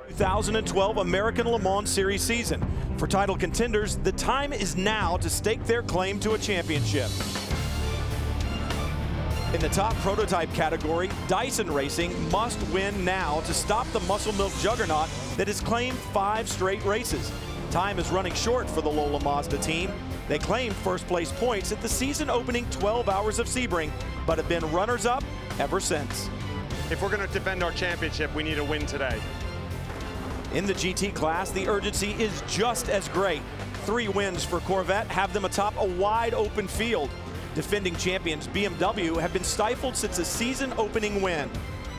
2012 American Le Mans Series season. For title contenders, the time is now to stake their claim to a championship. In the top prototype category, Dyson Racing must win now to stop the muscle milk juggernaut that has claimed 5 straight races. Time is running short for the Lola Mazda team. They claimed first place points at the season opening 12 Hours of Sebring, but have been runners-up ever since. If we're going to defend our championship, we need a win today. In the GT class, the urgency is just as great. 3 wins for Corvette have them atop a wide open field. Defending champions BMW have been stifled since a season opening win.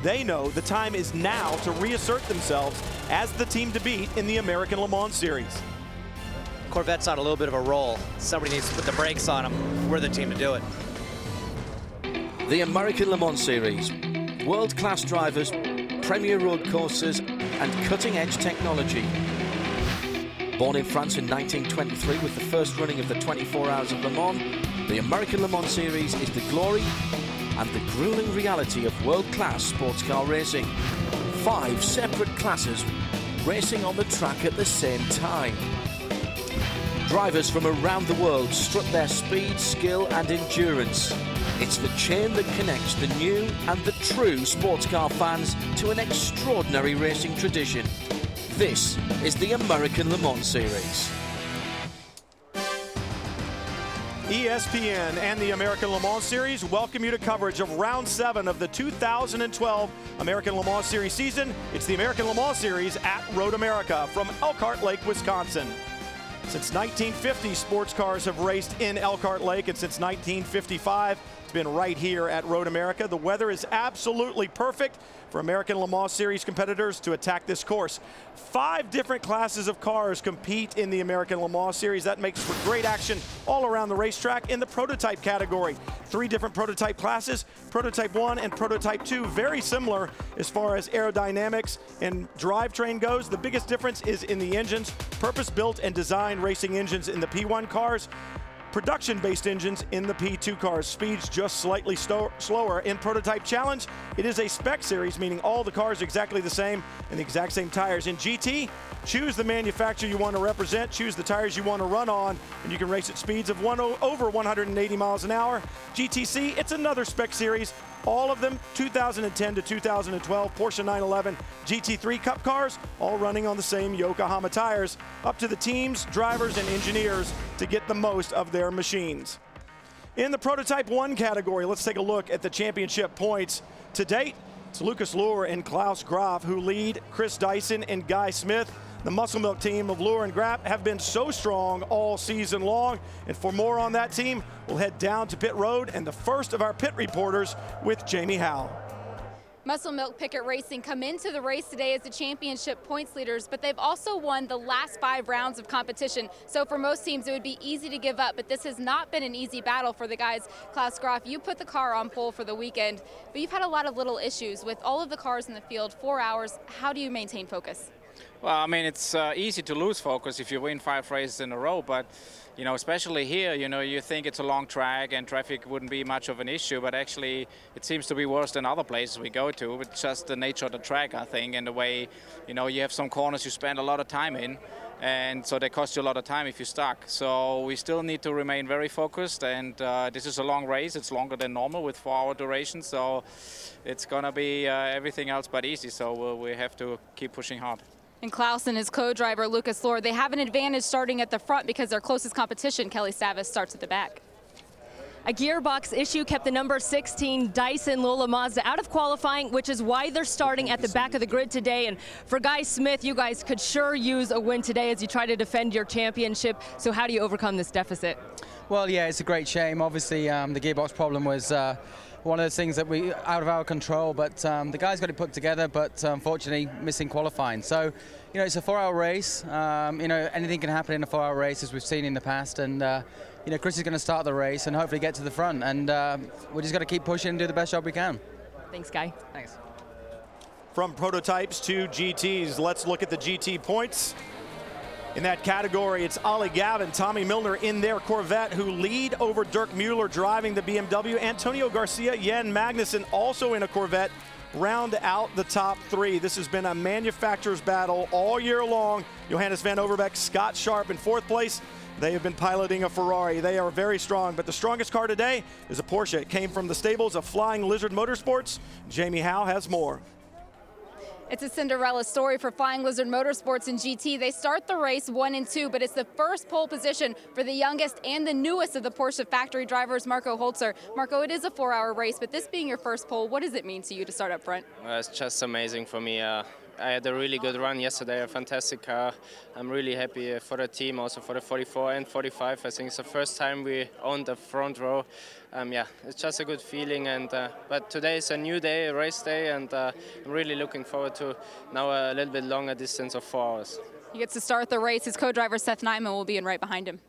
They know the time is now to reassert themselves as the team to beat in the American Le Mans Series. Corvette's on a little bit of a roll. Somebody needs to put the brakes on them. We're the team to do it. The American Le Mans Series. World-class drivers, premier road courses, and cutting-edge technology. Born in France in 1923 with the first running of the 24 Hours of Le Mans, the American Le Mans Series is the glory and the grueling reality of world-class sports car racing. 5 separate classes racing on the track at the same time. Drivers from around the world strut their speed, skill and endurance. It's the chain that connects the new and the true sports car fans to an extraordinary racing tradition. This is the American Le Mans Series. ESPN and the American Le Mans Series welcome you to coverage of Round 7 of the 2012 American Le Mans Series season. It's the American Le Mans Series at Road America from Elkhart Lake, Wisconsin. Since 1950, sports cars have raced in Elkhart Lake, and since 1955, it's been right here at Road America. The weather is absolutely perfect for American Le Mans Series competitors to attack this course. 5 different classes of cars compete in the American Le Mans Series. That makes for great action all around the racetrack. In the prototype category, 3 different prototype classes, Prototype 1 and Prototype 2, very similar as far as aerodynamics and drivetrain goes. The biggest difference is in the engines, purpose-built and designed racing engines in the P1 cars, production-based engines in the P2 cars. Speeds just slightly slower. In Prototype Challenge, it is a spec series, meaning all the cars are exactly the same and the exact same tires. In GT, choose the manufacturer you want to represent, choose the tires you want to run on, and you can race at speeds of over 180 miles an hour. GTC, it's another spec series. All of them 2010 to 2012 Porsche 911 GT3 Cup cars, all running on the same Yokohama tires. Up to the teams, drivers, and engineers to get the most of their machines. In the Prototype 1 category, let's take a look at the championship points. To date, it's Lucas Luhr and Klaus Graf who lead. Chris Dyson and Guy Smith. The Muscle Milk team of Luhr and Graf have been so strong all season long. And for more on that team, we'll head down to pit road and the first of our pit reporters with Jamie Howe. Muscle Milk Pickett Racing come into the race today as the championship points leaders, but they've also won the last 5 rounds of competition. So for most teams, it would be easy to give up, but this has not been an easy battle for the guys. Klaus Graf, you put the car on pole for the weekend, but you've had a lot of little issues with all of the cars in the field, 4 hours. How do you maintain focus? Well, I mean, it's easy to lose focus if you win 5 races in a row, but, you know, especially here, you know, you think it's a long track and traffic wouldn't be much of an issue, but actually it seems to be worse than other places we go to. It's just the nature of the track, I think, and the way, you know, you have some corners you spend a lot of time in, and so they cost you a lot of time if you're stuck. So we still need to remain very focused, and this is a long race. It's longer than normal with 4-hour duration, so it's going to be everything else but easy, so we have to keep pushing hard. And Klaus and his co-driver, Lucas Luhr, they have an advantage starting at the front because their closest competition, Kelly Savis, starts at the back. A gearbox issue kept the number 16 Dyson Lola Mazda out of qualifying, which is why they're starting at the back of the grid today. And for Guy Smith, you guys could sure use a win today as you try to defend your championship. So how do you overcome this deficit? Well, yeah, it's a great shame. Obviously, the gearbox problem was one of those things that we out of our control, but the guys got it put together, but unfortunately missing qualifying. So, you know, it's a 4-hour race. You know, anything can happen in a 4-hour race, as we've seen in the past, and you know, Chris is going to start the race and hopefully get to the front, and we just got to keep pushing and do the best job we can. Thanks, Guy. Thanks. From prototypes to GTs, let's look at the GT points. In that category, it's Ollie Gavin, Tommy Milner in their Corvette who lead over Dirk Mueller driving the BMW. Antonio Garcia, Jan Magnussen also in a Corvette round out the top 3. This has been a manufacturer's battle all year long. Johannes van Overbeek, Scott Sharp in 4th place. They have been piloting a Ferrari. They are very strong, but the strongest car today is a Porsche. It came from the stables of Flying Lizard Motorsports. Jamie Howe has more. It's a Cinderella story for Flying Lizard Motorsports and GT. They start the race 1 and 2, but it's the first pole position for the youngest and the newest of the Porsche factory drivers, Marco Holzer. Marco, it is a 4-hour race, but this being your first pole, what does it mean to you to start up front? It's just amazing for me. I had a really good run yesterday, a fantastic car. I'm really happy for the team, also for the 44 and 45. I think it's the first time we owned the front row. Yeah, it's just a good feeling. And but today is a new day, a race day, and I'm really looking forward to now a little bit longer distance of 4 hours. He gets to start the race. His co-driver Seth Nyman will be in right behind him.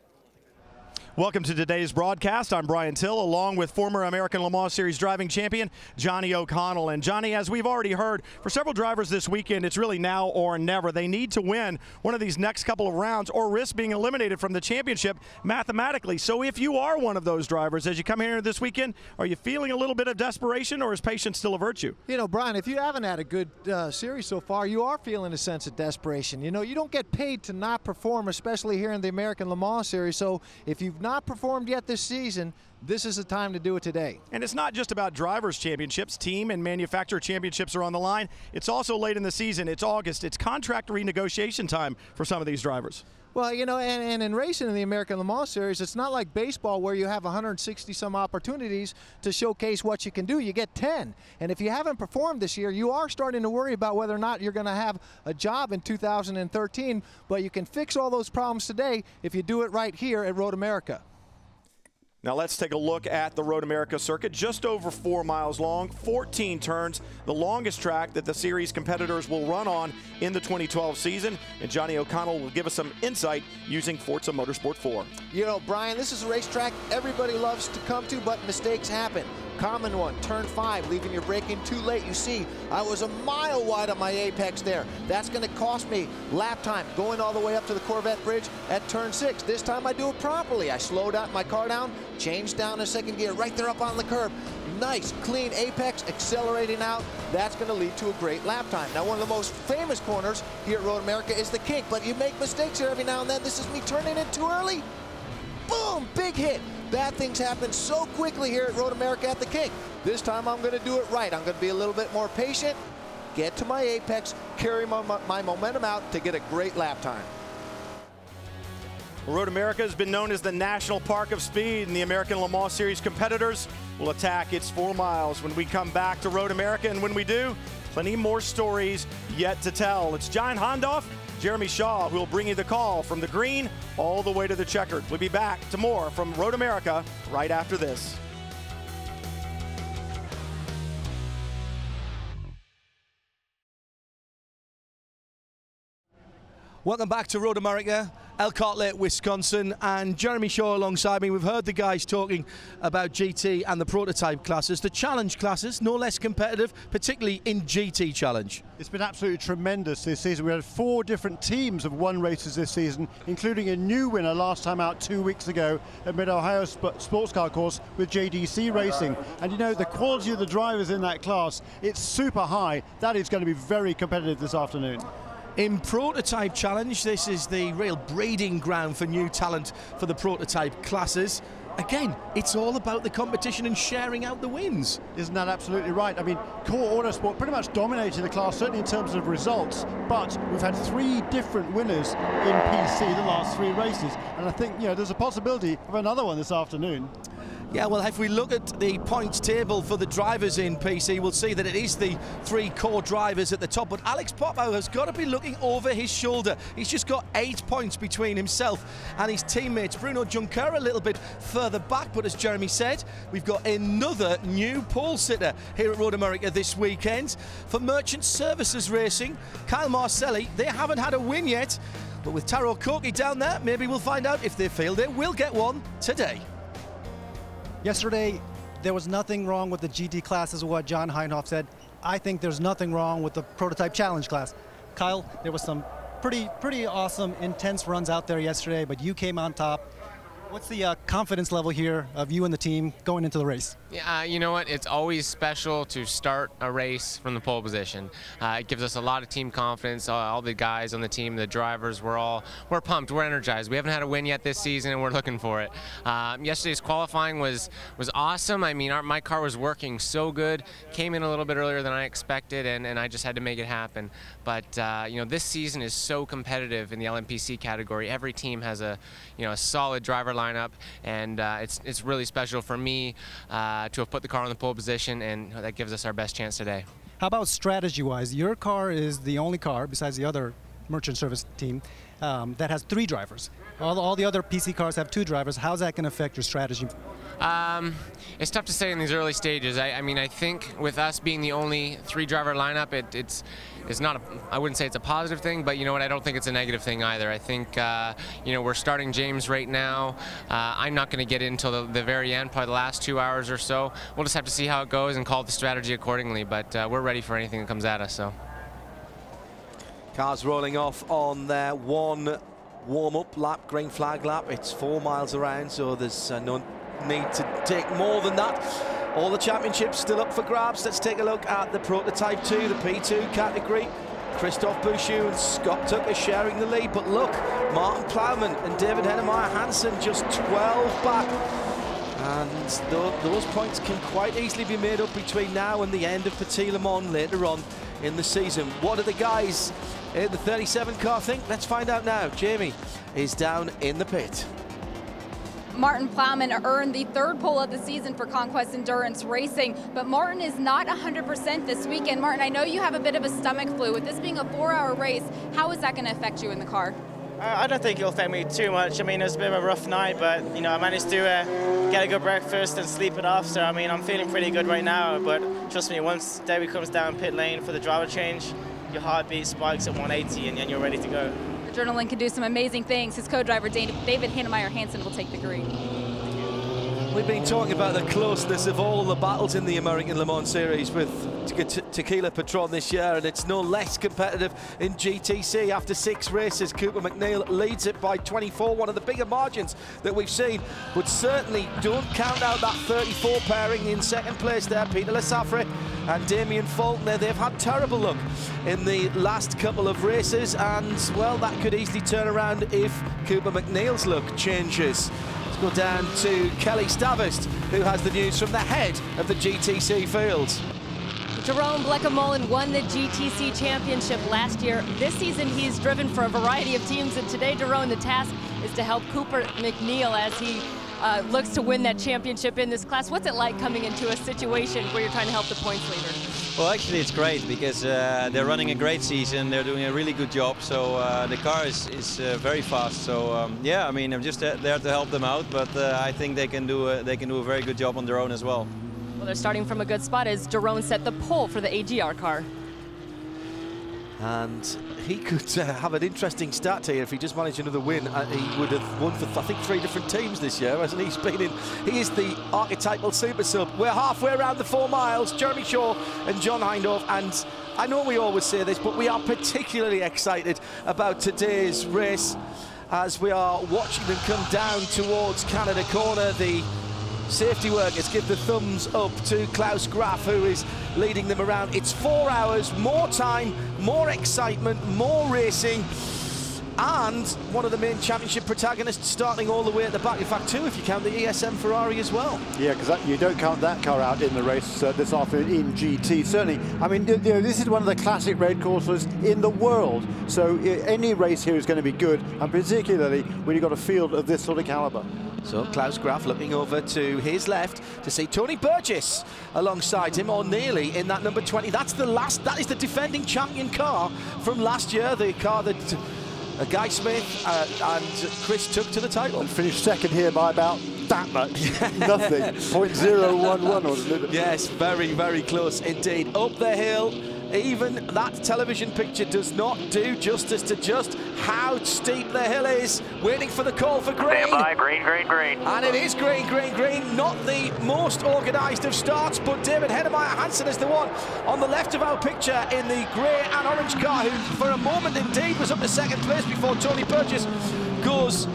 Welcome to today's broadcast. I'm Brian Till, along with former American Le Mans Series driving champion Johnny O'Connell. And Johnny, as we've already heard, for several drivers this weekend, it's really now or never. They need to win one of these next couple of rounds or risk being eliminated from the championship mathematically. So if you are one of those drivers, as you come here this weekend, are you feeling a little bit of desperation, or is patience still a virtue? You know, Brian, if you haven't had a good series so far, you are feeling a sense of desperation. You know, you don't get paid to not perform, especially here in the American Le Mans Series. So if you've not performed yet this season, this is the time to do it today. And it's not just about drivers' championships. Team and manufacturer championships are on the line. It's also late in the season. It's August. It's contract renegotiation time for some of these drivers. Well, you know, and in racing in the American Le Mans Series, it's not like baseball where you have 160 some opportunities to showcase what you can do. You get 10. And if you haven't performed this year, you are starting to worry about whether or not you're going to have a job in 2013. But you can fix all those problems today if you do it right here at Road America. Now let's take a look at the Road America circuit. Just over 4 miles long, 14 turns, the longest track that the series competitors will run on in the 2012 season. And Johnny O'Connell will give us some insight using Forza Motorsport 4. You know, Brian, this is a racetrack everybody loves to come to, but mistakes happen. Common one, turn 5, leaving your braking too late. You see, I was a mile wide on my apex there. That's going to cost me lap time going all the way up to the Corvette bridge at turn 6. This time I do it properly. I slowed out my car down, changed down to second gear, right there up on the curb. Nice, clean apex, accelerating out. That's going to lead to a great lap time. Now, one of the most famous corners here at Road America is the kink, but you make mistakes here every now and then. This is me turning in too early. Boom, big hit. Bad things happen so quickly here at Road America at the kink. This time I'm going to do it right. I'm going to be a little bit more patient, get to my apex, carry my momentum out to get a great lap time. Road America has been known as the National Park of Speed, and the American Le Mans Series competitors will attack its 4 miles when we come back to Road America. And when we do, plenty more stories yet to tell. It's John Hondoff, Jeremy Shaw, who will bring you the call from the green all the way to the checkered. We'll be back to more from Road America right after this. Welcome back to Road America, Elkhart Lake, Wisconsin, and Jeremy Shaw alongside me. We've heard the guys talking about GT and the prototype classes. The challenge classes, no less competitive, particularly in GT Challenge. It's been absolutely tremendous this season. We had 4 different teams have won races this season, including a new winner last time out 2 weeks ago at Mid-Ohio Sports Car Course with JDC Racing. And you know, the quality of the drivers in that class, it's super high. That is going to be very competitive this afternoon. In Prototype Challenge, this is the real breeding ground for new talent for the prototype classes. Again, it's all about the competition and sharing out the wins. Isn't that absolutely right? I mean, Core Autosport pretty much dominated the class, certainly in terms of results, but we've had 3 different winners in PC the last 3 races, and I think, you know, there's a possibility of another one this afternoon. Yeah, well, if we look at the points table for the drivers in PC, we'll see that it is the 3 core drivers at the top. But Alex Popow has got to be looking over his shoulder. He's just got 8 points between himself and his teammates. Bruno Juncker a little bit further back. But as Jeremy said, we've got another new pole sitter here at Road America this weekend. For Merchant Services Racing, Kyle Marcelli, they haven't had a win yet. But with Taro Koki down there, maybe we'll find out if they feel they will get one today. Yesterday, there was nothing wrong with the GT class, is what John Heinhoff said. I think there's nothing wrong with the Prototype Challenge class. Kyle, there was some pretty awesome, intense runs out there yesterday, but you came on top. What's the confidence level here of you and the team going into the race? Yeah, you know what? It's always special to start a race from the pole position. It gives us a lot of team confidence. All the guys on the team, the drivers, we're pumped. We're energized. We haven't had a win yet this season, and we're looking for it. Yesterday's qualifying was awesome. I mean, my car was working so good. Came in a little bit earlier than I expected, and I just had to make it happen. But you know, this season is so competitive in the LMPC category. Every team has a solid driver lineup, and it's really special for me to have put the car on the pole position, and that gives us our best chance today. How about strategy-wise? Your car is the only car, besides the other merchant service team, that has 3 drivers. All the other PC cars have 2 drivers. How's that going to affect your strategy? It's tough to say in these early stages. I mean, I think with us being the only 3-driver lineup, it's not I wouldn't say it's a positive thing, but you know what, I don't think it's a negative thing either. I think we're starting James right now. I'm not going to get in until the very end, probably the last 2 hours or so. We'll just have to see how it goes and call the strategy accordingly, but we're ready for anything that comes at us. So cars rolling off on their one warm-up lap, green flag lap. It's 4 miles around, so there's no need to take more than that. All the championships still up for grabs. Let's take a look at the Prototype 2, the P2 category. Christoph Bouchou and Scott Tucker sharing the lead, but look, Martin Plowman and David Hennemeyer Hansen just 12 back. And those points can quite easily be made up between now and the end of Petit Le Mans later on in the season. What do the guys in the 37 car think? Let's find out now. Jamie is down in the pit. Martin Plowman earned the 3rd pole of the season for Conquest Endurance Racing, but Martin is not 100% this weekend. Martin, I know you have a bit of a stomach flu. With this being a 4-hour race, how is that going to affect you in the car? I don't think it'll affect me too much. I mean, it was a bit of a rough night, but I managed to get a good breakfast and sleep it off. So I mean, I'm feeling pretty good right now. But trust me, once Debbie comes down pit lane for the driver change, your heartbeat spikes at 180, and you're ready to go. Adrenaline can do some amazing things. His co-driver David Hennemeyer Hansen will take the green. We've been talking about the closeness of all the battles in the American Le Mans Series with Tequila Patron this year, and it's no less competitive in GTC. After 6 races, Cooper McNeil leads it by 24, one of the bigger margins that we've seen, but certainly don't count out that 34 pairing in 2nd place there, Peter Lessafre and Damien Faulkner. They've had terrible luck in the last couple of races, and well, that could easily turn around if Cooper McNeil's luck changes. Let's go down to Kelly Stavist, who has the news from the head of the GTC field. Jerome Bleekemolen won the GTC championship last year. This season he's driven for a variety of teams, and today, Jerome, the task is to help Cooper McNeil as he looks to win that championship in this class. What's it like coming into a situation where you're trying to help the points leader? Well, actually it's great because they're running a great season. They're doing a really good job. So the car is very fast. So yeah, I mean, I'm just there to help them out, but I think they can do a very good job on their own as well. Well, they're starting from a good spot as Jerome set the pole for the AGR car. And he could have an interesting start here if he just managed another win. He would have won for, I think, 3 different teams this year, hasn't he? He is the archetypal super sub. We're halfway around the 4 miles. Jeremy Shaw and John Hindhaugh, and I know we always say this, but we are particularly excited about today's race as we are watching them come down towards Canada Corner. The safety workers give the thumbs up to Klaus Graf, who is leading them around. It's 4 hours, more time, more excitement, more racing, and one of the main championship protagonists starting all the way at the back. In fact, 2 if you count the ESM Ferrari as well. Yeah, because you don't count that car out in the race this afternoon in GT. Certainly, I mean, this is one of the classic road courses in the world. So any race here is going to be good, and particularly when you've got a field of this sort of caliber. So Klaus Graf looking over to his left to see Tony Burgess alongside him, or nearly, in that number 20. That is the defending champion car from last year, the car that Guy Smith and Chris took to the title. And finished second here by about that much. Nothing. 0.011 wasn't it? Yes, very, very close indeed. Up the hill. Even that television picture does not do justice to just how steep the hill is. Waiting for the call for green. Stand by, green, green, green. And it is green, green, green. Not the most organised of starts, but David Hennemeyer Hansen is the one on the left of our picture in the grey and orange car, who for a moment indeed was up to 2nd place before Tony Burgess goes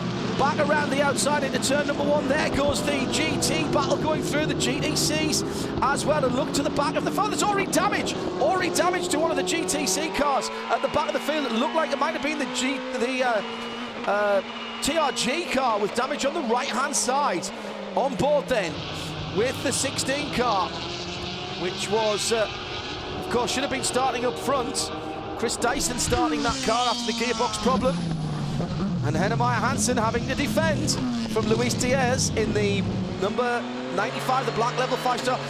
back around the outside into turn number 1. There goes the GT battle going through the GTCs as well. And look to the back of the field. There's already damage to one of the GTC cars at the back of the field. It looked like it might have been the TRG car with damage on the right-hand side. On board then with the 16 car, which was, of course, should have been starting up front. Chris Dyson starting that car after the gearbox problem. And Hennemeyer Hansen having to defend from Luis Diaz in the number 95, the black level 5-star.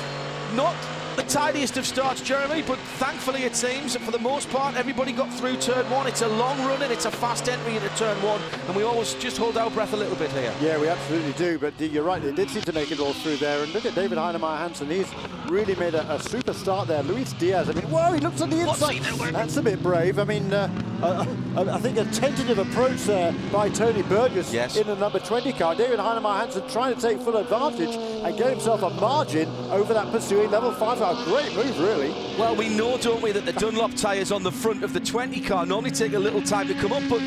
Not the tidiest of starts, Jeremy, but thankfully it seems that for the most part everybody got through turn 1. It's a long run and it's a fast entry into turn 1, and we always just hold our breath a little bit here. Yeah, we absolutely do, but you're right, they did seem to make it all through there. And look at David Heinemeier Hansen, he's really made a super start there. Luis Diaz, I mean, whoa, he looks on the inside. That's a bit brave. I mean, I think a tentative approach there by Tony Burgess in the number 20 car. David Heinemeier Hansen trying to take full advantage and get himself a margin over that pursuing level 5 car. Great move, really. Well, we know, don't we, that the Dunlop tyres on the front of the 20 car normally take a little time to come up, but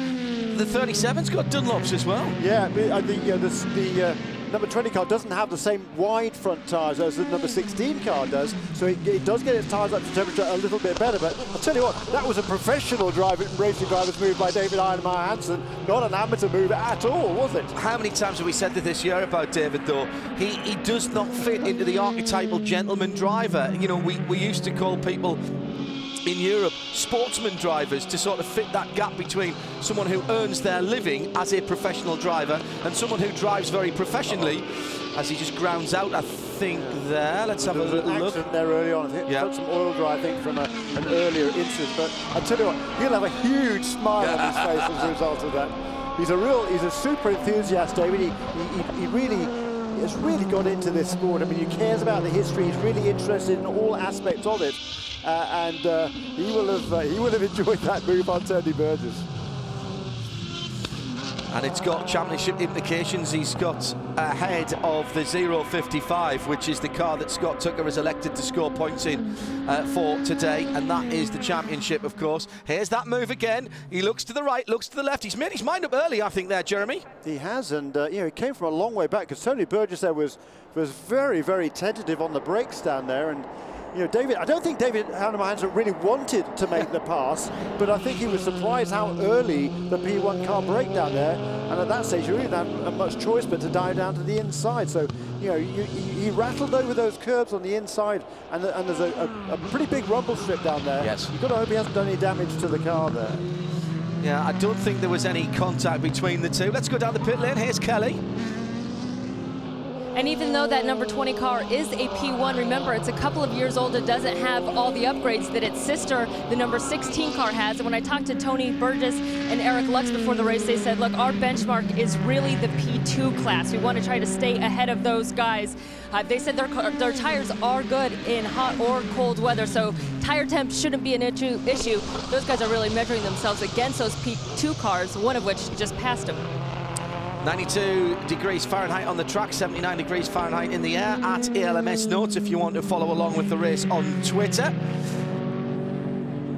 the 37's got Dunlops as well. Yeah, I think the number 20 car doesn't have the same wide front tyres as the number 16 car does, so it does get its tyres up to temperature a little bit better. But I'll tell you what, that was a professional racing driver's move by David Heinemeier Hansen, not an amateur move at all, was it? How many times have we said this year about David, though? He does not fit into the archetypal gentleman driver. You know, we used to call people in Europe sportsman drivers to sort of fit that gap between someone who earns their living as a professional driver and someone who drives very professionally, as he just grounds out, I think, there. Let's have a little look. There early on, I think got some oil dry, I think, from an earlier incident. But I'll tell you what, he'll have a huge smile on his face as a result of that. He's a super enthusiast, David. He really has really got into this sport. I mean, he cares about the history. He's really interested in all aspects of it. And he will have enjoyed that move on Tony Burgess. And it's got championship implications. He's got ahead of the 055, which is the car that Scott Tucker has elected to score points in for today, and that is the championship, of course. Here's that move again. He looks to the right, looks to the left. He's made his mind up early, I think, there, Jeremy. He has, and you know, he came from a long way back, because Tony Burgess there was very, very tentative on the brakes down there. And you know, I don't think David Heinemeier Hansen really wanted to make the pass, but I think he was surprised how early the P1 car braked down there, and at that stage you really didn't have much choice but to dive down to the inside. So, you know, he rattled over those curbs on the inside, and there's a pretty big rumble strip down there. Yes. You've got to hope he hasn't done any damage to the car there. Yeah, I don't think there was any contact between the two. Let's go down the pit lane. Here's Kelly. And even though that number 20 car is a P1, remember, it's a couple of years old. It doesn't have all the upgrades that its sister, the number 16 car, has. And when I talked to Tony Burgess and Eric Lux before the race, they said, look, our benchmark is really the P2 class. We want to try to stay ahead of those guys. They said their tires are good in hot or cold weather, so tire temp shouldn't be an issue. Those guys are really measuring themselves against those P2 cars, one of which just passed them. 92 degrees Fahrenheit on the track, 79 degrees Fahrenheit in the air at ALMS Notes if you want to follow along with the race on Twitter.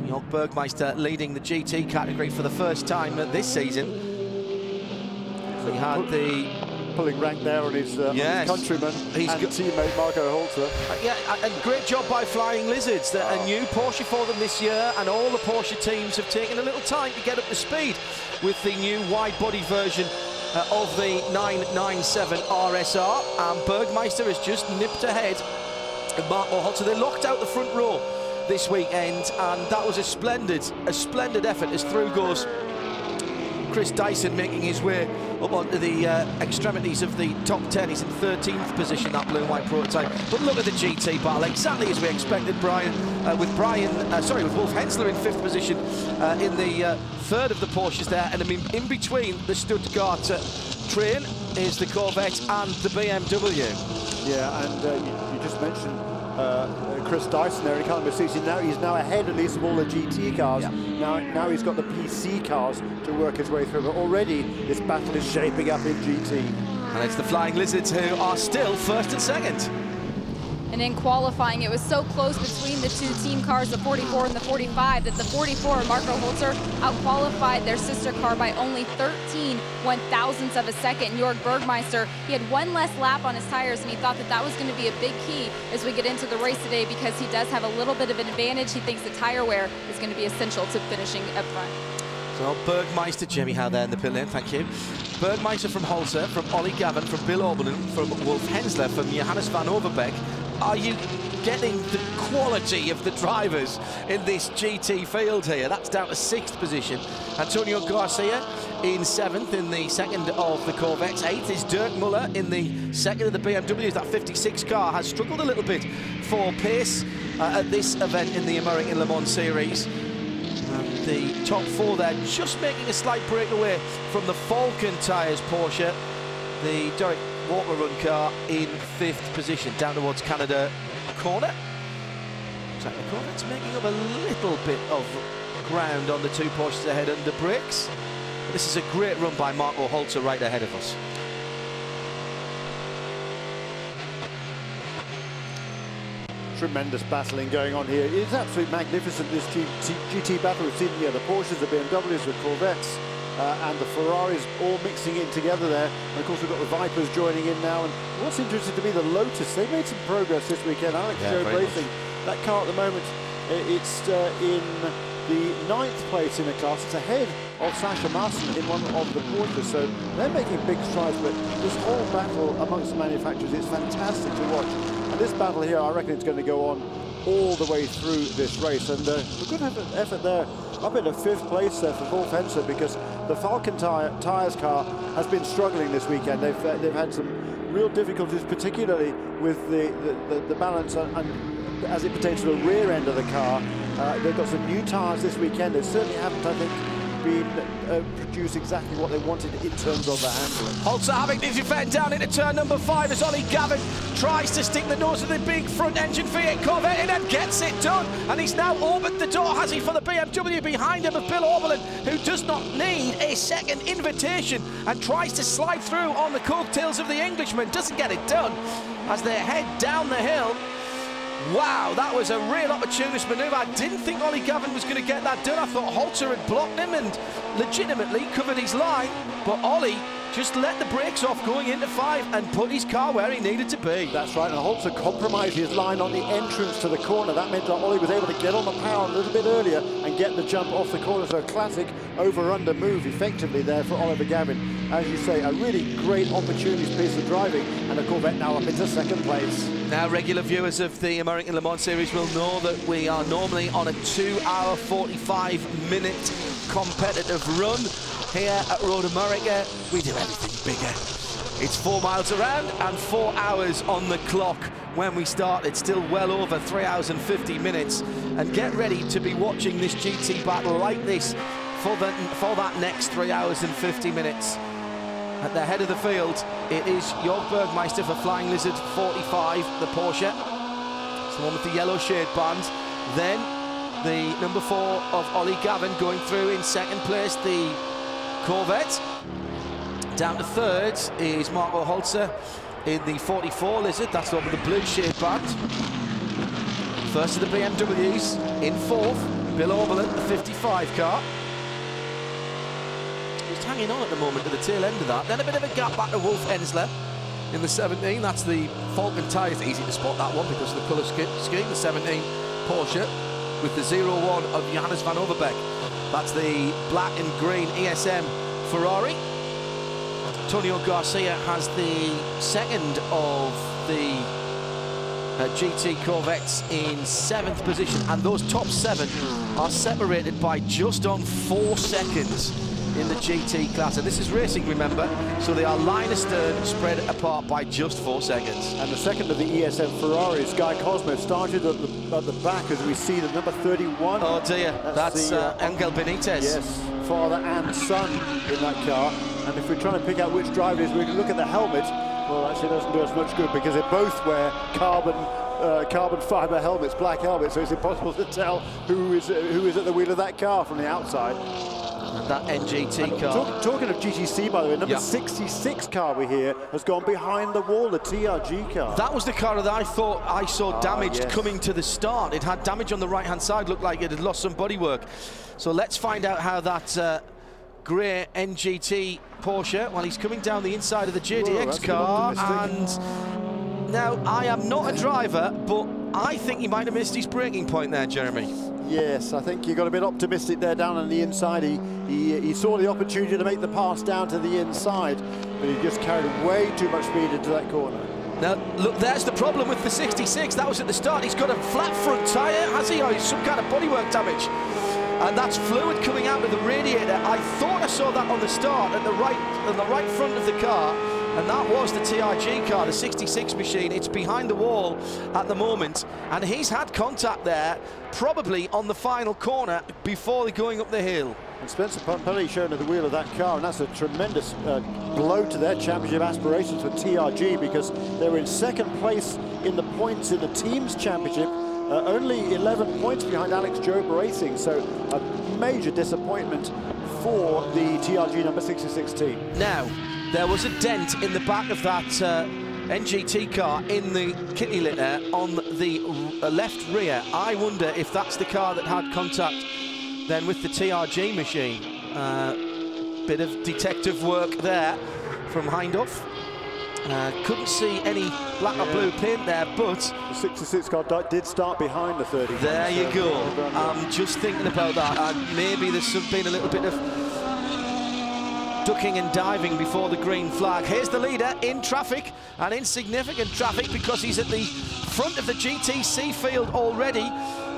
Jörg Bergmeister leading the GT category for the first time this season. He had the pulling rank there on his countryman and teammate Marco Holzer. And great job by Flying Lizards. A new Porsche for them this year, and all the Porsche teams have taken a little time to get up to speed with the new wide-body version of the 997 RSR, and Bergmeister has just nipped ahead of Marco Holzer. They locked out the front row this weekend, and that was a splendid effort as through goes Chris Dyson, making his way up onto the extremities of the top 10. He's in 13th position, that blue and white prototype. But look at the GT battle, exactly as we expected. With Wolf Hensler in 5th position in the third of the Porsches there, and I mean, in between the Stuttgart train is the Corvette and the BMW. Yeah, and you just mentioned Chris Dyson there in car number 16. He's now ahead at least of all the GT cars. Yeah. Now he's got the PC cars to work his way through, but already this battle is shaping up in GT. And it's the Flying Lizards who are still first and second. And in qualifying, it was so close between the two team cars, the 44 and the 45, that the 44, Marco Holzer, out-qualified their sister car by only 13 one-thousandths of a second. Jörg Bergmeister, he had one less lap on his tires, and he thought that that was going to be a big key as we get into the race today, because he does have a little bit of an advantage. He thinks the tire wear is going to be essential to finishing up front. So Bergmeister, Jimmy Howe there in the pit lane, thank you. Bergmeister from Holzer, from Ollie Gavin, from Bill Oberlin, from Wolf Hensler, from Johannes van Overbeek. Are you getting the quality of the drivers in this GT field here? That's down to 6th position. Antonio Garcia in 7th in the second of the Corvettes. 8th is Dirk Muller in the second of the BMWs. That 56 car has struggled a little bit for pace at this event in the American Le Mans Series. The top 4 there just making a slight breakaway from the Falcon tyres Porsche. The Derek Walker run car in 5th position down towards Canada corner. So the Corvette's making up a little bit of ground on the 2 Porsches ahead under brakes. But this is a great run by Marco Holzer right ahead of us. Tremendous battling going on here. It's absolutely magnificent, this GT battle. We've seen the Porsches, the BMWs, the Corvettes, and the Ferraris all mixing in together there. And of course we've got the Vipers joining in now. And what's interesting to me, the Lotus, they made some progress this weekend. Alex showed racing. That car at the moment, it's in the 9th place in the class. It's ahead of Sasha Marson in one of the Porsches. So they're making big strides, but this whole battle amongst the manufacturers is fantastic to watch. And this battle here, I reckon it's going to go on all the way through this race. And a good effort there up in the 5th place there for Wolf Hensler, because the Falcon Tyres car has been struggling this weekend. They've had some real difficulties, particularly with the balance and as it pertains to the rear end of the car. They've got some new tyres this weekend. They certainly haven't, I think, produce exactly what they wanted in terms of the handling. Holzer having to defend down into turn number 5 as Ollie Gavin tries to stick the nose of the big front engine V8 Corvette in and gets it done. And he's now opened the door, has he, for the BMW behind him of Bill Oberlin, who does not need a second invitation and tries to slide through on the coattails of the Englishman. Doesn't get it done as they head down the hill. Wow, that was a real opportunist manoeuvre. I didn't think Ollie Gavin was going to get that done. I thought Holzer had blocked him and legitimately covered his line, but Ollie just let the brakes off going into 5 and put his car where he needed to be. That's right, and Holzer compromised his line on the entrance to the corner. That meant that Ollie was able to get on the power a little bit earlier and get the jump off the corner. So a classic over-under move effectively there for Oliver Gavin. As you say, a really great opportunist piece of driving, and the Corvette now up into 2nd place. Now, regular viewers of the American Le Mans Series will know that we are normally on a 2-hour, 45-minute competitive run. Here at Road America, we do everything bigger. It's 4 miles around and 4 hours on the clock when we start. It's still well over 3 hours and 50 minutes. And get ready to be watching this GT battle like this for that next 3 hours and 50 minutes. At the head of the field, it is Jörg Bergmeister for Flying Lizard 45, the Porsche. It's the one with the yellow shade band. Then the number 4 of Ollie Gavin going through in 2nd place, the Corvette. Down to 3rd is Marco Holzer in the 44 Lizard. That's the one with the blue shade band. First of the BMWs. In 4th, Bill Oberlin, the 55 car. Just hanging on at the moment to the tail end of that. Then a bit of a gap back to Wolf Hensler in the 17. That's the Falcon tyres. Easy to spot that one because of the colour scheme. The 17 Porsche with the 01 of Johannes van Overbeek. That's the black and green ESM Ferrari. Antonio Garcia has the 2nd of the GT Corvettes in 7th position, and those top 7 are separated by just on 4 seconds in the GT class. And this is racing, remember, so they are line astern, spread apart by just 4 seconds. And the 2nd of the ESM Ferraris, Guy Cosmo, started at the back as we see the number 31. Oh dear, that's Angel Benitez. Yes, father and son in that car. And if we're trying to pick out which driver it is, we can look at the helmet. Well, actually, it doesn't do us much good because they both wear carbon fibre helmets, black helmets, so it's impossible to tell who is at the wheel of that car from the outside. And that NGT car. Talking of GTC, by the way, number 66 car we hear has gone behind the wall, the TRG car. That was the car that I thought I saw damaged coming to the start. It had damage on the right-hand side, looked like it had lost some bodywork. So let's find out how that grey NGT Porsche, well, he's coming down the inside of the JDX car, and now I am not a driver, but I think he might have missed his braking point there, Jeremy. Yes, I think he got a bit optimistic there down on the inside. He saw the opportunity to make the pass down to the inside, but he just carried way too much speed into that corner. Now, look, there's the problem with the 66. That was at the start. He's got a flat front tyre, has he? Or some kind of bodywork damage. And that's fluid coming out of the radiator. I thought I saw that on the start at the right front of the car, and that was the TRG car, the 66 machine. It's behind the wall at the moment, and he's had contact there, probably on the final corner before going up the hill. And Spencer Pompelli shown at the wheel of that car, and that's a tremendous blow to their championship aspirations for TRG, because they were in second place in the points in the team's championship, only 11 points behind Alex Job Racing, so a major disappointment for the TRG number 66 team. Now, there was a dent in the back of that NGT car in the kitty litter on the left rear. I wonder if that's the car that had contact then with the TRG machine. Bit of detective work there from Hindhoff. Couldn't see any black or blue paint there, but the 66 car did start behind the 30. There you go. I'm just thinking about that. Maybe there's been a little bit of ducking and diving before the green flag. Here's the leader in traffic, and in significant traffic, because he's at the front of the GTC field already.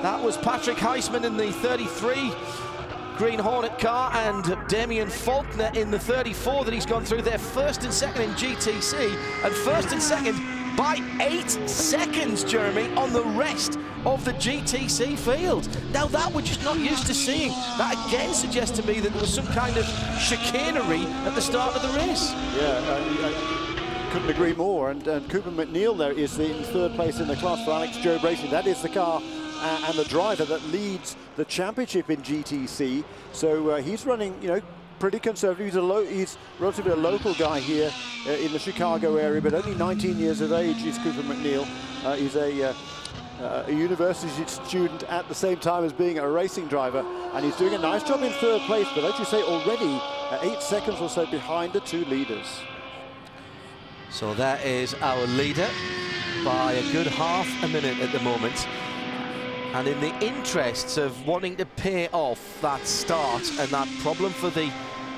That was Patrick Heisman in the 33 Green Hornet car, and Damien Faulkner in the 34 that he's gone through. They're first and second in GTC, and first and second by 8 seconds, Jeremy, on the rest of the GTC field. Now, that we're just not used to seeing. That again suggests to me that there was some kind of chicanery at the start of the race. Yeah, couldn't agree more. And Cooper McNeil there is in third place in the class for Alex Job Racing. That is the car and the driver that leads the championship in GTC. So he's running, you know, pretty conservative. He's relatively a local guy here in the Chicago area, but only 19 years of age is Cooper McNeil. He's a university student at the same time as being a racing driver, and he's doing a nice job in third place, but as you say, already 8 seconds or so behind the two leaders. So that is our leader by a good half a minute at the moment. And in the interests of wanting to pay off that start and that problem for the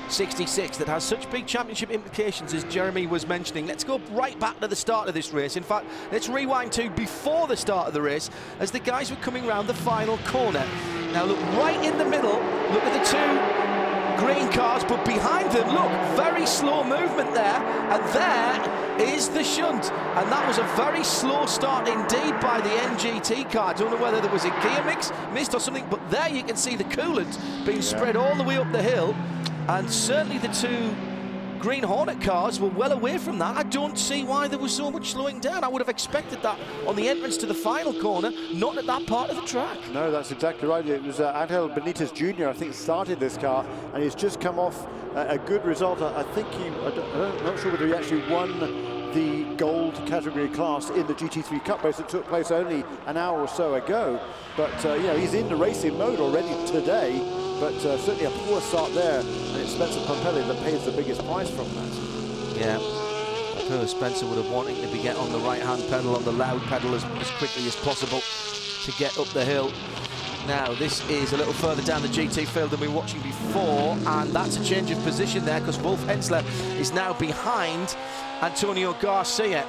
66 that has such big championship implications, as Jeremy was mentioning, let's go right back to the start of this race. In fact, let's rewind to before the start of the race, as the guys were coming round the final corner. Now look, right in the middle, look at the two green cars, but behind them, look, very slow movement there, and there is the shunt, and that was a very slow start indeed by the NGT car. I don't know whether there was a gear missed or something, but there you can see the coolant being spread all the way up the hill, and certainly the two Green Hornet cars were well away from that. I don't see why there was so much slowing down. I would have expected that on the entrance to the final corner, not at that part of the track. No, that's exactly right. It was Angel Benitez Jr., I think, started this car, and he's just come off a good result. I think I'm not sure whether he actually won the gold category class in the GT3 Cup race that took place only an hour or so ago. But, you know, he's in the racing mode already today, but certainly a poor start there. And it's Spencer Pompelli that pays the biggest price from that. Yeah, poor Spencer would have wanted to get on the right-hand pedal, on the loud pedal as quickly as possible to get up the hill. Now, this is a little further down the GT field than we were watching before, and that's a change of position there, because Wolf Hensler is now behind Antonio Garcia.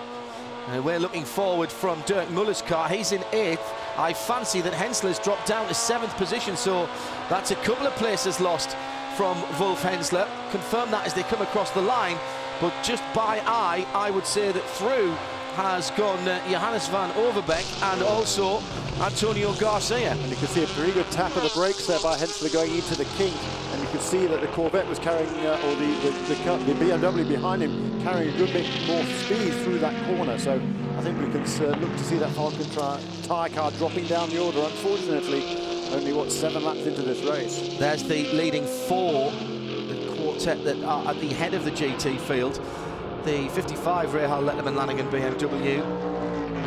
We're looking forward from Dirk Muller's car. He's in 8th. I fancy that Hensler's dropped down to 7th position, so that's a couple of places lost from Wolf Hensler. Confirm that as they come across the line, but just by eye, I would say that through has gone Johannes van Overbeek and also Antonio Garcia. And you can see a pretty good tap of the brakes there by Hensler going into the kink, and you can see that the Corvette was carrying, or the BMW behind him, carrying a good bit more speed through that corner. So I think we can look to see that Falcon tyre car dropping down the order. Unfortunately, only, what, 7 laps into this race. There's the leading 4, the quartet that are at the head of the GT field. The 55 Rahal Letterman Lanigan BMW,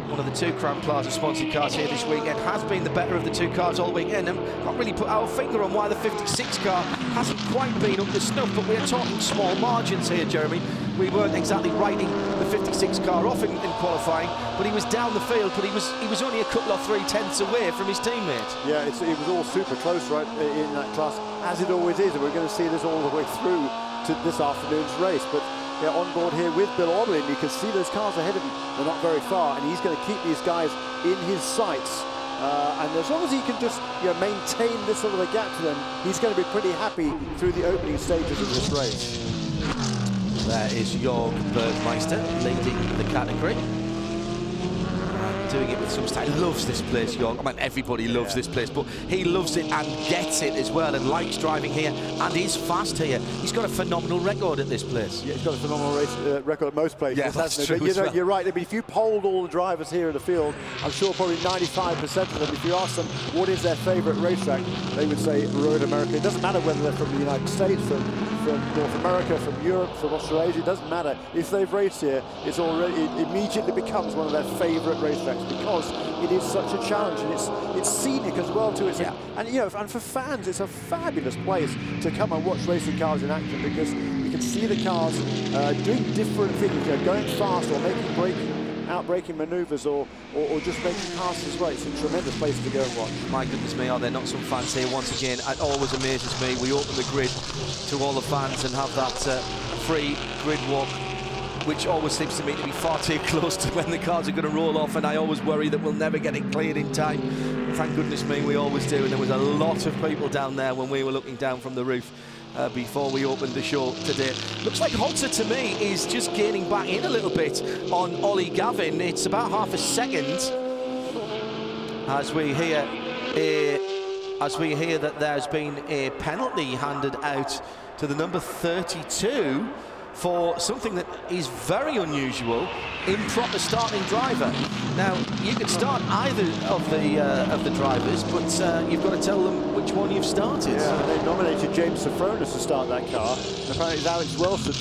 one of the 2 Crown Plaza sponsored cars here this weekend, has been the better of the 2 cars all weekend, and can't really put our finger on why the 56 car hasn't quite been up to snuff, but we're talking small margins here, Jeremy. We weren't exactly writing the 56 car off in qualifying, but he was down the field, but he was only a couple of 3/10ths away from his teammate. Yeah, it was all super close right in that class, as it always is, and we're going to see this all the way through to this afternoon's race. But yeah, on board here with Bill Orlin, you can see those cars ahead of him. They're not very far, and he's going to keep these guys in his sights. And as long as he can just maintain this sort of a gap to them, he's going to be pretty happy through the opening stages of this race. There is Jörg Bergmeister leading the category. Doing it with some style. He loves this place, Jörg. I mean, everybody loves this place, but he loves it and gets it as well, and likes driving here, and is fast here. He's got a phenomenal record at this place. Yeah, he's got a phenomenal race record at most places. Yeah, that's true. But, you're right. I mean, if you polled all the drivers here in the field, I'm sure probably 95% of them, if you ask them what is their favourite racetrack, they would say Road America. It doesn't matter whether they're from the United States, from North America, from Europe, from Australasia. It doesn't matter. If they've raced here, it immediately becomes one of their favourite racetracks, because it is such a challenge, and it's scenic as well too. And for fans, it's a fabulous place to come and watch racing cars in action, because you can see the cars doing different things, going fast or making out-braking manoeuvres, or just making passes as well. It's a tremendous place to go and watch. My goodness me, are there not some fans here once again? It always amazes me. We open the grid to all the fans and have that free grid walk, which always seems to me to be far too close to when the cars are going to roll off, and I always worry that we'll never get it cleared in time. Thank goodness me, we always do, and there was a lot of people down there when we were looking down from the roof before we opened the show today. Looks like Holzer, to me, is just gaining back in a little bit on Ollie Gavin. It's about half a second as we hear that there's been a penalty handed out to the number 32 for something that is very unusual, improper starting driver. Now, you could start either of the drivers, but you've got to tell them which one you've started. Yeah, they nominated James Safronis to start that car, and apparently Alex Welser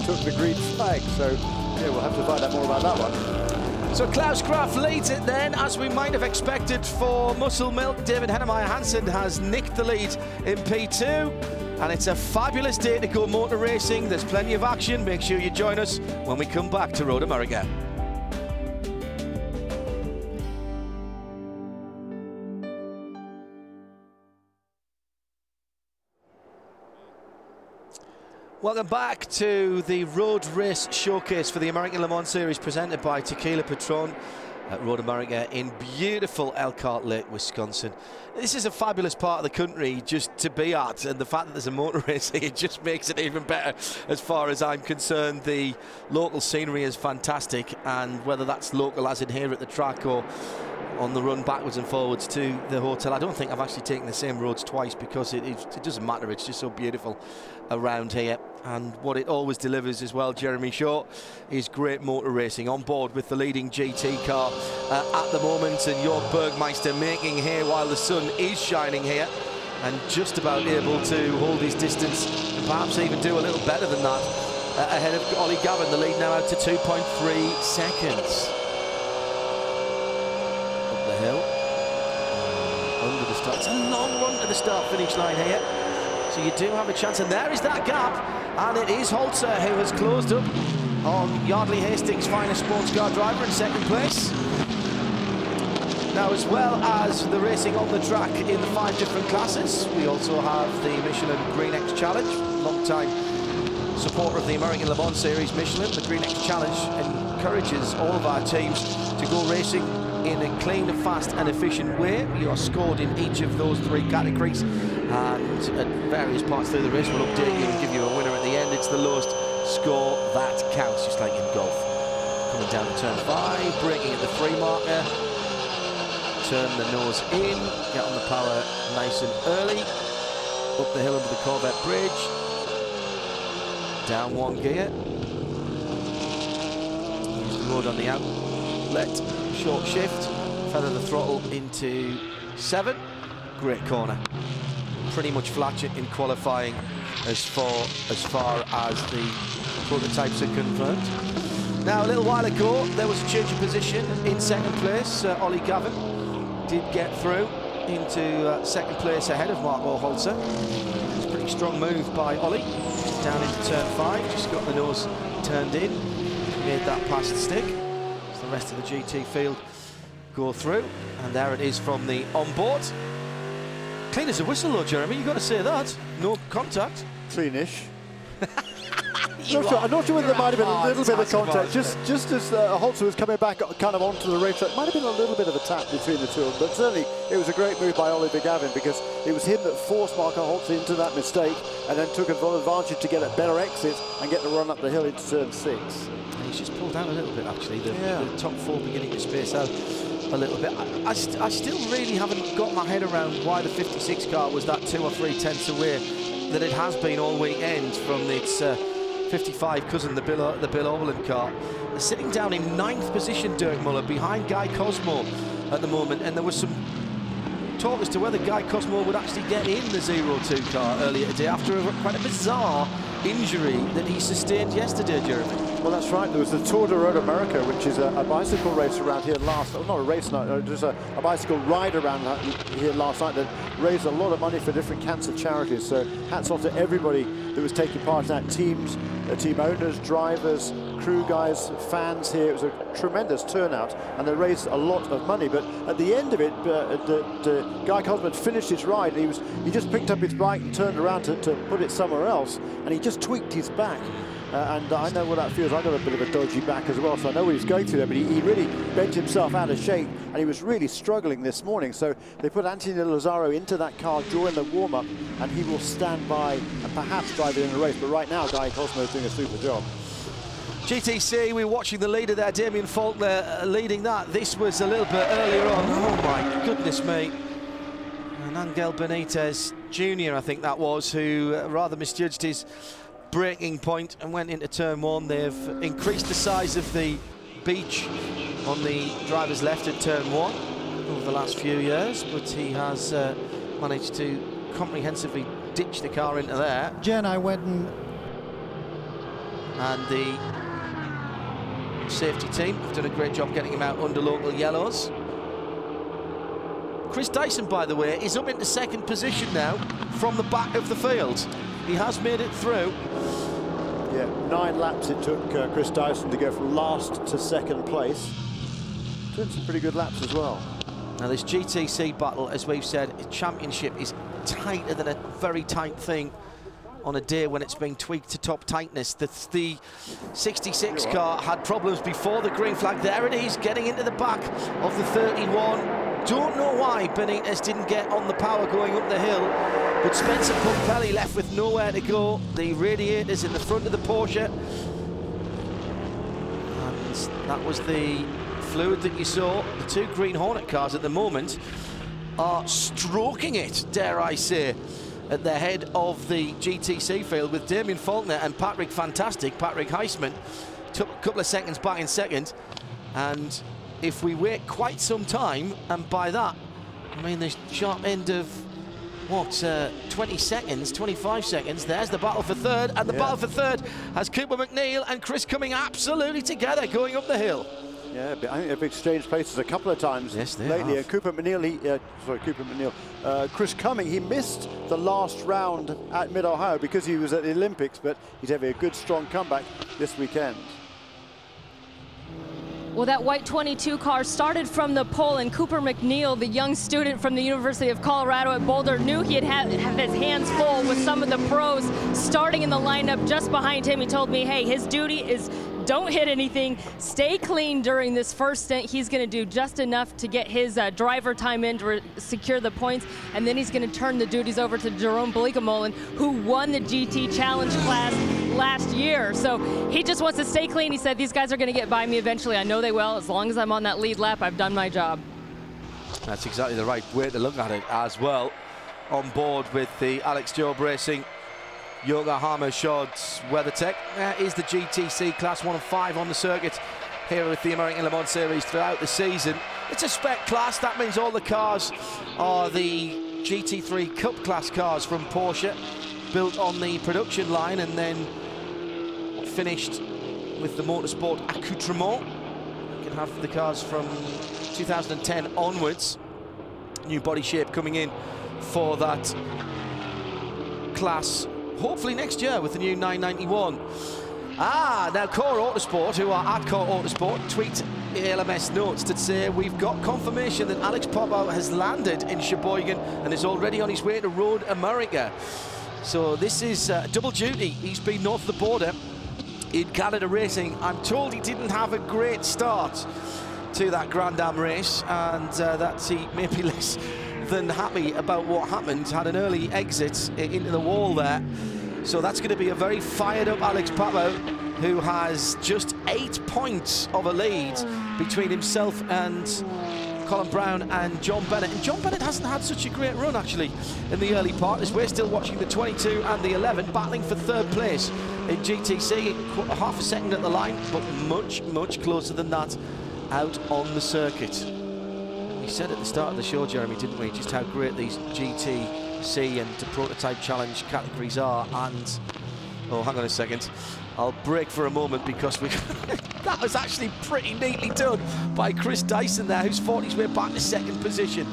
took the green flag, so yeah, we'll have to find out more about that one. So Klaus Graf leads it then, as we might have expected for Muscle Milk. David Hennemeyer Hansen has nicked the lead in P2. And it's a fabulous day to go motor racing. There's plenty of action. Make sure you join us when we come back to Road America. Welcome back to the Road Race Showcase for the American Le Mans Series, presented by Tequila Patron at Road America in beautiful Elkhart Lake, Wisconsin. This is a fabulous part of the country just to be at, and the fact that there's a motor race here just makes it even better as far as I'm concerned. The local scenery is fantastic, and whether that's local as in here at the track or on the run backwards and forwards to the hotel. I don't think I've actually taken the same roads twice, because it doesn't matter. It's just so beautiful around here, and what it always delivers as well, Jeremy Shaw, is great motor racing on board with the leading GT car at the moment, and Jörg Bergmeister making hay while the sun is shining here, and just about able to hold his distance and perhaps even do a little better than that ahead of Ollie Gavin. The lead now out to 2.3 seconds. Up the hill, under the start. It's a long run to the start finish line here, so you do have a chance, and there is that gap, and it is Holzer who has closed up on Yardley Hastings' finest sports car driver in second place. Now, as well as the racing on the track in the 5 different classes, we also have the Michelin Green X Challenge. Long-time supporter of the American Le Mans Series, Michelin, the Green X Challenge encourages all of our teams to go racing in a clean, fast and efficient way. You are scored in each of those 3 categories, and at various parts through the race we'll update you and give you a winner at the end. It's the lowest score that counts, just like in golf. Coming down to turn 5, braking at the 3 marker, turn the nose in, get on the power nice and early, up the hill under the Corvette bridge, down 1 gear, use the road on the outlet, short shift, feather the throttle into 7, great corner. Pretty much flat in qualifying as far as the prototypes are confirmed. Now, a little while ago, there was a change of position in second place. Ollie Gavin did get through into second place ahead of Marco Holzer. It's a pretty strong move by Ollie. Down into turn 5, just got the nose turned in, made that past the stick. So the rest of the GT field go through, and there it is from the onboard. Clean as a whistle though, Jeremy, you've got to say that. No contact. Cleanish. I'm not sure whether there might have been a little bit of contact. Just as Holzer was coming back kind of onto the racetrack, might have been a little bit of a tap between the two of them, but certainly it was a great move by Oliver Gavin, because it was him that forced Marco Holzer into that mistake and then took advantage to get a better exit and get the run up the hill into turn 6. And he's just pulled down a little bit, actually. The top 4 beginning to space out a little bit. I still really haven't got my head around why the 56 car was that 2 or 3 tenths away that it has been all weekend from its 55 cousin, the Bill Overland car. They're sitting down in 9th position, Dirk Muller, behind Guy Cosmo at the moment, and there was some talk as to whether Guy Cosmo would actually get in the 02 car earlier today after quite a bizarre injury that he sustained yesterday, Jeremy. Well, that's right. There was the Tour de Road America, which is a bicycle race around here last, not a race night, just a bicycle ride around here last night that raised a lot of money for different cancer charities. So hats off to everybody that was taking part in that. Teams, team owners, drivers, crew guys, fans here. It was a tremendous turnout, and they raised a lot of money. But at the end of it, Guy Cosmo had finished his ride. He just picked up his bike and turned around to put it somewhere else, and he just tweaked his back. And I know what that feels. I got a bit of a dodgy back as well, so I know what he's going through there, but he really bent himself out of shape, and he was really struggling this morning. So they put Anthony Lazaro into that car during the warm-up, and he will stand by and perhaps drive it in a race. But right now, Guy Cosmo is doing a super job. GTC, we're watching the leader there, Damien Faulkner, leading that. This was a little bit earlier on. Oh my goodness me. And Angel Benitez Jr., I think that was, who rather misjudged his braking point and went into turn 1. They've increased the size of the beach on the driver's left at turn 1 over the last few years, but he has managed to comprehensively ditch the car into there. Jen, I went and the safety team have done a great job getting him out under local yellows. Chris Dyson, by the way, is up into 2nd position now from the back of the field. He has made it through. Yeah, 9 laps it took Chris Dyson to go from last to 2nd place. Doing some pretty good laps as well. Now this GTC battle, as we've said, a championship is tighter than a very tight thing on a day when it's been tweaked to top tightness. The 66 car had problems before the green flag. There it is, getting into the back of the 31. Don't know why Benitez didn't get on the power going up the hill, but Spencer Pumpelly left with nowhere to go. The radiators in the front of the Porsche, and that was the fluid that you saw. The 2 Green Hornet cars at the moment are stroking it, dare I say, at the head of the GTC field, with Damien Faulkner and Patrick Heisman took a couple of seconds back in 2nd. And if we wait quite some time, and by that I mean the sharp end of what, 20 seconds, 25 seconds, there's the battle for 3rd, and the battle for 3rd has Cooper McNeil and Chris coming absolutely together going up the hill. Yeah, I think they've exchanged places a couple of times lately. And Cooper McNeil, Chris Cumming, he missed the last round at Mid-Ohio because he was at the Olympics, but he's having a good, strong comeback this weekend. Well, that white 22 car started from the pole, and Cooper McNeil, the young student from the University of Colorado at Boulder, knew he had his hands full with some of the pros starting in the lineup just behind him. He told me, hey, his duty is don't hit anything, stay clean during this first stint. He's going to do just enough to get his driver time in to secure the points, and then he's going to turn the duties over to Jerome Bleekemolen, who won the GT Challenge class last year. So he just wants to stay clean. He said, these guys are going to get by me eventually. I know they will. As long as I'm on that lead lap, I've done my job. That's exactly the right way to look at it as well. On board with the Alex Job Racing Yokohama Shods WeatherTech. That is the GTC Class 1 and 5 on the circuit here with the American Le Mans Series throughout the season. It's a spec class. That means all the cars are the GT3 Cup class cars from Porsche, built on the production line and then finished with the motorsport accoutrement. You can have the cars from 2010 onwards. New body shape coming in for that class, hopefully next year with the new 991. Now Core Autosport, who are at Core Autosport, tweet ALMS notes to say we've got confirmation that Alex Popow has landed in Sheboygan and is already on his way to Road America. So this is double duty. He's been north of the border in Canada racing. I'm told he didn't have a great start to that Grand Am race, and that he may be less than happy about what happened. Had an early exit into the wall there. So that's going to be a very fired up Alex Popow, who has just 8 points of a lead between himself and Colin Brown and John Bennett. And John Bennett hasn't had such a great run, actually, in the early part, as we're still watching the 22 and the 11 battling for third place in GTC. Half a second at the line, but much, much closer than that out on the circuit. We said at the start of the show, Jeremy, didn't we, just how great these GTC and prototype challenge categories are. And oh, hang on a second, I'll break for a moment because we that was actually pretty neatly done by Chris Dyson there, who's fought his way back to second position.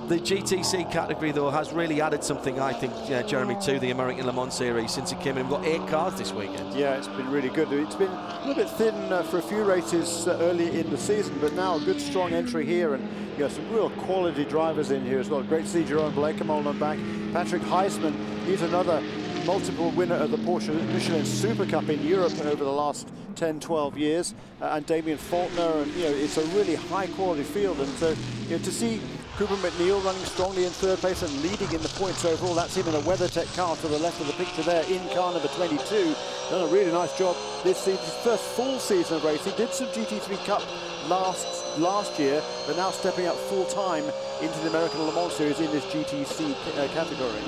The GTC category, though, has really added something, I think, Jeremy, to the American Le Mans Series since it came in. We've got 8 cars this weekend. Yeah, it's been really good. It's been a little bit thin for a few races early in the season, but now a good, strong entry here, and you got some real quality drivers in here as well. Great to see Jerome Blakemole on back. Patrick Heisman, he's another multiple winner of the Porsche Michelin Super Cup in Europe over the last 10-12 years, and Damien Faulkner, and it's a really high-quality field. And so to see Cooper McNeil running strongly in third place and leading in the points overall. That's him in a WeatherTech car to the left of the picture there in car number 22. Done a really nice job this season, his first full season of racing. Did some GT3 Cup last year, but now stepping up full-time into the American Le Mans Series in this GTC category.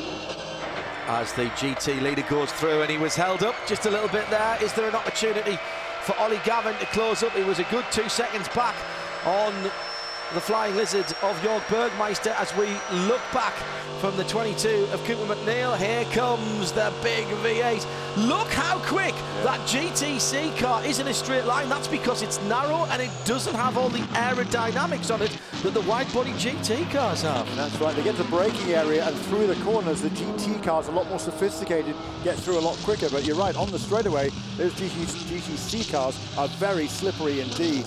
As the GT leader goes through, and he was held up just a little bit there. Is there an opportunity for Ollie Gavin to close up? He was a good 2 seconds back on the Flying Lizard of Jörg Bergmeister as we look back from the 22 of Cooper McNeil. Here comes the big V8. Look how quick that GTC car is in a straight line. That's because it's narrow and it doesn't have all the aerodynamics on it that the wide-body GT cars have. That's right. They get to the braking area and through the corners. The GT cars, a lot more sophisticated, get through a lot quicker. But you're right, on the straightaway, those GTC cars are very slippery indeed.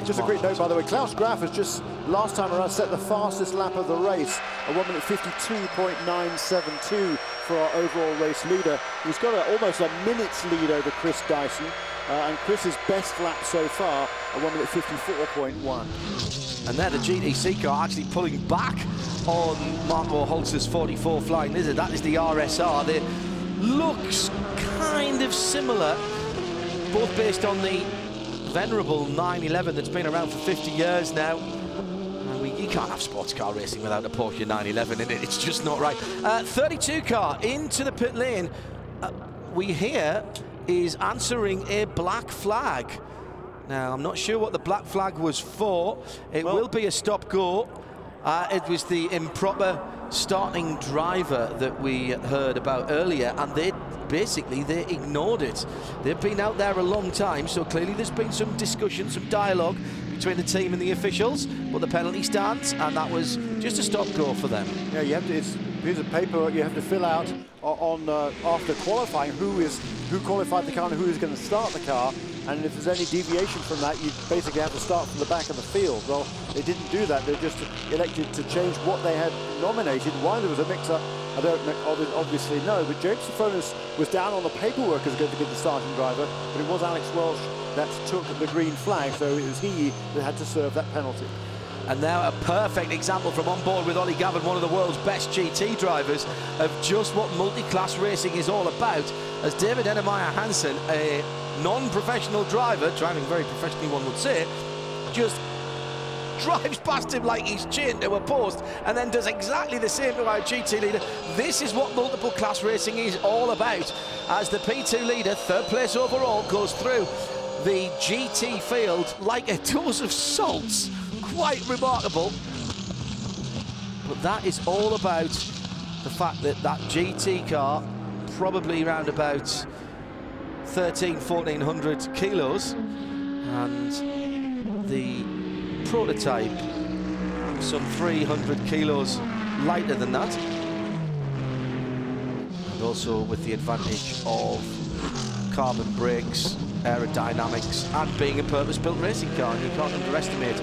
Just a quick note, by the way, Klaus Graf has just, last time around, set the fastest lap of the race, a 1:52.972 for our overall race leader. He's got almost a minute's lead over Chris Dyson, and Chris's best lap so far, a 1:54.1. And there the GTC car actually pulling back on Marco Holz's 44 Flying Lizard. That is the RSR. It looks kind of similar, both based on the venerable 911 that's been around for 50 years now. You can't have sports car racing without a Porsche 911 in it. It's just not right. 32 car into the pit lane. We hear is answering a black flag. Now, I'm not sure what the black flag was for. It will be a stop-go. It was the improper starting driver that we heard about earlier, and they ignored it. They've been out there a long time, so clearly there's been some discussion, some dialogue between the team and the officials, but the penalty stands, and that was just a stop-go for them. Yeah, you have to, here's a paperwork you have to fill out on after qualifying who qualified the car and who is going to start the car. And if there's any deviation from that, you basically have to start from the back of the field. Well, they didn't do that. They just elected to change what they had nominated. Why there was a mix-up, I don't obviously know. But James Sophonis was down on the paperwork as going to be the starting driver, but it was Alex Welsh that took the green flag, so it was he that had to serve that penalty. And now a perfect example from on board with Ollie Gavin, one of the world's best GT drivers, of just what multi-class racing is all about, as David Ennemeyer Hansen, a non-professional driver, driving very professionally one would say, just drives past him like he's chained to a post and then does exactly the same to our GT leader. This is what multiple class racing is all about, as the P2 leader, third place overall, goes through the GT field like a dose of salts. Quite remarkable. But that is all about the fact that that GT car, probably around about 1,400 kilos, and the prototype some 300 kilos lighter than that. And also with the advantage of carbon brakes, aerodynamics, and being a purpose-built racing car. And you can't underestimate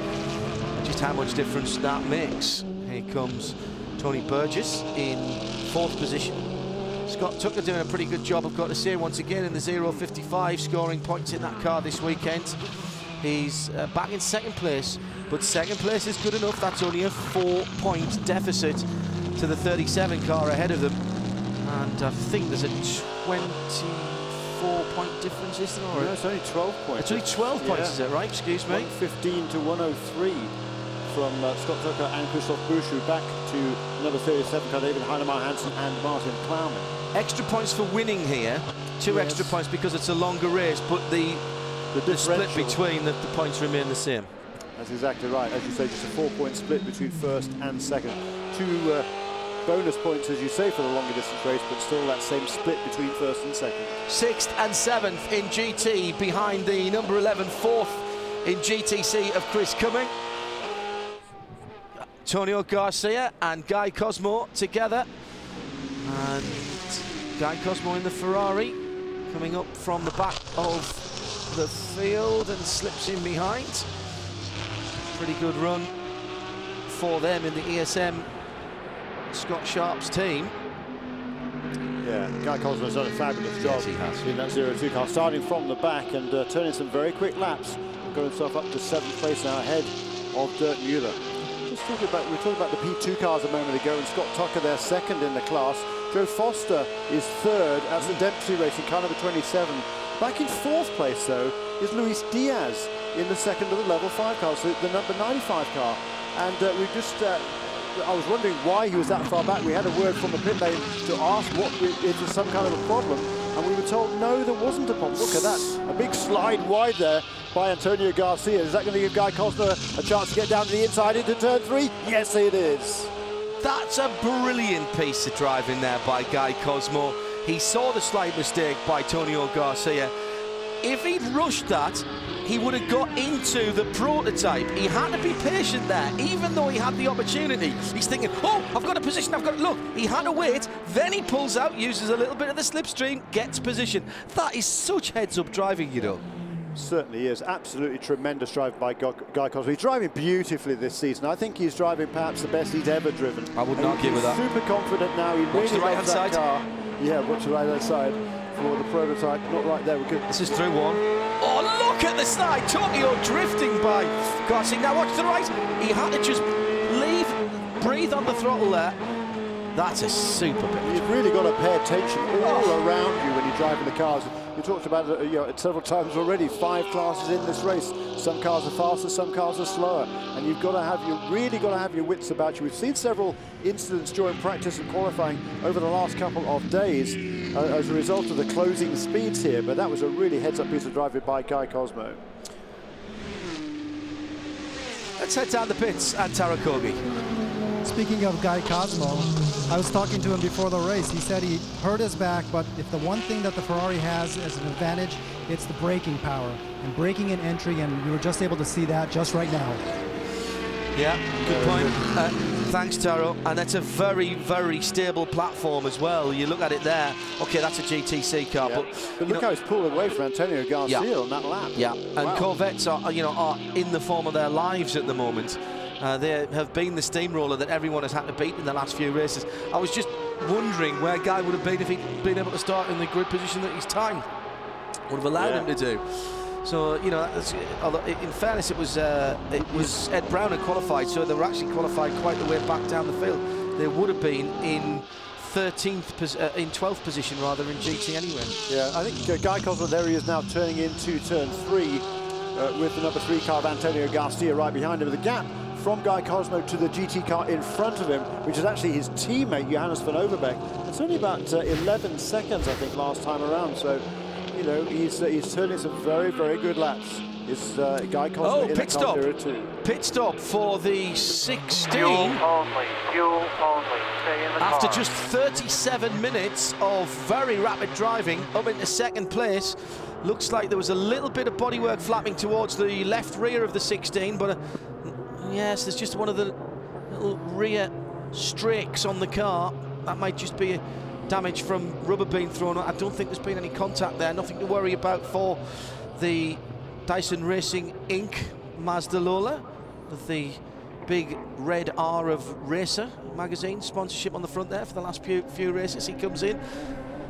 just how much difference that makes. Here comes Tony Burgess in 4th position. Scott Tucker doing a pretty good job, I've got to say, once again in the 0.55, scoring points in that car this weekend. He's back in 2nd place, but 2nd place is good enough. That's only a 4-point deficit to the 37 car ahead of them. And I think there's a 24-point difference, isn't there? No, it's only 12 points. It's only 12 points, is it right? Excuse me. 115 to 103 from Scott Tucker and Christoph Bouchou, back to number 37 car David Heinemeier Hansen and Martin Plowman. Extra points for winning here. 2 extra points because it's a longer race, but the split between the points remain the same. That's exactly right. As you say, just a 4-point split between 1st and 2nd. 2 bonus points, as you say, for the longer distance race, but still that same split between 1st and 2nd. 6th and 7th in GT, behind the number 11, 4th in GTC of Chris Cumming. Antonio Garcia and Guy Cosmo together. And Guy Cosmo in the Ferrari, coming up from the back of the field and slips in behind. Pretty good run for them in the ESM Scott Sharp's team. Yeah, Guy Cosmo's done a fabulous job in that 0-2 car, starting from the back and turning some very quick laps. Got himself up to 7th place now, ahead of Dirk Müller. We talked about the P2 cars a moment ago, and Scott Tucker there 2nd in the class. Joe Foster is 3rd. That's the Dempsey Racing car number 27. Back in 4th place, though, is Luis Diaz in the 2nd of the level 5 car, so the number 95 car. And we just, I was wondering why he was that far back. We had a word from the pit lane to ask if there's some kind of a problem, and we were told no, there wasn't a problem. Look at that, a big slide wide there by Antonio Garcia. Is that going to give Guy Cosmo a chance to get down to the inside into turn 3? Yes, it is. That's a brilliant piece of driving there by Guy Cosmo. He saw the slight mistake by Antonio Garcia. If he'd rushed that, he would have got into the prototype. He had to be patient there, even though he had the opportunity. He's thinking, oh, I've got a position, I've got to look. He had to wait, then he pulls out, uses a little bit of the slipstream, gets position. That is such heads-up driving, you know. Certainly is. Absolutely tremendous drive by Guy Cosmo. He's driving beautifully this season. I think he's driving perhaps the best he's ever driven. I wouldn't argue with that. Super confident now. He watch really the right-hand side. Car. Yeah, watch the right-hand side for the prototype. Not right there. We're good. This is through 1. Oh, look at the slide. Tokyo drifting by Garcia. Now watch the right. He had to just breathe on the throttle there. That's a super bit. You've really got to pay attention all around you when you're driving the cars. We talked about it several times already. 5 classes in this race. Some cars are faster, some cars are slower, and you've got to have really got to have your wits about you. We've seen several incidents during practice and qualifying over the last couple of days as a result of the closing speeds here. But that was a really heads-up piece of driving by Guy Cosmo. Let's head down the pits at Tarakogi. Speaking of Guy Cosmo, I was talking to him before the race. He said he hurt his back, but if the one thing that the Ferrari has as an advantage, it's the braking power and braking in entry, and we were just able to see that just right now. Yeah, good point. Thanks, Taro. And that's a very, very stable platform as well. You look at it there. Okay, that's a GTC car, but look how he's pulled away from Antonio Garcia on that lap. Yeah, and Corvettes are in the form of their lives at the moment. They have been the steamroller that everyone has had to beat in the last few races. I was just wondering where Guy would have been if he'd been able to start in the grid position that he's timed. Would have allowed him to do. So, although in fairness, it was Ed Brown who qualified, so they were actually qualified quite the way back down the field. They would have been in 12th position rather in GT anyway. Yeah, I think Guy Cosmo, there he is now turning into turn 3 with the number 3 car of Antonio Garcia right behind him. The gap from Guy Cosmo to the GT car in front of him, which is actually his teammate Johannes van Overbeek. It's only about 11 seconds, I think, last time around. So, he's turning some very, very good laps. is Guy Cosmo. Oh, pit stop. Pit stop for the 16. Fuel only, fuel only. Stay in the After car. just 37 minutes of very rapid driving, up into second place. Looks like there was a little bit of bodywork flapping towards the left rear of the 16, but yes, there's just one of the little rear streaks on the car. That might just be damage from rubber being thrown. I don't think there's been any contact there. Nothing to worry about for the Dyson Racing Inc. Mazda Lola, with the big red R of Racer magazine sponsorship on the front there for the last few races. He comes in.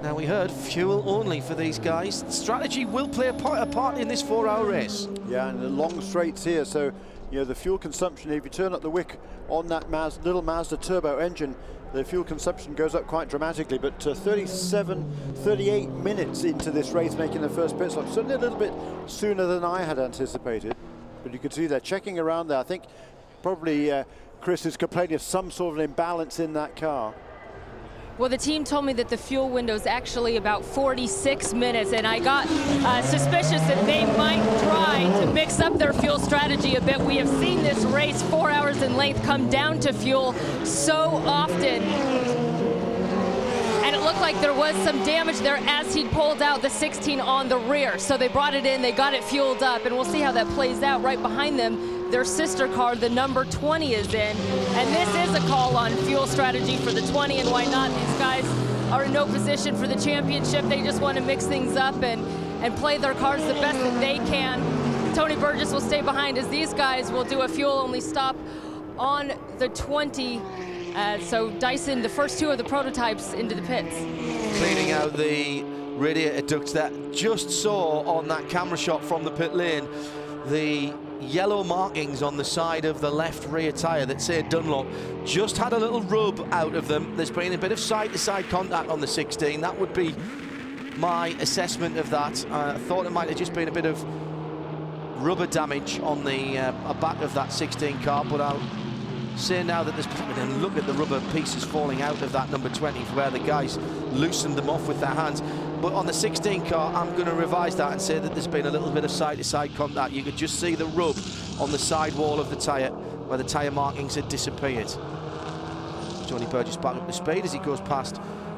Now, we heard fuel only for these guys. Strategy will play a part in this 4-hour race. Yeah, and the long straights here, so you know the fuel consumption, if you turn up the wick on that little Mazda turbo engine, the fuel consumption goes up quite dramatically. But 38 minutes into this race, making the first pit stop, certainly a little bit sooner than I had anticipated. But you can see they're checking around there. I think probably Chris is complaining of some sort of imbalance in that car. Well, the team told me that the fuel window is actually about 46 minutes, and I got suspicious that they might try to mix up their fuel strategy a bit. We have seen this race 4 hours in length come down to fuel so often. And it looked like there was some damage there as he pulled out the 16 on the rear. So they brought it in, they got it fueled up, and we'll see how that plays out. Right behind them, their sister car, the number 20, is in. And this is a call on fuel strategy for the 20, and why not? These guys are in no position for the championship. They just want to mix things up and play their cars the best that they can. Tony Burgess will stay behind as these guys will do a fuel-only stop on the 20. So Dyson, the first two of the prototypes into the pits. Cleaning out the radiator ducts that just saw on that camera shot from the pit lane the yellow markings on the side of the left rear tyre that say Dunlop. Just had a little rub out of them. There's been a bit of side-to-side contact on the 16. That would be my assessment of that. I thought it might have just been a bit of rubber damage on the back of that 16 car, but I'll say now that there's, and look at the rubber pieces falling out of that number 20 where the guys loosened them off with their hands. But on the 16 car, I'm going to revise that and say that there's been a little bit of side-to-side contact. You could just see the rub on the side wall of the tyre where the tyre markings had disappeared. Tony Burgess back up to speed as he goes past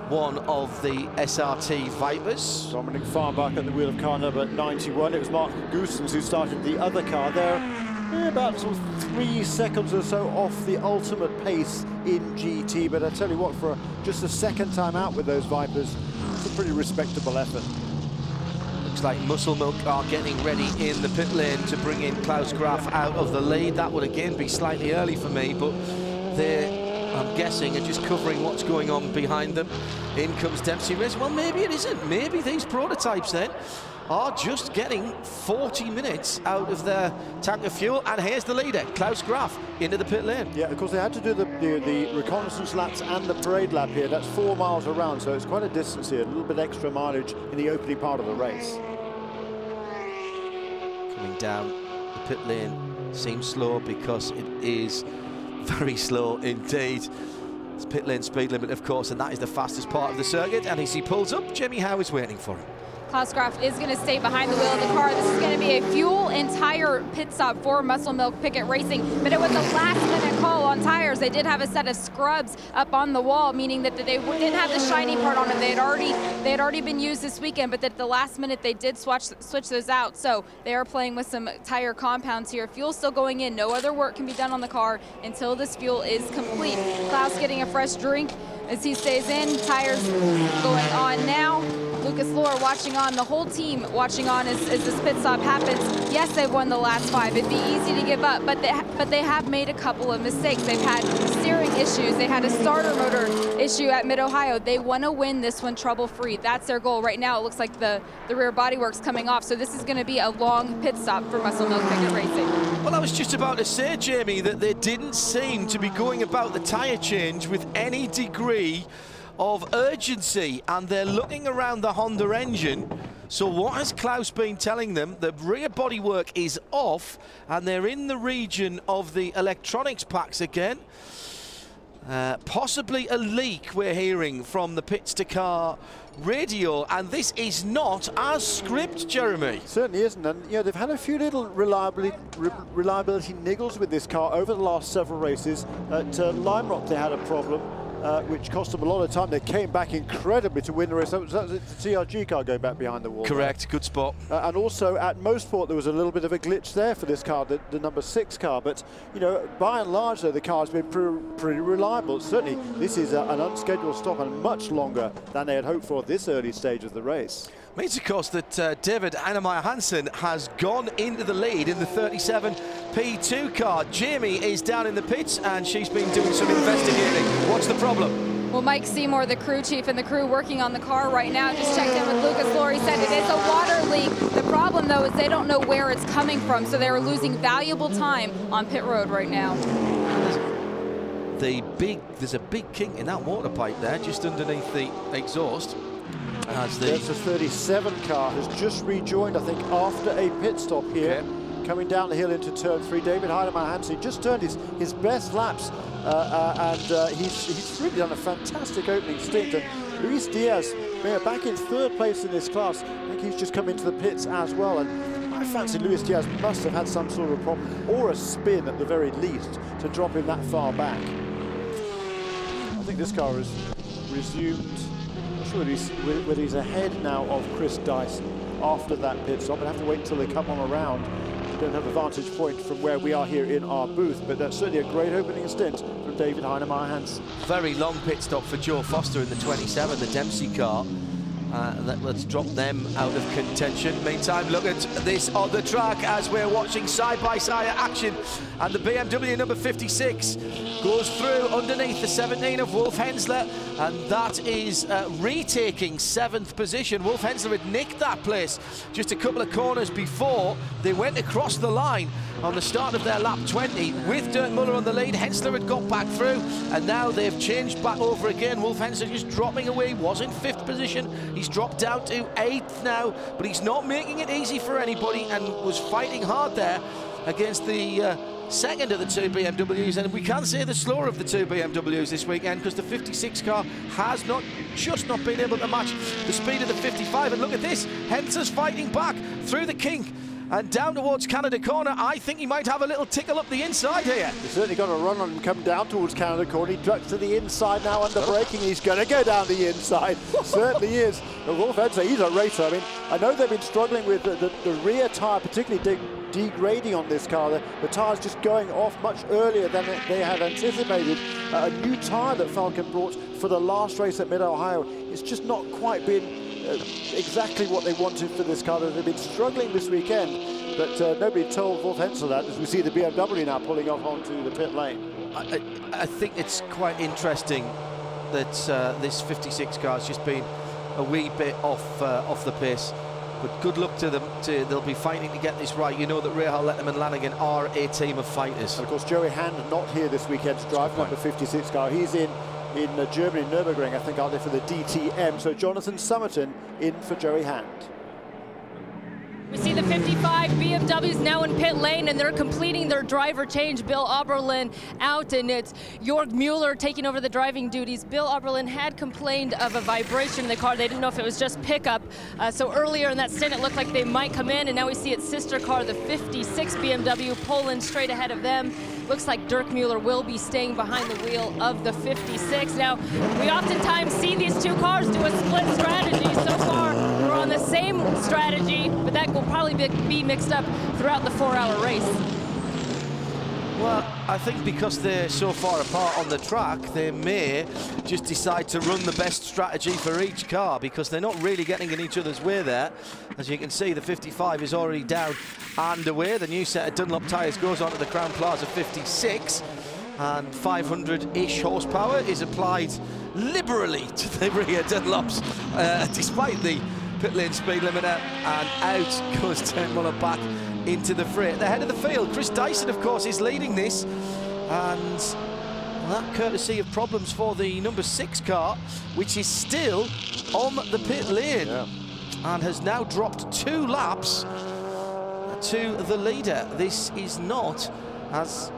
one of the SRT Vipers. Dominic Farmbach at the wheel of car number 91. It was Mark Goosens who started the other car there. About sort of 3 seconds or so off the ultimate pace in GT, but I tell you what, for just a second time out with those Vipers, it's a pretty respectable effort. Looks like Muscle Milk are getting ready in the pit lane to bring in Klaus Graf out of the lead. That would again be slightly early for me, but they're, I'm guessing, are just covering what's going on behind them. In comes Dempsey Race. Well, maybe it isn't. Maybe these prototypes then are just getting 40 minutes out of their tank of fuel. And here's the leader, Klaus Graf, into the pit lane. Yeah, of course, they had to do the reconnaissance laps and the parade lap here. That's 4 miles around, so it's quite a distance here. A little bit extra mileage in the opening part of the race. Coming down the pit lane seems slow because it is very slow indeed. It's pit lane speed limit, of course, and that is the fastest part of the circuit. And as he pulls up, Jimmy Howe is waiting for him. Klaus Graf is going to stay behind the wheel of the car. This is going to be a fuel and tire pit stop for Muscle Milk Pickett Racing, but it was a last-minute call on tires. They did have a set of scrubs up on the wall, meaning that they didn't have the shiny part on them. They had already been used this weekend, but at the last minute they did switch those out. So they are playing with some tire compounds here. Fuel's still going in. No other work can be done on the car until this fuel is complete. Klaus getting a fresh drink as he stays in. Tires going on now. Lucas Lohr watching on, the whole team watching on as this pit stop happens. Yes, they've won the last 5. It'd be easy to give up, but they have made a couple of mistakes. They've had steering issues. They had a starter motor issue at Mid-Ohio. They want to win this one trouble-free. That's their goal. Right now, it looks like the rear bodywork's coming off, so this is going to be a long pit stop for Muscle Milk Pickett Racing. Well, I was just about to say, Jamie, that they didn't seem to be going about the tyre change with any degree of urgency, and they're looking around the Honda engine. So what has Klaus been telling them? The rear bodywork is off, and they're in the region of the electronics packs again. Possibly a leak, we're hearing from the pits to car radio, and this is not as script, Jeremy. Certainly isn't, and you know, they've had a few little reliability niggles with this car over the last several races. At Lime Rock they had a problem which cost them a lot of time. They came back incredibly to win the race. That was the TRG car going back behind the wall. Correct, there. Good spot. And also at Mosport there was a little bit of a glitch there for this car, the number 6 car. But you know, by and large though, the car has been pretty reliable. Certainly this is an unscheduled stop and much longer than they had hoped for at this early stage of the race. Means, of course, that David Heinemeier Hansen has gone into the lead in the 37 P2 car. Jamie is down in the pits and she's been doing some investigating. What's the problem? Well, Mike Seymour, the crew chief, and the crew working on the car right now, just checked in with Lucas Laurie, said it is a water leak. The problem, though, is they don't know where it's coming from, so they're losing valuable time on pit road right now. There's a big kink in that water pipe there, just underneath the exhaust. There's the 37 car has just rejoined, I think, after a pit stop here. Okay. Coming down the hill into turn 3. David Heinemeier Hansen just turned his best laps and he's really done a fantastic opening stint. And Luis Diaz, back in 3rd place in this class, I think he's just come into the pits as well. And I fancy Luis Diaz must have had some sort of problem or a spin at the very least to drop him that far back. I think this car has resumed. Whether he's ahead now of Chris Dyson after that pit stop. We'll have to wait until they come on around. We don't have a vantage point from where we are here in our booth, but that's certainly a great opening stint from David Heinemeier Hansen. Very long pit stop for Joe Foster in the 27, the Dempsey car. Let's drop them out of contention. Meantime, look at this on the track as we're watching side-by-side action, and the BMW number 56 goes through underneath the 17 of Wolf Hensler, and that is retaking 7th position. Wolf Hensler had nicked that place just a couple of corners before they went across the line on the start of their lap 20 with Dirk Muller on the lead. Hensler had got back through, and now they've changed back over again. Wolf Hensler just dropping away, was in 5th position. He's dropped down to 8th now, but he's not making it easy for anybody and was fighting hard there against the second of the 2 BMWs, and we can say the slower of the 2 BMWs this weekend, because the 56 car has not been able to match the speed of the 55. And look at this, Hensler's fighting back through the kink and down towards Canada Corner. I think he might have a little tickle up the inside here. He's certainly got a run on him, come down towards Canada Corner. He ducks to the inside now under braking. He's going to go down the inside. Certainly is. But Wolf Hensler, he's a racer. I mean, I know they've been struggling with the rear tyre, particularly degrading on this car. The tyre's just going off much earlier than they had anticipated. A new tyre that Falcon brought for the last race at Mid-Ohio, it's just not quite been exactly what they wanted for this car. They've been struggling this weekend, but nobody told Wolf Hensler that, as we see the BMW now pulling off onto the pit lane. I think it's quite interesting that this 56 car has just been a wee bit off the pace. But good luck to them. They'll be fighting to get this right. You know that Rahal, Letterman, Lanigan are a team of fighters. And of course, Joey Hand not here this weekend to drive number 56 car. He's in Germany, Nürburgring, I think, aren't they, for the DTM. So Jonathan Summerton in for Joey Hand. We see the 55 BMWs now in pit lane, and they're completing their driver change. Bill Oberlin out, and it's Jörg Mueller taking over the driving duties. Bill Oberlin had complained of a vibration in the car. They didn't know if it was just pickup. So earlier in that stint, it looked like they might come in, and now we see its sister car, the 56 BMW, pulling straight ahead of them. Looks like Dirk Mueller will be staying behind the wheel of the 56. Now, we oftentimes see these two cars do a split strategy. So far, we're on the same strategy, but that will probably be mixed up throughout the 4-hour race. Well, I think because they're so far apart on the track, they may just decide to run the best strategy for each car, because they're not really getting in each other's way there. As you can see, the 55 is already down and away. The new set of Dunlop tyres goes onto the Crown Plaza 56, and 500-ish horsepower is applied liberally to the rear Dunlops, despite the pit lane speed limiter, and out goes Dirk Mueller back into the fray. At the head of the field, Chris Dyson, of course, is leading this, and that courtesy of problems for the number 6 car, which is still on the pit lane, and has now dropped 2 laps to the leader. This is not, as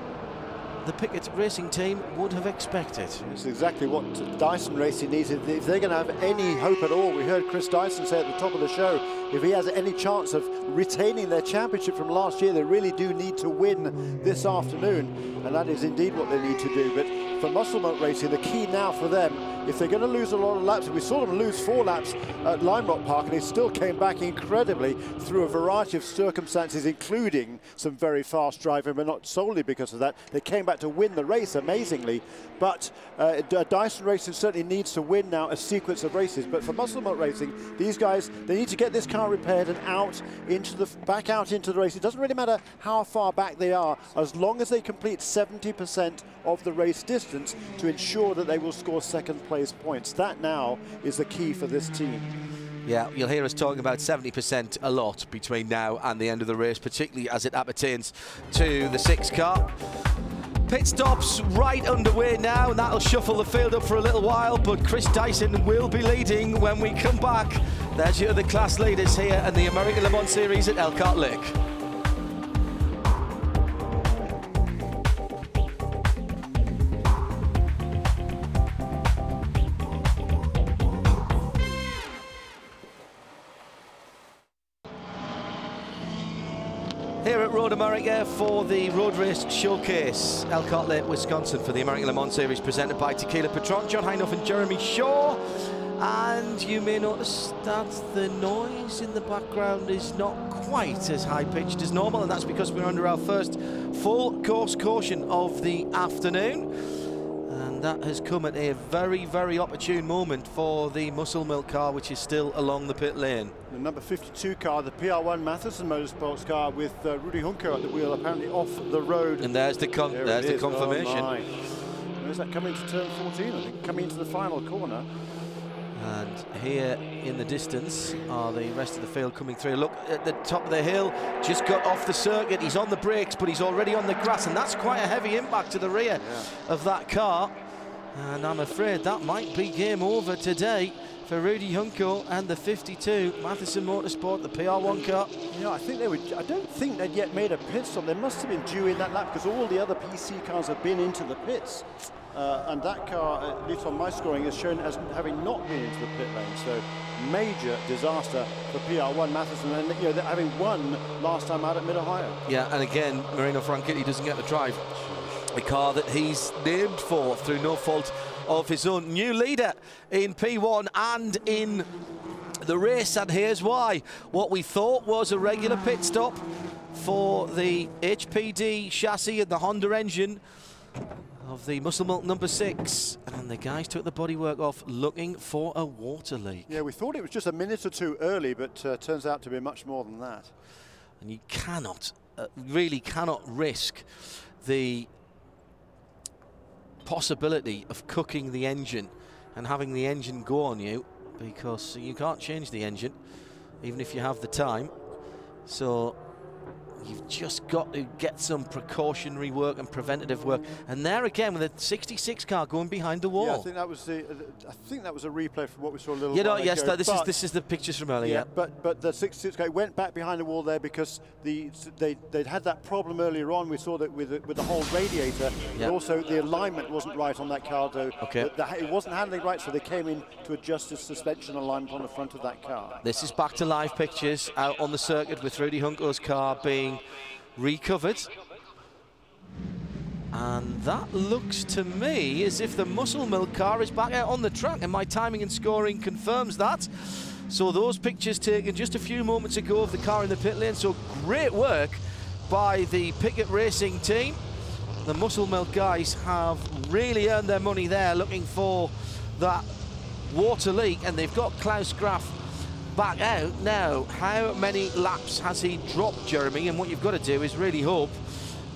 the Pickett Racing team would have expected. It's exactly what Dyson Racing needs. If they're going to have any hope at all, we heard Chris Dyson say at the top of the show, if he has any chance of retaining their championship from last year, they really do need to win this afternoon, and that is indeed what they need to do. But for Muscle Milk Racing, the key now for them, if they're going to lose a lot of laps, we saw them lose 4 laps at Lime Rock Park, and they still came back incredibly through a variety of circumstances, including some very fast driving, but not solely because of that. They came back to win the race, amazingly. But Dyson Racing certainly needs to win now a sequence of races. But for Muscle Milk Racing, these guys, they need to get this car repaired and back out into the race. It doesn't really matter how far back they are, as long as they complete 70% of the race distance to ensure that they will score second place points. That now is the key for this team. Yeah, you'll hear us talking about 70% a lot between now and the end of the race, particularly as it appertains to the 6 car. Pit stops right underway now, and that'll shuffle the field up for a little while, but Chris Dyson will be leading when we come back. There's your other class leaders here in the American Le Mans Series at Elkhart Lake. Here at Road America for the Road Race Showcase, Elkhart Lake, Wisconsin, for the American Le Mans Series presented by Tequila Patron, John Hinoff and Jeremy Shaw. And you may notice that the noise in the background is not quite as high-pitched as normal, and that's because we're under our first full course caution of the afternoon. And that has come at a very, very opportune moment for the Muscle Milk car, which is still along the pit lane. The number 52 car, the PR1 Matheson Motorsports car, with Rudy Juncker at the wheel, apparently off the road. And there's the confirmation. Oh, where's that coming to turn 14, I think, coming into the final corner. And here in the distance are the rest of the field coming through. Look at the top of the hill, just got off the circuit. He's on the brakes, but he's already on the grass, and that's quite a heavy impact to the rear of that car. And I'm afraid that might be game over today for Rudy Juncker and the 52 Matheson Motorsport, the PR1 car. You know, I don't think they'd yet made a pit stop. They must have been due in that lap, because all the other PC cars have been into the pits. And that car, at least on my scoring, is shown as having not been into the pit lane. So major disaster for PR1 Matheson, and you know, having won last time out at Mid-Ohio. Yeah, and again, Marino Franchitti doesn't get the drive. The car that he's named for through no fault of his own. New leader in P1 and in the race, and here's why. What we thought was a regular pit stop for the HPD chassis and the Honda engine of the Muscle Milk number 6, and the guys took the bodywork off looking for a water leak. Yeah, we thought it was just a minute or two early, but turns out to be much more than that. And you cannot, really cannot risk the possibility of cooking the engine and having the engine go on you, because you can't change the engine even if you have the time. So you've just got to get some precautionary work and preventative work. And there again, with a 66 car going behind the wall. Yeah, I think that was a replay from what we saw a little while ago. Yes, this is the pictures from earlier. Yeah, but the 66 car went back behind the wall there because they'd had that problem earlier on. We saw that with the whole radiator, but also the alignment wasn't right on that car. Though it wasn't handling right, so they came in to adjust the suspension alignment on the front of that car. This is back to live pictures out on the circuit with Rudy Juncker's car being recovered, and that looks to me as if the Muscle Milk car is back out on the track, and my timing and scoring confirms that. So those pictures taken just a few moments ago of the car in the pit lane, so great work by the Pickett Racing team. The Muscle Milk guys have really earned their money there, looking for that water leak, and they've got Klaus Graf back out. Now, how many laps has he dropped, Jeremy? And what you've got to do is really hope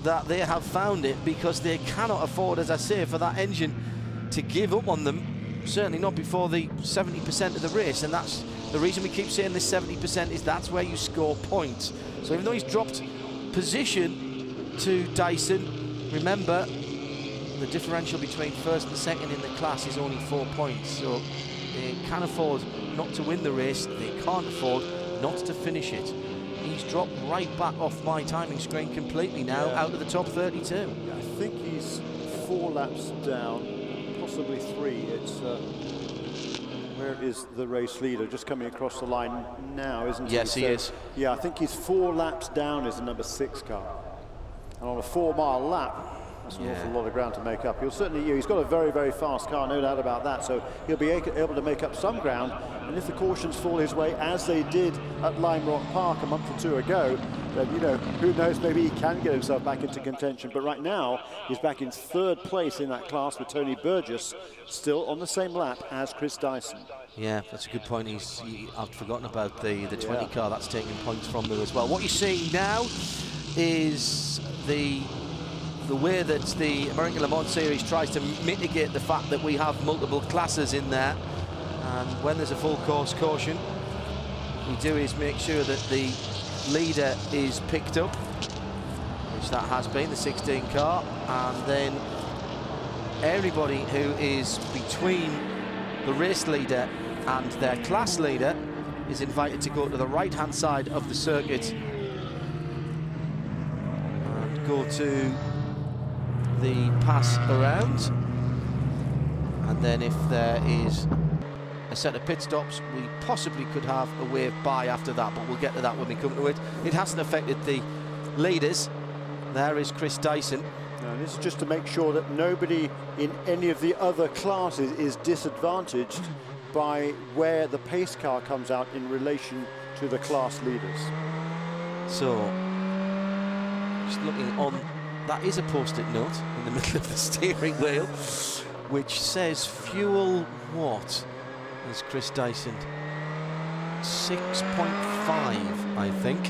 that they have found it, because they cannot afford, as I say, for that engine to give up on them, certainly not before the 70% of the race. And that's the reason we keep saying this 70%, is that's where you score points. So even though he's dropped position to Dyson, remember the differential between first and second in the class is only 4 points. So they can afford not to win the race, they can't afford not to finish it. He's dropped right back off my timing screen completely now, out of the top 32. Yeah, I think he's 4 laps down, possibly 3. It's where is the race leader? Just coming across the line now, isn't he? Yes, he is. Yeah, I think he's 4 laps down is the number 6 car. And on a 4-mile lap, that's an awful lot of ground to make up. He'll certainly, he's got a very, very fast car, no doubt about that. So he'll be able to make up some ground. And if the cautions fall his way, as they did at Lime Rock Park a month or 2 ago, then, you know, who knows, maybe he can get himself back into contention. But right now, he's back in 3rd place in that class with Tony Burgess, still on the same lap as Chris Dyson. Yeah, that's a good point. I've forgotten about the 20 car that's taking points from there as well. What you're seeing now is the way that the American Le Mans Series tries to mitigate the fact that we have multiple classes in there. And when there's a full course caution, we do is make sure that the leader is picked up, which that has been, the 16 car, and then everybody who is between the race leader and their class leader is invited to go to the right-hand side of the circuit and go to the pass around. And then if there is a set of pit stops, we possibly could have a wave by after that, but we'll get to that when we come to it. It hasn't affected the leaders. There is Chris Dyson. Now, this is just to make sure that nobody in any of the other classes is disadvantaged by where the pace car comes out in relation to the class leaders. So, just looking on, that is a post-it note in the middle of the steering wheel, which says fuel what? As Chris Dyson, 6.5, I think.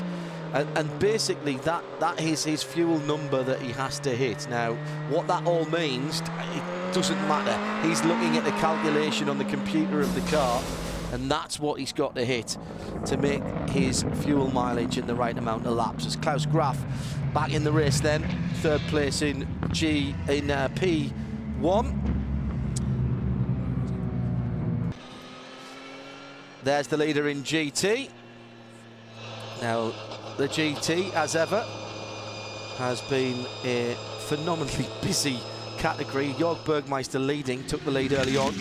And basically that is his fuel number that he has to hit. Now, what that all means, it doesn't matter. He's looking at the calculation on the computer of the car, and that's what he's got to hit to make his fuel mileage in the right amount of laps. As Klaus Graf back in the race then, 3rd place in P1. There's the leader in GT. Now, the GT, as ever, has been a phenomenally busy category. Jörg Bergmeister leading, took the lead early on.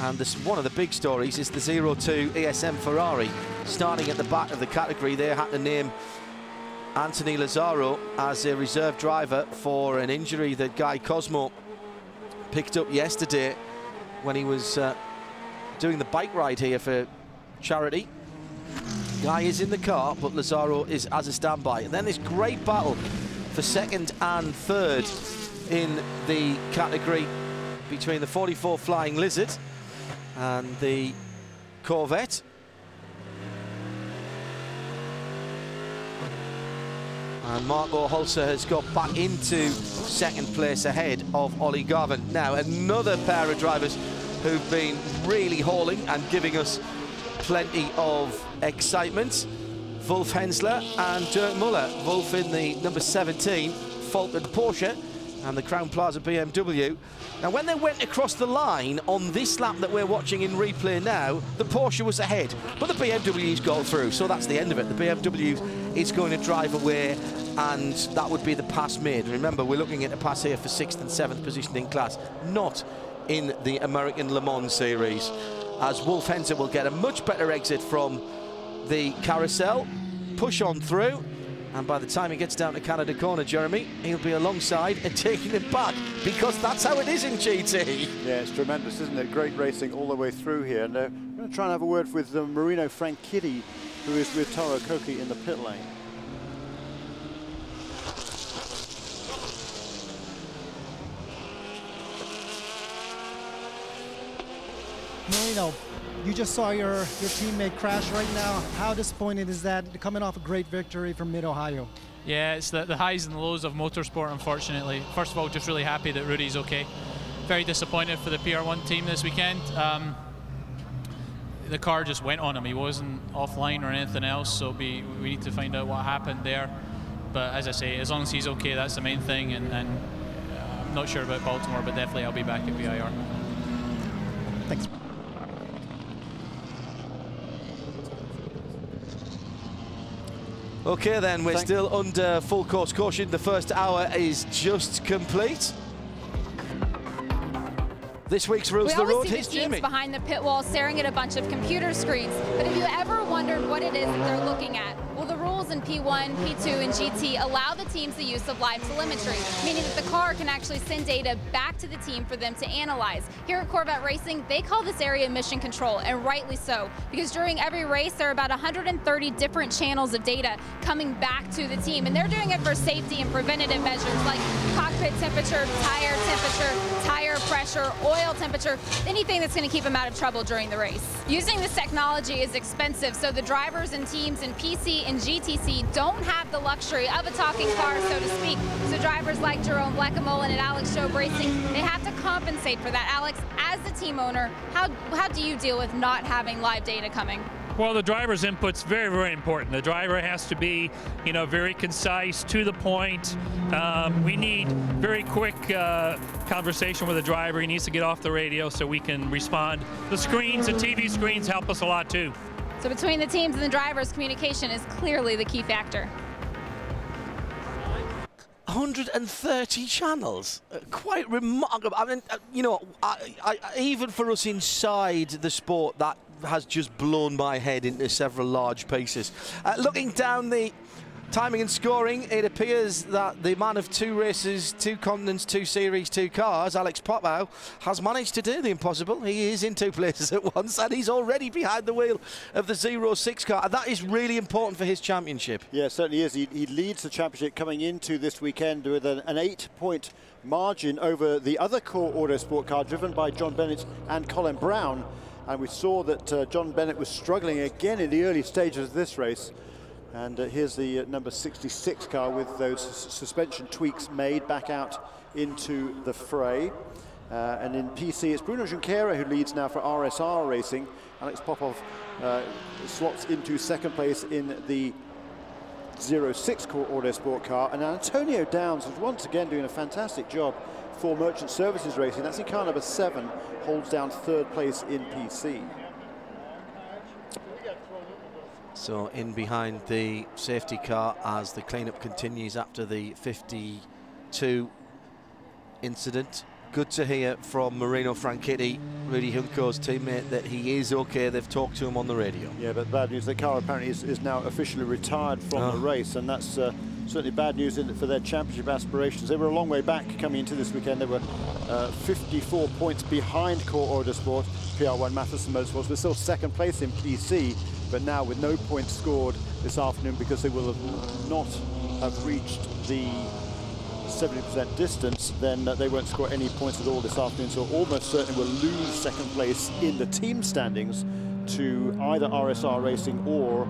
And one of the big stories is the 02 ESM Ferrari. Starting at the back of the category, they had to name Anthony Lazzaro as a reserve driver for an injury that Guy Cosmo picked up yesterday when he was doing the bike ride here for charity. Guy is in the car, but Lazzaro is as a standby. And then this great battle for 2nd and 3rd in the category between the 44 Flying Lizard and the Corvette. And Marco Holzer has got back into 2nd place ahead of Ollie Garvin. Now, another pair of drivers who've been really hauling and giving us plenty of excitement. Wolf Hensler and Dirk Muller. Wolf in the number 17 Falcon Porsche and the Crown Plaza BMW. Now, when they went across the line on this lap that we're watching in replay now, the Porsche was ahead, but the BMW's got through, so that's the end of it. The BMW is going to drive away, and that would be the pass made. Remember, we're looking at a pass here for 6th and 7th position in class, not in the American Le Mans Series, as Wolf Hensler will get a much better exit from the carousel, push on through, and by the time he gets down to Canada Corner, Jeremy, he'll be alongside and taking it back, because that's how it is in GT. Yeah, it's tremendous, isn't it? Great racing all the way through here. And I'm going to try and have a word with Marino Franchitti, who is with Taro Koki in the pit lane. Marino, you just saw your teammate crash right now. How disappointing is that, coming off a great victory from Mid-Ohio? Yeah, it's the highs and the lows of motorsport, unfortunately. First of all, just really happy that Rudy's okay. Very disappointed for the PR1 team this weekend. The car just went on him. He wasn't offline or anything else, so we need to find out what happened there. But as I say, as long as he's okay, that's the main thing. And I'm not sure about Baltimore, but definitely I'll be back at VIR. Thanks. Okay, then, we're still under full course caution. The first hour is just complete. This week's Rules of the Road. We always see the teams behind the pit wall staring at a bunch of computer screens. But have you ever wondered what it is that they're looking at? Well, the rules in P1, P2, and GT allow the teams the use of live telemetry, meaning that the car can actually send data back to the team for them to analyze. Here at Corvette Racing, they call this area mission control, and rightly so, because during every race, there are about 130 different channels of data coming back to the team, and they're doing it for safety and preventative measures like cockpit temperature, tire pressure, oil temperature, anything that's going to keep them out of trouble during the race. Using this technology is expensive, so the drivers and teams in PC and GTC don't have the luxury of a talking car, so to speak. So drivers like Jerome Bleckemolen and Alex Job Racing, they have to compensate for that. Alex, as the team owner, how do you deal with not having live data coming? Well, the driver's input's very, very important. The driver has to be, very concise, to the point. We need very quick conversation with the driver. He needs to get off the radio so we can respond. The screens, the TV screens help us a lot too. So between the teams and the drivers, communication is clearly the key factor. 130 channels, quite remarkable. I mean, even for us inside the sport, that has just blown my head into several large pieces. Looking down the timing and scoring, it appears that the man of 2 races, 2 continents, 2 series, 2 cars, Alex Popow, has managed to do the impossible. He is in 2 places at once, and he's already behind the wheel of the 06 car, and that is really important for his championship. Yeah, it certainly is. He leads the championship coming into this weekend with an 8-point margin over the other core Autosport car driven by John Bennett and Colin Brown. And we saw that John Bennett was struggling again in the early stages of this race. And here's the number 66 car with those suspension tweaks made back out into the fray. And in PC, it's Bruno Junqueira who leads now for RSR Racing. Alex Popov slots into second place in the 06 core Autosport car. And Antonio Downs is once again doing a fantastic job for Merchant Services Racing. That's in car number 7, holds down 3rd place in PC. So in behind the safety car as the cleanup continues after the 52 incident. Good to hear from Marino Franchitti, Rudy Junco's teammate, that he is okay. They've talked to him on the radio. Yeah, but bad news, the car apparently is now officially retired from the race, and that's certainly bad news for their championship aspirations. They were a long way back coming into this weekend. They were 54 points behind core Autosport, PR1 Matheson Motorsports. We're still 2nd place in PC, but now with no points scored this afternoon because they will not have reached the 70% distance, then they won't score any points at all this afternoon, so almost certainly will lose 2nd place in the team standings to either RSR Racing or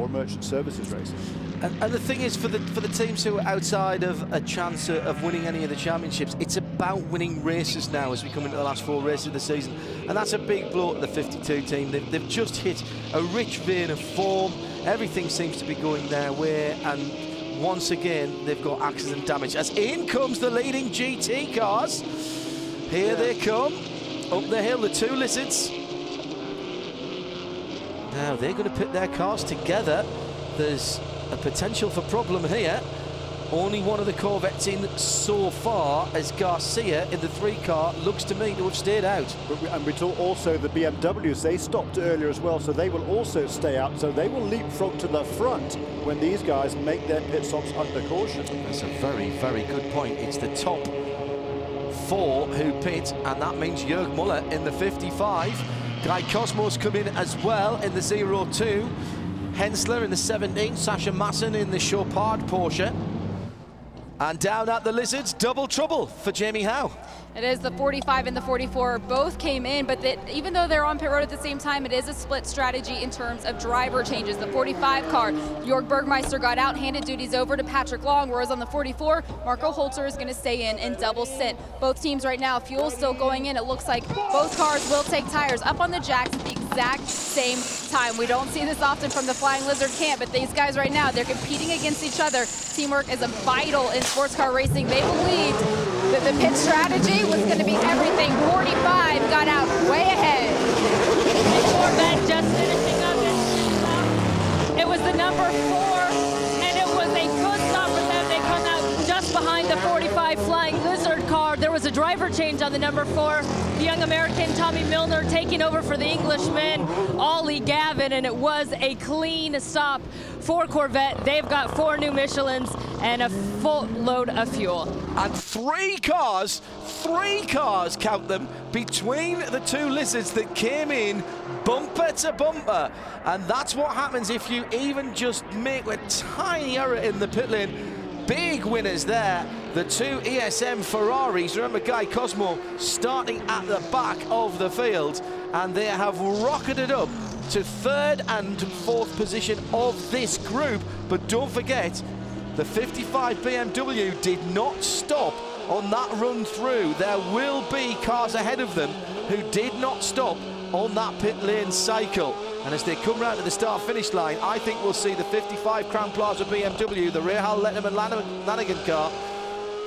Merchant Services Racing. And the thing is, for the teams who are outside of a chance of winning any of the championships, it's about winning races now as we come into the last 4 races of the season, and that's a big blow to the 52 team. They've just hit a rich vein of form. Everything seems to be going their way, and once again they've got accident damage as in comes the leading GT cars. Here they come up the hill, the 2 lizards. Now they're going to put their cars together. There's a potential for problem here. Only one of the Corvettes in so far, as Garcia in the 3 car looks to me to have stayed out. And we saw also the BMWs, they stopped earlier as well, so they will also stay out, so they will leapfrog to the front when these guys make their pit stops under caution. That's a very, very good point. It's the top 4 who pit, and that means Jörg Muller in the 55. Guy Cosmos come in as well in the 02. Hensler in the 17, Sasha Masson in the Chopard Porsche. And down at the Lizards, double trouble for Jamie Howe. It is the 45 and the 44 both came in, but even though they're on pit road at the same time, it is a split strategy in terms of driver changes. The 45 car, Jörg Bergmeister got out, handed duties over to Patrick Long, whereas on the 44, Marco Holter is going to stay in double stint. Both teams right now, fuel still going in. It looks like both cars will take tires up on the jacks at the exact same time. We don't see this often from the Flying Lizard camp, but these guys right now, they're competing against each other. Teamwork is vital in sports car racing. They believed that the pit strategy was going to be everything. 45 got out way ahead. Corvette just finishing up. It was the number 4 driver change on the number 4. The young American Tommy Milner taking over for the Englishman Ollie Gavin, and it was a clean stop for Corvette. They've got 4 new Michelins and a full load of fuel. And 3 cars, count them, between the 2 lizards that came in bumper to bumper. And that's what happens if you even just make a tiny error in the pit lane. Big winners there, the 2 ESM Ferraris. Remember Guy Cosmo starting at the back of the field, and they have rocketed up to 3rd and 4th position of this group. But don't forget, the 55 BMW did not stop on that run through. There will be cars ahead of them who did not stop on that pit lane cycle. And as they come round to the start-finish line, I think we'll see the 55 Crowne Plaza BMW, the Rahal Letterman Lanigan car,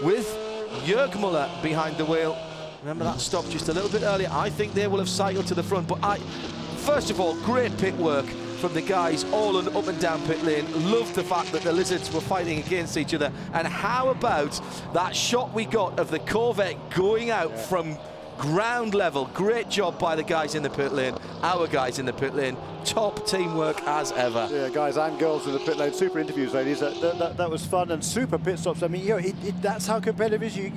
with Jörg Muller behind the wheel. Remember that stop just a little bit earlier. I think they will have cycled to the front. But first of all, great pit work from the guys all up and down pit lane. Loved the fact that the lizards were fighting against each other. And how about that shot we got of the Corvette going out from ground level? Great job by the guys in the pit lane, our guys in the pit lane. Top teamwork as ever. Yeah, guys and girls in the pit lane. Super interviews, ladies. That was fun, and super pit stops. I mean, you know, that's how competitive it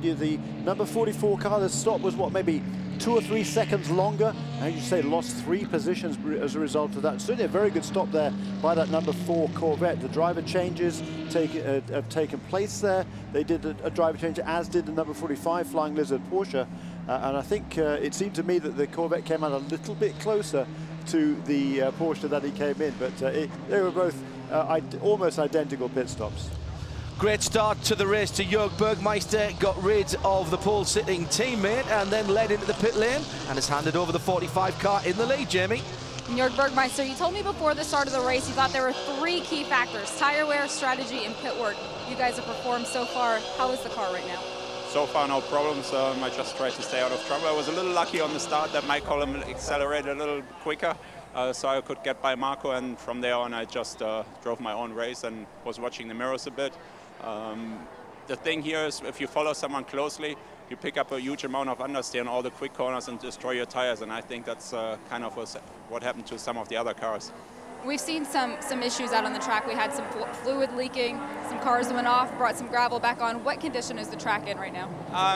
is. The number 44 car, the stop was what, maybe 2 or 3 seconds longer, and you say lost 3 positions as a result of that. Certainly a very good stop there by that number 4 Corvette. The driver changes have taken place there. They did a driver change, as did the number 45 Flying Lizard Porsche, and I think it seemed to me that the Corvette came out a little bit closer to the Porsche that he came in, but they were both almost identical pit stops. Great start to the race to Jörg Bergmeister, got rid of the pole-sitting teammate and then led into the pit lane and has handed over the 45 car in the lead, Jamie. Jörg Bergmeister, you told me before the start of the race you thought there were 3 key factors: tire wear, strategy, and pit work. You guys have performed so far. How is the car right now? So far, no problems. I just tried to stay out of trouble. I was a little lucky on the start that my column accelerated a little quicker, so I could get by Marco, and from there on I just drove my own race and was watching the mirrors a bit. The thing here is, if you follow someone closely, you pick up a huge amount of understeer on all the quick corners and destroy your tires, and I think that's kind of what happened to some of the other cars. We've seen some issues out on the track. We had some fluid leaking, some cars went off, brought some gravel back on. What condition is the track in right now?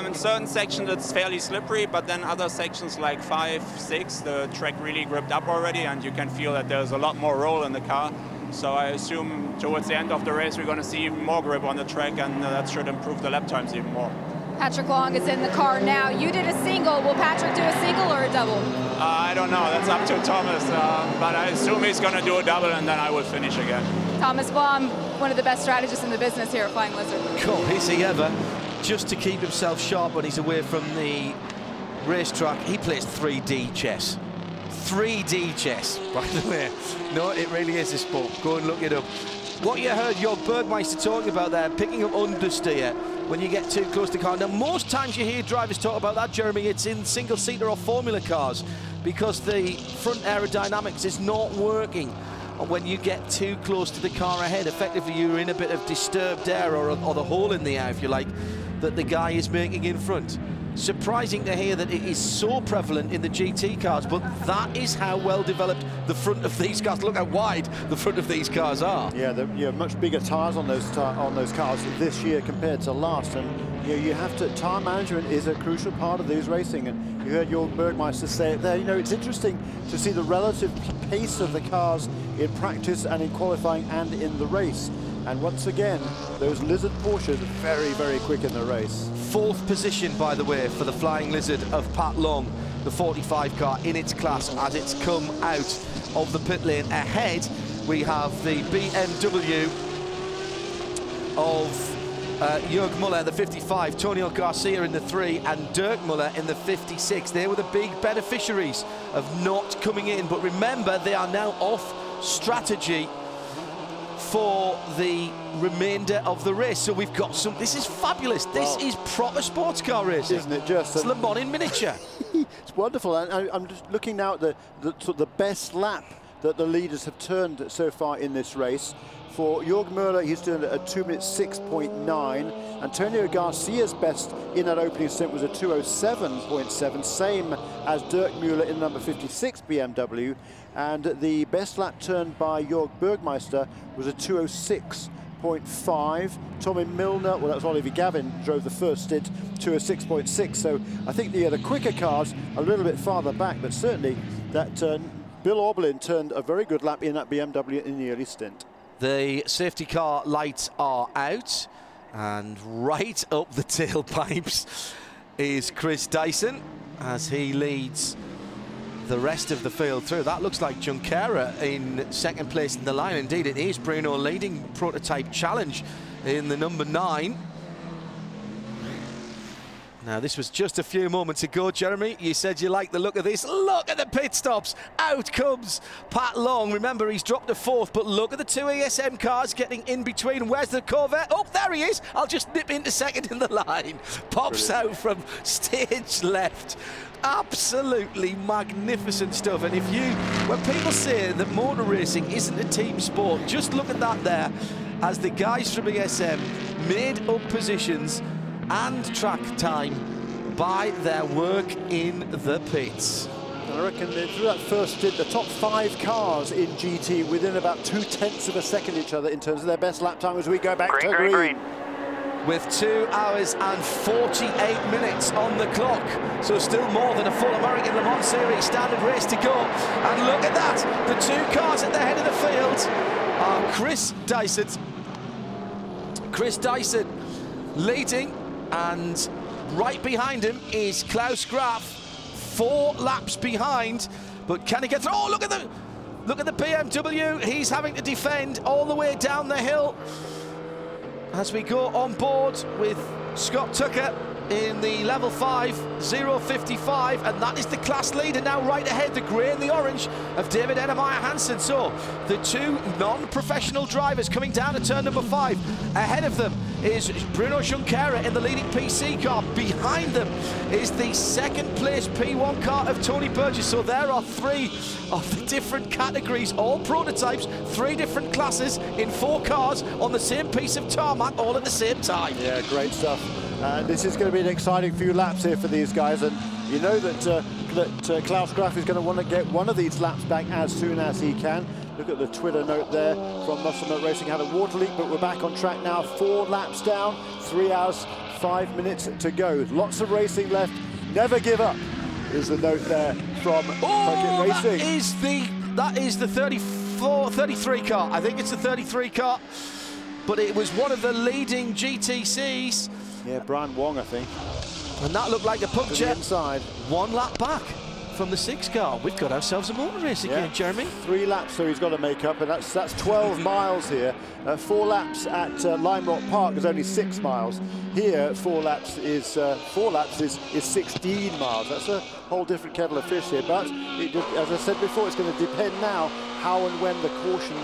In certain sections it's fairly slippery, but then other sections like 5, 6, the track really gripped up already, and you can feel that there's a lot more roll in the car. So I assume towards the end of the race we're going to see even more grip on the track, and that should improve the lap times even more. Patrick Long is in the car now. You did a single. Will Patrick do a single or a double? I don't know. That's up to Thomas, but I assume he's going to do a double, and then I will finish again. Thomas Baum, one of the best strategists in the business here at Flying Lizard. Cool, is he ever? Just to keep himself sharp when he's away from the racetrack, he plays 3D chess. 3D chess, by the way. No, it really is a sport. Go and look it up. What you heard Jörg Bergmeister talking about there, picking up understeer when you get too close to the car. Now, most times you hear drivers talk about that, Jeremy, it's in single-seater or formula cars because the front aerodynamics is not working. And when you get too close to the car ahead, effectively you're in a bit of disturbed air or the hole in the air, if you like, that the guy is making in front. Surprising to hear that it is so prevalent in the GT cars, but that is how well developed the front of these cars. Look how wide the front of these cars are. Yeah, you have much bigger tyres on those cars this year compared to last, and you have to. Tyre management is a crucial part of these racing, and you heard Jörg Bergmeister say it there. You know, it's interesting to see the relative pace of the cars in practice and in qualifying and in the race. And once again, those Lizard Porsches are very, very quick in the race. 4th position, by the way, for the Flying Lizard of Pat Long, the 45 car in its class as it's come out of the pit lane. Ahead, we have the BMW of Jörg Muller, the 55, Tonio Garcia in the 3, and Dirk Muller in the 56. They were the big beneficiaries of not coming in, but remember, they are now off strategy for the remainder of the race. So we've got some, this is fabulous. This is proper sports car racing. Isn't it just? It's Le Mans in miniature. It's wonderful. And I'm just looking now at the best lap that the leaders have turned so far in this race. For Jörg Müller, he's doing a 2 minutes 6.9. Antonio Garcia's best in that opening stint was a 2:07.7, same as Dirk Müller in number 56 BMW. And the best lap turned by Jörg Bergmeister was a 2:06.5. Tommy Milner, well, that was Oliver Gavin, drove the first stint, 2:06.6. So I think the quicker cars a little bit farther back, but certainly that Bill Auberlin turned a very good lap in that BMW in the early stint. The safety car lights are out, and right up the tailpipes is Chris Dyson as he leads the rest of the field through. That looks like Junqueira in second place in the line. Indeed it is. Bruno leading Prototype Challenge in the number 9. Now, this was just a few moments ago, Jeremy. You said you like the look of this. Look at the pit stops. Out comes Pat Long. Remember, he's dropped a 4th, but look at the 2 ESM cars getting in between. Where's the Corvette? Oh, there he is. I'll just nip into second in the line. Pops Brilliant. out from stage left. Absolutely magnificent stuff. And when people say that motor racing isn't a team sport, just look at that there as the guys from ESM made up positions and track time by their work in the pits. I reckon through that first stint, the top 5 cars in GT within about 0.2 of a second each other in terms of their best lap time as we go back to green. With 2 hours and 48 minutes on the clock. So still more than a full American Le Mans Series standard race to go. And look at that, the 2 cars at the head of the field are Chris Dyson leading, and right behind him is Klaus Graf, 4 laps behind, but can he get through? Oh, look at the BMW. He's having to defend all the way down the hill as we go on board with Scott Tucker in the level 5 055, and that is the class leader now right ahead, the grey and the orange of David Ennemeyer Hansen. So the 2 non-professional drivers coming down to turn number 5. Ahead of them is Bruno Junqueira in the leading PC car. Behind them is the 2nd place P1 car of Tony Burgess. So there are 3 of the different categories, all prototypes, 3 different classes in 4 cars on the same piece of tarmac all at the same time. Yeah, great stuff. This is going to be an exciting few laps here for these guys, and you know that Klaus Graf is going to want to get one of these laps back as soon as he can. Look at the Twitter note there from Muscle Milk Racing. Had a water leak, but we're back on track now. 4 laps down, 3 hours, 5 minutes to go. Lots of racing left. Never give up is the note there from Puckett Racing. That is the 33 car. I think it's the 33 car, but it was one of the leading GTCs. Yeah, Brian Wong, I think. And that looked like a puncture. Inside. 1 lap back from the 6 car. We've got ourselves a motor race again, Jeremy. 3 laps, so he's got to make up, and that's 12 miles here. 4 laps at Lime Rock Park is only 6 miles. Here, 4 laps is 16 miles. That's a whole different kettle of fish here. But as I said before, it's going to depend now how and when the caution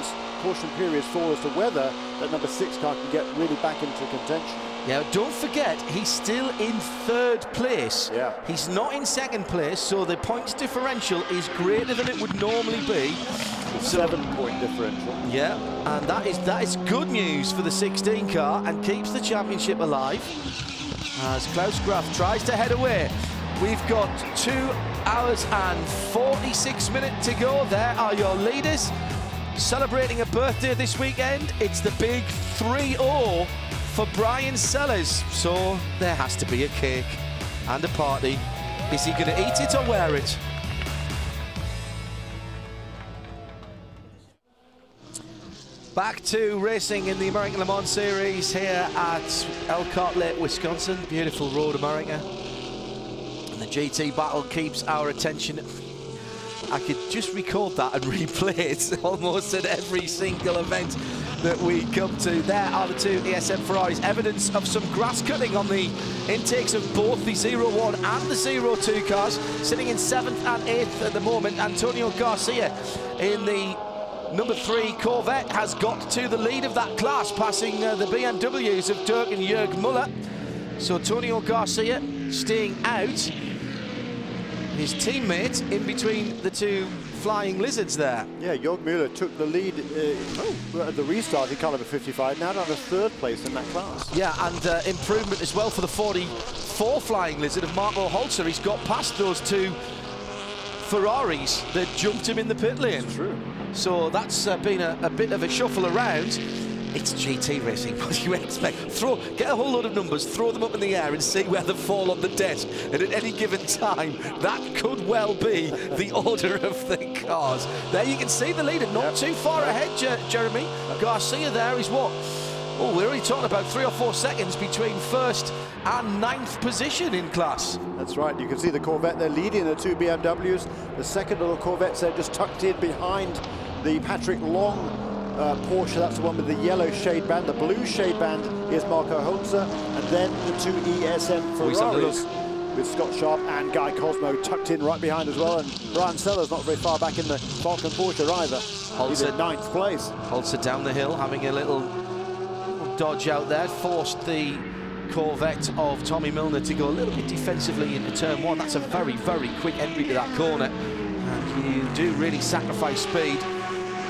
periods fall as to whether that number 6 car can get really back into contention. Yeah, don't forget, he's still in 3rd place. Yeah. He's not in 2nd place, so the points differential is greater than it would normally be. 7-point differential. Yeah, and that is good news for the 16 car and keeps the championship alive as Klaus Graf tries to head away. We've got 2 hours and 46 minutes to go. There are your leaders celebrating a birthday this weekend. It's the big 3-0 for Brian Sellers, so there has to be a cake and a party. Is he going to eat it or wear it? Back to racing in the American Le Mans Series here at Elkhart Lake, Wisconsin. Beautiful road, America. And the GT battle keeps our attention. I could just record that and replay it almost at every single event that we come to. There are the 2 ESM Ferraris. Evidence of some grass cutting on the intakes of both the 01 and the 02 cars. Sitting in 7th and 8th at the moment. Antonio Garcia in the number 3 Corvette has got to the lead of that class, passing the BMWs of Dirk and Jörg Müller. So Antonio Garcia staying out. his teammate in between the two flying lizards there. Yeah, Jörg Müller took the lead at the restart in caliber 55, now down to 3rd place in that class. Yeah, and improvement as well for the 44 flying lizard of Marco Holzer. He's got past those two Ferraris that jumped him in the pit lane. That's true. So that's been a bit of a shuffle around. It's GT racing, what do you expect? Get a whole load of numbers, throw them up in the air and see where they fall on the desk. And at any given time, that could well be the order of the cars. There you can see the leader, not too far ahead, Jeremy. Garcia there is what? Oh, we're only talking about 3 or 4 seconds between 1st and 9th position in class. That's right, you can see the Corvette there leading the 2 BMWs. The second little Corvette's there just tucked in behind the Patrick Long Porsche. That's the one with the yellow shade band. The blue shade band is Marco Holzer, and then the 2 ESM Ferraris with Scott Sharp and Guy Cosmo tucked in right behind as well, and Brian Sellers not very far back in the Falcon Porsche either. He's in 9th place. Holzer down the hill, having a little dodge out there, forced the Corvette of Tommy Milner to go a little bit defensively into turn 1. That's a very, very quick entry to that corner, and you do really sacrifice speed,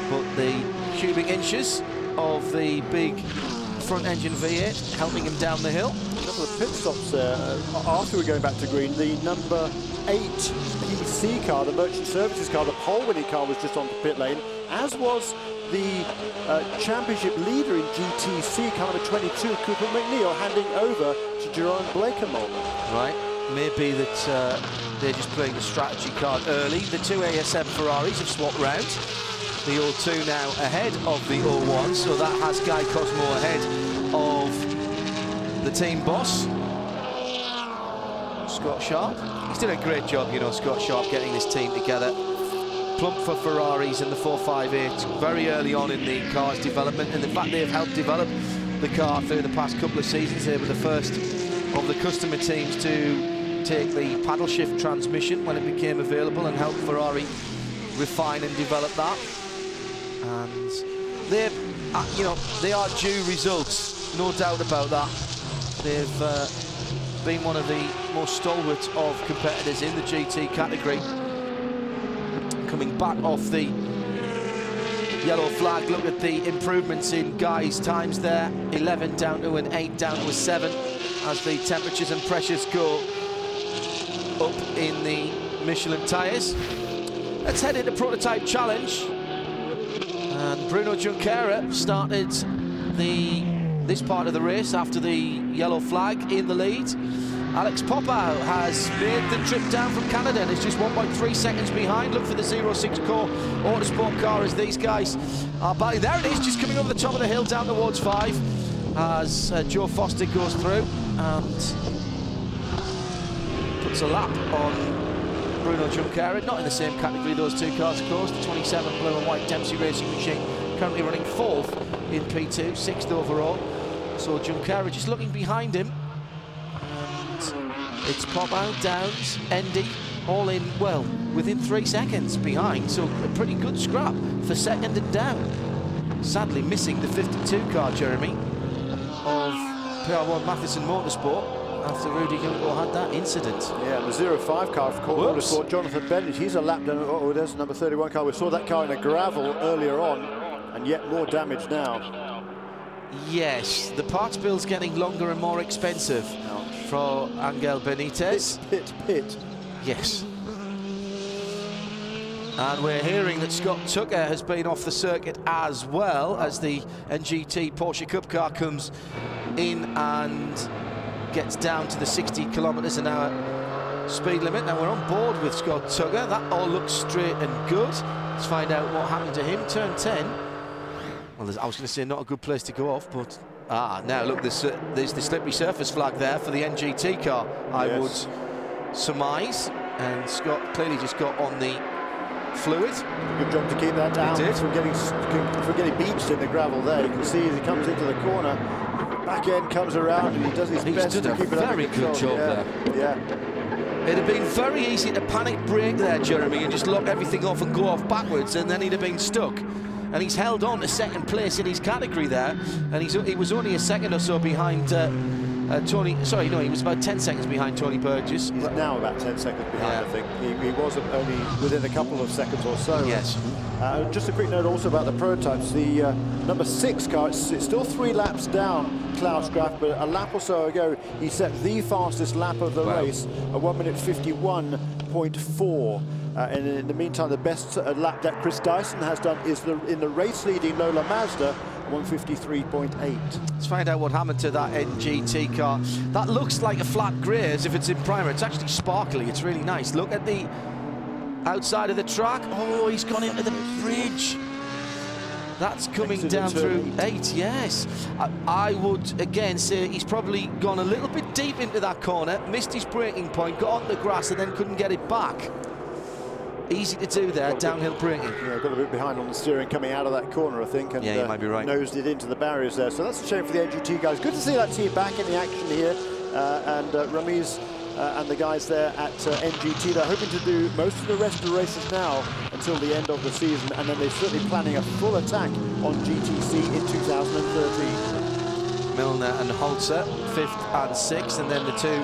but the cubic inches of the big front engine V8 helping him down the hill. A couple of pit stops after we're going back to green. The number 8 PC car, the merchant services car, the pole winning car, was just on the pit lane, as was the championship leader in GTC, car number 22, Cooper McNeil, handing over to Jerome Blakemold. Right, maybe that they're just playing the strategy card early. The 2 ASM Ferraris have swapped round. The 02 now ahead of the 01, so that has Guy Cosmo ahead of the team boss, Scott Sharp. He's done a great job, you know, Scott Sharp, getting this team together. Plump for Ferraris in the 458 very early on in the car's development, and in fact they've helped develop the car through the past couple of seasons. They were the first of the customer teams to take the paddle shift transmission when it became available and help Ferrari refine and develop that. And they're, you know, they are due results, no doubt about that. They've been one of the most stalwart of competitors in the GT category. Coming back off the yellow flag, look at the improvements in Guy's times there. 11 down to an 8, down to a 7, as the temperatures and pressures go up in the Michelin tyres. Let's head into prototype challenge. And Bruno Junqueira started this part of the race after the yellow flag in the lead. Alex Popow has made the trip down from Canada and is just 1.3 seconds behind. Look for the 06 Core Autosport car as these guys are battling. There it is, just coming over the top of the hill down towards 5 as Joe Foster goes through and puts a lap on Bruno Junqueira. Not in the same category, those two cars, of course. The 27 blue and white Dempsey Racing Machine currently running 4th in P2, 6th overall. So Junqueira just looking behind him. And it's Popow, Downs, Endy, all in, well, within 3 seconds behind. So a pretty good scrap for second and down. Sadly missing the 52 car, Jeremy, of PR1 Matheson Motorsport, after Rudy Gilmore had that incident. Yeah, the 05 car of Core Motorsport, Jonathan Bennett, he's a lap down. Oh, there's number 31 car. We saw that car in a gravel earlier on, and yet more damage now. Yes, the parts bill's getting longer and more expensive for Angel Benitez. Pit. Yes. And we're hearing that Scott Tucker has been off the circuit as well, as the NGT Porsche Cup car comes in and gets down to the 60 kilometres an hour speed limit. Now we're on board with Scott Tucker. That all looks straight and good. Let's find out what happened to him. Turn 10. Well, I was going to say not a good place to go off, but now look, there's the slippery surface flag there for the NGT car, I would surmise. And Scott clearly just got on the fluid. Good job to keep that down from getting beached in the gravel there. You can see as he comes into the corner, back end comes around and he does his best to keep it under control. Very good job there. Yeah. It'd have been very easy to panic brake there, Jeremy, and just lock everything off and go off backwards, and then he'd have been stuck. And he's held on to second place in his category there, and he was only a second or so behind Sorry, no, he was about 10 seconds behind Tony Burgess. He's now about 10 seconds behind, I think. He was only within a couple of seconds or so. Yes. Just a quick note also about the prototypes. The number 6 car, it's still 3 laps down Klaus Graf, but a lap or so ago, he set the fastest lap of the race, a 1:51.4. And in the meantime, the best lap that Chris Dyson has done is in the race-leading Lola Mazda, 1:53.8. Let's find out what happened to that NGT car. That looks like a flat grey as if it's in primer. It's actually sparkly. It's really nice. Look at the outside of the track. Oh, he's gone into the bridge. That's coming down through 8, yes. I would, again, say he's probably gone a little bit deep into that corner, missed his braking point, got on the grass and then couldn't get it back. Easy to do there, downhill braking. Yeah, got a bit behind on the steering coming out of that corner, I think, and yeah, you might be right. Nosed it into the barriers there. So that's a shame for the NGT guys. Good to see that team back in the action here, and Ramiz and the guys there at NGT. They're hoping to do most of the rest of the races now until the end of the season, and then they're certainly planning a full attack on GTC in 2013. Milner and Holzer, 5th and 6th, and then the 2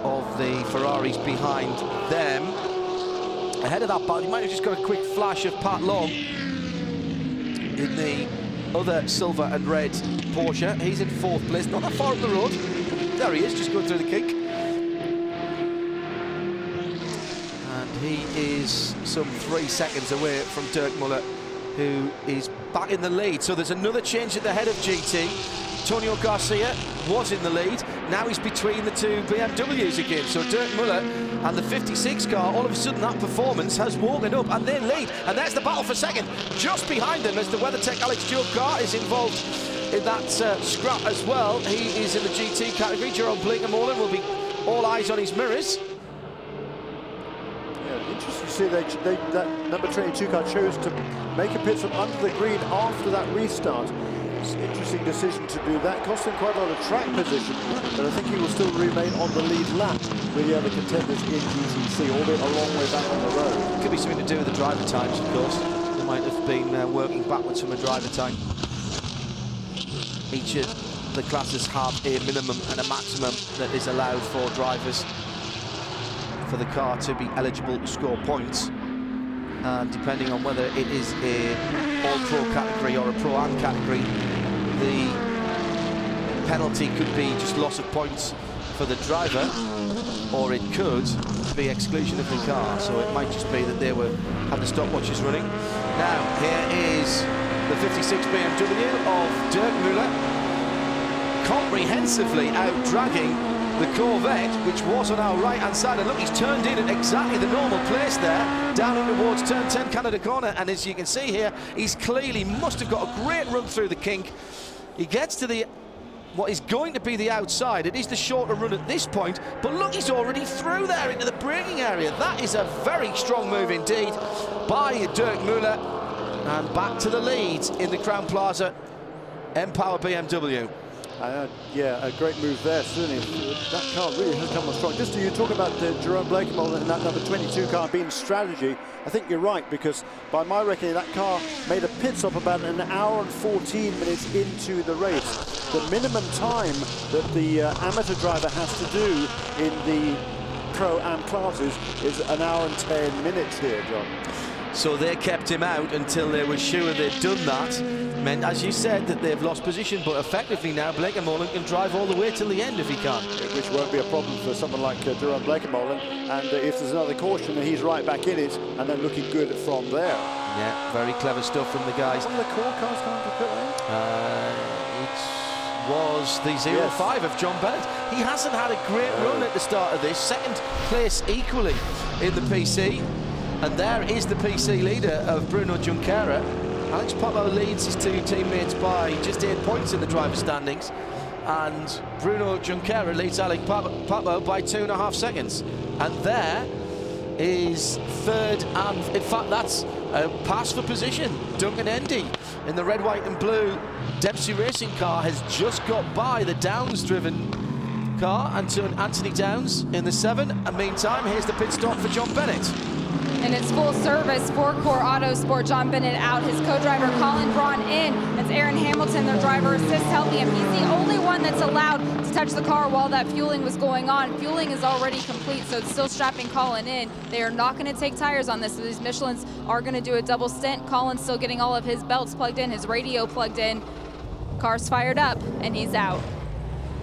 of the Ferraris behind them. Ahead of that battle, you might have just got a quick flash of Pat Long in the other silver and red Porsche. He's in 4th place, not that far up the road. There he is, just going through the kink. And he is some 3 seconds away from Dirk Muller, who is back in the lead. So there's another change at the head of GT. Antonio Garcia was in the lead. Now he's between the 2 BMWs again. So Dirk Muller and the 56 car, all of a sudden that performance has woken up and they lead. And there's the battle for second. Just behind them as the WeatherTech Alex Stewart car is involved in that scrap as well. He is in the GT category. Jerome Blinker-Moreland will be all eyes on his mirrors. Yeah, interesting to see that number 22 car chose to make a pit stop under the green after that restart. It's an interesting decision to do that, cost him quite a lot of track position, but I think he will still remain on the lead lap with the other contenders in GTC, albeit a long way back on the road. Could be something to do with the driver times, of course. They might have been working backwards from a driver time. Each of the classes have a minimum and a maximum that is allowed for drivers for the car to be eligible to score points. And depending on whether it is a all-pro category or a pro-am category, the penalty could be just loss of points for the driver, or it could be exclusion of the car. So it might just be that they had the stopwatches running. Now, here is the 56 BMW of Dirk Muller, comprehensively out-dragging the Corvette, which was on our right-hand side. And look, he's turned in at exactly the normal place there, down in towards turn 10 Canada corner. And as you can see here, he's clearly must have got a great run through the kink. He gets to the what is going to be the outside. It is the shorter run at this point, but look, he's already through there into the braking area. That is a very strong move indeed by Dirk Muller. And back to the lead in the Crowne Plaza M-Power BMW. Yeah, a great move there, certainly. That car really has come on strong. Just you talk about Jerome Blinker-Moreland and that number 22 car being strategy. I think you're right, because by my reckoning, that car made a pit stop about an hour and 14 minutes into the race. The minimum time that the amateur driver has to do in the Pro-Am classes is an hour and 10 minutes here, John. So they kept him out until they were sure they'd done that. Meant, as you said, that they've lost position, but effectively now Blinker-Moreland can drive all the way till the end if he can. Which won't be a problem for someone like Jerome Blinker-Moreland. And if there's another caution, then he's right back in it, and then looking good from there. Yeah, very clever stuff from the guys. One of the core cars coming to pit lane? It was the 05 of John Bennett. He hasn't had a great run at the start of this. Second place equally in the PC. And there is the PC leader of Bruno Junqueira. Alex Popo leads his 2 teammates by just 8 points in the driver's standings. And Bruno Junqueira leads Alex Popo by 2.5 seconds. And there is third, and in fact that's a pass for position. Duncan Endy in the red, white and blue Dempsey Racing car has just got by the Downs-driven car, and Anthony Downs in the 7. And meantime, here's the pit stop for John Bennett. And it's full service for Core Autosport. John Bennett out, his co-driver Colin Braun in. That's Aaron Hamilton, their driver assist, helping him. He's the only one that's allowed to touch the car while that fueling was going on. Fueling is already complete, so it's still strapping Colin in. They are not going to take tires on this, so these Michelins are going to do a double stint. Colin's still getting all of his belts plugged in, his radio plugged in. Car's fired up, and he's out.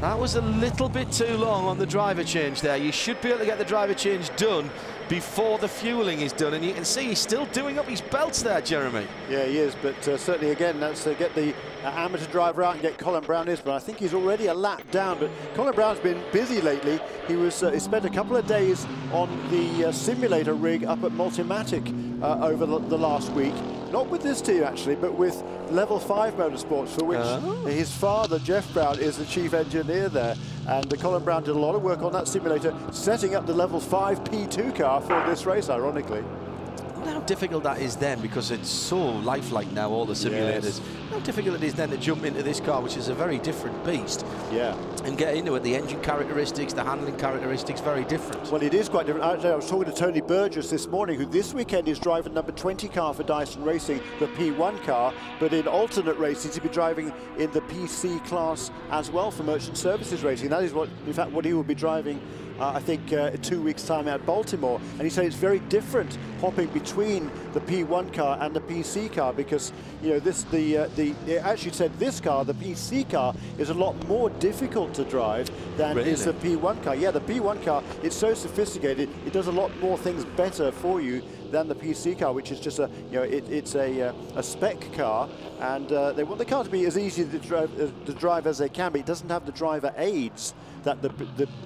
That was a little bit too long on the driver change there. You should be able to get the driver change done before the fueling is done, and you can see he's still doing up his belts there, Jeremy. Yeah, he is, but certainly again, that's get the amateur driver out and get Colin Braun is, but I think he's already a lap down. But Colin Brown's been busy lately. He was he spent a couple of days on the simulator rig up at Multimatic over the last week. Not with this team actually, but with Level 5 Motorsports, for which his father, Jeff Brown, is the chief engineer there. And Colin Braun did a lot of work on that simulator, setting up the Level 5 P2 car for this race, ironically. I wonder how difficult that is then, because it's so lifelike now, all the simulators. Yes. How difficult it is then to jump into this car, which is a very different beast. Yeah. And get into it. The engine characteristics, the handling characteristics, very different. Well, it is quite different. Actually, I was talking to Tony Burgess this morning, who this weekend is driving number 20 car for Dyson Racing, the P1 car, but in alternate races he'll be driving in the PC class as well for Merchant Services Racing. That is what, in fact, what he will be driving I think in 2 weeks' time at Baltimore. And he said it's very different hopping between the P1 car and the PC car, because you know this it actually said this car, the PC car, is a lot more difficult to drive than is the P1 car. Yeah, the P1 car, it's so sophisticated, it does a lot more things better for you than the PC car, which is just a, you know, it's a spec car, and they want the car to be as easy to drive as they can, but it doesn't have the driver aids that the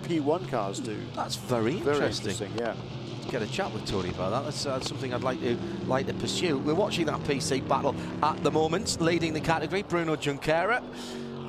P1 cars do. That's very interesting. Yeah. Get a chat with Tony about that. That's something I'd like to pursue. We're watching that PC battle at the moment. Leading the category, Bruno Junqueira.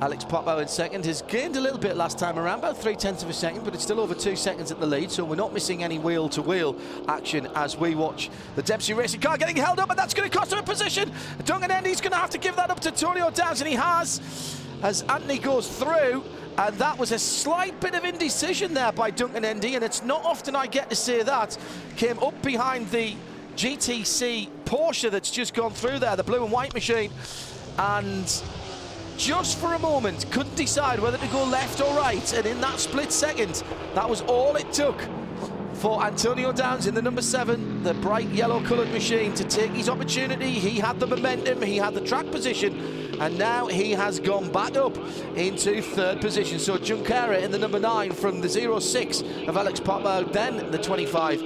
Alex Popo in second. Has gained a little bit last time around, about 0.3 of a second, but it's still over 2 seconds at the lead, so we're not missing any wheel-to-wheel action as we watch the Dempsey Racing car getting held up, and that's going to cost him a position. Duncan Endy's going to have to give that up to Antonio Downs, and he has, as Anthony goes through. And that was a slight bit of indecision there by Duncan Endy, and it's not often I get to say that. Came up behind the GTC Porsche that's just gone through there, the blue and white machine, and just for a moment couldn't decide whether to go left or right, and in that split second, that was all it took for Antonio Downs in the number 7, the bright yellow coloured machine, to take his opportunity. He had the momentum, he had the track position, and now he has gone back up into 3rd position. So Junqueira in the number 9 from the 06 of Alex Popo, then the 25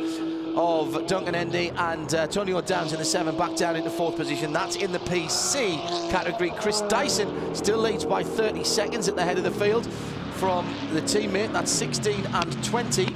of Duncan Endy, and Antonio Downs in the 7 back down into 4th position. That's in the PC category. Chris Dyson still leads by 30 seconds at the head of the field from the teammate. That's 16 and 20.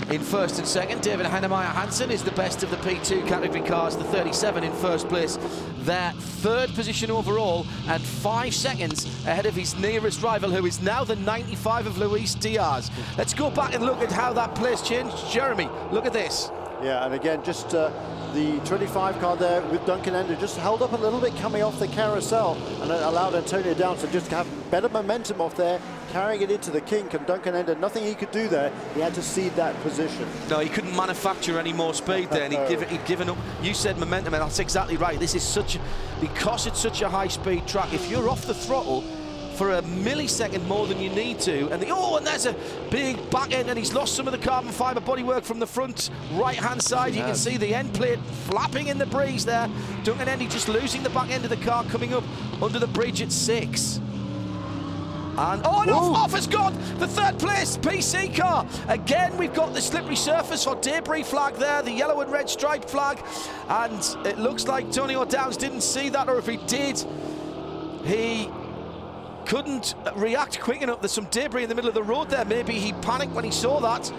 In 1st and 2nd, David Heinemeier Hansen is the best of the P2 category cars, the 37 in 1st place. Their 3rd position overall, and 5 seconds ahead of his nearest rival, who is now the 95 of Luis Diaz. Let's go back and look at how that place changed. Jeremy, look at this. Yeah, and again, just the 25 car there with Duncan Endy just held up a little bit coming off the carousel, and it allowed Antonio Downs to just have better momentum off there, carrying it into the kink, and Duncan Endy, nothing he could do there. He had to cede that position. No, he couldn't manufacture any more speed there, and he'd given up. You said momentum, and that's exactly right. This is because it's such a high-speed track, if you're off the throttle for a millisecond more than you need to, and and there's a big back end, and he's lost some of the carbon fibre bodywork from the front right-hand side. You can see the end plate flapping in the breeze there. Duncan Endy just losing the back end of the car, coming up under the bridge at 6. And off has gone the 3rd place PC car. Again, we've got the slippery surface or debris flag there, the yellow and red striped flag, and it looks like Antonio Downs didn't see that, or if he did, he couldn't react quick enough. There's some debris in the middle of the road there. Maybe he panicked when he saw that.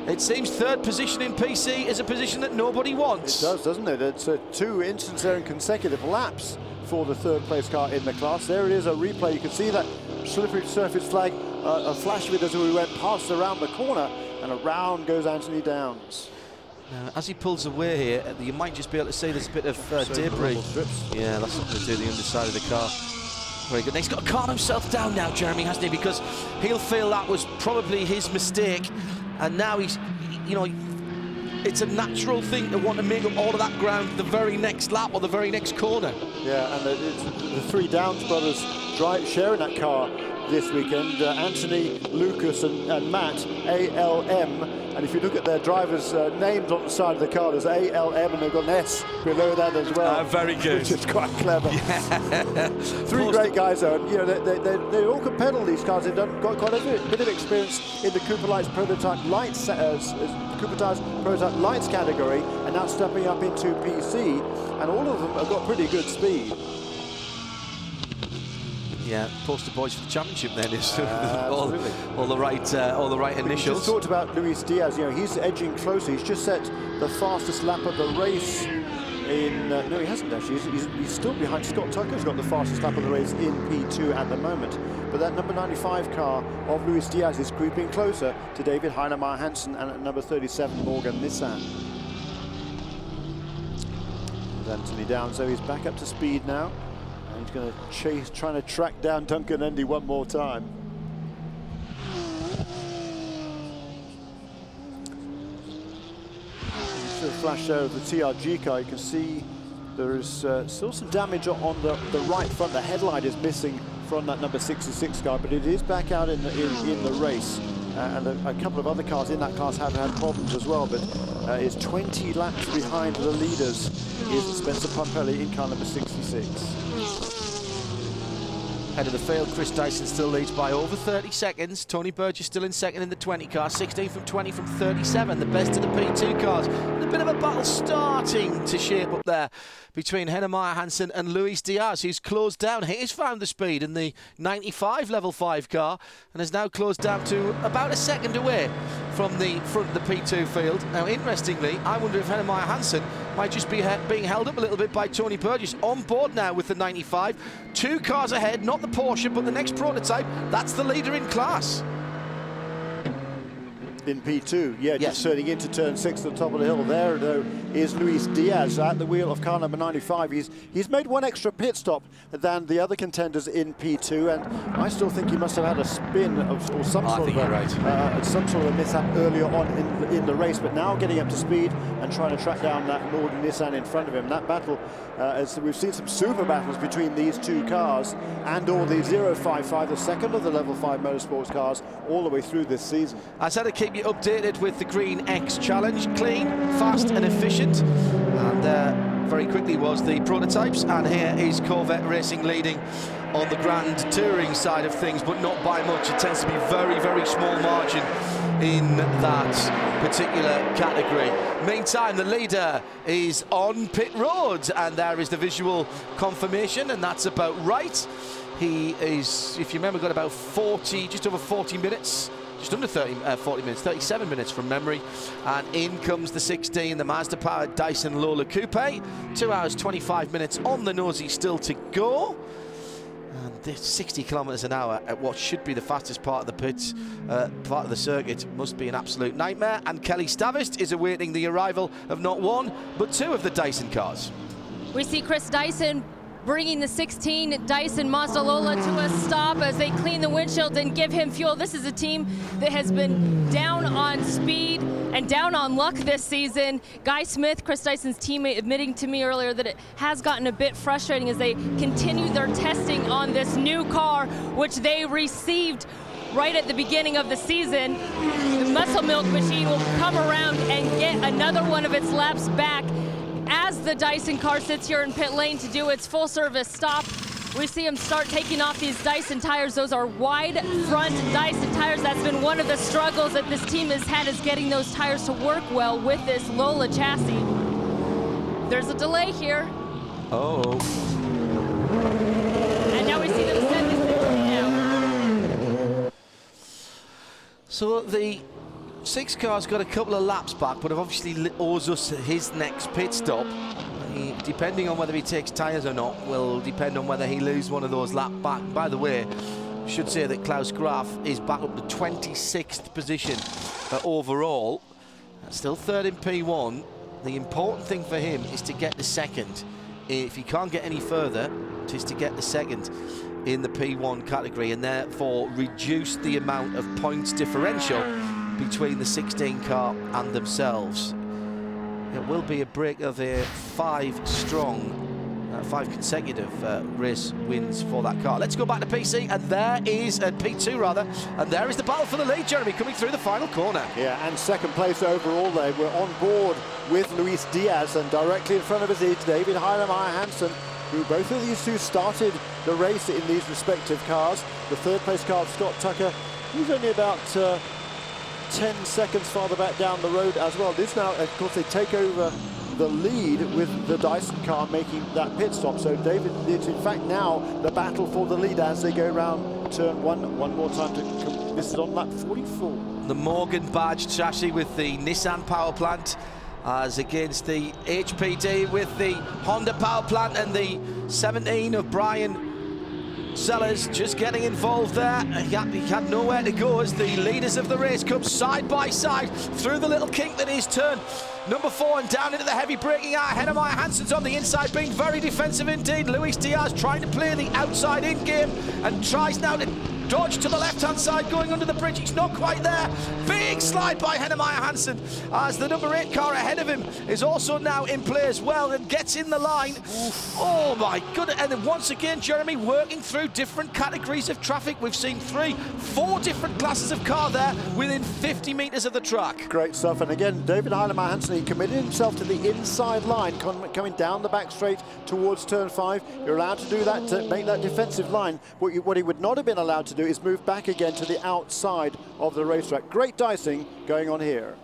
It seems 3rd position in PC is a position that nobody wants. It does, doesn't it? It's 2 instances there in consecutive laps for the 3rd place car in the class. There it is, a replay. You can see that slippery surface flag, a flash of it as we went past around the corner, and around goes Anthony Downs. Now, as he pulls away here, you might just be able to see there's a bit of debris. Yeah, that's something to do the underside of the car. Very good. He's got to calm himself down now, Jeremy, hasn't he? Because he'll feel that was probably his mistake, and now he's, you know, it's a natural thing to want to make up all of that ground the very next lap or the very next corner. Yeah, and the three Downs brothers sharing that car this weekend. Anthony, Lucas and Matt, ALM. And if you look at their drivers' names on the side of the car, there's ALM and they've got an S below that as well. Very good. Which is quite clever. Yeah. Three great guys, though. You know, they all can pedal these cars. They've got quite a bit of experience in the Cooper Lights Prototype Lights, Cooper Tires Prototype Lights category, and now stepping up into PC. And all of them have got pretty good speed. Yeah, poster boys for the championship then is all the right initials. We just talked about Luis Diaz. You know, he's edging closer. He's just set the fastest lap of the race in. No, he hasn't actually. He's still behind. Scott Tucker's got the fastest lap of the race in P2 at the moment. But that number 95 car of Luis Diaz is creeping closer to David Heinemeier Hansen and at number 37 Morgan Nissan. There's Anthony Downs, so he's back up to speed now. He's going to chase, trying to track down Duncan Endy one more time. Just a flash there of the TRG car. You can see there is still some damage on the right front. The headlight is missing from that number 66 car, but it is back out in the race. And a couple of other cars in that class have had problems as well, but is 20 laps behind the leaders is Spencer Pompelli in car number 66. Head of the field, Chris Dyson still leads by over 30 seconds. Tony Burgess still in second in the 20 car, 16 from 20 from 37, the best of the P2 cars. And a bit of a battle starting to shape up there between Heinemeier Hansen and Luis Diaz, who's closed down. He has found the speed in the 95 level 5 car and has now closed down to about a second away from the front of the P2 field. Now, interestingly, I wonder if Heinemeier Hansen might just be being held up a little bit by Tony Burgess. On board now with the 95, 2 cars ahead, not the Porsche, but the next prototype. That's the leader in class. In P2, yeah, just turning into turn 6 at the top of the hill. There, though, is Luis Diaz at the wheel of car number 95. He's made one extra pit stop than the other contenders in P2, and I still think he must have had a spin or some sort of a mishap earlier on in the race, but now getting up to speed and trying to track down that Norden Nissan in front of him. That battle, as we've seen some super battles between these two cars and all the 055, the second of the level 5 motorsports cars, all the way through this season. I said to keep you updated with the Green X Challenge. Clean, fast and efficient, and very quickly was the prototypes, and here is Corvette Racing leading on the Grand Touring side of things, but not by much. It tends to be very, very small margin in that particular category. Meantime, the leader is on pit road, and there is the visual confirmation, and that's about right. He is, if you remember, got about 40, just over 40 minutes, just under 40 minutes, 37 minutes from memory. And in comes the 16, the Mazda-powered Dyson Lola Coupe. 2 hours, 25 minutes on the nosy still to go. And this 60 kilometers an hour at what should be the fastest part of the pits, part of the circuit, must be an absolute nightmare. And Kelly Stavist is awaiting the arrival of not one, but 2 of the Dyson cars. We see Chris Dyson bringing the 16 Dyson Mazda Lola to a stop as they clean the windshield and give him fuel. This is a team that has been down on speed and down on luck this season. Guy Smith, Chris Dyson's teammate, admitting to me earlier that it has gotten a bit frustrating as they continue their testing on this new car, which they received right at the beginning of the season. The Muscle Milk machine will come around and get another one of its laps back as the Dyson car sits here in pit lane to do its full service stop. We see him start taking off these Dyson tires. Those are wide front Dyson tires. That's been one of the struggles that this team has had, is getting those tires to work well with this Lola chassis. There's a delay here. Oh. And now we see them send this down. So the 6 cars got a couple of laps back, but obviously owes us his next pit stop. Depending on whether he takes tyres or not, will depend on whether he loses one of those laps back. By the way, I should say that Klaus Graf is back up to 26th position overall. Still 3rd in P1. The important thing for him is to get the 2nd. If he can't get any further, it is to get the 2nd in the P1 category, and therefore reduce the amount of points differential between the 16 car and themselves. it will be a break of a 5 consecutive race wins for that car. Let's go back to PC, and there is P2 rather, and there is the battle for the lead, Jeremy, coming through the final corner. Yeah, and second place overall. They were on board with Luis Diaz, and directly in front of us is David Heinemeier Hansson, who both of these two started the race in these respective cars. The third place car, Scott Tucker, he's only about 10 seconds farther back down the road as well. This now, of course, they take over the lead with the Dyson car making that pit stop. So David, it's in fact now the battle for the lead as they go around turn one more time. This is on lap 44. The Morgan badge chassis with the Nissan power plant as against the HPD with the Honda power plant, and the 17 of Brian Sellers just getting involved there. He had nowhere to go as the leaders of the race come side by side through the little kink that is turn number 4 and down into the heavy braking art. Heinemeier Hansson's on the inside, being very defensive indeed. Luis Diaz trying to play the outside in game and tries now to dodge to the left-hand side, going under the bridge. He's not quite there. Big slide by Heinemeier Hansson as the number 8 car ahead of him is also now in play as well and gets in the line. Oh my goodness. And then once again, Jeremy, working through different categories of traffic. We've seen 4 different classes of car there within 50 metres of the track. Great stuff. And again, David Heinemeier Hansson, he committed himself to the inside line, coming down the back straight towards turn 5. You're allowed to do that, to make that defensive line. What he would not have been allowed to do is move back again to the outside of the racetrack. Great dicing going on here.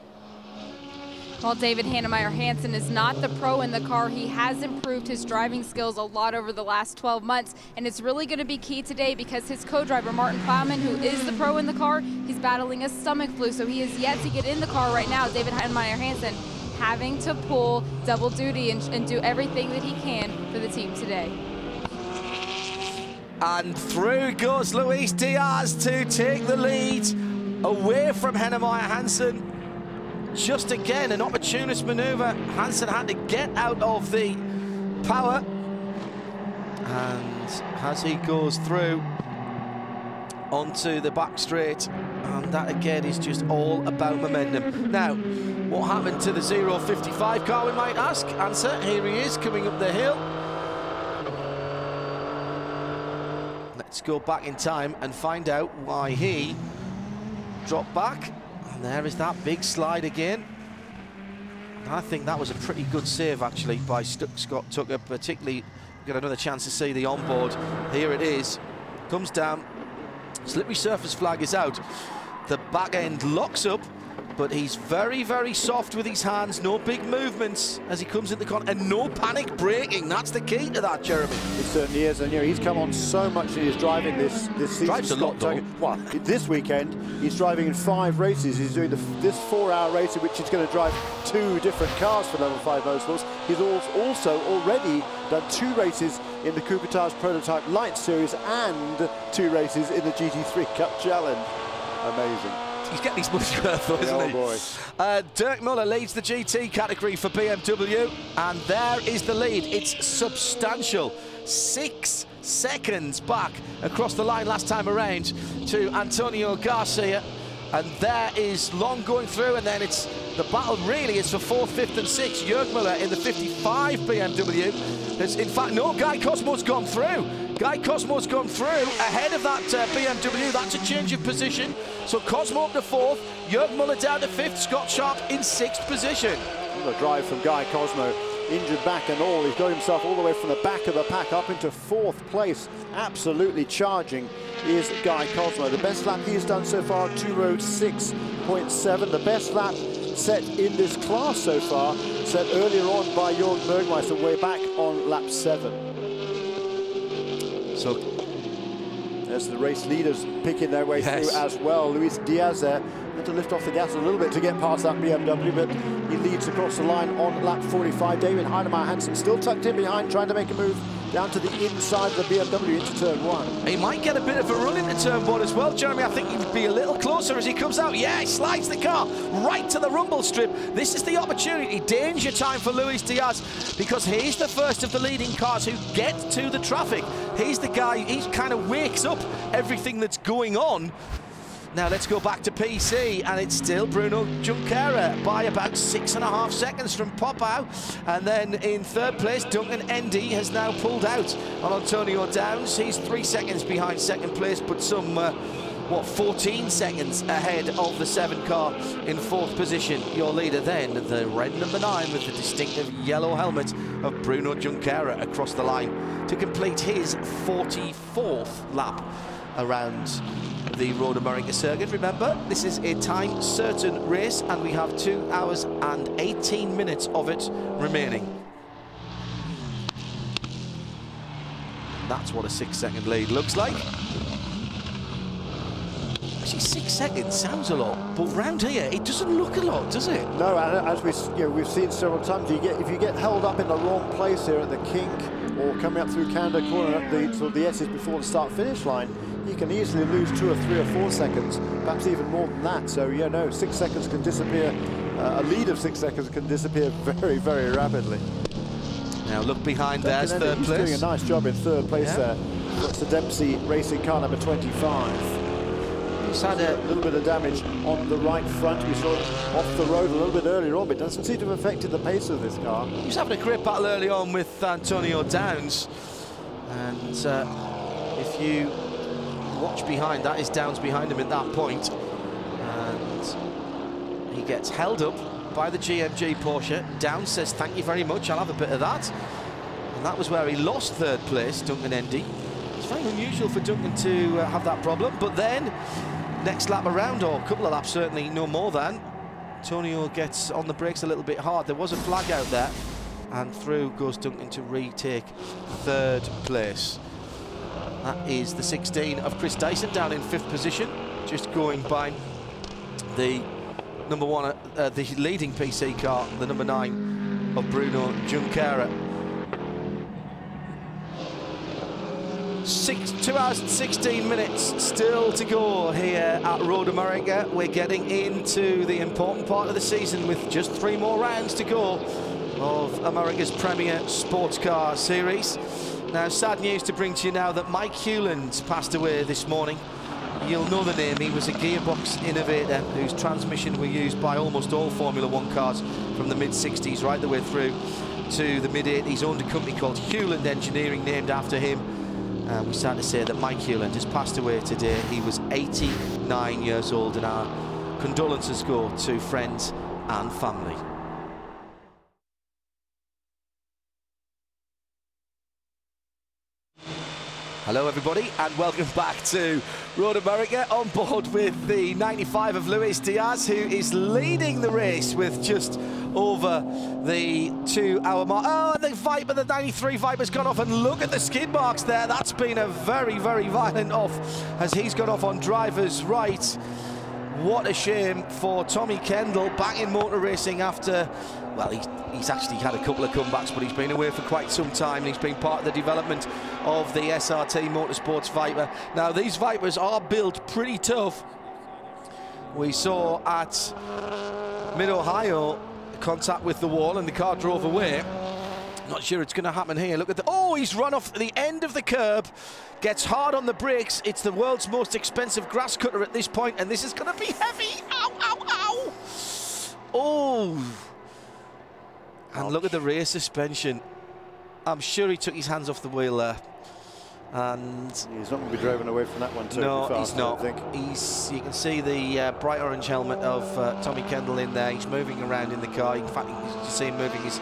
While David Heinemeier Hansson is not the pro in the car, he has improved his driving skills a lot over the last 12 months, and it's really going to be key today because his co-driver, Martin Plowman, who is the pro in the car, he's battling a stomach flu, so he is yet to get in the car right now. David Heinemeier Hansson having to pull double duty and do everything that he can for the team today. And through goes Luis Diaz to take the lead away from Heinemeier Hansson. Just again, an opportunist maneuver. Hansson had to get out of the power. And as he goes through onto the back straight, and that again is just all about momentum. Now, what happened to the 055 car, we might ask? Answer, here he is coming up the hill. Let's go back in time and find out why he dropped back. And there is that big slide again. I think that was a pretty good save actually by Scott Tucker, particularly got another chance to see the onboard. Here it is, comes down, slippery surface flag is out. The back end locks up, but he's very, very soft with his hands, no big movements as he comes in the corner, and no panic braking. That's the key to that, Jeremy. It certainly is, and you know, he's come on so much in his driving this season. Drives a lot, though. Well, this weekend, he's driving in 5 races. He's doing this 4-hour race in which he's going to drive 2 different cars for Level 5 Motorsports. He's also already done 2 races in the Coupetage Prototype Light Series and 2 races in the GT3 Cup Challenge. Amazing. He's getting his money's worth, though, isn't he? Boy. Dirk Muller leads the GT category for BMW, and there is the lead. It's substantial. 6 seconds back across the line last time around to Antonio Garcia, and there is Long going through, and then it's the battle really is for 4th, 5th and 6th. Jörg Muller in the 55 BMW. There's, in fact, no, Guy Cosmo's gone through. Guy Cosmo's gone through ahead of that BMW. That's a change of position. So Cosmo up to 4th, Jörg Muller down to 5th, Scott Sharp in 6th position. What a drive from Guy Cosmo. Injured back and all. He's got himself all the way from the back of the pack up into 4th place. Absolutely charging is Guy Cosmo. The best lap he's done so far, 2:06.7. The best lap set in this class so far, set earlier on by Jörg Bergmeister way back on lap 7. So as the race leaders picking their way through as well. Luis Diaz there had to lift off the gas a little bit to get past that BMW, but he leads across the line on lap 45. David Heinemeier Hansson still tucked in behind, trying to make a move down to the inside of the BMW into turn 1. He might get a bit of a run into turn 1 as well, Jeremy. I think he would be a little closer as he comes out. Yeah, he slides the car right to the rumble strip. This is the opportunity. Danger time for Luis Diaz, because he's the first of the leading cars who get to the traffic. He's the guy, he kind of wakes up everything that's going on. Now let's go back to PC, and it's still Bruno Junqueira by about 6.5 seconds from Popow. And then in third place, Duncan Endy has now pulled out on Antonio Downs. He's 3 seconds behind second place, but some, 14 seconds ahead of the 7 car in fourth position. Your leader then, the red number 9 with the distinctive yellow helmet of Bruno Junqueira across the line to complete his 44th lap around the Road America circuit. Remember, this is a time certain race, and we have 2 hours and 18 minutes of it remaining. And that's what a 6-second lead looks like. Actually, 6 seconds sounds a lot, but round here it doesn't look a lot, does it? No, and as we've seen several times, if you get held up in the wrong place here at the kink, or coming up through Canada corner at the sort of the S's before the start-finish line, you can easily lose 2 or 3 or 4 seconds, perhaps even more than that. So, yeah, no, 6 seconds can disappear. A lead of 6 seconds can disappear very, very rapidly. Now look behind, there's third place. He's doing a nice job in third place there. That's the Dempsey Racing car number 25. He's had a little bit of damage on the right front. We saw it off the road a little bit earlier on, but it doesn't seem to have affected the pace of this car. He was having a great battle early on with Antonio Downs. And if you watch behind, that is Downs behind him at that point. And he gets held up by the GMG Porsche. Downs says, thank you very much, I'll have a bit of that. And that was where he lost third place, Duncan Endy. It's very unusual for Duncan to have that problem, but then next lap around, or a couple of laps certainly, no more than, Antonio gets on the brakes a little bit hard. There was a flag out there, and through goes Duncan to retake third place. That is the 16 of Chris Dyson down in 5th position, just going by the number 1, the leading PC car, the number 9 of Bruno Junqueira. 2 hours and 16 minutes still to go here at Road America. We're getting into the important part of the season with just 3 more rounds to go of America's premier sports car series. Now, sad news to bring to you now that Mike Hewland passed away this morning. You'll know the name. He was a gearbox innovator whose transmission were used by almost all Formula 1 cars from the mid-60s right the way through to the mid-80s. Owned a company called Hewland Engineering, named after him. And we're sad to say that Mike Hewland has passed away today. He was 89 years old, and our condolences go to friends and family. Hello everybody, and welcome back to Road America, on board with the 95 of Luis Diaz, who is leading the race with just over the 2-hour mark. Oh, the Viper, the 93 Viper's gone off, and look at the skid marks there. That's been a very, very violent off as he's gone off on driver's right. What a shame for Tommy Kendall, back in motor racing after, well, he's actually had a couple of comebacks, but he's been away for quite some time, and he's been part of the development of the SRT Motorsports Viper. Now, these Vipers are built pretty tough. We saw at Mid-Ohio contact with the wall, and the car drove away. Not sure it's going to happen here. Look at the... Oh, he's run off the end of the curb. Gets hard on the brakes. It's the world's most expensive grass cutter at this point, and this is going to be heavy. Ow, ow, ow. Oh. And look at the rear suspension. I'm sure he took his hands off the wheel there. And he's not going to be driving away from that one too no, fast, he's not. I think. You can see the bright orange helmet of Tommy Kendall in there. He's moving around in the car. In fact, you can see him moving his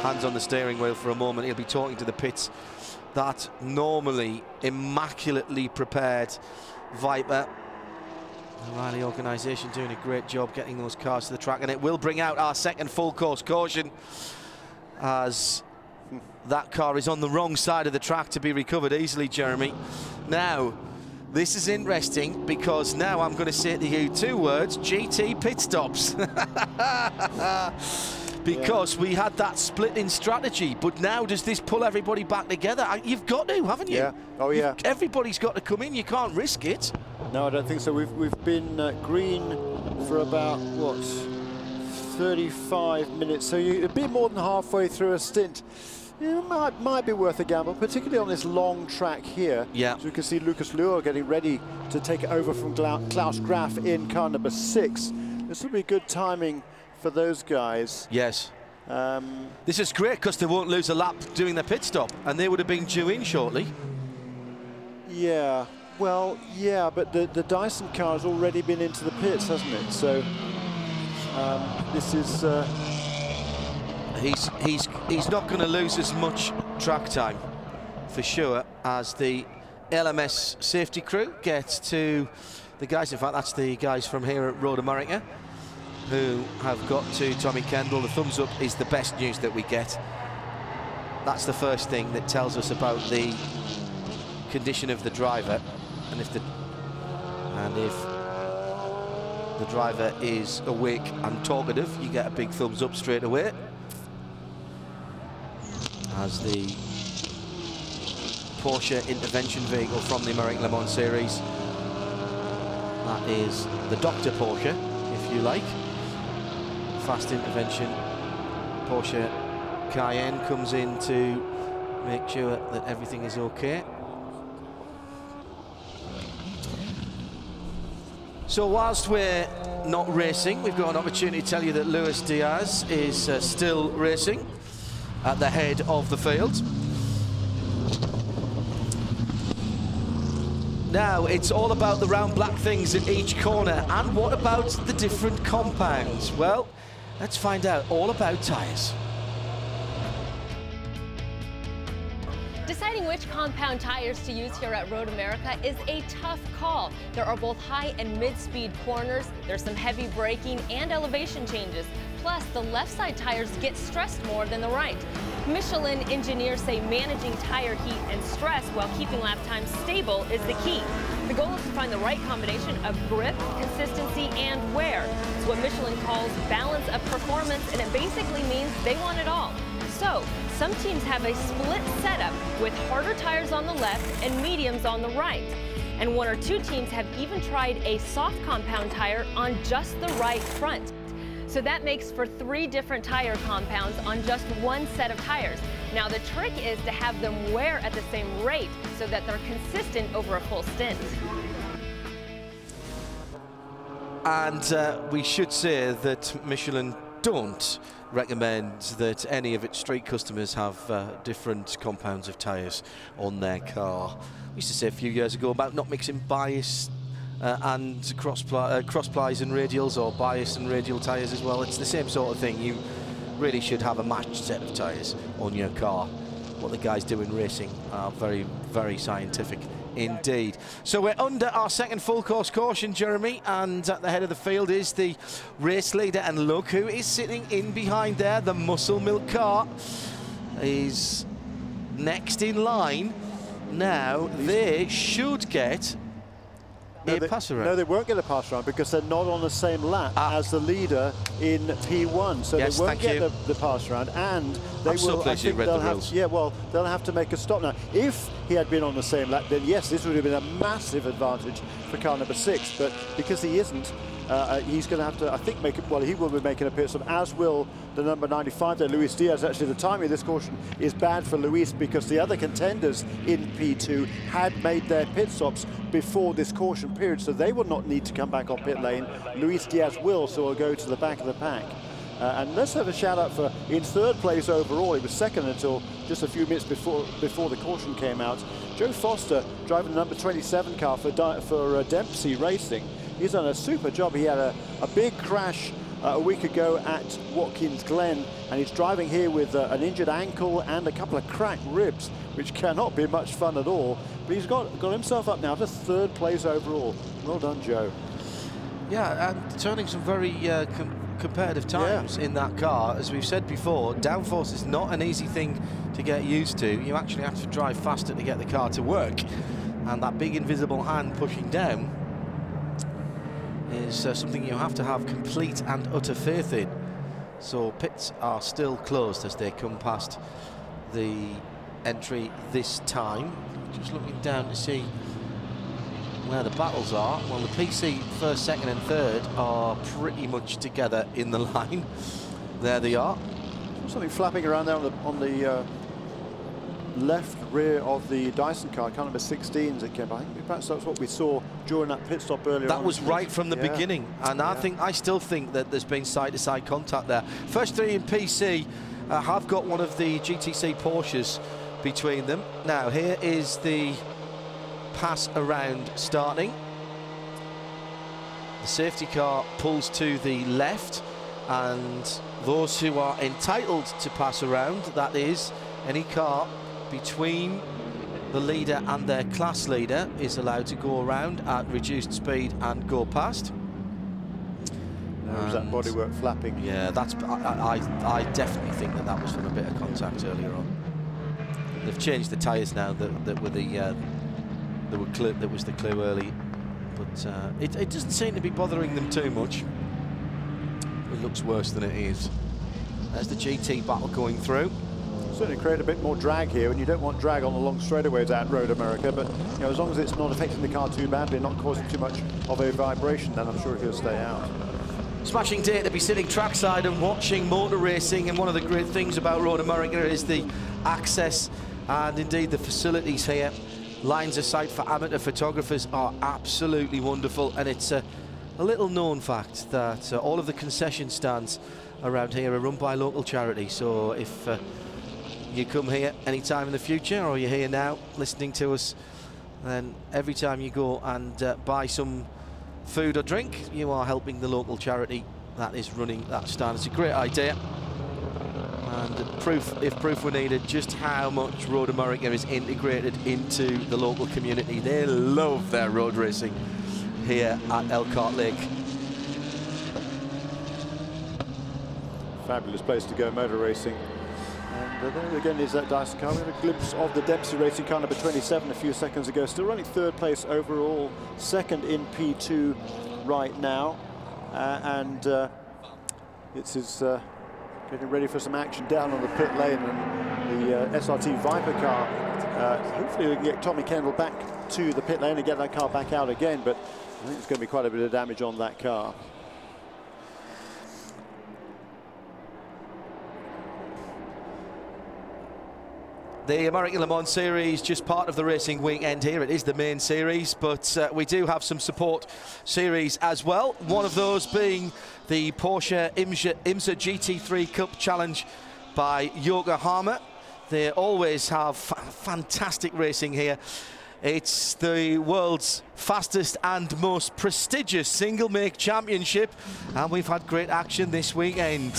hands on the steering wheel for a moment. He'll be talking to the pits. That normally immaculately prepared Viper. The Riley organisation doing a great job getting those cars to the track, and it will bring out our second full course caution as that car is on the wrong side of the track to be recovered easily, Jeremy. Now, this is interesting because now I'm going to say to you 2 words: GT pit stops. Because we had that split in strategy, but now does this pull everybody back together? You've got to, haven't you? Yeah. Oh yeah. Everybody's got to come in. You can't risk it. No, I don't think so. We've been green for about what, 35 minutes. So you're a bit more than halfway through a stint It might be worth a gamble, particularly on this long track here. Yeah. So you can see Lucas Luhr getting ready to take it over from Klaus Graf in car number 6. This will be good timing for those guys. Yes. This is great because they won't lose a lap doing their pit stop, and they would have been due in shortly. Yeah, well, yeah, but the Dyson car has already been into the pits, hasn't it? So this is... He's not going to lose as much track time, for sure, as the ALMS safety crew gets to the guys. In fact, that's the guys from here at Road America who have got to Tommy Kendall. The thumbs up is the best news that we get. That's the first thing that tells us about the condition of the driver, and if the driver is awake and talkative, you get a big thumbs up straight away. As the Porsche intervention vehicle from the American Le Mans Series, that is the Dr. Porsche, if you like. Fast intervention Porsche Cayenne comes in to make sure that everything is okay. So whilst we're not racing, we've got an opportunity to tell you that Luis Diaz is still racing at the head of the field. Now it's all about the round black things in each corner. And what about the different compounds? Well, let's find out all about tyres. Deciding which compound tires to use here at Road America is a tough call. There are both high and mid-speed corners, there's some heavy braking and elevation changes. Plus, the left side tires get stressed more than the right. Michelin engineers say managing tire heat and stress while keeping lap time stable is the key. The goal is to find the right combination of grip, consistency, and wear. It's what Michelin calls balance of performance, and it basically means they want it all. So, some teams have a split setup with harder tires on the left and mediums on the right. And 1 or 2 teams have even tried a soft compound tire on just the right front. So that makes for 3 different tire compounds on just 1 set of tires. Now the trick is to have them wear at the same rate so that they're consistent over a full stint. And we should say that Michelin don't recommend that any of its street customers have different compounds of tyres on their car. We used to say a few years ago about not mixing bias and cross plies and radials, or bias and radial tyres as well. It's the same sort of thing. You really should have a matched set of tyres on your car. What the guys do in racing are very, very scientific indeed. So we're under our second full course caution, Jeremy, and at the head of the field is the race leader, and look who is sitting in behind there. The Muscle Milk car is next in line. Now they should get a pass around. No, they won't get a pass around because they're not on the same lap as the leader in P1. So yes, they won't get the pass around, and they will. I think they'll have, yeah, well, they'll have to make a stop now. If he had been on the same lap, then yes, this would have been a massive advantage for car number 6. But because he isn't, he's going to have to, I think, make it. Well, he will be making a pit stop, as will the number 95 there, Luis Diaz. Actually, the timing of this caution is bad for Luis because the other contenders in P2 had made their pit stops before this caution period, so they will not need to come back on pit lane. Luis Diaz will, so he'll go to the back of the pack. And let's have a shout out for, in 3rd place overall, he was 2nd until just a few minutes before the caution came out, Joe Foster, driving the number 27 car for Dempsey Racing. He's done a super job. He had a big crash a week ago at Watkins Glen, and he's driving here with an injured ankle and a couple of cracked ribs, which cannot be much fun at all. But he's got himself up now to 3rd place overall. Well done, Joe. Yeah, and turning some very competitive times in that car. As we've said before, downforce is not an easy thing to get used to. You actually have to drive faster to get the car to work, and that big invisible hand pushing down is something you have to have complete and utter faith in. So pits are still closed as they come past the entry this time. Just looking down to see where the battles are. Well, the PC 1st, 2nd and 3rd are pretty much together in the line. There they are. Something flapping around there on left rear of the Dyson car, car number 16 as it came by. I think perhaps that's what we saw during that pit stop earlier. That was right from the beginning, and I still think that there's been side-to-side contact there. First three in PC have got one of the GTC Porsches between them. Now here is the pass around starting. The safety car pulls to the left, and those who are entitled to pass around, that is any car between the leader and their class leader, is allowed to go around at reduced speed and go past. There's that bodywork flapping. Yeah, that's. I definitely think that was from a bit of contact earlier on. They've changed the tyres now that were the that was the clue early, but it doesn't seem to be bothering them too much. It looks worse than it is. There's the GT battle going through. Certainly create a bit more drag here, and you don't want drag on the long straightaways at Road America, but you know, as long as it's not affecting the car too badly, not causing too much of a vibration, then I'm sure he'll stay out. Smashing day to be sitting trackside and watching motor racing, and one of the great things about Road America is the access and indeed the facilities here. Lines of sight for amateur photographers are absolutely wonderful, and it's a little known fact that all of the concession stands around here are run by local charity. So if you come here anytime in the future, or you're here now listening to us, then every time you go and buy some food or drink, you are helping the local charity that is running that stand. It's a great idea, and proof, if proof were needed, just how much Road America is integrated into the local community. They love their road racing here at Elkhart Lake. Fabulous place to go motor racing. And there again is that Dyson car. We had a glimpse of the Dempsey Racing car number 27 a few seconds ago. Still running third place overall, second in P2 right now. It's getting ready for some action down on the pit lane, and the SRT Viper car. Hopefully we can get Tommy Kendall back to the pit lane and get that car back out again, but I think there's going to be quite a bit of damage on that car. The American Le Mans Series, just part of the racing weekend here. It is the main series, but we do have some support series as well. One of those being the Porsche IMSA GT3 Cup Challenge by Yokohama. They always have fantastic racing here. It's the world's fastest and most prestigious single-make championship, and we've had great action this weekend.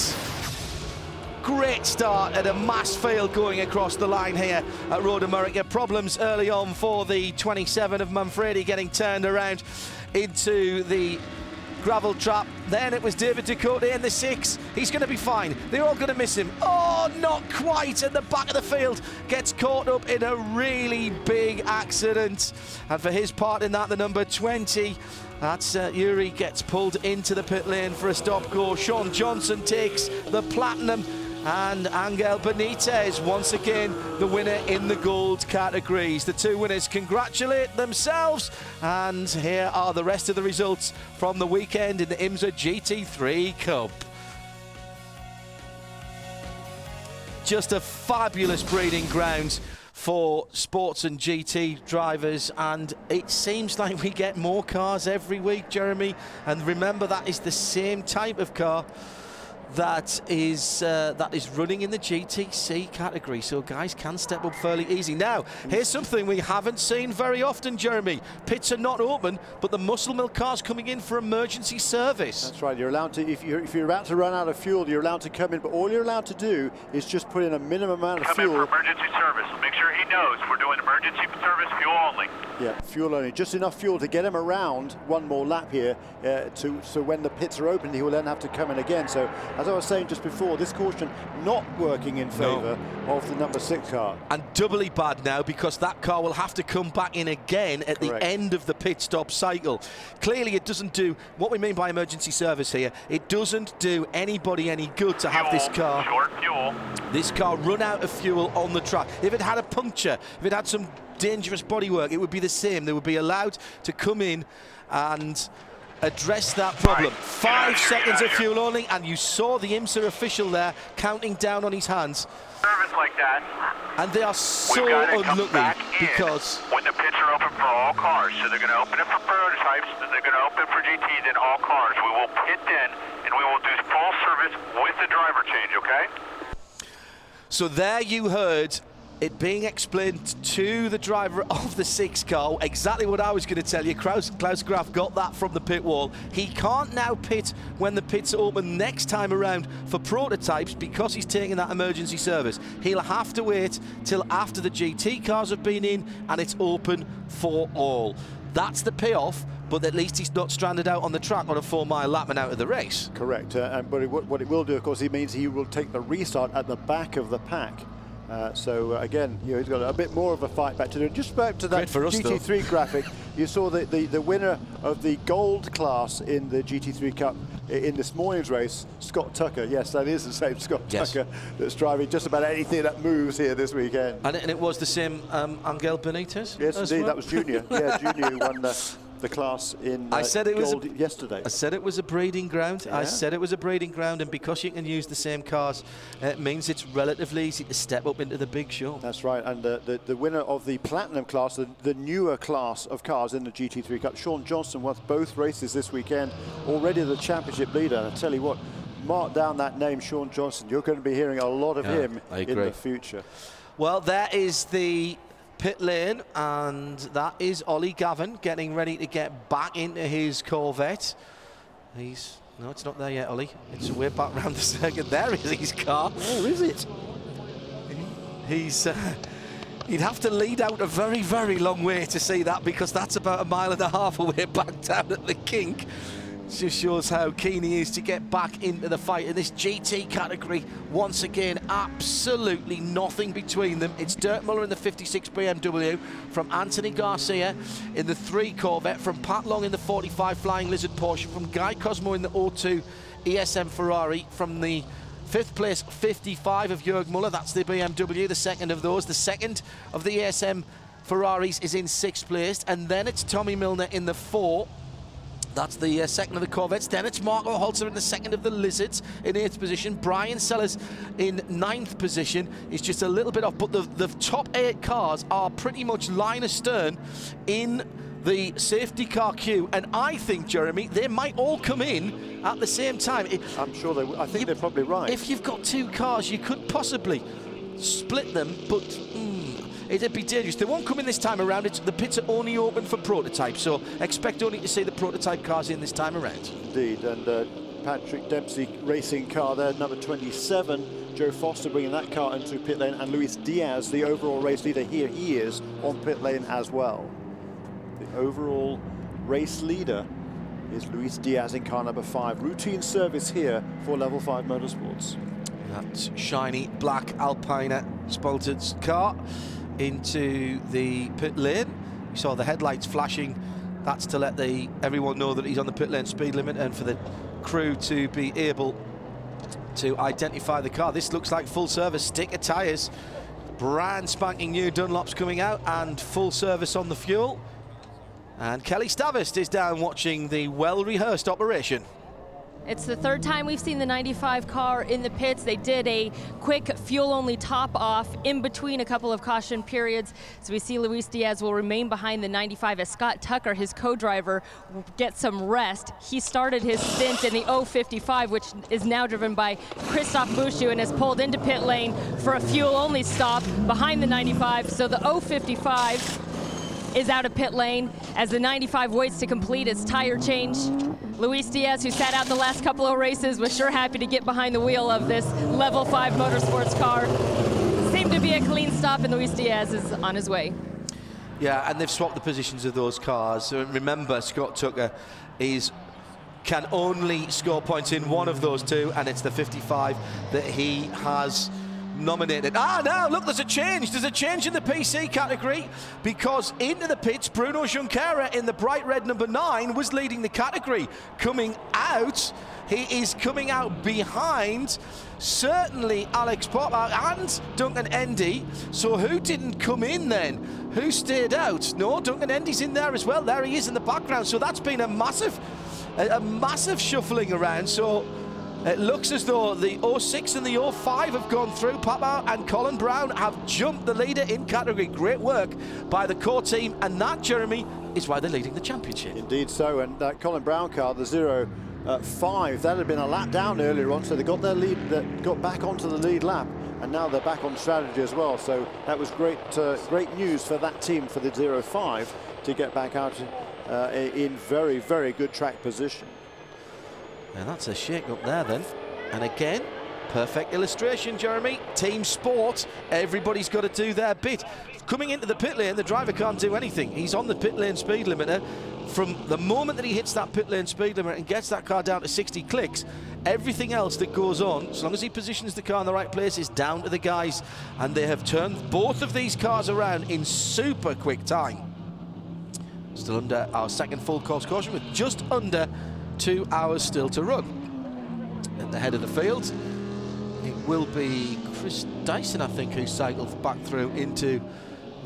Great start at a mass field going across the line here at Road America. Problems early on for the 27 of Manfredi getting turned around into the gravel trap. Then it was David Ducote in the 6. He's going to be fine. They're all going to miss him. Oh, not quite at the back of the field. Gets caught up in a really big accident. And for his part in that, the number 20, that's Yuri, gets pulled into the pit lane for a stop-go. Sean Johnson takes the platinum, and Angel Benitez, once again, the winner in the gold categories. The two winners congratulate themselves, and here are the rest of the results from the weekend in the IMSA GT3 Cup. Just a fabulous breeding ground for sports and GT drivers, and it seems like we get more cars every week, Jeremy, and remember, that is the same type of car that is running in the GTC category, so guys can step up fairly easy. Now, here's something we haven't seen very often, Jeremy. Pits are not open, but the Muscle Milk car's coming in for emergency service. That's right. You're allowed to, if you're about to run out of fuel, you're allowed to come in, but all you're allowed to do is just put in a minimum amount of fuel. Come in for emergency service. Make sure he knows we're doing emergency service, fuel only. Yeah, fuel only. Just enough fuel to get him around one more lap here, so when the pits are open, he will then have to come in again. So, as I was saying just before, this caution not working in favour of the number 6 car. And doubly bad now, because that car will have to come back in again at the end of the pit stop cycle. Clearly it doesn't do, what we mean by emergency service here, it doesn't do anybody any good to have this car, this car run out of fuel on the track. If it had a puncture, if it had some dangerous bodywork, it would be the same. They would be allowed to come in and address that problem. 5 seconds of fuel only, and you saw the IMSA official there counting down on his hands. Service like that. And they are so unlucky because when the pits are open for all cars, so they're going to open it for prototypes, then they're going to open for GTs in all cars. We will pit then, and we will do full service with the driver change, okay? So there you heard it being explained to the driver of the 6 car, exactly what I was going to tell you. Klaus Graf got that from the pit wall. He can't now pit when the pits open next time around for prototypes because he's taking that emergency service. He'll have to wait till after the GT cars have been in and it's open for all. That's the payoff, but at least he's not stranded out on the track on a 4-mile lap and out of the race. Correct, but what it will do, of course, it means he will take the restart at the back of the pack. So again, he's got a bit more of a fight back to do. Just back to that GT3 graphic, you saw the winner of the gold class in the GT3 Cup in this morning's race, Scott Tucker. Yes, that is the same Scott Tucker that's driving just about anything that moves here this weekend. And it was the same Angel Benitez? Yes, indeed, that was Junior. Yeah, Junior who won the class in I said it was yesterday. I said it was a breeding ground. Yeah. I said it was a breeding ground, and because you can use the same cars, it means it's relatively easy to step up into the big show. That's right, and the winner of the Platinum class, the newer class of cars in the GT3 Cup, Sean Johnson, won both races this weekend, already the championship leader. And I tell you what, mark down that name, Sean Johnson. You're going to be hearing a lot of him in the future. Well, there is the pit lane, and that is Ollie Gavin getting ready to get back into his Corvette. No, it's not there yet, Ollie. It's way back round the circuit. There is his car. Where is it? He'd have to lead out a very, very long way to see that, because that's about 1.5 miles away back down at the kink. Just shows how keen he is to get back into the fight in this GT category. Once again, absolutely nothing between them. It's Dirk Muller in the 56 BMW, from Anthony Garcia in the 3 Corvette, from Pat Long in the 45 Flying Lizard Porsche, from Guy Cosmo in the 02 ESM Ferrari, from the 5th place 55 of Jörg Muller. That's the BMW, the second of those. The second of the ESM Ferraris is in 6th place, and then it's Tommy Milner in the 4. That's the second of the Corvettes. Then it's Marco Holzer in the second of the Lizards in 8th position. Brian Sellers in 9th position is just a little bit off, but the top 8 cars are pretty much line astern in the safety car queue, and I think, Jeremy, they might all come in at the same time. I'm sure they will. I think they're probably right. If you've got 2 cars, you could possibly split them, but it'd be dangerous. They won't come in this time around. The pits are only open for prototypes, so expect only to see the prototype cars in this time around. Indeed, and Patrick Dempsey racing car there, number 27. Joe Foster bringing that car into pit lane, and Luis Diaz, the overall race leader, here he is on pit lane as well. The overall race leader is Luis Diaz in car number 5. Routine service here for Level 5 Motorsports. That shiny black Alpina Spalted car into the pit lane. You saw the headlights flashing. That's to let everyone know that he's on the pit lane speed limit, and for the crew to be able to identify the car. This looks like full service, sticker tyres, brand spanking new Dunlops coming out, and full service on the fuel. And Kelly Stavist is down watching the well-rehearsed operation. It's the 3rd time we've seen the 95 car in the pits. They did a quick fuel-only top-off in between a couple of caution periods. So we see Luis Diaz will remain behind the 95 as Scott Tucker, his co-driver, gets some rest. He started his stint in the 055, which is now driven by Christoph Buschu, and has pulled into pit lane for a fuel-only stop behind the 95. So the 055 is out of pit lane as the 95 waits to complete its tire change. Luis Diaz, who sat out the last couple of races, was sure happy to get behind the wheel of this Level 5 Motorsports car. Seemed to be a clean stop, and Luis Diaz is on his way. Yeah, and they've swapped the positions of those cars. So remember, Scott Tucker can only score points in one of those 2, and it's the 55 that he has nominated. Now look, there's a change. There's a change in the PC category, because into the pits, Bruno Junqueira in the bright red number 9 was leading the category. Coming out, he is coming out behind certainly Alex Popper and Duncan Endy. So who didn't come in then? Who stayed out? No, Duncan Endy's in there as well. There he is in the background. So that's been a massive a massive shuffling around. So it looks as though the 06 and the 05 have gone through. Papa and Colin Brown have jumped the leader in category. Great work by the core team, and that, Jeremy, is why they're leading the championship. Indeed so, and that Colin Brown car, the 05, that had been a lap down earlier on, so they got their lead, got back onto the lead lap, and now they're back on strategy as well. So that was great, great news for that team, for the 05, to get back out in very, very good track position. And that's a shake-up there then. And again, perfect illustration, Jeremy. Team sport, everybody's got to do their bit. Coming into the pit lane, the driver can't do anything. He's on the pit lane speed limiter. From the moment that he hits that pit lane speed limiter and gets that car down to 60 clicks, everything else that goes on, as long as he positions the car in the right place, is down to the guys. And they have turned both of these cars around in super quick time. Still under our second full course caution with just under 2 hours still to run. At the head of the field, it will be Chris Dyson, I think, who cycles back through into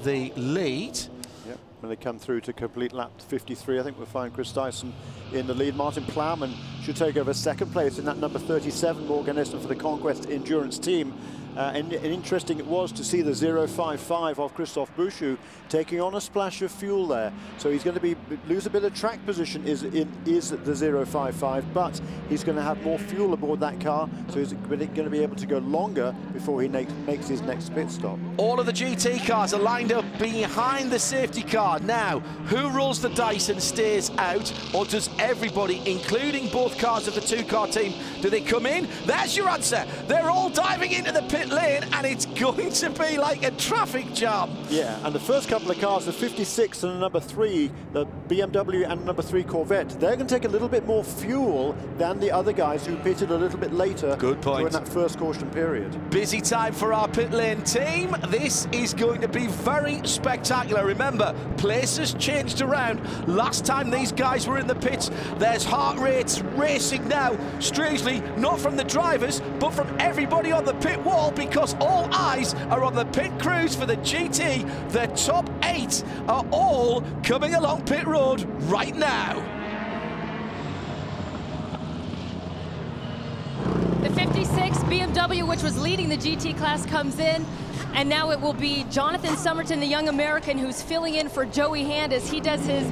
the lead. Yep, when they come through to complete lap 53, I think we'll find Chris Dyson in the lead. Martin Plowman should take over second place in that number 37 Morgan Essen for the Conquest Endurance team. And interesting it was to see the 055 of Christophe Bouchou taking on a splash of fuel there. So he's going to lose a bit of track position is the 055, but he's going to have more fuel aboard that car, so he's going to be able to go longer before he makes his next pit stop. All of the GT cars are lined up behind the safety car. Now, who rolls the dice and stays out, or does everybody, including both cars of the two-car team, do they come in? There's your answer. They're all diving into the pit lane, and it's going to be like a traffic jam. Yeah, and the first couple of cars, the 56 and the number 3, the BMW and number 3 Corvette, they're going to take a little bit more fuel than the other guys who pitted a little bit later. Good point. During that first caution period. Busy time for our pit lane team. This is going to be very spectacular. Remember, places changed around. Last time these guys were in the pits, there's heart rates racing now. Strangely, not from the drivers, but from everybody on the pit wall, because all eyes are on the pit crews for the GT. The top 8 are all coming along pit road right now. The 56 BMW, which was leading the GT class, comes in, and now it will be Jonathan Somerton, the young American, who's filling in for Joey Hand as he does his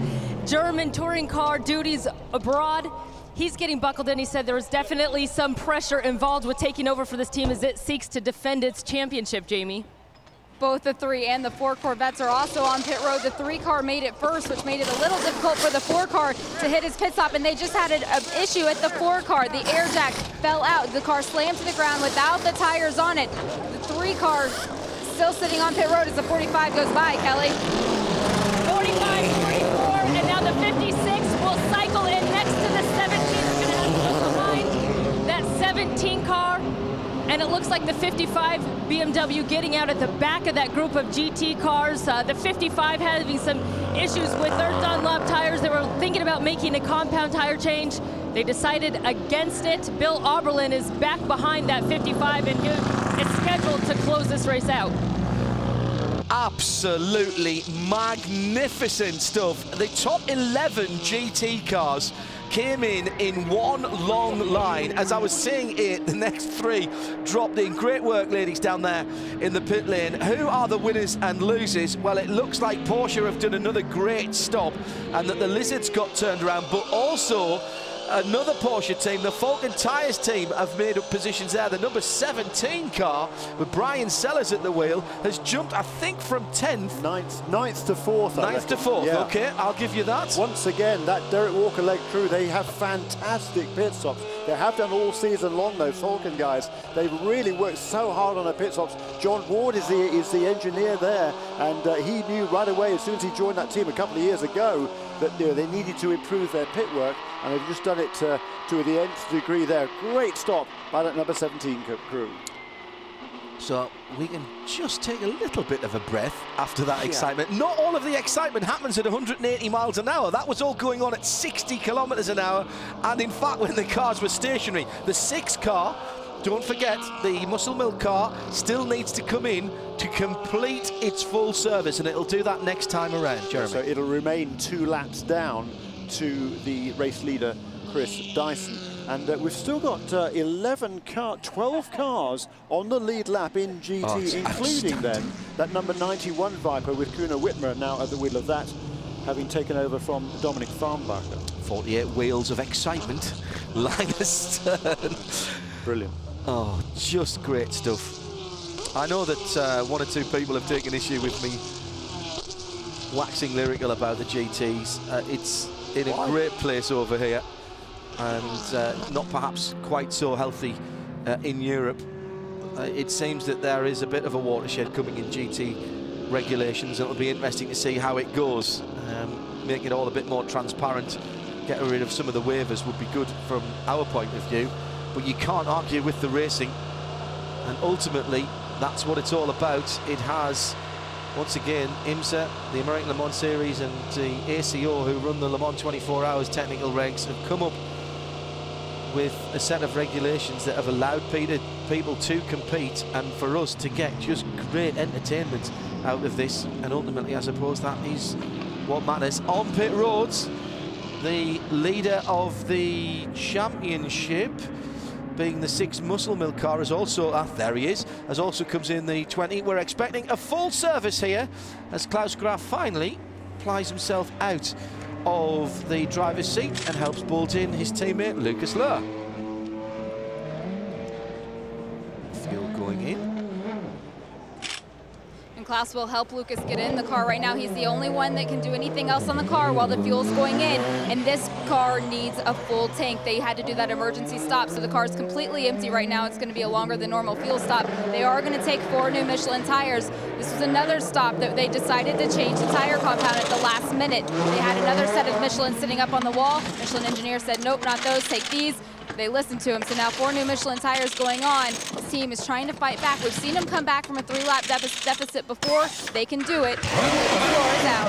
German touring car duties abroad. He's getting buckled in. He said there was definitely some pressure involved with taking over for this team as it seeks to defend its championship, Jamie. Both the 3 and the 4 Corvettes are also on pit road. The 3 car made it first, which made it a little difficult for the 4 car to hit his pit stop, and they just had an issue at the 4 car. The air jack fell out. The car slammed to the ground without the tires on it. The 3 car still sitting on pit road as the 45 goes by, Kelly. 45, 44, and now the 56 will cycle in next to the 17. They're going to have to look behind that 17 car. And it looks like the 55 BMW getting out at the back of that group of GT cars. The 55 having some issues with their Dunlop tires. They were thinking about making a compound tire change. They decided against it. Bill Oberlin is back behind that 55 and is scheduled to close this race out. Absolutely magnificent stuff. The top 11 GT cars came in one long line. As I was saying it, the next 3 dropped in. Great work, ladies, down there in the pit lane. Who are the winners and losers? Well, it looks like Porsche have done another great stop and that the Lizards got turned around, but also another Porsche team, the Falcon Tyres team, have made up positions there. The number 17 car, with Brian Sellers at the wheel, has jumped, I think, from 10th. 9th to 4th. 9th to 4th, yeah. Okay, I'll give you that. Once again, that Derek Walker-led crew, they have fantastic pit stops. They have done all season long, those Falcon guys. They've really worked so hard on their pit stops. John Ward is the engineer there, and he knew right away, as soon as he joined that team a couple of years ago, that they needed to improve their pit work, and they've just done it to the nth degree there. Great stop by that number 17 crew. So we can just take a little bit of a breath after that excitement. Not all of the excitement happens at 180 miles an hour. That was all going on at 60 kilometers an hour. And in fact, when the cars were stationary, the 6 car, don't forget, the Muscle Milk car still needs to come in to complete its full service, and it'll do that next time around, Jeremy. So it'll remain 2 laps down to the race leader, Chris Dyson. And we've still got 12 cars on the lead lap in GT, including then that number 91 Viper with Kuno Whitmer now at the wheel of that, having taken over from Dominic Farnbacher. 48 wheels of excitement. Langerstern. Brilliant. Oh, just great stuff. I know that one or two people have taken issue with me waxing lyrical about the GTs. It's in a great place over here, and not perhaps quite so healthy in Europe. It seems that there is a bit of a watershed coming in GT regulations. It'll be interesting to see how it goes. Make it all a bit more transparent, get rid of some of the waivers would be good from our point of view, but you can't argue with the racing, and ultimately that's what it's all about. It has, once again, IMSA, the American Le Mans Series, and the ACO, who run the Le Mans 24 Hours technical regs, have come up with a set of regulations that have allowed people to compete, and for us to get just great entertainment out of this. And ultimately, I suppose that is what matters. On pit roads, the leader of the championship, being the 6 Muscle Milk car, is also, there he is, as also comes in the 20. We're expecting a full service here as Klaus Graf finally plies himself out of the driver's seat and helps bolt in his teammate Lucas Luhr. Fuel going in. And Klaus will help Lucas get in the car right now. He's the only one that can do anything else on the car while the fuel's going in. And this car needs a full tank. They had to do that emergency stop, so the car's completely empty right now. It's going to be a longer than normal fuel stop. They are going to take 4 new Michelin tires. This was another stop that they decided to change the tire compound at the last minute. They had another set of Michelin sitting up on the wall. Michelin engineer said, nope, not those, take these. They listened to him, so now 4 new Michelin tires going on. This team is trying to fight back. We've seen them come back from a 3-lap deficit before. They can do it. The floor is out.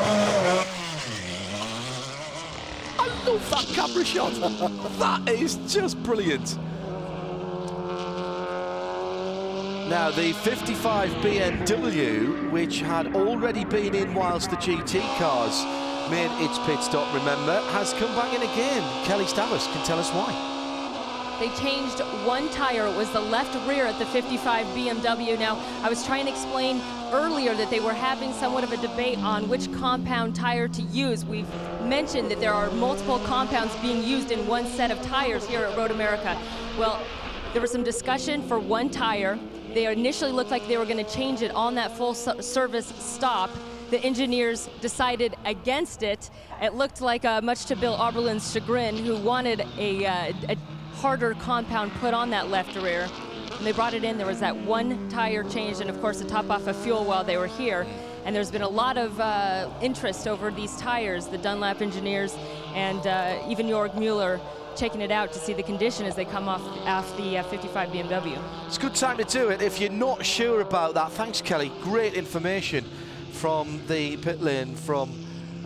I love that camera shot. That is just brilliant. Now, the 55 BMW, which had already been in whilst the GT cars made its pit stop, remember, has come back in again. Kelly Stavros can tell us why. They changed one tire. It was the left rear at the 55 BMW. Now, I was trying to explain earlier that they were having somewhat of a debate on which compound tire to use. We've mentioned that there are multiple compounds being used in one set of tires here at Road America. Well, there was some discussion for one tire. They initially looked like they were going to change it on that full service stop. The engineers decided against it. It looked like, much to Bill Auberlin's chagrin, who wanted a harder compound put on that left rear. When they brought it in, there was that one tire changed, and of course to top off of fuel while they were here. And there's been a lot of interest over these tires, the Dunlop engineers and even Jörg Müller checking it out to see the condition as they come off the 55 BMW. It's a good time to do it if you're not sure about that. Thanks, Kelly. Great information from the pit lane from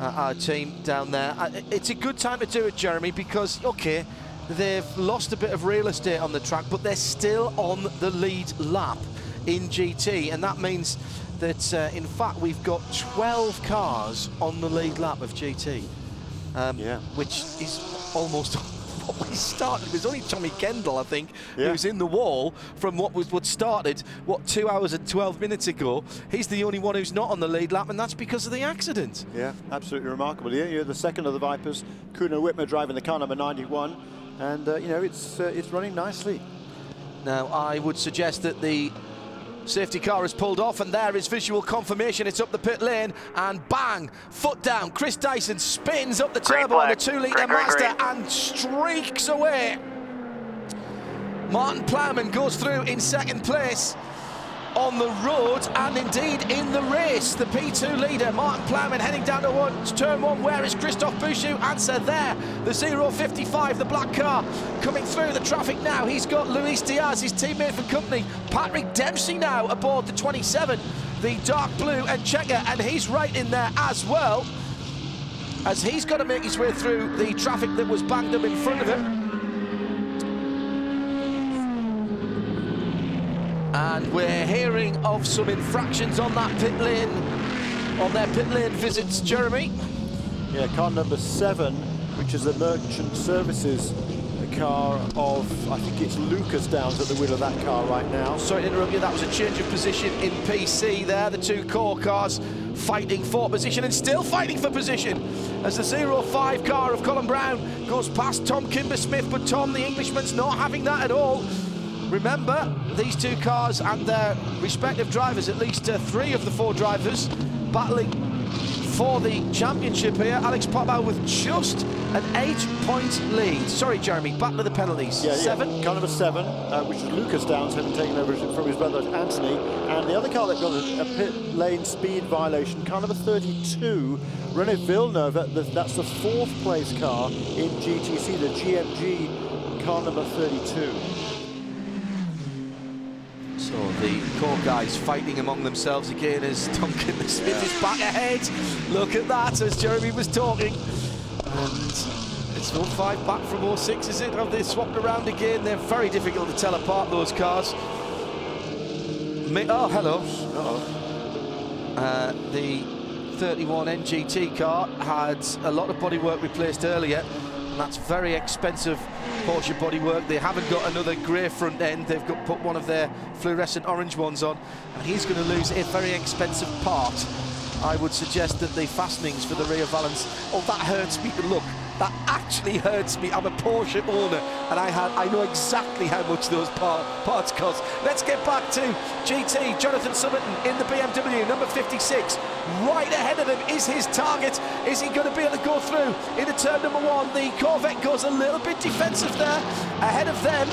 our team down there. It's a good time to do it, Jeremy, because, okay, they've lost a bit of real estate on the track, but they're still on the lead lap in GT, and that means that, in fact, we've got 12 cars on the lead lap of GT, which is almost what we started. It was only Tommy Kendall, I think, who's in the wall from what started, 2 hours and 12 minutes ago. He's the only one who's not on the lead lap, and that's because of the accident. Yeah, absolutely remarkable. Yeah, you're the second of the Vipers. Kuno Whitmer driving the car number 91. And, you know, it's running nicely. Now, I would suggest that the safety car has pulled off, and there is visual confirmation. It's up the pit lane, and bang, foot down. Chris Dyson spins up the turbo on the 2-litre Mazda and streaks away. Martin Plowman goes through in second place on the road and indeed in the race. The P2 leader, Martin Plowman, heading down towards turn 1. Where is Christophe Bouchou? Answer there. The 055, the black car, coming through the traffic now. He's got Luis Diaz, his teammate for company. Patrick Dempsey now aboard the 27, the dark blue and checker, and he's right in there as well, as he's got to make his way through the traffic that was banged up in front of him. And we're hearing of some infractions on that pit lane, on their pit lane visits, Jeremy. Yeah, car number 7, which is the Merchant Services car of, I think it's Lucas Downs at the wheel of that car right now. Sorry to interrupt you, that was a change of position in PC there. The two core cars fighting for position and still fighting for position as the 05 car of Colin Brown goes past Tom Kimber-Smith, but Tom, the Englishman's not having that at all. Remember, these two cars and their respective drivers, at least 3 of the 4 drivers, battling for the championship here. Alex Popow with just an 8-point lead. Sorry, Jeremy, back to the penalties. Yeah, 7? Car number 7, which is Lucas Downs, having taken over from his brother Anthony. And the other car that got a pit lane speed violation, car number 32, Renaud Villeneuve. That's the 4th place car in GTC, the GMG car number 32. So the core guys fighting among themselves again as Tom Kimber-Smith is back ahead. Look at that, as Jeremy was talking. And it's 05 back from 06, is it? Have they swapped around again? They're very difficult to tell apart, those cars. Oh, hello. The 31 NGT car had a lot of bodywork replaced earlier. And that's very expensive Porsche bodywork. They haven't got another grey front end. They've got put one of their fluorescent orange ones on, and he's going to lose a very expensive part. I would suggest that the fastenings for the rear valance. Oh, that hurts me to look. That actually hurts me. I'm a Porsche owner, and I know exactly how much those parts cost. Let's get back to GT. Jonathan Summerton in the BMW, number 56. Right ahead of him is his target. Is he going to be able to go through into turn number 1? The Corvette goes a little bit defensive there. Ahead of them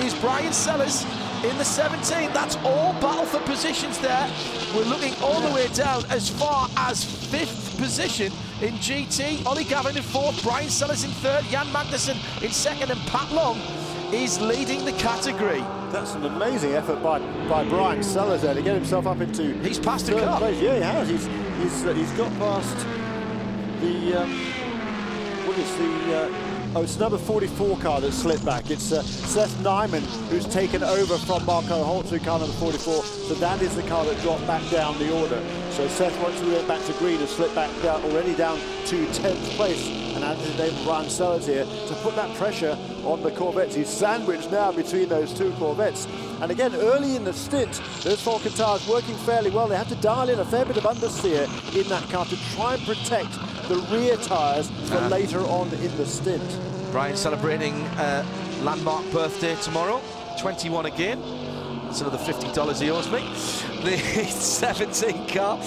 is Brian Sellers in the 17. That's all battle for positions there. We're looking all the way down as far as 5th position in GT. Ollie Gavin in 4th, Brian Sellers in 3rd, Jan Magnussen in 2nd, and Pat Long is leading the category. That's an amazing effort by Brian Sellers there to get himself up into. He's passed a car. Place. Yeah, he has. He's got past the what is the oh, it's number 44 car that slipped back. It's Seth Nyman who's taken over from Marco Holtz, car number 44. So that is the car that dropped back down the order. So Seth, once we went back to green, has slipped back down, already down to 10th place. And Anthony David Brian Sellers here to put that pressure on the Corvettes. He's sandwiched now between those 2 Corvettes. And again, early in the stint, those Falcon tires working fairly well. They have to dial in a fair bit of understeer in that car to try and protect the rear tires for later on in the stint. Brian celebrating landmark birthday tomorrow, 21 again. That's another $50 he owes me. The 17 car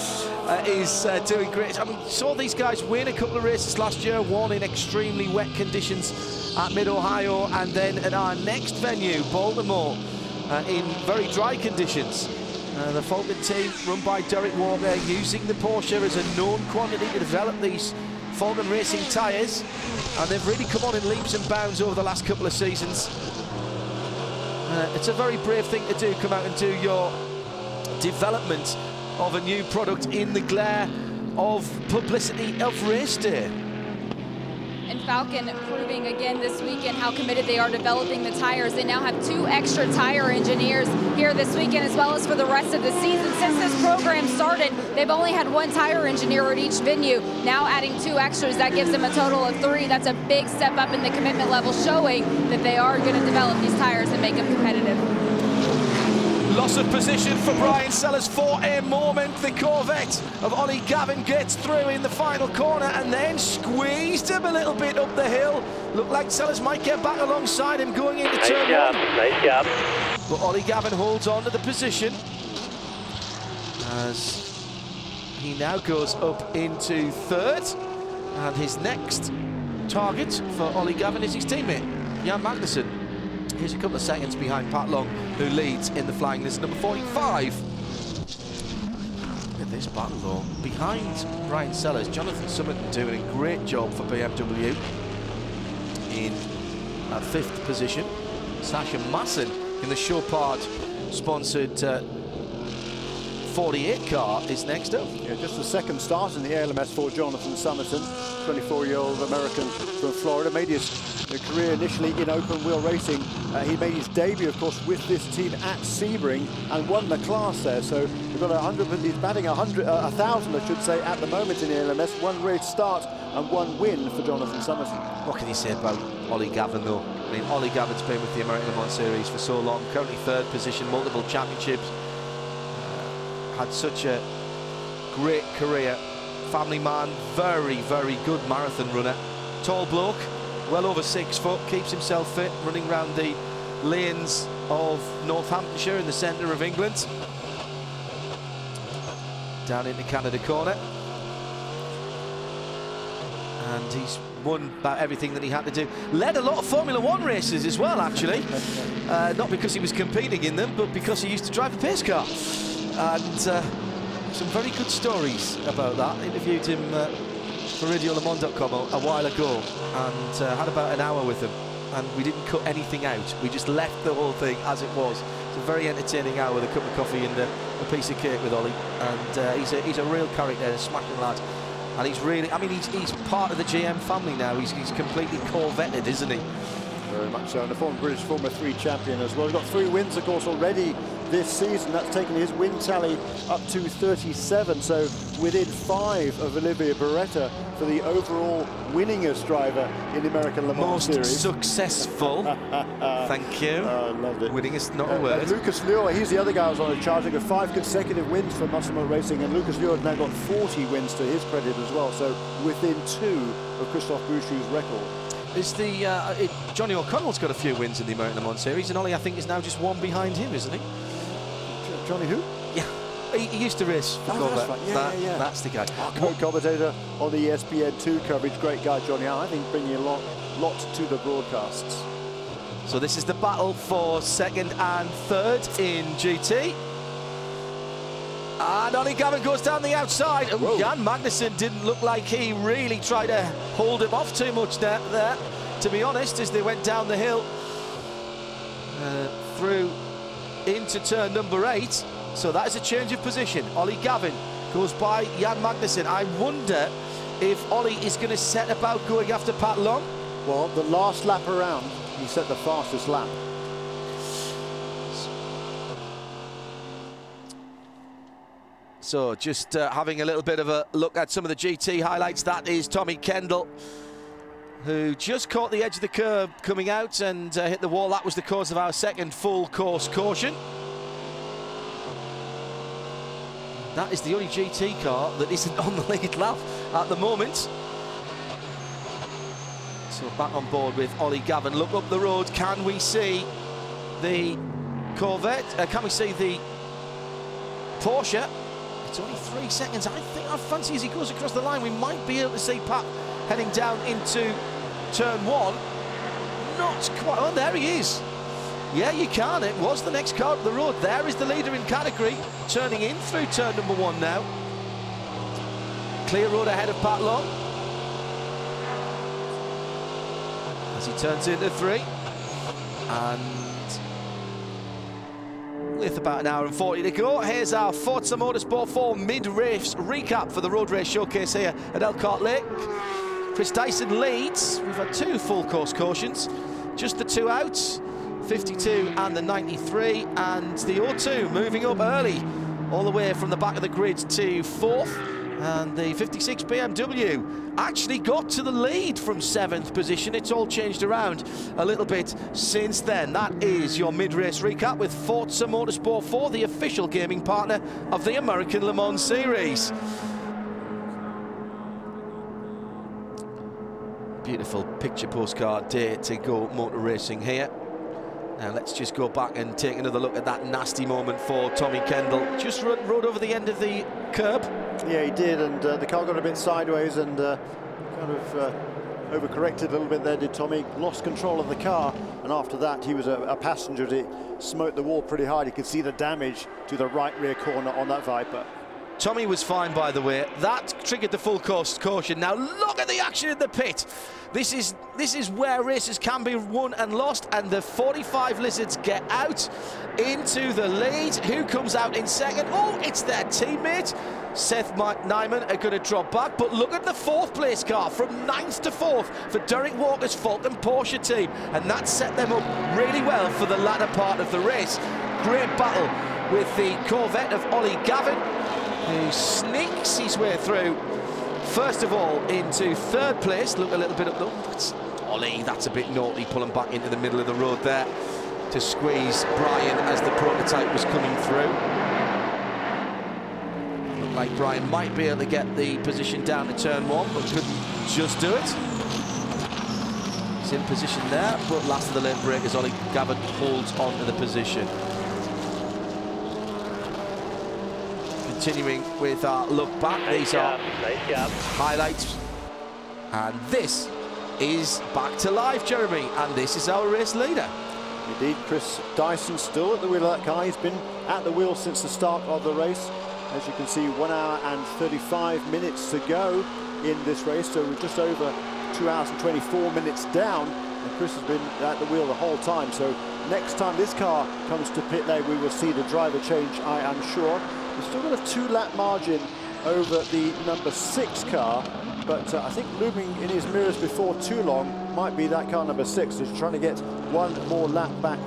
is doing great. I mean, saw these guys win a couple of races last year, one in extremely wet conditions at Mid-Ohio, and then at our next venue, Baltimore, in very dry conditions. The Falcon team, run by Derek Walker, using the Porsche as a known quantity to develop these Falcon Racing tyres, and they've really come on in leaps and bounds over the last couple of seasons. It's a very brave thing to do, come out and do your development of a new product in the glare of publicity of race day. And Falcon proving again this weekend how committed they are developing the tires. They now have 2 extra tire engineers here this weekend, as well as for the rest of the season. Since this program started, they've only had 1 tire engineer at each venue. Now adding 2 extras, that gives them a total of 3. That's a big step up in the commitment level, showing that they are going to develop these tires and make them competitive. Loss of position for Brian Sellers for a moment. The Corvette of Ollie Gavin gets through in the final corner and then squeezed him a little bit up the hill. Looked like Sellers might get back alongside him going into turn 1. Nice job. But Ollie Gavin holds on to the position as he now goes up into 3rd. And his next target for Ollie Gavin is his teammate, Jan Magnussen. He's a couple of seconds behind Pat Long, who leads in the flying list, number 45. Look at this battle, though. Behind Brian Sellers, Jonathan Summerton doing a great job for BMW in 5th position. Sasha Masson in the Chopard-sponsored 48 car is next up. Yeah, just the 2nd start in the ALMS for Jonathan Summerton, 24-year-old American from Florida. Made his career initially in open wheel racing. He made his debut, of course, with this team at Sebring and won the class there. So we've got 100, he's batting 1,000, I should say, at the moment in the ALMS. 1 race start and 1 win for Jonathan Summerton. What can you say about Ollie Gavin, though? happening. Ollie Gavin's been with the American Le Mans Series for so long, currently 3rd position, multiple championships. Had such a great career. Family man, very, very good marathon runner. Tall bloke, well over 6 foot, keeps himself fit, running around the lanes of Northamptonshire in the centre of England. Down into Canada corner. And he's won about everything that he had to do. Led a lot of Formula 1 races as well, actually. Not because he was competing in them, but because he used to drive a pace car. And some very good stories about that. Interviewed him for RadioLeMans.com a while ago, and had about an hour with him. And we didn't cut anything out. We just left the whole thing as it was. It's a very entertaining hour with a cup of coffee and a piece of cake with Ollie. And he's a real character, a smashing lad. And he's really, I mean, he's part of the GM family now. He's completely Corvetted, isn't he? Very much so. And the former British Formula 3 champion as well. He's got 3 wins, of course, already this season. That's taken his win tally up to 37. So within 5 of Olivier Beretta for the overall winningest driver in the American Le Mans Series. Most successful. Thank you. Loved it. Winningest, not a word. Lucas Luhr, he's the other guy who's on a charge. They've got 5 consecutive wins for Muscle Milk Racing, and Lucas Luhr has now got 40 wins to his credit as well. So within 2 of Christophe Bouchou's record. Is the Johnny O'Connell's got a few wins in the American Le Mans Series, and Ollie, I think, is now just 1 behind him, isn't he? Johnny who? Yeah, he used to race for Corvette. That's right. Yeah. That's the guy. Co-commentator on the ESPN2 coverage. Great guy, Johnny. I think bringing a lot to the broadcasts. So this is the battle for 2nd and 3rd in GT. And Ollie Gavin goes down the outside. Oh, Jan Magnussen didn't look like he really tried to hold him off too much there, to be honest, as they went down the hill through into turn number 8. So that is a change of position. Ollie Gavin goes by Jan Magnussen. I wonder if Ollie is going to set about going after Pat Long. Well, the last lap around, he set the fastest lap. So just having a little bit of a look at some of the GT highlights. That is Tommy Kendall, who just caught the edge of the curb coming out and hit the wall. That was the cause of our 2nd full course caution. That is the only GT car that isn't on the lead lap at the moment. So back on board with Ollie Gavin. Look up the road. Can we see the Corvette? Can we see the Porsche? It's only 3 seconds. I fancy as he goes across the line, we might be able to see Pat heading down into turn 1. Not quite. Oh, there he is. Yeah, you can. It was the next car up the road. There is the leader in category, turning in through turn number 1 now. Clear road ahead of Pat Long as he turns into 3. And with about an hour and 40 to go, here's our Forza Motorsport 4 mid-race recap for the Road Race Showcase here at Elkhart Lake. Chris Dyson leads. We've had 2 full course cautions, just the 2 outs, 52 and the 93, and the O2 moving up early, all the way from the back of the grid to 4th. And the 56 BMW actually got to the lead from 7th position. It's all changed around a little bit since then. That is your mid-race recap with Forza Motorsport 4, the official gaming partner of the American Le Mans Series. Beautiful picture postcard day to go motor racing here. Now let's just go back and take another look at that nasty moment for Tommy Kendall. Just rode over the end of the curb. Yeah, he did, and the car got a bit sideways and kind of overcorrected a little bit there, did Tommy. Lost control of the car, and after that he was a passenger. It smote the wall pretty hard. You could see the damage to the right rear corner on that Viper. Tommy was fine, by the way. That triggered the full course caution. Now look at the action in the pit. This is where races can be won and lost, and the 45 Lizards get out into the lead. Who comes out in 2nd? Oh, it's their teammate. Seth Nyman are going to drop back, but look at the 4th place car from 9th to 4th for Derek Walker's Falcon Porsche team, and that set them up really well for the latter part of the race. Great battle with the Corvette of Ollie Gavin, who sneaks his way through, first of all, into 3rd place. Look a little bit up, it's Ollie, that's a bit naughty, pulling back into the middle of the road there to squeeze Brian as the prototype was coming through. Looked like Brian might be able to get the position down to turn 1, but couldn't just do it. He's in position there, but last of the lane break as Ollie Gavin holds on to the position. Continuing with our look back, these are highlights. And this is back to life, Jeremy, and this is our race leader. Indeed, Chris Dyson still at the wheel of that car. He's been at the wheel since the start of the race. As you can see, 1 hour and 35 minutes to go in this race, so we're just over 2 hours and 24 minutes down, and Chris has been at the wheel the whole time. So next time this car comes to pit lane, we will see the driver change, I am sure. We've still got a 2-lap margin over the number 6 car, but I think looming in his mirrors before too long might be that car number 6, who's trying to get 1 more lap back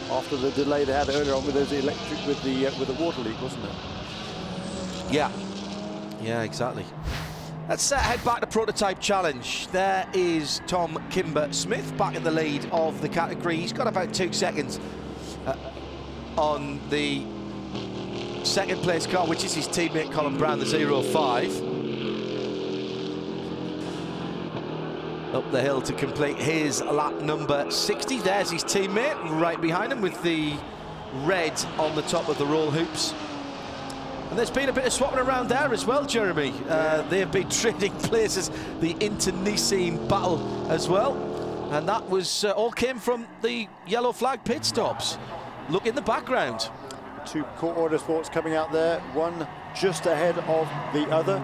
after the delay they had earlier on with those electric, with the water leak, wasn't it? Yeah, exactly. Let's head back to Prototype Challenge. There is Tom Kimber-Smith back in the lead of the category. He's got about 2 seconds on the second place car, which is his teammate Colin Brown, the 05. Up the hill to complete his lap number 60. There's his teammate right behind him with the red on the top of the roll hoops. And there's been a bit of swapping around there as well, Jeremy. They have been trading places, the internecine battle as well. And that was all came from the yellow flag pit stops. Look in the background. 2 Core Autosports coming out there, one just ahead of the other.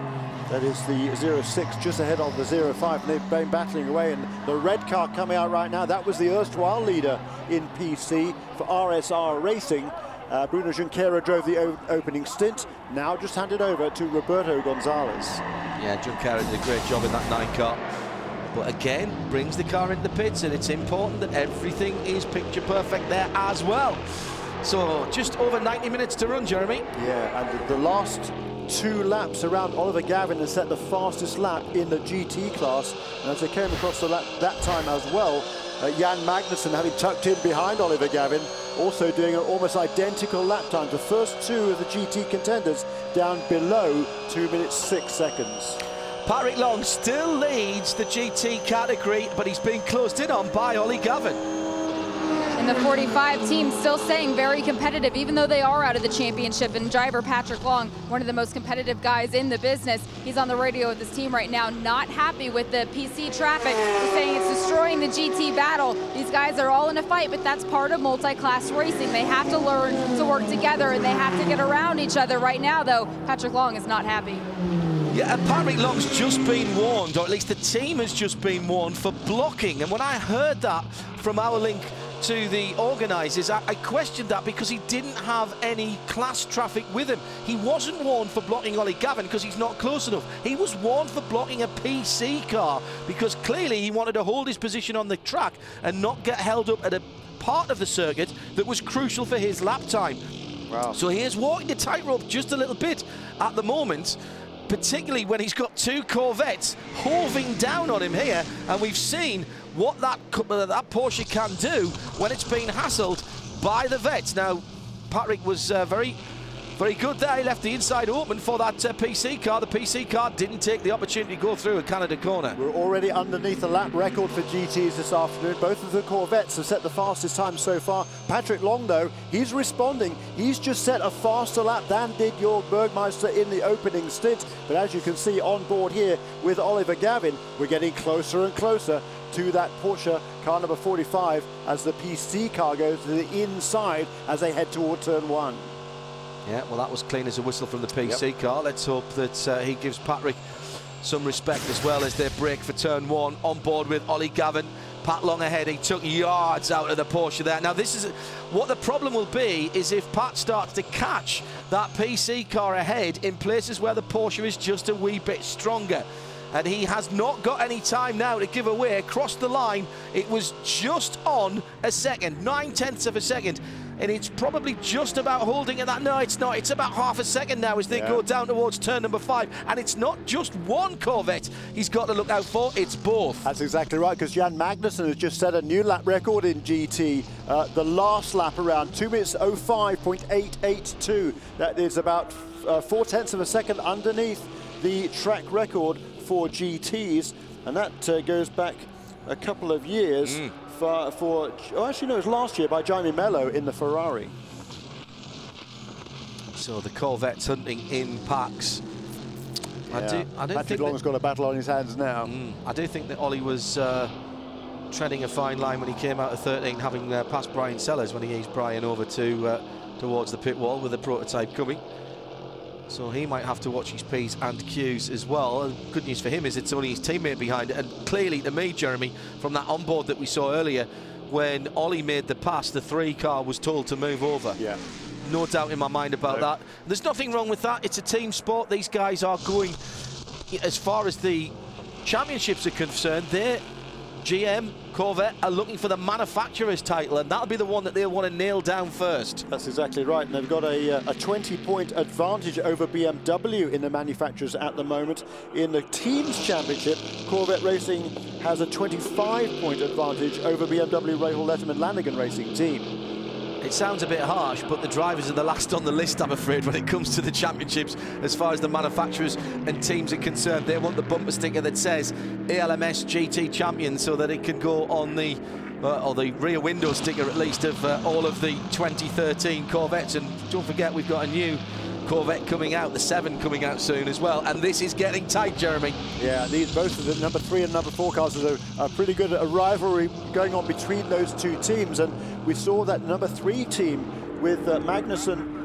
That is the 06 just ahead of the 05, and they've been battling away. And the red car coming out right now, that was the erstwhile leader in PC for RSR Racing. Bruno Junqueira drove the opening stint, now just handed over to Roberto Gonzalez. Yeah, Junqueira did a great job in that 9 car. But again, brings the car into the pits, and it's important that everything is picture perfect there as well. So just over 90 minutes to run, Jeremy. Yeah, and the last 2 laps around Oliver Gavin has set the fastest lap in the GT class. And as they came across the lap that time as well, Jan Magnussen, having tucked in behind Oliver Gavin, also doing an almost identical lap time. The first 2 of the GT contenders down below 2 minutes 6 seconds. Patrick Long still leads the GT category, but he's being closed in on by Ollie Gavin. And the 45 team still staying very competitive, even though they are out of the championship. And driver Patrick Long, one of the most competitive guys in the business, he's on the radio with his team right now, not happy with the PC traffic. He's saying it's destroying the GT battle. These guys are all in a fight, but that's part of multi-class racing. They have to learn to work together, and they have to get around each other. Right now, though, Patrick Long is not happy. Yeah, Patrick Long's just been warned, or at least the team has just been warned for blocking. And when I heard that from our link to the organisers, I questioned that because he didn't have any class traffic with him. He wasn't warned for blocking Ollie Gavin because he's not close enough. He was warned for blocking a PC car because clearly he wanted to hold his position on the track and not get held up at a part of the circuit that was crucial for his lap time. Wow. So he is walking a tightrope just a little bit at the moment, particularly when he's got 2 Corvettes hoving down on him here, and we've seen what that Porsche can do when it's been hassled by the vets. Now, Patrick was very good there. He left the inside open for that PC car. The PC car didn't take the opportunity to go through a Canada corner. We're already underneath the lap record for GTs this afternoon. Both of the Corvettes have set the fastest time so far. Patrick Long, though, he's responding. He's just set a faster lap than did Jörg Bergmeister in the opening stint. But as you can see on board here with Oliver Gavin, we're getting closer and closer to that Porsche car number 45 as the PC car goes to the inside as they head toward turn 1. Yeah, well, that was clean as a whistle from the PC car. Let's hope that he gives Patrick some respect as well as they break for turn 1 on board with Ollie Gavin. Pat Long ahead, he took yards out of the Porsche there. Now, this is what the problem will be, is if Pat starts to catch that PC car ahead in places where the Porsche is just a wee bit stronger. And he has not got any time now to give away. Across the line, it was just on a second, 9/10 of a second. and it's probably just about holding at that. No, it's not. It's about half a second now as they go down towards turn number 5, and it's not just one Corvette he's got to look out for, it's both. That's exactly right, because Jan Magnussen has just set a new lap record in GT. The last lap around 2 minutes 05.882. That is about 4/10 of a second underneath the track record for GTs, and that goes back a couple of years for actually no, it was last year by Jaime Mello in the Ferrari. So the Corvettes hunting in packs. Yeah. I don't Patrick Long's got a battle on his hands now. I do think that Ollie was treading a fine line when he came out of 13, having passed Brian Sellers when he eased Brian over to towards the pit wall with the prototype coming. So he might have to watch his P's and Q's as well. And good news for him is it's only his teammate behind it. And clearly to me, Jeremy, from that onboard that we saw earlier, when Ollie made the pass, the 3 car was told to move over. Yeah. No doubt in my mind about that. There's nothing wrong with that. It's a team sport. These guys are going, as far as the championships are concerned, they're GM, Corvette are looking for the manufacturer's title, and that'll be the one that they'll want to nail down first. That's exactly right, and they've got a 20-point advantage over BMW in the manufacturers at the moment. In the Teams Championship, Corvette Racing has a 25-point advantage over BMW Rahal Letterman Lanigan Racing team. It sounds a bit harsh, but the drivers are the last on the list, I'm afraid, when it comes to the championships. As far as the manufacturers and teams are concerned, they want the bumper sticker that says ALMS GT champion, so that it can go on the or the rear window sticker at least of all of the 2013 Corvettes. And don't forget, we've got a new Corvette coming out, the 7 coming out soon as well, and this is getting tight, Jeremy. Yeah, both of the number 3 and number 4 cars are a pretty good rivalry going on between those two teams, and we saw that number 3 team with Magnussen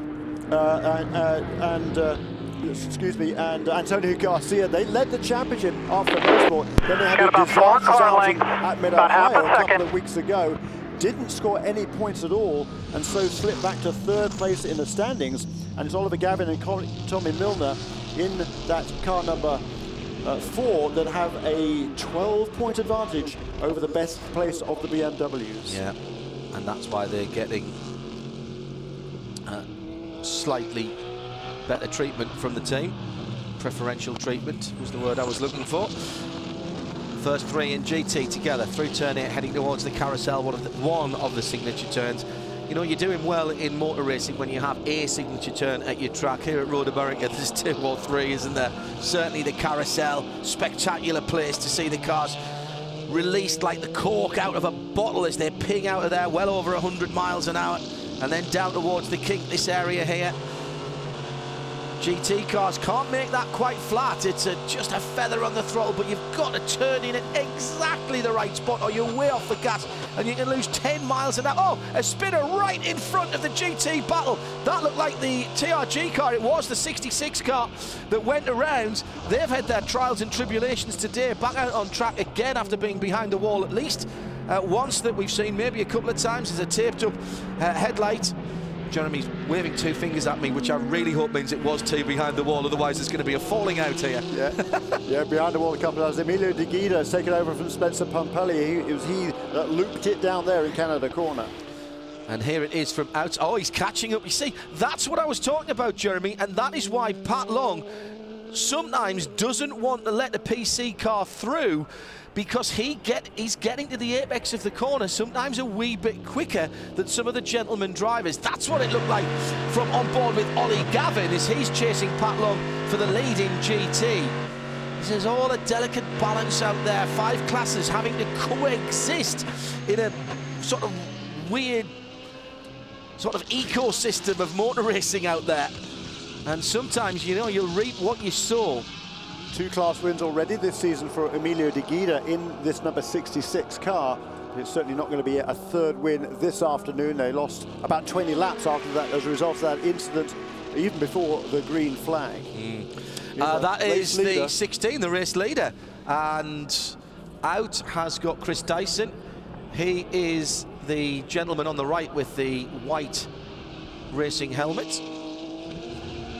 and Antonio Garcia. They led the championship after motorsport. Then they had a disastrous outing at Mid-Ohio a couple of weeks ago. Didn't score any points at all, and so slipped back to 3rd place in the standings. And it's Oliver Gavin and Tommy Milner in that car number 4 that have a 12-point advantage over the best place of the BMWs. Yeah, and that's why they're getting slightly better treatment from the team. Preferential treatment was the word I was looking for. First 3 in GT together through turn 8, heading towards the carousel, one of the signature turns. You know, you're doing well in motor racing when you have a signature turn at your track. Here at Road America, there's 2 or 3, isn't there? Certainly the carousel, spectacular place to see the cars released like the cork out of a bottle as they ping out of there well over 100 miles an hour. And then down towards the kink, this area here. GT cars can't make that quite flat. It's just a feather on the throttle, but you've got to turn in at exactly the right spot or you're way off the gas and you can lose 10 miles an hour. Oh, a spinner right in front of the GT battle. That looked like the TRG car. It was the 66 car that went around. They've had their trials and tribulations today, back out on track again after being behind the wall at least once, that we've seen maybe a couple of times. There's a taped up headlight. Jeremy's waving 2 fingers at me, which I really hope means it was 2 behind the wall, otherwise there's going to be a falling out here. Yeah, yeah, behind the wall a couple of hours. Emilio De Guida has taken over from Spencer Pumpelli. It was he that looped it down there in Canada corner. And here it is from out. Oh, he's catching up. You see, that's what I was talking about, Jeremy, and that is why Pat Long sometimes doesn't want to let the PC car through, because he's getting to the apex of the corner sometimes a wee bit quicker than some of the gentleman drivers. That's what it looked like from on board with Ollie Gavin as he's chasing Pat Long for the lead in GT. There's all a delicate balance out there, 5 classes having to coexist in a sort of weird sort of ecosystem of motor racing out there. And sometimes, you know, you'll reap what you sow. 2 class wins already this season for Emilio De Guida in this number 66 car. It's certainly not going to be a 3rd win this afternoon. They lost about 20 laps after that as a result of that incident, even before the green flag. That is the 16, the race leader. And out has got Chris Dyson. He is the gentleman on the right with the white racing helmet.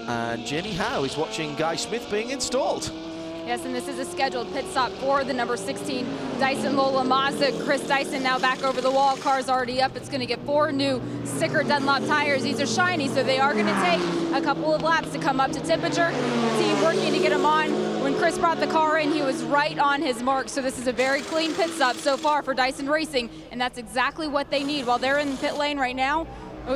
And Jamie Howe is watching Guy Smith being installed. Yes, and this is a scheduled pit stop for the number 16 Dyson Lola Mazda. Chris Dyson now back over the wall. Car's already up. It's going to get 4 new sticker Dunlop tires. These are shiny, so they are going to take a couple of laps to come up to temperature. Team working to get them on. When Chris brought the car in, he was right on his mark. So this is a very clean pit stop so far for Dyson Racing, and that's exactly what they need. While they're in the pit lane right now,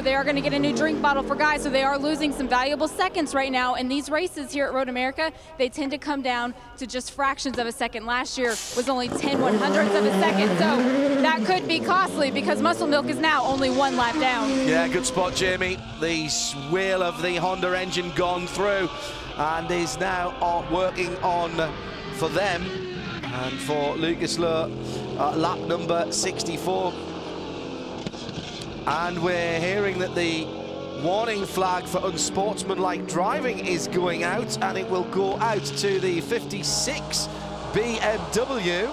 they are going to get a new drink bottle for guys, so they are losing some valuable seconds right now. And these races here at Road America, they tend to come down to just fractions of a second. Last year was only 10/100ths of a second, so that could be costly because Muscle Milk is now only 1 lap down. Yeah, good spot, Jamie. The wheel of the Honda engine gone through and is now working on for them and for Lucas Lowe, lap number 64. And we're hearing that the warning flag for unsportsmanlike driving is going out, and it will go out to the 56 BMW.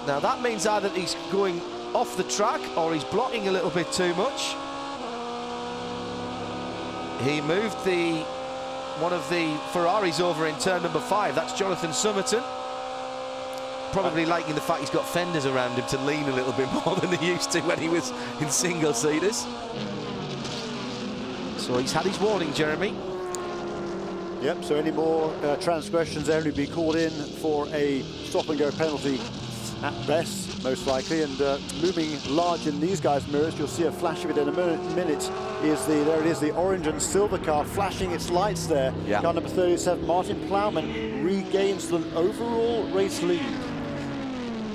Now that means either he's going off the track or he's blocking a little bit too much. He moved one of the Ferraris over in turn number 5. That's Jonathan Somerton. Probably liking the fact he's got fenders around him to lean a little bit more than he used to when he was in single-seaters. So he's had his warning, Jeremy. Yep, so any more transgressions there will be called in for a stop-and-go penalty at best, most likely. And looming large in these guys' mirrors, you'll see a flash of it in a minute, there it is, the orange and silver car flashing its lights there. Yeah. Car number 37, Martin Plowman, regains the overall race lead.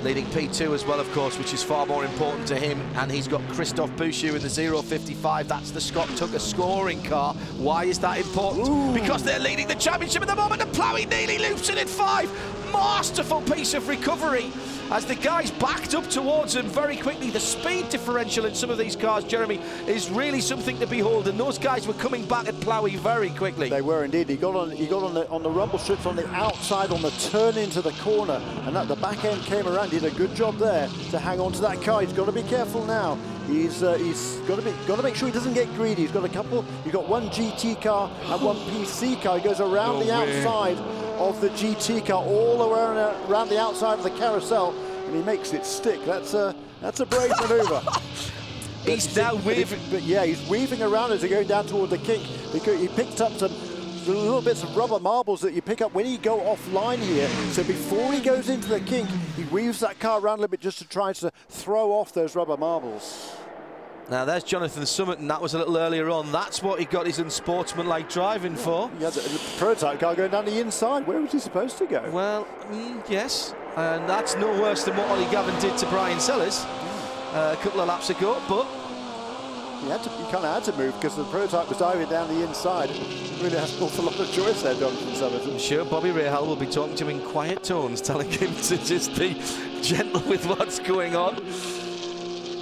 Leading P2 as well, of course, which is far more important to him. And he's got Christophe Bouchou in the 055. That's the Scott Tucker scoring car. Why is that important? Ooh. Because they're leading the championship at the moment. And Plowy nearly loops it in 5. Masterful piece of recovery as the guys backed up towards him very quickly. The speed differential in some of these cars, Jeremy, is really something to behold. And those guys were coming back at Plowy very quickly. They were indeed. He got on the rumble strips on the outside on the turn into the corner, and the back end came around. He did a good job there to hang on to that car. He's got to be careful now. He's got to make sure he doesn't get greedy. He's got one GT car and one PC car. He goes around the outside of the GT car, all around the outside of the carousel, and he makes it stick. That's a brave maneuver. He's now weaving. But yeah, he's weaving around as they're going down toward the kink, because he picked up some little bits of rubber marbles that you pick up when you go offline here. So before he goes into the kink, he weaves that car around a little bit just to try to throw off those rubber marbles. Now there's Jonathan Somerton. That was a little earlier on. That's what he got his unsportsmanlike driving for. He had the prototype car going down the inside. Where was he supposed to go? Well, yes. And that's no worse than what Ollie Gavin did to Brian Sellers a couple of laps ago, but he kind of had to move because the prototype was diving down the inside. Really has an awful lot of choice there, Jonathan Somerton. I'm sure Bobby Rahal will be talking to him in quiet tones, telling him to just be gentle with what's going on.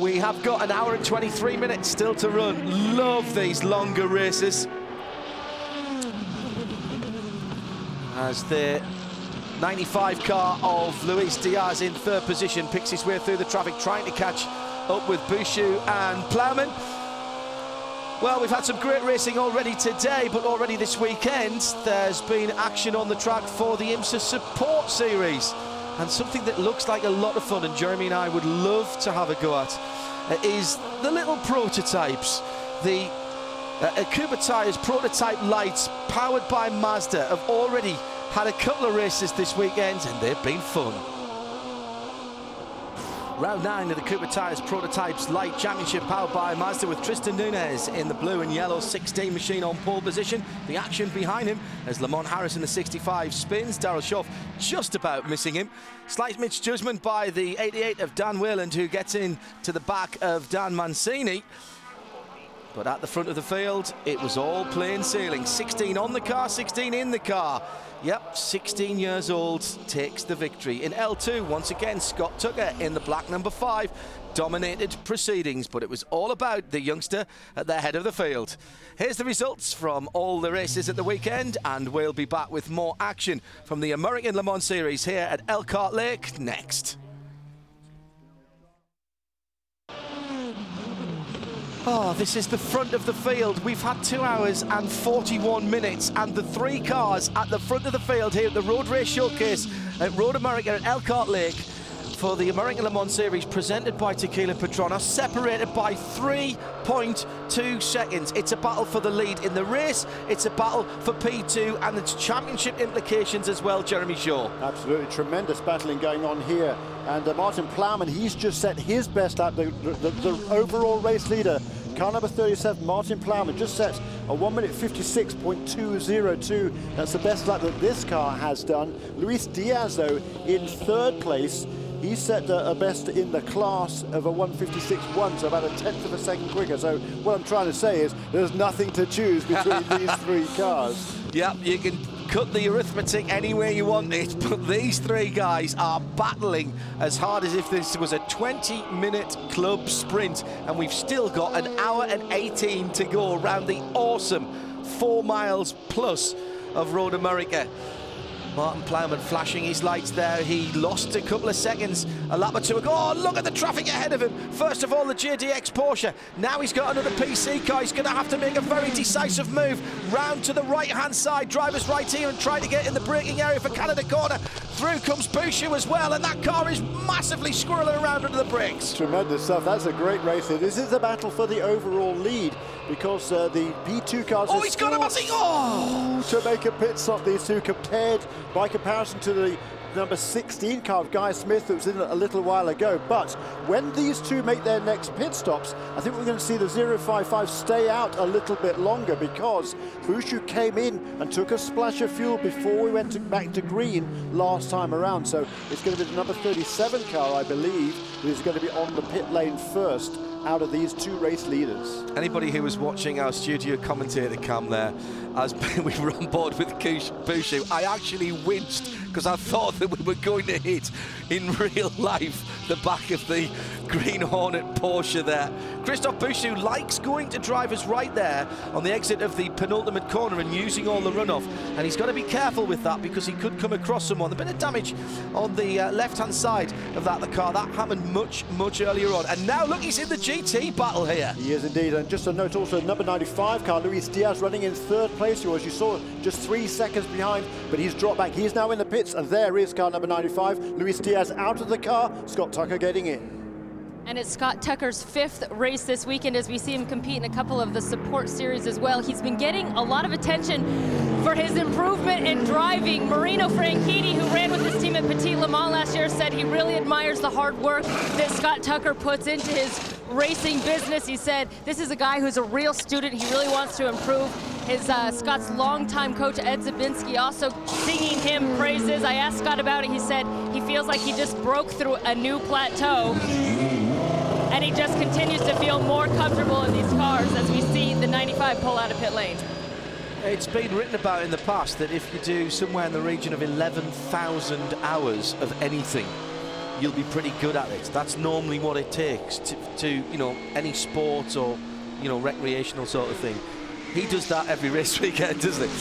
We have got an hour and 23 minutes still to run. Love these longer races. As the 95 car of Luis Diaz in 3rd position picks his way through the traffic, trying to catch up with Bouchou and Plowman. Well, we've had some great racing already today, but already this weekend there's been action on the track for the IMSA Support Series. And something that looks like a lot of fun, and Jeremy and I would love to have a go at, is the little prototypes. The Cooper Tires prototype lights powered by Mazda have already had a couple of races this weekend, and they've been fun. Round 9 of the Cooper Tires Prototypes Light Championship powered by Mazda, with Tristan Nunez in the blue and yellow 16 machine on pole position. The action behind him as Lamont Harris in the 65 spins. Darryl Schaff just about missing him. Slight misjudgment by the 88 of Dan Wayland, who gets in to the back of Dan Mancini. But at the front of the field, it was all plain sailing. 16 on the car, 16 in the car. Yep, 16 years old takes the victory. In L2, once again, Scott Tucker in the black number 5 dominated proceedings, but it was all about the youngster at the head of the field. Here's the results from all the races at the weekend, and we'll be back with more action from the American Le Mans Series here at Elkhart Lake next. Oh, this is the front of the field. We've had 2 hours and 41 minutes, and the 3 cars at the front of the field here at the Road Race Showcase at Road America at Elkhart Lake for the American Le Mans Series presented by Tequila Patron are separated by 3.2 seconds. It's a battle for the lead in the race. It's a battle for P2 and its championship implications as well, Jeremy Shaw. Absolutely tremendous battling going on here. And Martin Plowman, he's just set his best lap. The overall race leader, car number 37, Martin Plowman, just set a 1 minute 56.202. That's the best lap that this car has done. Luis Diaz, though, in 3rd place. He set a best in the class of a 1:56.1, so about a 1/10 of a second quicker. So what I'm trying to say is there's nothing to choose between these 3 cars. Yep, you can cut the arithmetic any way you want it, but these 3 guys are battling as hard as if this was a 20-minute club sprint, and we've still got 1 hour and 18 to go around the awesome 4 miles plus of Road America. Martin Plowman flashing his lights there. He lost a couple of seconds a lap or 2 ago. Oh, look at the traffic ahead of him. First of all, the JDX Porsche. Now he's got another PC car. He's going to have to make a very decisive move round to the right-hand side. Driver's right here and trying to get in the braking area for Canada Corner. Through comes Bouchou as well, and that car is massively squirreling around under the brakes. Tremendous stuff. That's a great race here. This is a battle for the overall lead because the P2 cars... Oh, he's got him! Oh! To make a pit stop, these 2 compared by comparison to the number 16 car of Guy Smith that was in a little while ago. But when these 2 make their next pit stops, I think we're going to see the 055 stay out a little bit longer because Bouchou came in and took a splash of fuel before we went back to green last time around. So it's going to be the number 37 car, I believe, who's going to be on the pit lane first out of these 2 race leaders. Anybody who was watching our studio commentator cam there, as we were on board with Bouchou, I actually winced because I thought that we were going to hit in real life the back of the Green Hornet Porsche there. Christophe Bouchou likes going to drivers right there on the exit of the penultimate corner and using all the runoff, and he's got to be careful with that because he could come across someone. A bit of damage on the left-hand side of the car. That happened much earlier on, and now look, he's in the GT battle here. He is indeed, and just a note also, number 95 car, Luis Diaz, running in 3rd place, as you saw, just 3 seconds behind, but he's dropped back. He's now in the pits, and there is car number 95. Luis Diaz out of the car, Scott Tucker getting in. And it's Scott Tucker's 5th race this weekend as we see him compete in a couple of the support series as well. He's been getting a lot of attention for his improvement in driving. Marino Franchitti, who ran with his team at Petit Le Mans last year, said he really admires the hard work that Scott Tucker puts into his racing business. He said this is a guy who's a real student. He really wants to improve. His Scott's longtime coach Ed Zabinski also singing him praises. I asked Scott about it. He said he feels like he just broke through a new plateau, and he just continues to feel more comfortable in these cars as we see the 95 pull out of pit lane. It's been written about in the past that if you do somewhere in the region of 11,000 hours of anything, you'll be pretty good at it. That's normally what it takes to you know, any sport or, you know, recreational sort of thing. He does that every race weekend, doesn't he?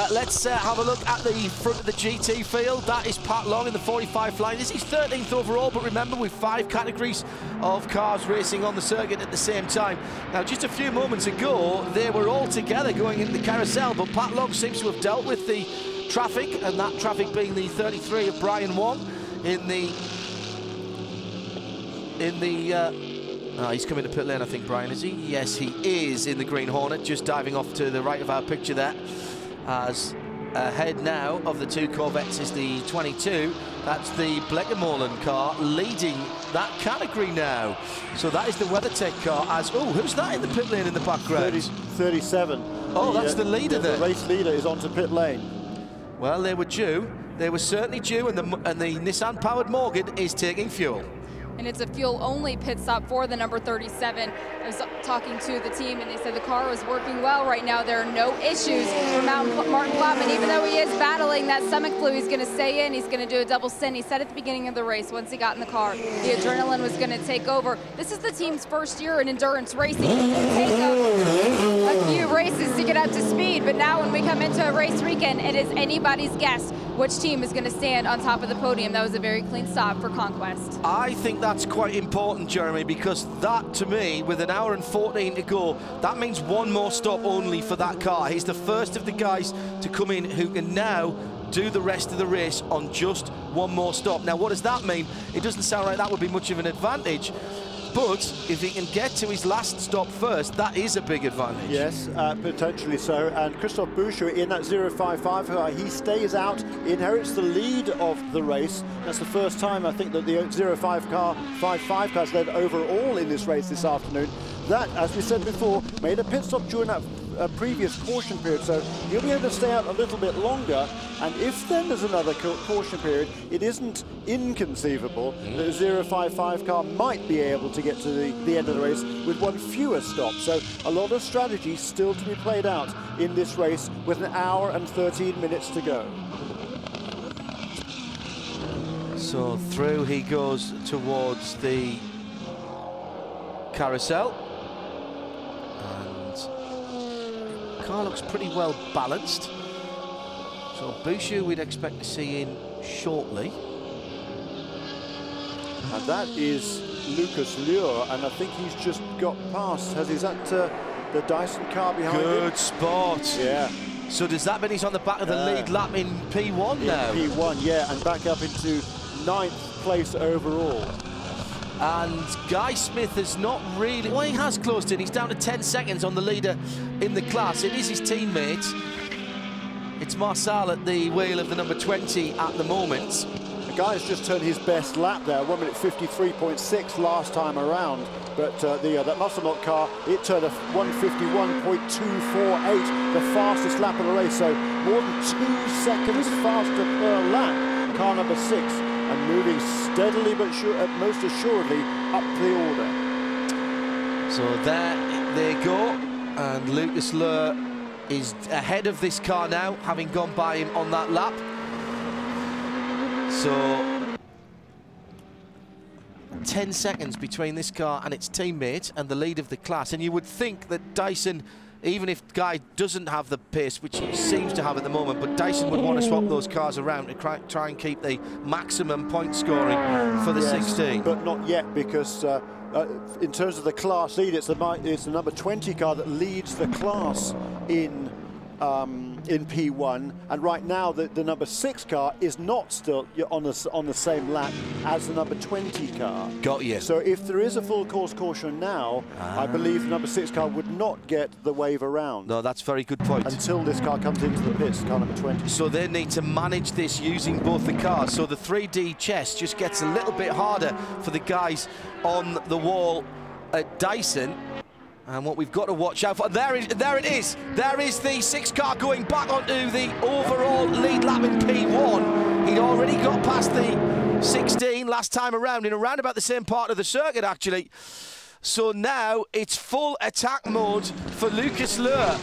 Let's have a look at the front of the GT field. That is Pat Long in the 45 flying. This is 13th overall, but remember, with 5 categories of cars racing on the circuit at the same time. Now, just a few moments ago, they were all together going into the carousel, but Pat Long seems to have dealt with the traffic, and that traffic being the 33 of Brian Wong in the he's coming to pit lane, I think, Brian, is he? Yes, he is in the Green Hornet, just diving off to the right of our picture there. As ahead now of the 2 Corvettes is the 22. That's the Bleckermolen car leading that category now. So that is the WeatherTech car as... Oh, who's that in the pit lane in the background? 37. Oh, that's the leader there. The race leader is onto pit lane. Well, they were due. They were certainly due, and the Nissan-powered Morgan is taking fuel. And it's a fuel-only pit stop for the number 37. I was talking to the team, and they said the car is working well right now. There are no issues for Martin Plowman. Even though he is battling that stomach flu, he's going to stay in. He's going to do a double stint. He said at the beginning of the race, once he got in the car, the adrenaline was going to take over. This is the team's first year in endurance racing. It can take a few races to get up to speed, but now when we come into a race weekend, it is anybody's guess which team is going to stand on top of the podium. That was a very clean stop for Conquest. I think that's quite important, Jeremy, because that, to me, with an hour and 14 to go, that means one more stop only for that car. He's the first of the guys to come in who can now do the rest of the race on just one more stop. Now, what does that mean? It doesn't sound like that would be much of an advantage, but if he can get to his last stop first, that is a big advantage. Yes, potentially so. And Christophe Bouchou in that 055 car, he stays out, inherits the lead of the race. That's the first time, I think, that the 05 car, 55 cars led overall in this race this afternoon. That, as we said before, made a pit stop during that previous caution period, so he'll be able to stay out a little bit longer. And if then there's another caution period, it isn't inconceivable that the 055 car might be able to get to the end of the race with one fewer stop. So a lot of strategy still to be played out in this race with an hour and 13 minutes to go. So through he goes towards the carousel. Car looks pretty well balanced, so Bouchou we'd expect to see in shortly. And that is Lucas Lure, and I think he's just got past. Is that the Dyson car behind him? Good spot. Yeah. So does that mean he's on the back of the lead lap in P1 now? P1, yeah, and back up into 9th place overall. And Guy Smith has not really, well, he has closed in. He's down to 10 seconds on the leader in the class. It is his teammate. It's Marcel at the wheel of the number 20 at the moment. The guy's just turned his best lap there, 1 minute 53.6 last time around. But that Muscle Milk car, it turned a 151.248, the fastest lap of the race. So more than 2 seconds faster per lap. Car number 6. And moving steadily but most assuredly up the order. So there they go, and Lucas Lure is ahead of this car now, having gone by him on that lap. So 10 seconds between this car and its teammate and the lead of the class, and you would think that Dyson, even if Guy doesn't have the pace, which he seems to have at the moment, but Dyson would want to swap those cars around to try and keep the maximum point scoring for the 16. But not yet, because in terms of the class lead, it's the number 20 car that leads the class in P1, and right now the number 6 car is not still on the same lap as the number 20 car. Got you. So if there is a full course caution now, I believe the number 6 car would not get the wave around. No, that's a very good point. Until this car comes into the pits, car number 20. So they need to manage this using both the cars. So the 3D chess just gets a little bit harder for the guys on the wall at Dyson. And what we've got to watch out for, there it is. There is the 6 car going back onto the overall lead lap in P1. He'd already got past the 16 last time around, in around about the same part of the circuit, actually. So now it's full attack mode for Lucas Lure.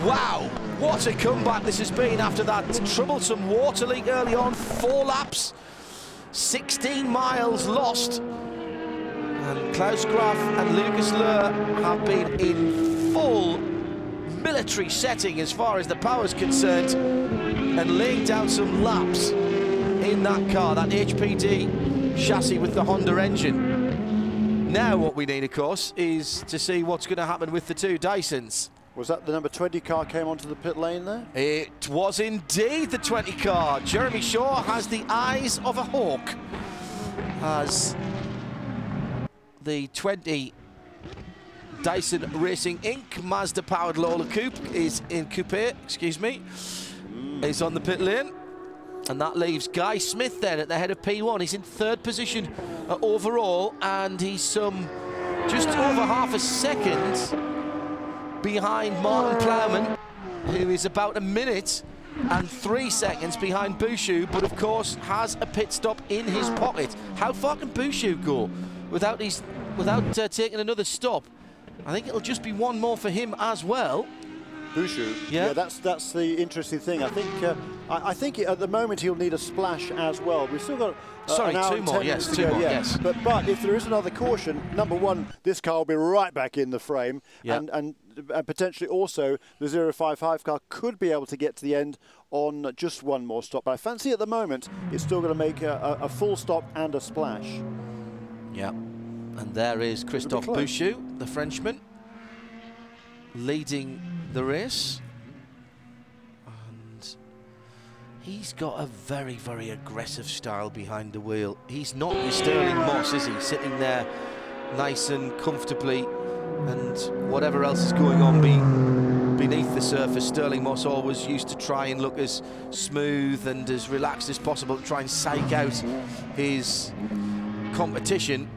Wow, what a comeback this has been after that troublesome water leak early on. 4 laps, 16 miles lost. And Klaus Graf and Lucas Lure have been in full military setting as far as the power's concerned, and laying down some laps in that car, that HPD chassis with the Honda engine. Now what we need, of course, is to see what's going to happen with the 2 Dysons. Was that the number 20 car came onto the pit lane there? It was indeed the 20 car. Jeremy Shaw has the eyes of a hawk as the 20 Dyson Racing Inc. Mazda-powered Lola Coupe is on the pit lane. And that leaves Guy Smith then at the head of P1. He's in 3rd position overall, and he's just over half a second behind Martin Plowman, who is about 1 minute and 3 seconds behind Bouchou, but of course has a pit stop in his pocket. How far can Bouchou go without taking another stop? I think it'll just be one more for him as well. Bouchou, yeah, that's the interesting thing. I think at the moment he'll need a splash as well. We've still got Sorry, an hour 2 more, yes, 2 more, yes. But if there is another caution, number 1, this car will be right back in the frame, and potentially also the 055 car could be able to get to the end on just one more stop. But I fancy at the moment it's still going to make a full stop and a splash. Yeah, and there is Christophe Bouchou, the Frenchman, leading the race. And he's got a very, very aggressive style behind the wheel. He's not your Sterling Moss, is he? Sitting there nice and comfortably, and whatever else is going on beneath the surface, Sterling Moss always used to try and look as smooth and as relaxed as possible to try and psych out his competition.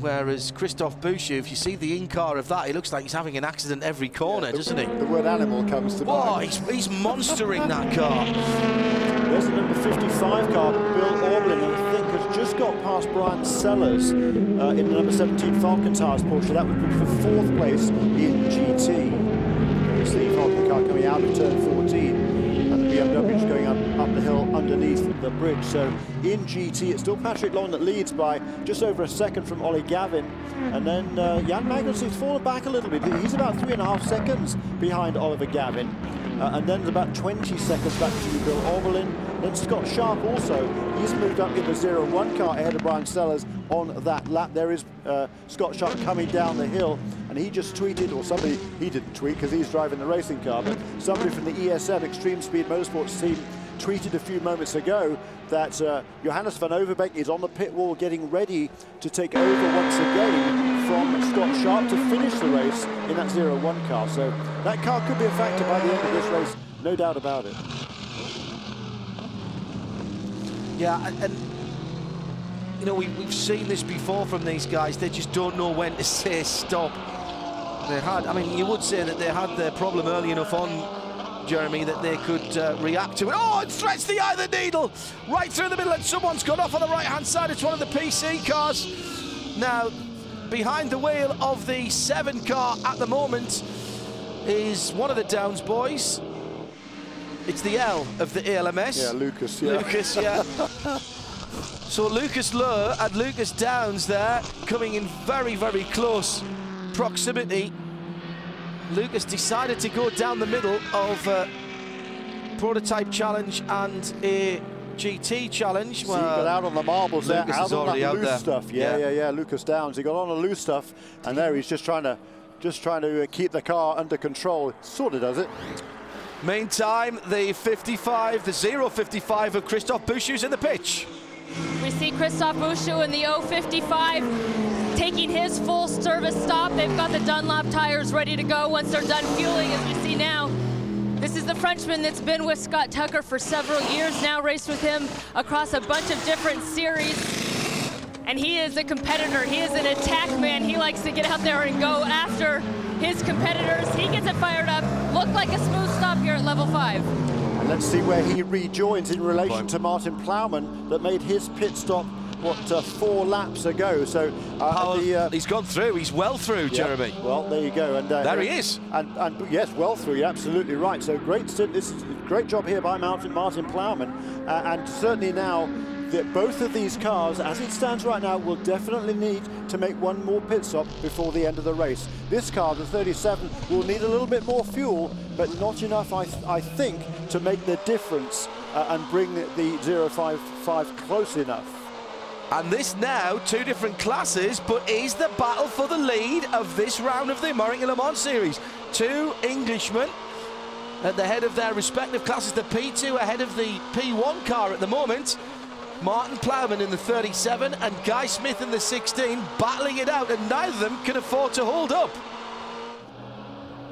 Whereas Christophe Bouchou, if you see the in-car of that, he looks like he's having an accident every corner, doesn't he? The word animal comes to mind. Oh, he's monstering that car. There's the number 55 car, Bill Orblin, I think has just got past Brian Sellers in the number 17 Falcon Tires Porsche. That would be for 4th place in GT. You see Falcon car coming out of turn 14. And the BMW is going up the hill underneath the bridge. So in GT, it's still Patrick Long that leads by just over a second from Ollie Gavin. And then Jan Magnussen's fallen back a little bit. He's about 3.5 seconds behind Oliver Gavin. And then about 20 seconds back to Bill Oberlin. Then Scott Sharp also, he's moved up in the 01 car ahead of Brian Sellers on that lap. There is Scott Sharp coming down the hill, and he just tweeted, or somebody, he didn't tweet because he's driving the racing car, but somebody from the ESN, Extreme Speed Motorsports team, tweeted a few moments ago that Johannes van Overbeek is on the pit wall getting ready to take over once again from Scott Sharp to finish the race in that 01 car. So that car could be a factor by the end of this race, no doubt about it. Yeah, and you know, we've seen this before from these guys. They just don't know when to say stop. I mean, you would say that they had their problem early enough on, Jeremy, that they could react to it. Oh, it threads the eye of the needle right through the middle, and someone's got off on the right-hand side. It's one of the PC cars. Now, behind the wheel of the 7 car at the moment is one of the Downs boys. It's the L of the ALMS. Yeah, Lucas, yeah. Lucas, yeah. So Lucas Lowe and Lucas Downs there, coming in very, very close proximity. Lucas decided to go down the middle of a prototype challenge and a GT challenge. Well, he got out on the marbles there, Lucas out is on already that out loose there. stuff. Yeah, Lucas Downs. He got on the loose stuff, and there he's just trying to keep the car under control. Sort of does it. Meantime, the 55, the 055 of Christophe Bouchou's in the pitch. We see Christophe Bouchou in the 055 taking his full service stop. They've got the Dunlop tires ready to go once they're done fueling, as we see now. This is the Frenchman that's been with Scott Tucker for several years now, raced with him across a bunch of different series. And he is a competitor. He is an attack man. He likes to get out there and go after his competitors. He gets it fired up. Looked like a smooth stop here at level 5. And let's see where he rejoins in relation to Martin Plowman that made his pit stop, what, 4 laps ago. So he's gone through. He's well through, Jeremy. Well, there you go. And there he is. And yes, well through. You're absolutely right. So great. This is a great job here by Martin Plowman, and certainly now that both of these cars, as it stands right now, will definitely need to make one more pit stop before the end of the race. This car, the 37, will need a little bit more fuel, but not enough, I think, to make the difference and bring the 055 close enough. And this now, 2 different classes, but is the battle for the lead of this round of the American Le Mans Series. 2 Englishmen at the head of their respective classes. The P2 ahead of the P1 car at the moment. Martin Plowman in the 37 and Guy Smith in the 16 battling it out, and neither of them can afford to hold up.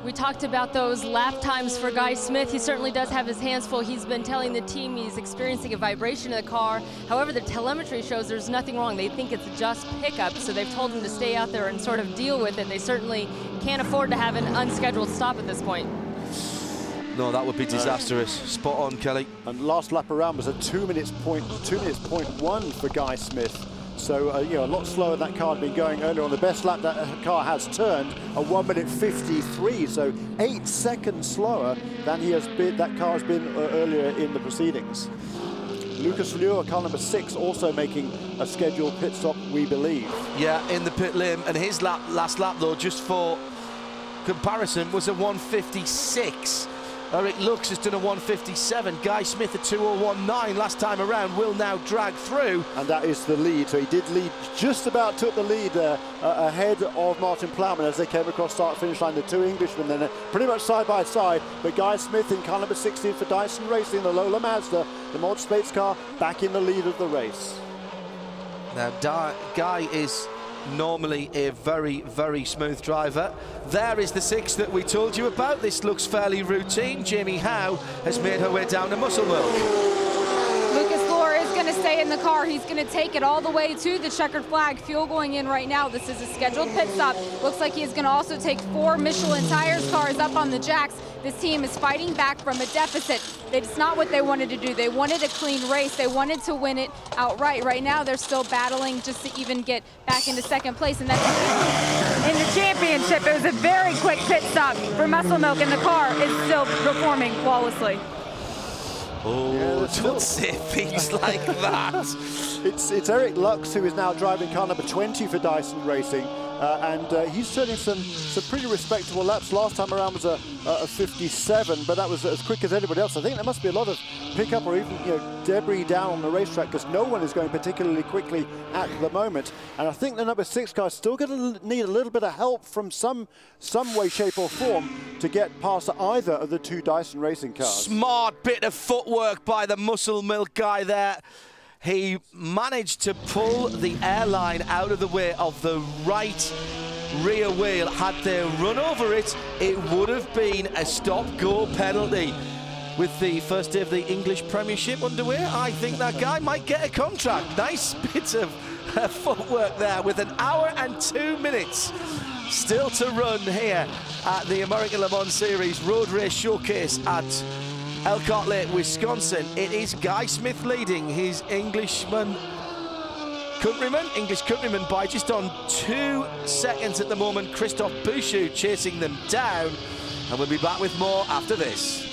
We talked about those lap times for Guy Smith. He certainly does have his hands full. He's been telling the team he's experiencing a vibration in the car. However, the telemetry shows there's nothing wrong. They think it's just pickup, so they've told him to stay out there and sort of deal with it. They certainly can't afford to have an unscheduled stop at this point. No, that would be disastrous. Spot on, Kelly. And last lap around was a 2 minutes point 1 for Guy Smith. So you know, a lot slower than that car had been going earlier on. The best lap that car has turned, a 1:53. So 8 seconds slower than that car has been earlier in the proceedings. Lucas Luhr, car number 6, also making a scheduled pit stop, we believe. Yeah, in the pit lane, and his last lap though, just for comparison was a 1:56. Eric Lux has done a 1:57. Guy Smith a 2:01.9 last time around will now drag through. And that is the lead. So he did lead, just about took the lead there ahead of Martin Plowman as they came across start-finish line. The two Englishmen then pretty much side by side. But Guy Smith in car number 16 for Dyson Racing, the Lola Mazda, the Mod Spates car, back in the lead of the race. Now Guy is normally a very, very smooth driver. There is the 6 that we told you about. This looks fairly routine. Jamie Howe has made her way down to Muscle Milk. Lucas Lohr is going to stay in the car. He's going to take it all the way to the checkered flag. Fuel going in right now. This is a scheduled pit stop. Looks like he's going to also take 4 Michelin Tires cars up on the jacks. This team is fighting back from a deficit. It's not what they wanted to do. They wanted a clean race. They wanted to win it outright. Right now, they're still battling just to even get back into second place. And that's in the championship. It was a very quick pit stop for Muscle Milk, and the car is still performing flawlessly. Oh, yeah, don't say things like that. It's Eric Lux who is now driving car number 20 for Dyson Racing. And he's turning some pretty respectable laps. Last time around was a 57, but that was as quick as anybody else. I think there must be a lot of pickup or even debris down on the racetrack because no one is going particularly quickly at the moment. And I think the number 6 car is still going to need a little bit of help from some way, shape or form to get past either of the two Dyson Racing cars. Smart bit of footwork by the Muscle Milk guy there. He managed to pull the airline out of the way of the right rear wheel. Had they run over it, it would have been a stop-go penalty. With the first day of the English Premiership underway, I think that guy might get a contract. Nice bit of footwork there with 1 hour and 2 minutes still to run here at the American Le Mans Series Road Race Showcase at Elkhart Lake, Wisconsin. It is Guy Smith leading his English countryman by just on 2 seconds at the moment. Christophe Bouchou chasing them down, and we'll be back with more after this.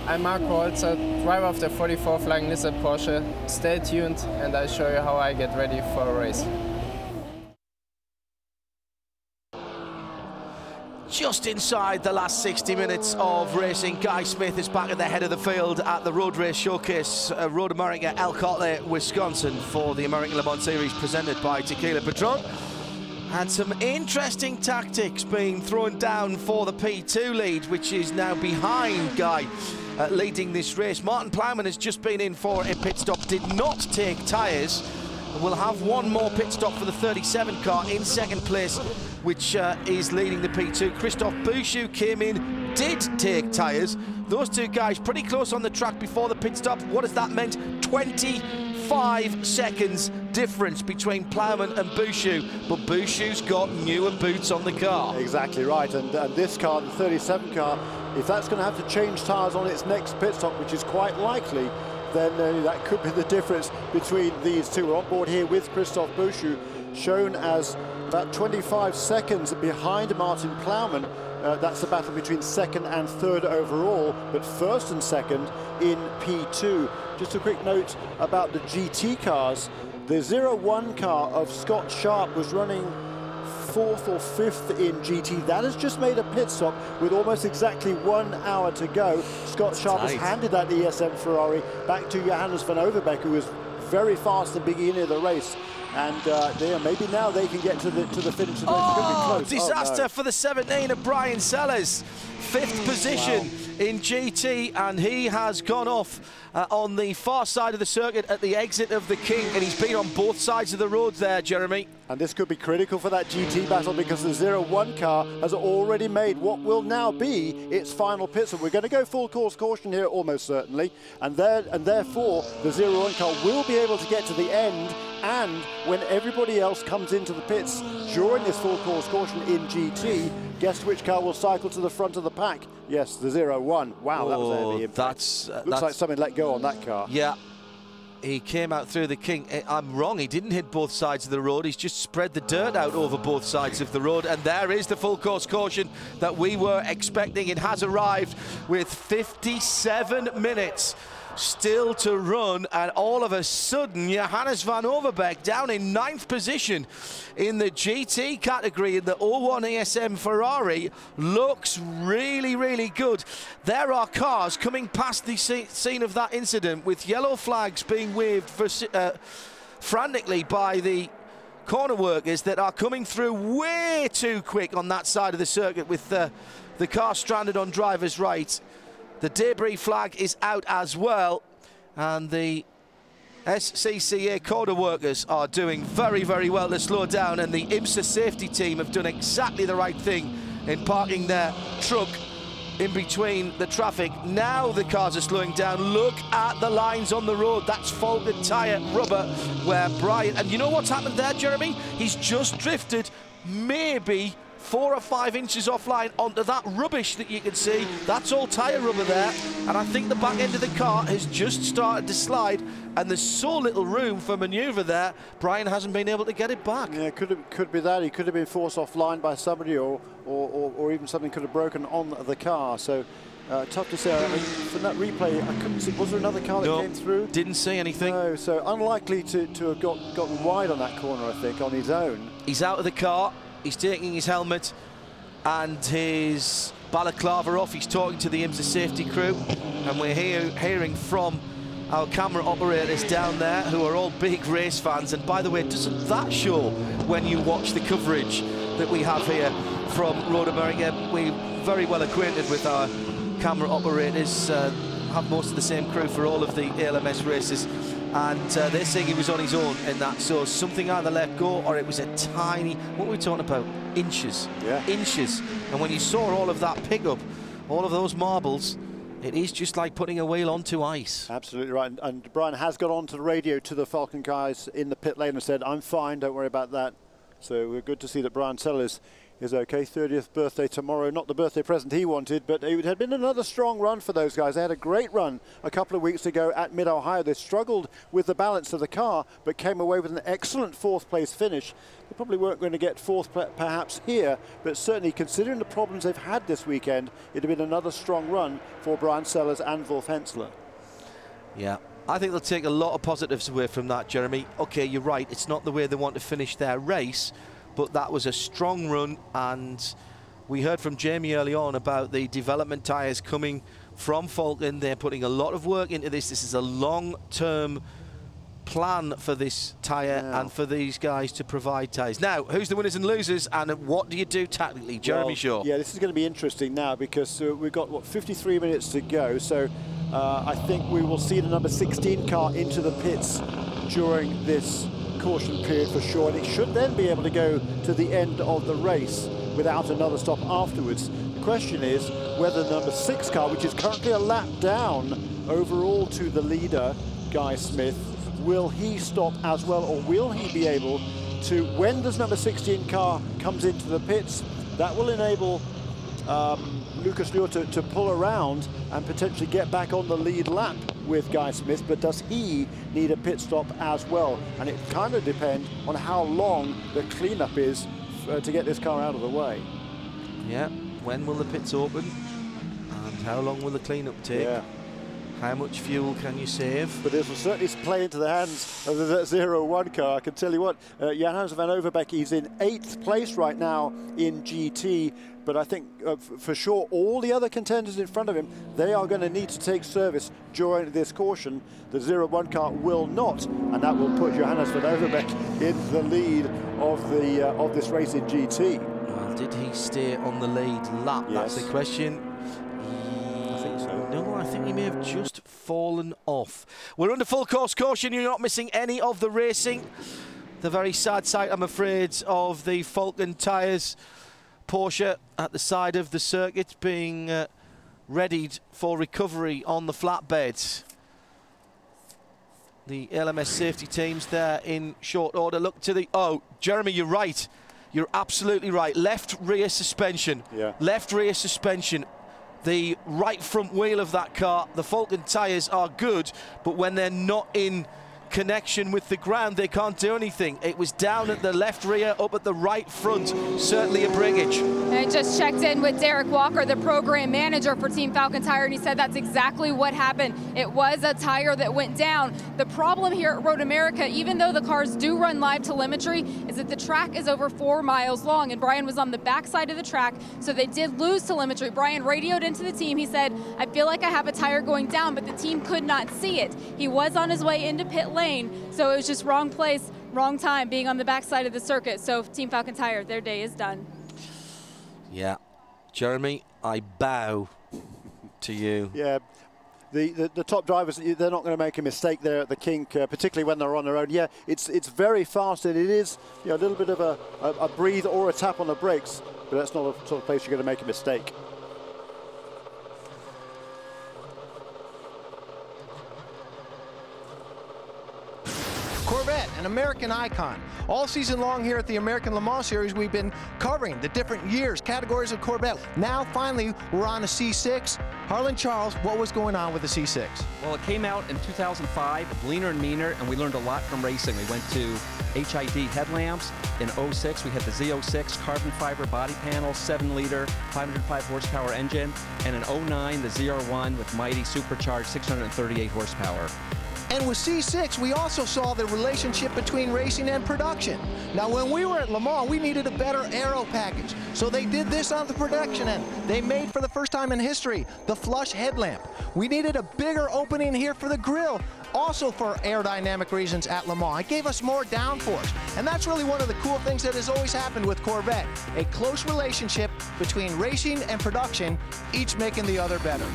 I'm Mark Holzer, driver of the 44 Flying Lizard Porsche. Stay tuned and I'll show you how I get ready for a race. Just inside the last 60 minutes of racing, Guy Smith is back at the head of the field at the Road Race Showcase, Road America, Elkhart Lake, Wisconsin, for the American Le Mans Series presented by Tequila Patron. And some interesting tactics being thrown down for the P2 lead, which is now behind Guy leading this race. Martin Plowman has just been in for a pit stop, did not take tyres. We'll have one more pit stop for the 37 car in second place, which is leading the P2. Christophe Bouchou came in, did take tyres. Those two guys pretty close on the track before the pit stop. What has that meant? 25 seconds difference between Plowman and Bouchou, but Bouchou's got newer boots on the car. Exactly right, and this car, the 37 car, if that's going to have to change tyres on its next pit stop, which is quite likely, then that could be the difference between these two. We're on board here with Christophe Bouchou, shown as about 25 seconds behind Martin Plowman. That's the battle between second and third overall, but first and second in P2. Just a quick note about the GT cars. The 01 car of Scott Sharp was running 4th or 5th in GT. That has just made a pit stop with almost exactly 1 hour to go. Scott Sharp has handed that ESM Ferrari back to Johannes van Overbeek, who was very fast at the beginning of the race. And maybe now they can get to the finish. Oh, disaster for the 17 of Brian Sellers. 5th position in GT, and he has gone off on the far side of the circuit at the exit of the King, and he's been on both sides of the road there, Jeremy. And this could be critical for that GT battle because the 01 car has already made what will now be its final pit stop. We're going to go full course caution here almost certainly, and therefore the 01 car will be able to get to the end. And when everybody else comes into the pits during this full course caution in GT, guess which car will cycle to the front of the pack? Yes, the 01. Wow, that was heavy impact. Looks like something let go on that car. Yeah, he came out through the King. I'm wrong, he didn't hit both sides of the road. He's just spread the dirt out over both sides of the road. And there is the full course caution that we were expecting. It has arrived with 57 minutes still to run, and all of a sudden Johannes van Overbeek down in 9th position in the GT category in the 01 ESM Ferrari looks really, really good. There are cars coming past the scene of that incident with yellow flags being waved for, frantically by the corner workers that are coming through way too quick on that side of the circuit with the car stranded on driver's right. The debris flag is out as well, and the SCCA corner workers are doing very, very well to slow down, and the IMSA safety team have done exactly the right thing in parking their truck in between the traffic. Now the cars are slowing down. Look at the lines on the road. That's Falcon tyre rubber where Brian, and you know what's happened there, Jeremy? He's just drifted maybe 4 or 5 inches offline onto that rubbish that you can see. That's all tyre rubber there, and I think the back end of the car has just started to slide, and there's so little room for manoeuvre there. Brian hasn't been able to get it back. Yeah, could be that. He could have been forced offline by somebody, or even something could have broken on the car. So tough to say. I mean, from that replay, I couldn't see. Was there another car that came through? Didn't see anything. No, so unlikely to have gotten wide on that corner, I think, on his own. He's out of the car. He's taking his helmet and his balaclava off. He's talking to the IMSA safety crew, and we're hearing from our camera operators down there who are all big race fans. And by the way, doesn't that show when you watch the coverage that we have here from Road America? We're very well acquainted with our camera operators, have most of the same crew for all of the ALMS races, and they're saying he was on his own in that, so something either let go or it was a tiny, what were we talking about, inches. Yeah. Inches. And when you saw all of that pickup, all of those marbles, it is just like putting a wheel onto ice. Absolutely right. And Brian has got onto the radio to the Falcon guys in the pit lane and said, I'm fine, don't worry about that. So we're good to see that Brian Sellers is okay. 30th birthday tomorrow. Not the birthday present he wanted, but it had been another strong run for those guys. They had a great run a couple of weeks ago at Mid-Ohio. They struggled with the balance of the car, but came away with an excellent 4th place finish. They probably weren't going to get 4th perhaps here, but certainly considering the problems they've had this weekend, it had been another strong run for Brian Sellers and Wolf Hensler. Yeah, I think they'll take a lot of positives away from that, Jeremy. Okay, you're right, it's not the way they want to finish their race, but that was a strong run, and we heard from Jamie early on about the development tyres coming from Falcon. They're putting a lot of work into this. This is a long-term plan for this tyre and for these guys to provide tyres. Now, who's the winners and losers, and what do you do tactically? Jeremy Shaw. Yeah, this is going to be interesting now because we've got, what, 53 minutes to go, so I think we will see the number 16 car into the pits during this caution period for sure, and it should then be able to go to the end of the race without another stop afterwards. The question is whether the number 6 car, which is currently a lap down overall to the leader, Guy Smith, will he stop as well, or will he be able to, when this number 16 car comes into the pits, that will enable Lucas Luhr to pull around and potentially get back on the lead lap with Guy Smith, but does he need a pit stop as well? And it kind of depends on how long the cleanup is to get this car out of the way. Yeah, when will the pits open and how long will the cleanup take? Yeah. How much fuel can you save? But this will certainly play into the hands of the 01 car. I can tell you what, Johannes van Overbeek, he's in 8th place right now in GT, but I think for sure all the other contenders in front of him, they are going to need to take service during this caution. The 01 car will not, and that will put Johannes van Overbeek in the lead of this race in GT. Well, did he stay on the lead lap? Yes. That's the question. I think so. No, I think he may have just fallen off. We're under full course caution. You're not missing any of the racing. The very sad sight, I'm afraid, of the Falcon tyres Porsche at the side of the circuit being readied for recovery on the flatbed. The ALMS safety teams there in short order. Look to the... Oh, Jeremy, you're right. You're absolutely right. Left rear suspension. Yeah. Left rear suspension. The right front wheel of that car, the Falcon tyres are good, but when they're not in connection with the ground, they can't do anything. It was down at the left rear, up at the right front. Certainly a breakage. And I just checked in with Derek Walker, the program manager for Team Falcon Tire, and he said that's exactly what happened. It was a tire that went down. The problem here at Road America, even though the cars do run live telemetry, is that the track is over 4 miles long, and Brian was on the back side of the track, so they did lose telemetry. Brian radioed into the team. He said, I feel like I have a tire going down, but the team could not see it. He was on his way into pit lane, so it was just wrong place, wrong time, being on the back side of the circuit. So Team Falcon Tire, their day is done. Yeah. Jeremy, I bow to you. Yeah. The top drivers, they're not going to make a mistake there at the kink, particularly when they're on their own. Yeah, it's very fast, and it is, you know, a little bit of a breathe or a tap on the brakes, but that's not a sort of place you're going to make a mistake. Corvette, an American icon. All season long here at the American Le Mans Series, we've been covering the different years, categories of Corvette. Now, finally, we're on a C6. Harlan Charles, what was going on with the C6? Well, it came out in 2005, leaner and meaner, and we learned a lot from racing. We went to HID headlamps. In 06, we had the Z06 carbon fiber body panel, 7-liter, 505 horsepower engine. And in 09, the ZR1 with mighty supercharged 638 horsepower. And with C6, we also saw the relationship between racing and production. Now, when we were at Le Mans, we needed a better aero package. So they did this on the production end. They made, for the first time in history, the flush headlamp. We needed a bigger opening here for the grille, also for aerodynamic reasons at Le Mans. It gave us more downforce. And that's really one of the cool things that has always happened with Corvette. A close relationship between racing and production, each making the other better.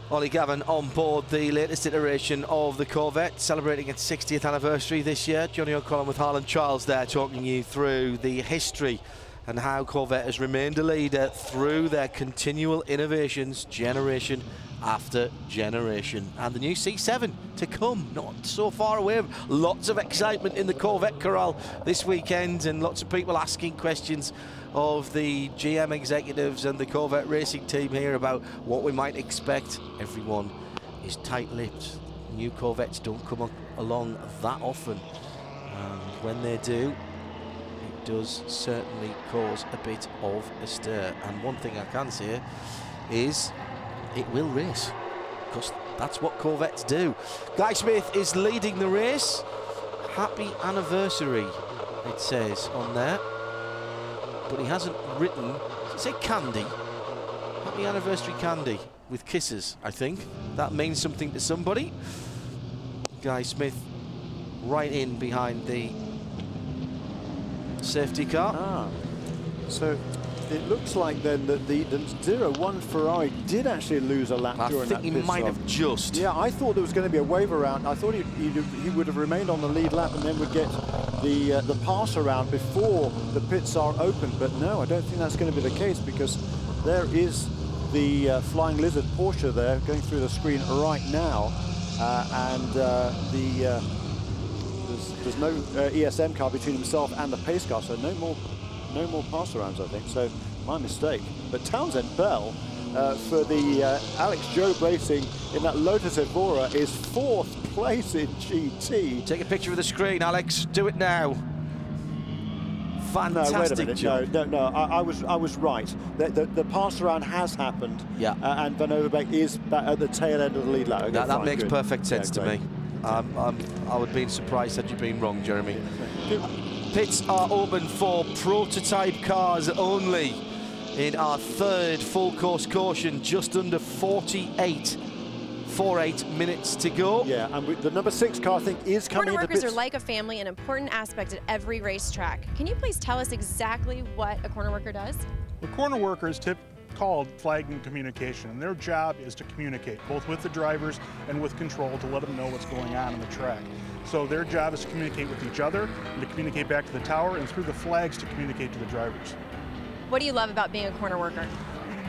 Ollie Gavin on board the latest iteration of the Corvette, celebrating its 60th anniversary this year. Johnny O'Connor with Harlan Charles there, talking you through the history and how Corvette has remained a leader through their continual innovations, generation after generation. And the new C7 to come, not so far away. Lots of excitement in the Corvette corral this weekend, and lots of people asking questions of the GM executives and the Corvette racing team here about what we might expect. Everyone is tight-lipped. New Corvettes don't come along that often, and when they do, it does certainly cause a bit of a stir. And one thing I can say is it will race, because that's what Corvettes do. Guy Smith is leading the race. Happy anniversary, it says on there. But he hasn't written, does it say Candy? Happy anniversary Candy, with kisses, I think. That means something to somebody. Guy Smith right in behind the safety car. So it looks like then that the 01 Ferrari did actually lose a lap during that pit stop. I think he might have just. Yeah, I thought there was going to be a wave around. I thought he would have remained on the lead lap and then would get the pass around before the pits are open. But no, I don't think that's going to be the case, because there is the Flying Lizard Porsche there going through the screen right now, and there's no ESM car between himself and the pace car, so no more pass arounds, I think. So my mistake. But Townsend Bell for the Alex Job Racing in that Lotus Evora is 4th place in GT. Take a picture of the screen, Alex. Do it now. Fantastic no, wait a minute. job. No, I was right. The pass around has happened. Yeah. And Van Overbeek is at the tail end of the lead lap. Okay, that makes perfect sense to great. me. I would have been surprised had you been wrong, Jeremy. Pits are open for prototype cars only in our 3rd full course caution, just under 48 minutes to go. Yeah, and the number 6 car, I think, is coming into pits. Corner workers are like a family, an important aspect at every racetrack. Can you please tell us exactly what a corner worker does? The corner workers called flagging communication, and their job is to communicate both with the drivers and with control to let them know what's going on the track. So their job is to communicate with each other and to communicate back to the tower, and through the flags to communicate to the drivers. What do you love about being a corner worker?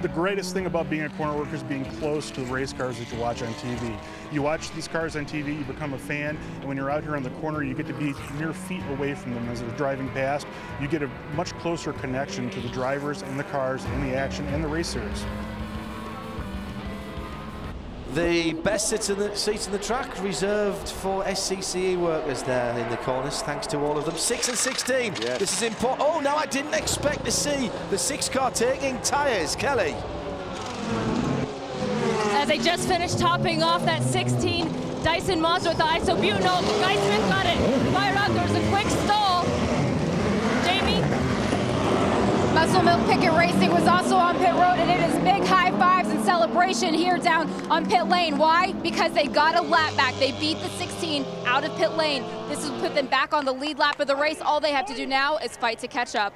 The greatest thing about being a corner worker is being close to the race cars that you watch on TV. You watch these cars on TV, you become a fan, and when you're out here on the corner, you get to be mere feet away from them as they're driving past. You get a much closer connection to the drivers and the cars and the action and the race series. The best seats in the track reserved for SCCE workers there in the corners, thanks to all of them. 6 and 16. Yes. This is important. Oh, now I didn't expect to see the 6 car taking tyres. Kelly. As they just finished topping off that 16 Dyson Mazda with the isobutanol, Guy Smith got it fired up. There was a quick stall. Jamie? Muscle Milk Picket Racing was also on pit road, and it is big high fives and celebration here down on pit lane. Why? Because they got a lap back. They beat the 16 out of pit lane. This will put them back on the lead lap of the race. All they have to do now is fight to catch up.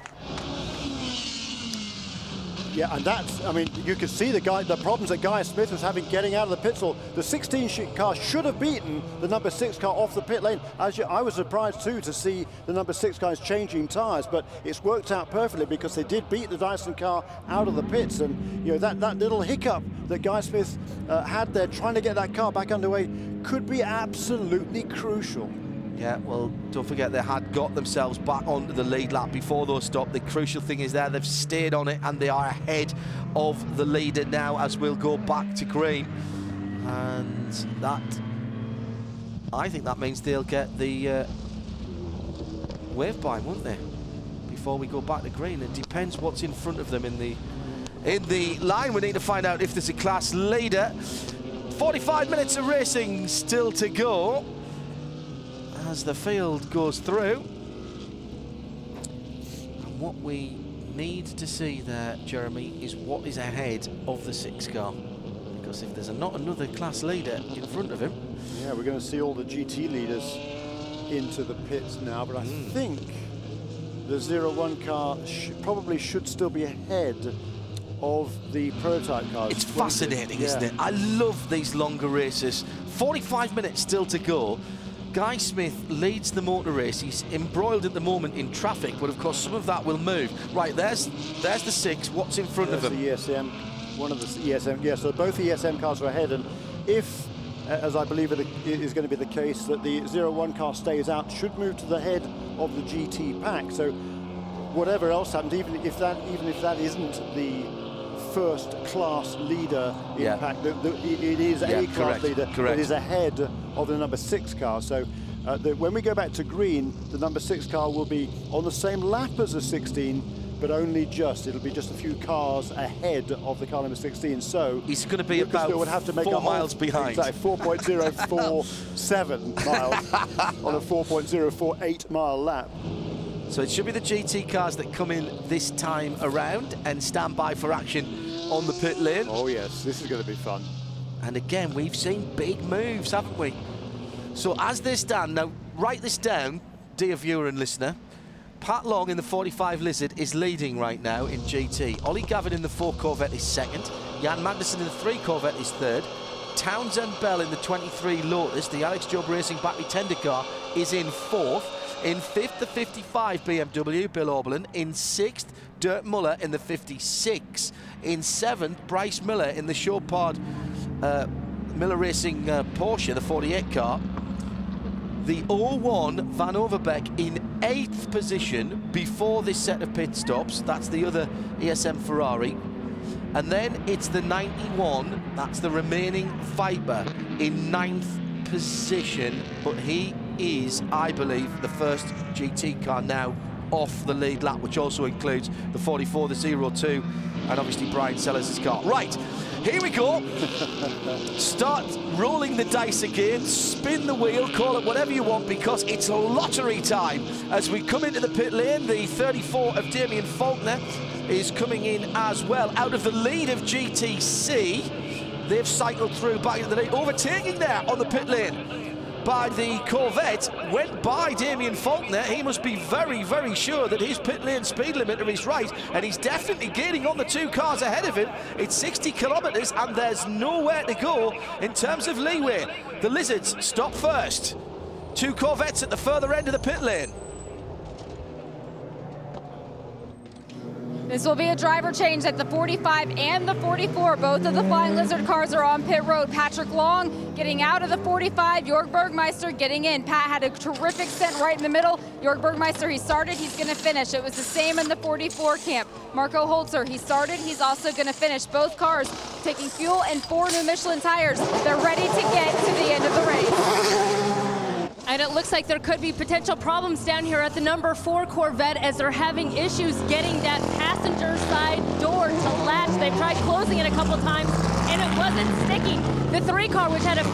Yeah, and that's, I mean, you could see the problems that Guy Smith was having getting out of the pit stall. The 16 car should have beaten the number 6 car off the pit lane. I was surprised too to see the number 6 guys changing tyres, but it's worked out perfectly because they did beat the Dyson car out of the pits. And you know that little hiccup that Guy Smith had there trying to get that car back underway could be absolutely crucial. Yeah, well, don't forget they had got themselves back onto the lead lap before those stopped. The crucial thing is there, they've stayed on it and they are ahead of the leader now as we'll go back to green. And that, I think that means they'll get the wave by, won't they? Before we go back to green. It depends what's in front of them in the line. We need to find out if there's a class leader. 45 minutes of racing still to go as the field goes through. And what we need to see there, Jeremy, is what is ahead of the 6 car. Because if there's not another class leader in front of him... Yeah, we're going to see all the GT leaders into the pits now, but I think the 01 car probably should still be ahead of the prototype cars. It's fascinating, isn't it? I love these longer races. 45 minutes still to go. Guy Smith leads the motor race. He's embroiled at the moment in traffic, but of course some of that will move. Right, there's the 6. What's in front of him? The ESM, one of the ESM. Yeah, so both ESM cars are ahead, and if, as I believe it is going to be the case, that the 01 car stays out, should move to the head of the GT pack. So whatever else happens, even if that isn't the first class leader in pack, it is a class leader that is ahead of the number 6 car. So when we go back to green, the number 6 car will be on the same lap as the 16, but only it'll be just a few cars ahead of the car number 16. So he's going to be about would have to make 4 miles behind. Exactly, 4.047 miles on a 4.048 mile lap. So it should be the GT cars that come in this time around and stand by for action on the pit lane. Oh yes, this is going to be fun. And again, we've seen big moves, haven't we? So as they stand, now write this down, dear viewer and listener. Pat Long in the 45 Lizard is leading right now in GT. Ollie Gavin in the 4 Corvette is second. Jan Magnussen in the 3 Corvette is third. Townsend Bell in the 23 Lotus, the Alex Job Racing battery tender car, is in 4th. In 5th, the 55 BMW, Bill Oberlin. In 6th, Dirk Muller in the 56. In 7th, Bryce Miller in the Chopard Miller Racing Porsche, the 48 car. The 01 Van Overbeek in 8th position before this set of pit stops. That's the other ESM Ferrari. And then it's the 91, that's the remaining Viper, in 9th position. But he is, I believe, the first GT car now off the lead lap, which also includes the 44, the 02, and obviously Brian Sellers' car. Right, here we go. Start rolling the dice again, spin the wheel, call it whatever you want, because it's lottery time. As we come into the pit lane, the 34 of Damien Faulkner is coming in as well. Out of the lead of GTC, they've cycled through back into the lead, overtaking there on the pit lane by the Corvette. Went by Damien Faulkner. He must be very, very sure that his pit lane speed limiter is right, and he's definitely gaining on the 2 cars ahead of him. It's 60 kilometres and there's nowhere to go in terms of leeway. The Lizards stop first. 2 Corvettes at the further end of the pit lane. This will be a driver change at the 45 and the 44. Both of the Flying Lizard cars are on pit road. Patrick Long getting out of the 45. Jörg Bergmeister getting in. Pat had a terrific stint right in the middle. Jörg Bergmeister, he started, he's going to finish. It was the same in the 44 camp. Marco Holzer, he started, he's also going to finish. Both cars taking fuel and 4 new Michelin tires. They're ready to get to the end of the race. And it looks like there could be potential problems down here at the number 4 Corvette as they're having issues getting that passenger side door to latch. They've tried closing it a couple times and it wasn't sticking. The 3 car, which had a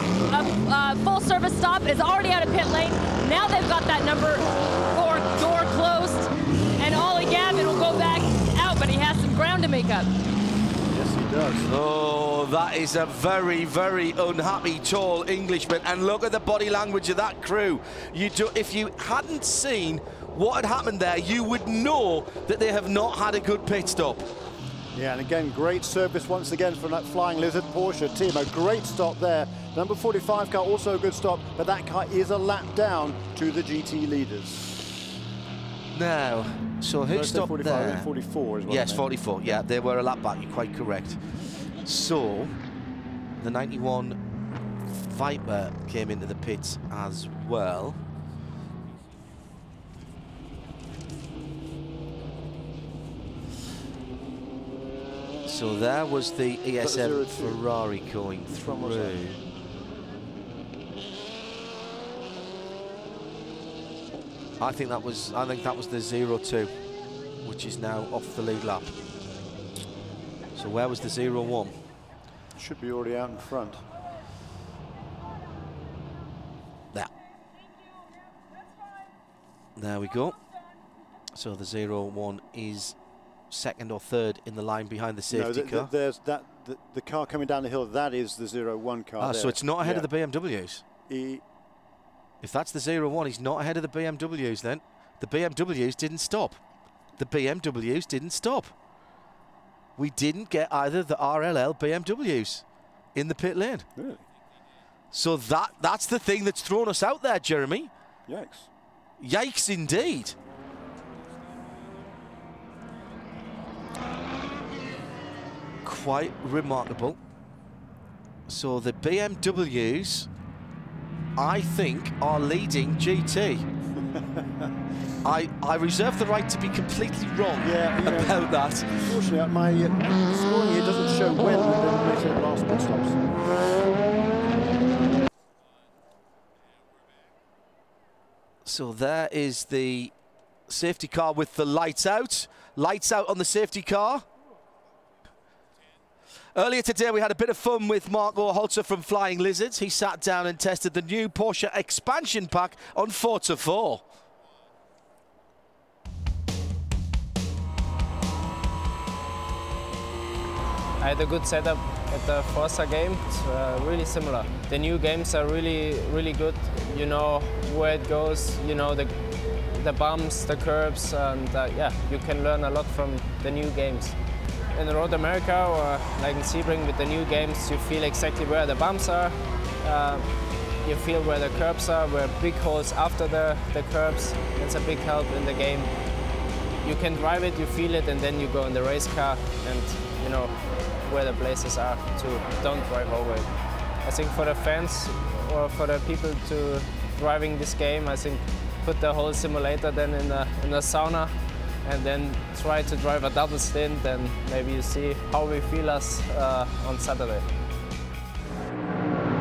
full service stop, is already out of pit lane. Now they've got that number 4 door closed, and Ollie Gavin will go back out, but he has some ground to make up. Yes, he does. Oh, that is a very, very unhappy tall Englishman. And look at the body language of that crew. If you hadn't seen what had happened there, you would know that they have not had a good pit stop. Yeah, and again, great service once again from that Flying Lizard Porsche team. A great stop there. Number 45 car, also a good stop, but that car is a lap down to the GT leaders. Now, so who stopped 45 there? and 44 as well. Yes, 44. Yeah, they were a lap back. You're quite correct. So, the 91 Viper came into the pits as well. So there was the ESM Ferrari going through. I think that was the 0-2, which is now off the lead lap. So where was the 0-1? Should be already out in front. There we go. So the 0-1 is second or third in the line behind the safety car. There's that the car coming down the hill. That is the 0-1 car. So it's not ahead of the BMWs. If that's the 0-1, he's not ahead of the BMWs then. The BMWs didn't stop. The BMWs didn't stop. We didn't get either the RLL BMWs in the pit lane. Really? So that's the thing that's thrown us out there, Jeremy. Yikes. Yikes indeed. Quite remarkable. So the BMWs, I think, are leading GT. I reserve the right to be completely wrong about that. Unfortunately, my scoring here doesn't show when they say the last pit stops. So there is the safety car with the lights out. Lights out on the safety car. Earlier today, we had a bit of fun with Marco Holzer from Flying Lizards. He sat down and tested the new Porsche expansion pack on Forza 4. I had a good setup at the Forza game. It's really similar. The new games are really, really good. You know where it goes, you know the bumps, the curbs, and yeah, you can learn a lot from the new games. In Road America or like in Sebring with the new games, you feel exactly where the bumps are. You feel where the curbs are, where big holes after the curbs. It's a big help in the game. You can drive it, you feel it, and then you go in the race car and you know where the places are to don't drive over it. I think for the fans or for the people to driving this game, I think put the whole simulator then in the sauna and then try to drive a double stint, and maybe you see how we feel us on Saturday.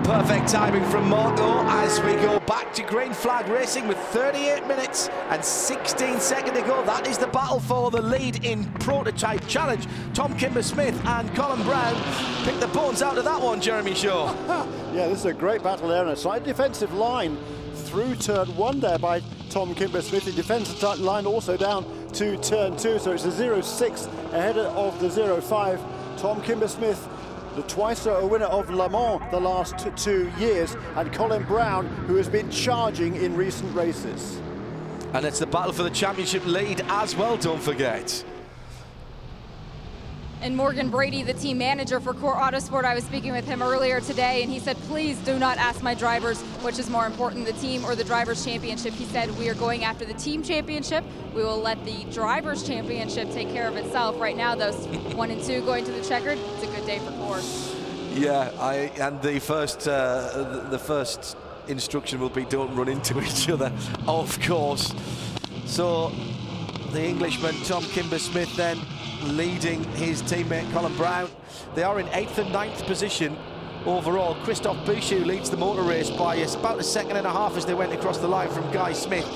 Perfect timing from Marco as we go back to green flag racing with 38 minutes and 16 seconds to go. That is the battle for the lead in Prototype Challenge. Tom Kimber-Smith and Colin Brown picked the bones out of that one, Jeremy Shaw. Yeah, this is a great battle there, and a slight defensive line through turn 1 there by Tom Kimber-Smith. He defends the line also down to turn 2, so it's a 0.6 ahead of the 0.5. Tom Kimber-Smith, the twice a winner of Le Mans the last 2 years, and Colin Brown, who has been charging in recent races. And it's the battle for the championship lead as well, don't forget. And Morgan Brady, the team manager for Core Autosport, I was speaking with him earlier today, and he said, please do not ask my drivers which is more important, the team or the Drivers' Championship. He said, we are going after the team championship. We will let the Drivers' Championship take care of itself. Right now, those 1 and 2 going to the checkered, it's a good day for Core. Yeah, and the first instruction will be don't run into each other, of course. So the Englishman, Tom Kimber-Smith, then leading his teammate Colin Brown. They are in 8th and 9th position overall. Christophe Bouchou leads the motor race by about a second and a half as they went across the line from Guy Smith.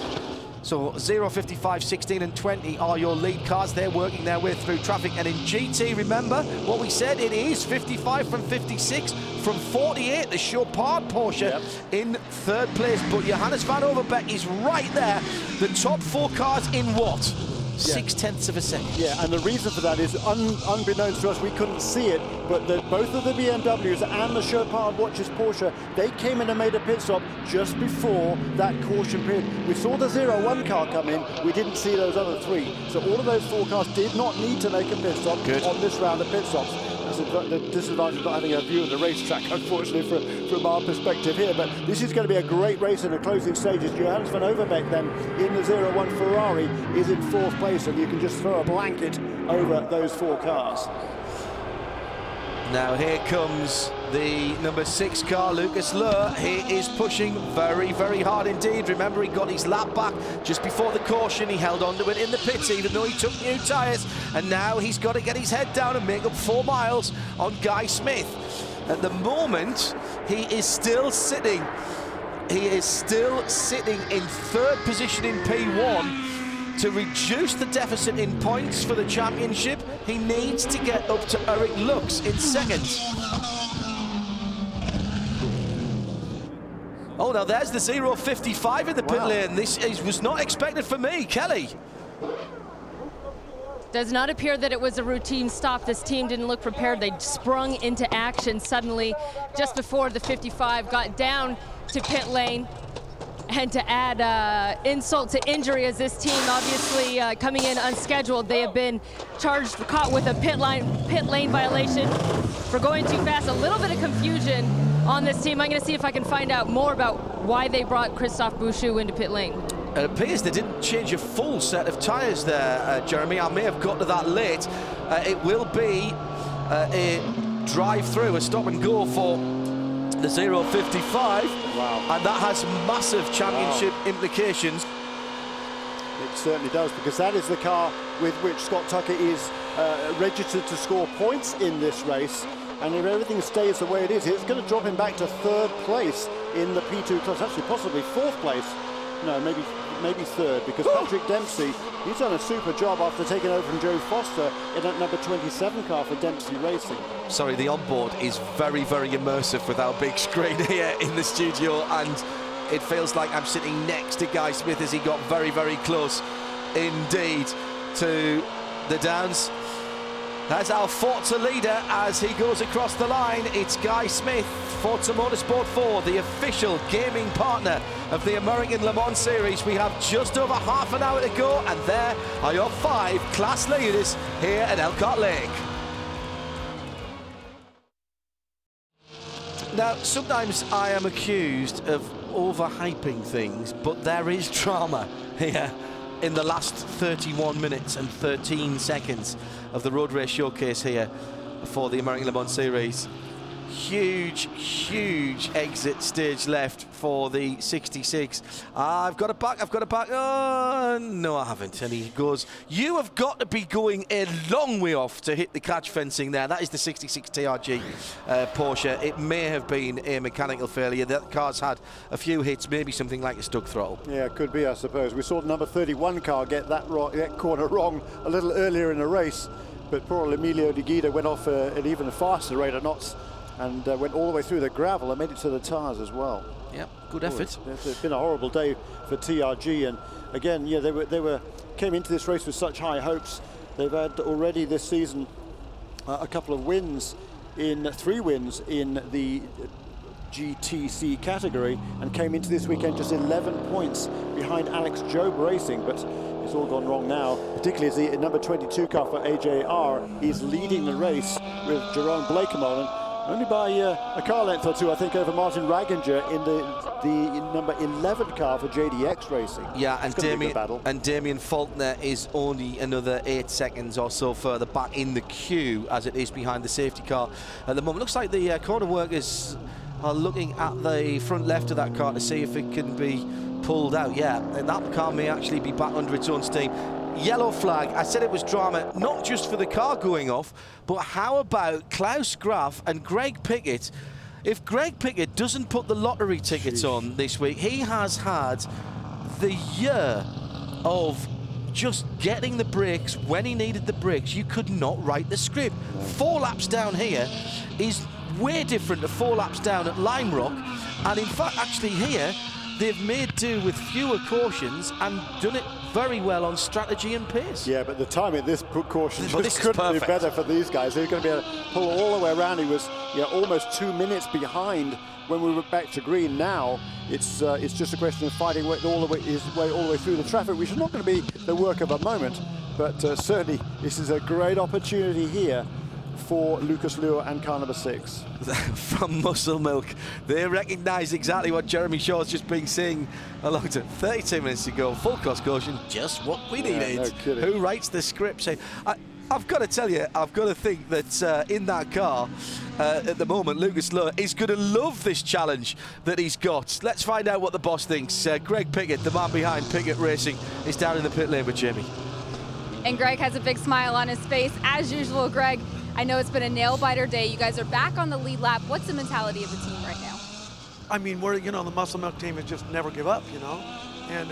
So 0, 55, 16 and 20 are your lead cars. They're working their way through traffic. And in GT, remember what we said, it is 55 from 56 from 48, the Chopard Porsche in 3rd place. But Johannes van Overbeek is right there. The top 4 cars in what? 0.6 of a second. Yeah, and the reason for that is unbeknownst to us, we couldn't see it, but both of the BMWs and the Chopard Watches Porsche, they came in and made a pit stop just before that caution period. We saw the 01 car come in, we didn't see those other 3. So all of those 4 cars did not need to make a pit stop on this round of pit stops. That's the disadvantage of not having a view of the racetrack, unfortunately, from our perspective here. But this is going to be a great race in the closing stages. Johannes van Overbeek then in the 01 Ferrari is in 4th place, and you can just throw a blanket over those 4 cars. Now here comes the number 6 car, Lucas Löhr. He is pushing very, very hard indeed. Remember, he got his lap back just before the caution. He held on to it in the pits, even though he took new tyres. And now he's got to get his head down and make up 4 miles on Guy Smith. At the moment, he is still sitting. He is still sitting in 3rd position in P1. To reduce the deficit in points for the championship, he needs to get up to Eric Lux in 2nd. Oh, now there's the 0.55 in the pit lane. This was not expected for me. Kelly. Does not appear that it was a routine stop. This team didn't look prepared. They sprung into action suddenly just before the 55 got down to pit lane. And to add insult to injury, as this team obviously coming in unscheduled, they have been caught with a pit lane violation for going too fast. A little bit of confusion on this team. I'm going to see if I can find out more about why they brought Christophe Bouchou into pit lane. It appears they didn't change a full set of tyres there, Jeremy. I may have got to that late. It will be a drive-through, a stop and go for the 0.55, and that has massive championship implications. It certainly does, because that is the car with which Scott Tucker is registered to score points in this race, and if everything stays the way it is, it's going to drop him back to 3rd place in the P2 class, actually possibly 4th place. No, maybe 3rd, because Patrick Dempsey, he's done a super job after taking over from Joe Foster in that number 27 car for Dempsey Racing. Sorry, the onboard is very, very immersive with our big screen here in the studio, and it feels like I'm sitting next to Guy Smith as he got very, very close indeed to the downs. That's our Forza leader as he goes across the line. It's Guy Smith, Forza Motorsport 4, the official gaming partner of the American Le Mans Series. We have just over half an hour to go, and there are your 5 class leaders here at Elkhart Lake. Now, sometimes I am accused of overhyping things, but there is drama here in the last 31 minutes and 13 seconds of the Road Race Showcase here for the American Le Mans Series. Huge, huge exit stage left for the 66. I've got it back. Oh, no, I haven't. And he goes, you have got to be going a long way off to hit the catch fencing there. That is the 66 TRG Porsche. It may have been a mechanical failure. That car's had a few hits, maybe something like a stuck throttle. Yeah, it could be, I suppose. We saw the number 31 car get that corner wrong a little earlier in the race, but poor Emilio De Guida went off at an even faster rate of knots and went all the way through the gravel and made it to the tyres as well. Yep, good effort. It's been a horrible day for TRG, and again, yeah, they came into this race with such high hopes. They've had already this season a couple of wins, 3 wins in the GTC category, and came into this weekend just 11 points behind Alex Job Racing. But it's all gone wrong now, particularly as the number 22 car for AJR is leading the race with Jerome Blakemon, only by a car length or two, I think, over Martin Raginger in the number 11 car for JDX Racing. Yeah, and Damien Faulkner is only another 8 seconds or so further back in the queue as it is behind the safety car at the moment. Looks like the corner workers are looking at the front left of that car to see if it can be pulled out. Yeah, and that car may actually be back under its own steam. Yellow flag. I said it was drama, not just for the car going off, but how about Klaus Graf and Greg Pickett? If Greg Pickett doesn't put the lottery tickets on this week, he has had the year of just getting the brakes when he needed the brakes. You could not write the script. 4 laps down here is way different to 4 laps down at Lime Rock, and in fact, actually here, they've made do with fewer cautions and done it very well on strategy and pace. Yeah, but the timing of this caution this couldn't be better for these guys. They're going to be able to pull all the way around. He was almost 2 minutes behind when we were back to green. Now it's just a question of fighting all the way through the traffic, which is not going to be the work of a moment, but certainly this is a great opportunity here for Lucas Luhr and car number 6. From Muscle Milk, they recognise exactly what Jeremy Shaw's just been saying along to 32 minutes ago. Full cost caution, just what we needed. No kidding. Who writes the script? So, I've got to tell you, I've got to think that in that car at the moment, Lucas Luhr is going to love this challenge that he's got. Let's find out what the boss thinks. Greg Pickett, the man behind Pickett Racing, is down in the pit lane with Jamie. And Greg has a big smile on his face, as usual. Greg, I know it's been a nail-biter day. You guys are back on the lead lap. What's the mentality of the team right now? I mean, we're, the Muscle Milk team is just never give up, And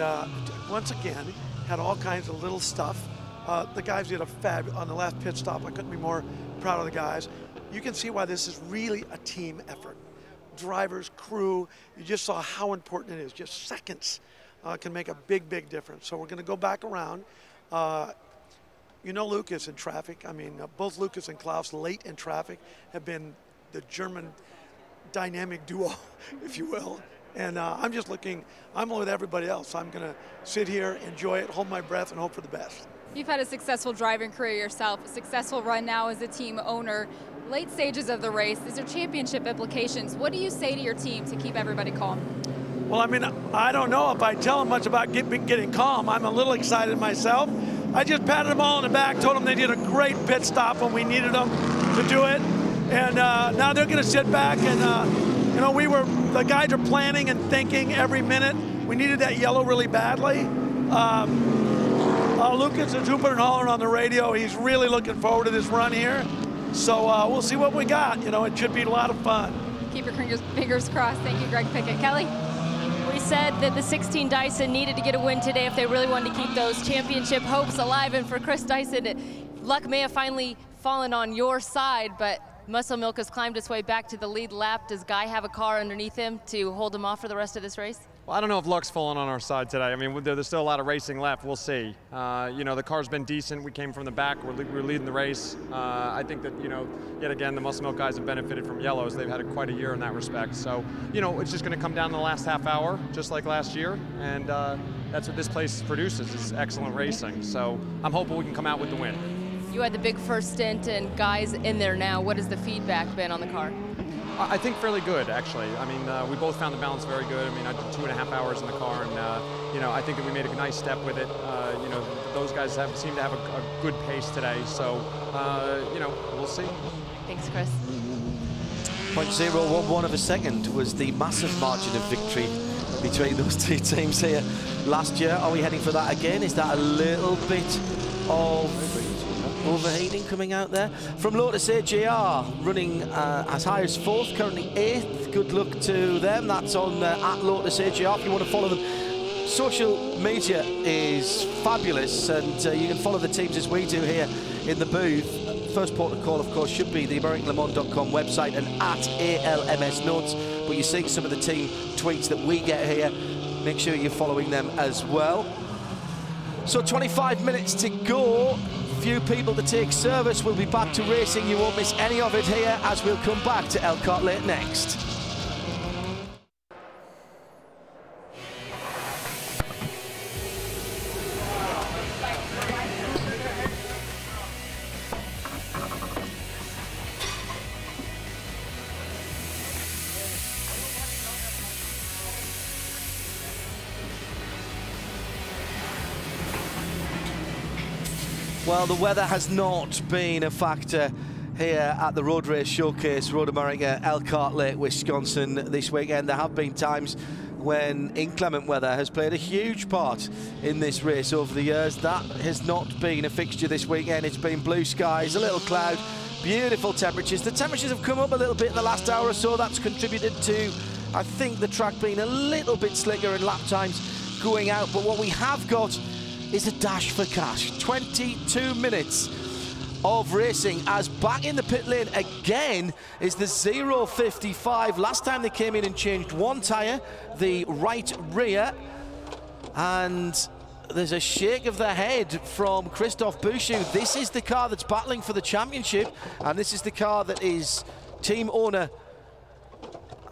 once again, had all kinds of little stuff. The guys did a fab on the last pit stop. I couldn't be more proud of the guys. You can see why this is really a team effort. Drivers, crew, you just saw how important it is. Just seconds can make a big, big difference. So we're going to go back around. Lucas in traffic. I mean, both Lucas and Klaus late in traffic have been the German dynamic duo, if you will. And I'm with everybody else. I'm going to sit here, enjoy it, hold my breath, and hope for the best. You've had a successful driving career yourself, a successful run now as a team owner. Late stages of the race, these are championship implications. What do you say to your team to keep everybody calm? Well, I mean, I don't know if I tell them much about getting calm. I'm a little excited myself. I just patted them all on the back, told them they did a great pit stop when we needed them to do it. And now they're going to sit back and, the guys are planning and thinking every minute. We needed that yellow really badly. Lucas is hooping and hollering on the radio. He's really looking forward to this run here. So we'll see what we got. It should be a lot of fun. Keep your fingers crossed. Thank you, Greg Pickett. Kelly? We said that the 16 Dyson needed to get a win today if they really wanted to keep those championship hopes alive. And for Chris Dyson, luck may have finally fallen on your side, but Muscle Milk has climbed its way back to the lead lap. Does Guy have a car underneath him to hold him off for the rest of this race? Well, I don't know if luck's fallen on our side today. I mean, there's still a lot of racing left. We'll see. The car's been decent. We came from the back. We're leading the race. I think that, yet again, the Muscle Milk guys have benefited from yellows. They've had quite a year in that respect. So, it's just going to come down to the last half hour, just like last year. And that's what this place produces, is excellent racing. So I'm hoping we can come out with the win. You had the big first stint and Guy's in there now. What has the feedback been on the car? I think fairly good, actually. I mean, we both found the balance very good. I mean, I did 2.5 hours in the car, and I think that we made a nice step with it. Those guys seem to have a good pace today, so we'll see. Thanks, Chris. 0.011 of a second was the massive margin of victory between those two teams here last year. Are we heading for that again? Is that a little bit of overheating coming out there? From Lotus AJR, running as high as 4th, currently 8th. Good luck to them. That's on at Lotus AJR if you want to follow them. Social media is fabulous, and you can follow the teams as we do here in the booth. First port of call, of course, should be the AmericanLeMans.com website and at ALMS Notes. But you see some of the team tweets that we get here. Make sure you're following them as well. So 25 minutes to go. Few people to take service. We'll be back to racing. You won't miss any of it here as we'll come back to Elkhart Lake next. Well, the weather has not been a factor here at the Road Race Showcase, Road America, Elkhart Lake, Wisconsin this weekend. There have been times when inclement weather has played a huge part in this race over the years. That has not been a fixture this weekend. It's been blue skies, a little cloud, beautiful temperatures. The temperatures have come up a little bit in the last hour or so. That's contributed to, I think, the track being a little bit slicker and lap times going out. But what we have got is a dash for cash. 22 minutes of racing, as back in the pit lane again is the 055. Last time they came in and changed one tyre, the right rear, and there's a shake of the head from Christophe Bouchou. This is the car that's battling for the championship, and this is the car that his team owner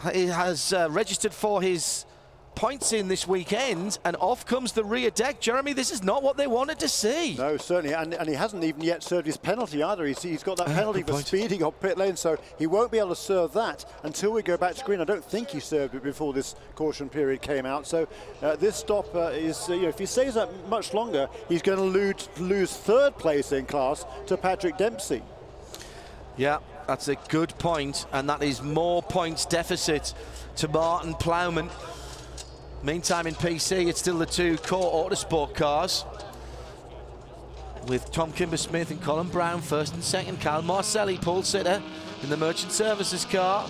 has registered for his points in this weekend, and off comes the rear deck. Jeremy, this is not what they wanted to see. No, certainly, and he hasn't even yet served his penalty either. He's got that penalty for speeding on pit lane, so he won't be able to serve that until we go back to green. I don't think he served it before this caution period came out. So this stop is, you know, if he stays that much longer, he's going to lose third place in class to Patrick Dempsey. Yeah, that's a good point, and that is more points deficit to Martin Plowman. Meantime, in PC, it's still the two core Autosport cars, with Tom Kimber-Smith and Colin Brown first and second. Cal Marcelli, pole sitter in the Merchant Services car,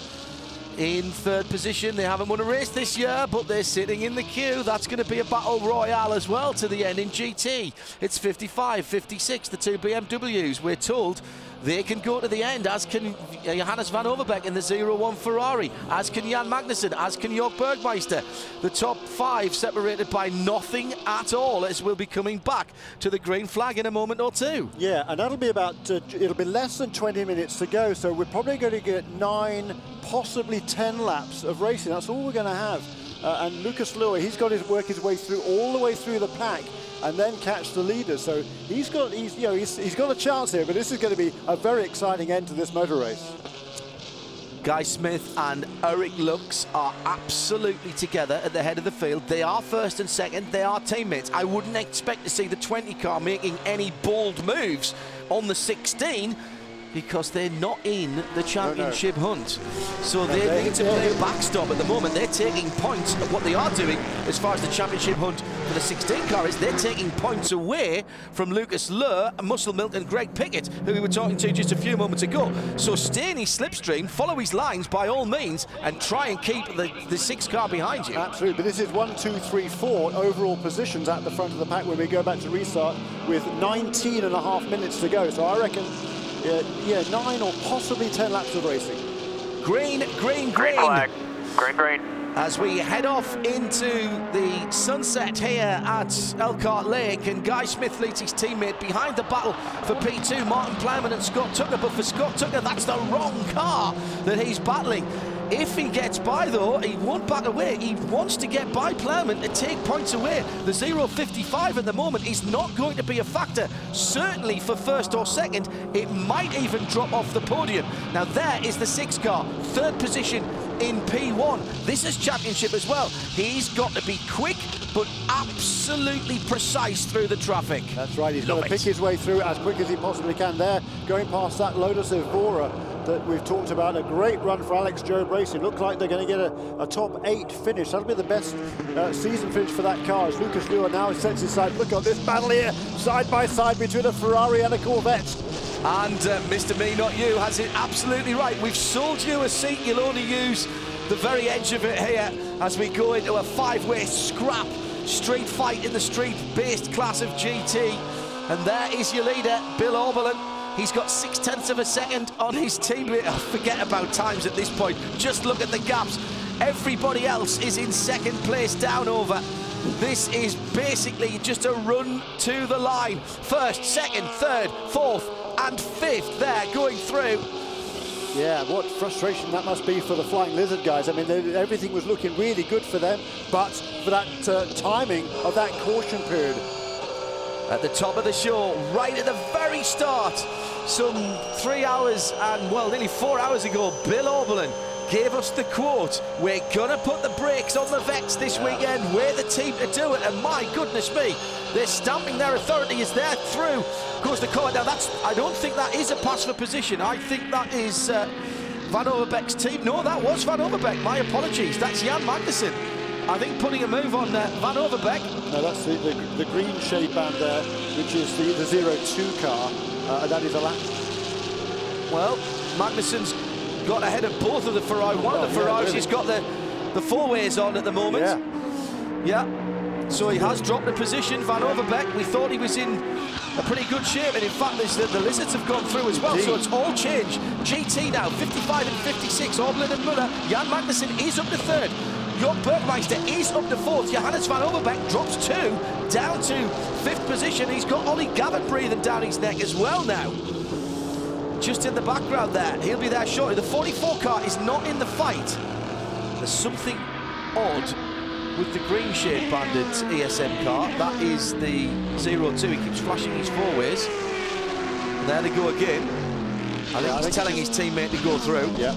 in third position. They haven't won a race this year, but they're sitting in the queue. That's going to be a battle royale as well to the end in GT. It's 55, 56, the two BMWs. We're told they can go to the end, as can Johannes van Overbeek in the 01 Ferrari, as can Jan Magnussen, as can Jörg Bergmeister. The top five separated by nothing at all, as we'll be coming back to the green flag in a moment or two. Yeah, and that'll be about, it'll be less than 20 minutes to go, so we're probably going to get 9, possibly 10 laps of racing. That's all we're going to have. And Lucas Luhr, he's got to work his way through, all the way through the pack, and then catch the leader. So he's got a chance here, but this is going to be a very exciting end to this motor race. Guy Smith and Eric Lux are absolutely together at the head of the field. They are first and second. They are teammates. I wouldn't expect to see the 20 car making any bold moves on the 16, because they're not in the championship hunt. So they need to play backstop at the moment. They're taking points. What they are doing as far as the championship hunt for the 16 car is they're taking points away from Lucas Luhr, Muscle Milk and Greg Pickett, who we were talking to just a few moments ago. So stay in his slipstream, follow his lines by all means, and try and keep the 6 car behind you. Absolutely, but this is 1, 2, 3, 4 overall positions at the front of the pack when we go back to restart with 19.5 minutes to go. So I reckon, yeah, 9 or possibly 10 laps of racing. Green, green, green. Green flag. Green, green. As we head off into the sunset here at Elkhart Lake, and Guy Smith leads his teammate behind the battle for P2, Martin Plowman and Scott Tucker. But for Scott Tucker, that's the wrong car that he's battling. If he gets by, though, he won't back away. He wants to get by Plowman to take points away. The 0.55 at the moment is not going to be a factor, certainly for first or second. It might even drop off the podium. Now, there is the 6 car, third position in P1. This is championship as well. He's got to be quick, but absolutely precise through the traffic. That's right, he's got to pick his way through as quick as he possibly can there, going past that Lotus Evora that we've talked about. A great run for Alex Job Racing. Looks like they're going to get a top 8 finish. That'll be the best season finish for that car, as Lucas Luhr now sets his sight. Look at this battle here, side by side between a Ferrari and a Corvette. And Mr. Me Not You has it absolutely right. We've sold you a seat. You'll only use the very edge of it here as we go into a 5-way scrap street fight in the street-based class of GT. And there is your leader, Bill Oberlin. He's got 0.6 of a second on his teammate. Oh, forget about times at this point. Just look at the gaps. Everybody else is in second place down over. This is basically just a run to the line. First, second, third, fourth, and fifth there going through. Yeah, what frustration that must be for the Flying Lizard guys. I mean, everything was looking really good for them, but for that timing of that caution period. At the top of the show, right at the very start, some 3 hours and, well, nearly 4 hours ago, Bill Oberlin gave us the quote, we're going to put the brakes on the vets this weekend. We're the team to do it. And my goodness me, they're stamping their authority as they're through. Goes the car. Now, I don't think that is a pass for position. I think that is Van Overbeek's team. No, that was Van Overbeek. My apologies. That's Jan Magnussen. I think putting a move on Van Overbeek. No, that's the green shade band there, which is the 02 car, and that is a lap. Well, Magnussen's got ahead of both of the Ferrari. One of the Ferraris, really. He's got the four-ways on at the moment. Yeah. So he has dropped a position, Van Overbeek. We thought he was in a pretty good shape, and in fact, the Lizards have gone through as well, so it's all changed. GT now, 55 and 56, Oblin and Muller. Jan Magnussen is up to third. Jörg Bergmeister is up to fourth. Johannes Van Overbeek drops 2, down to 5th position. He's got Ollie Gavin breathing down his neck as well now. Just in the background there, he'll be there shortly. The 44 car is not in the fight. There's something odd with the green shade banded ESM car. That is the 02. He keeps flashing his four-ways. And there they go again. I think he's telling his teammate to go through. Yeah.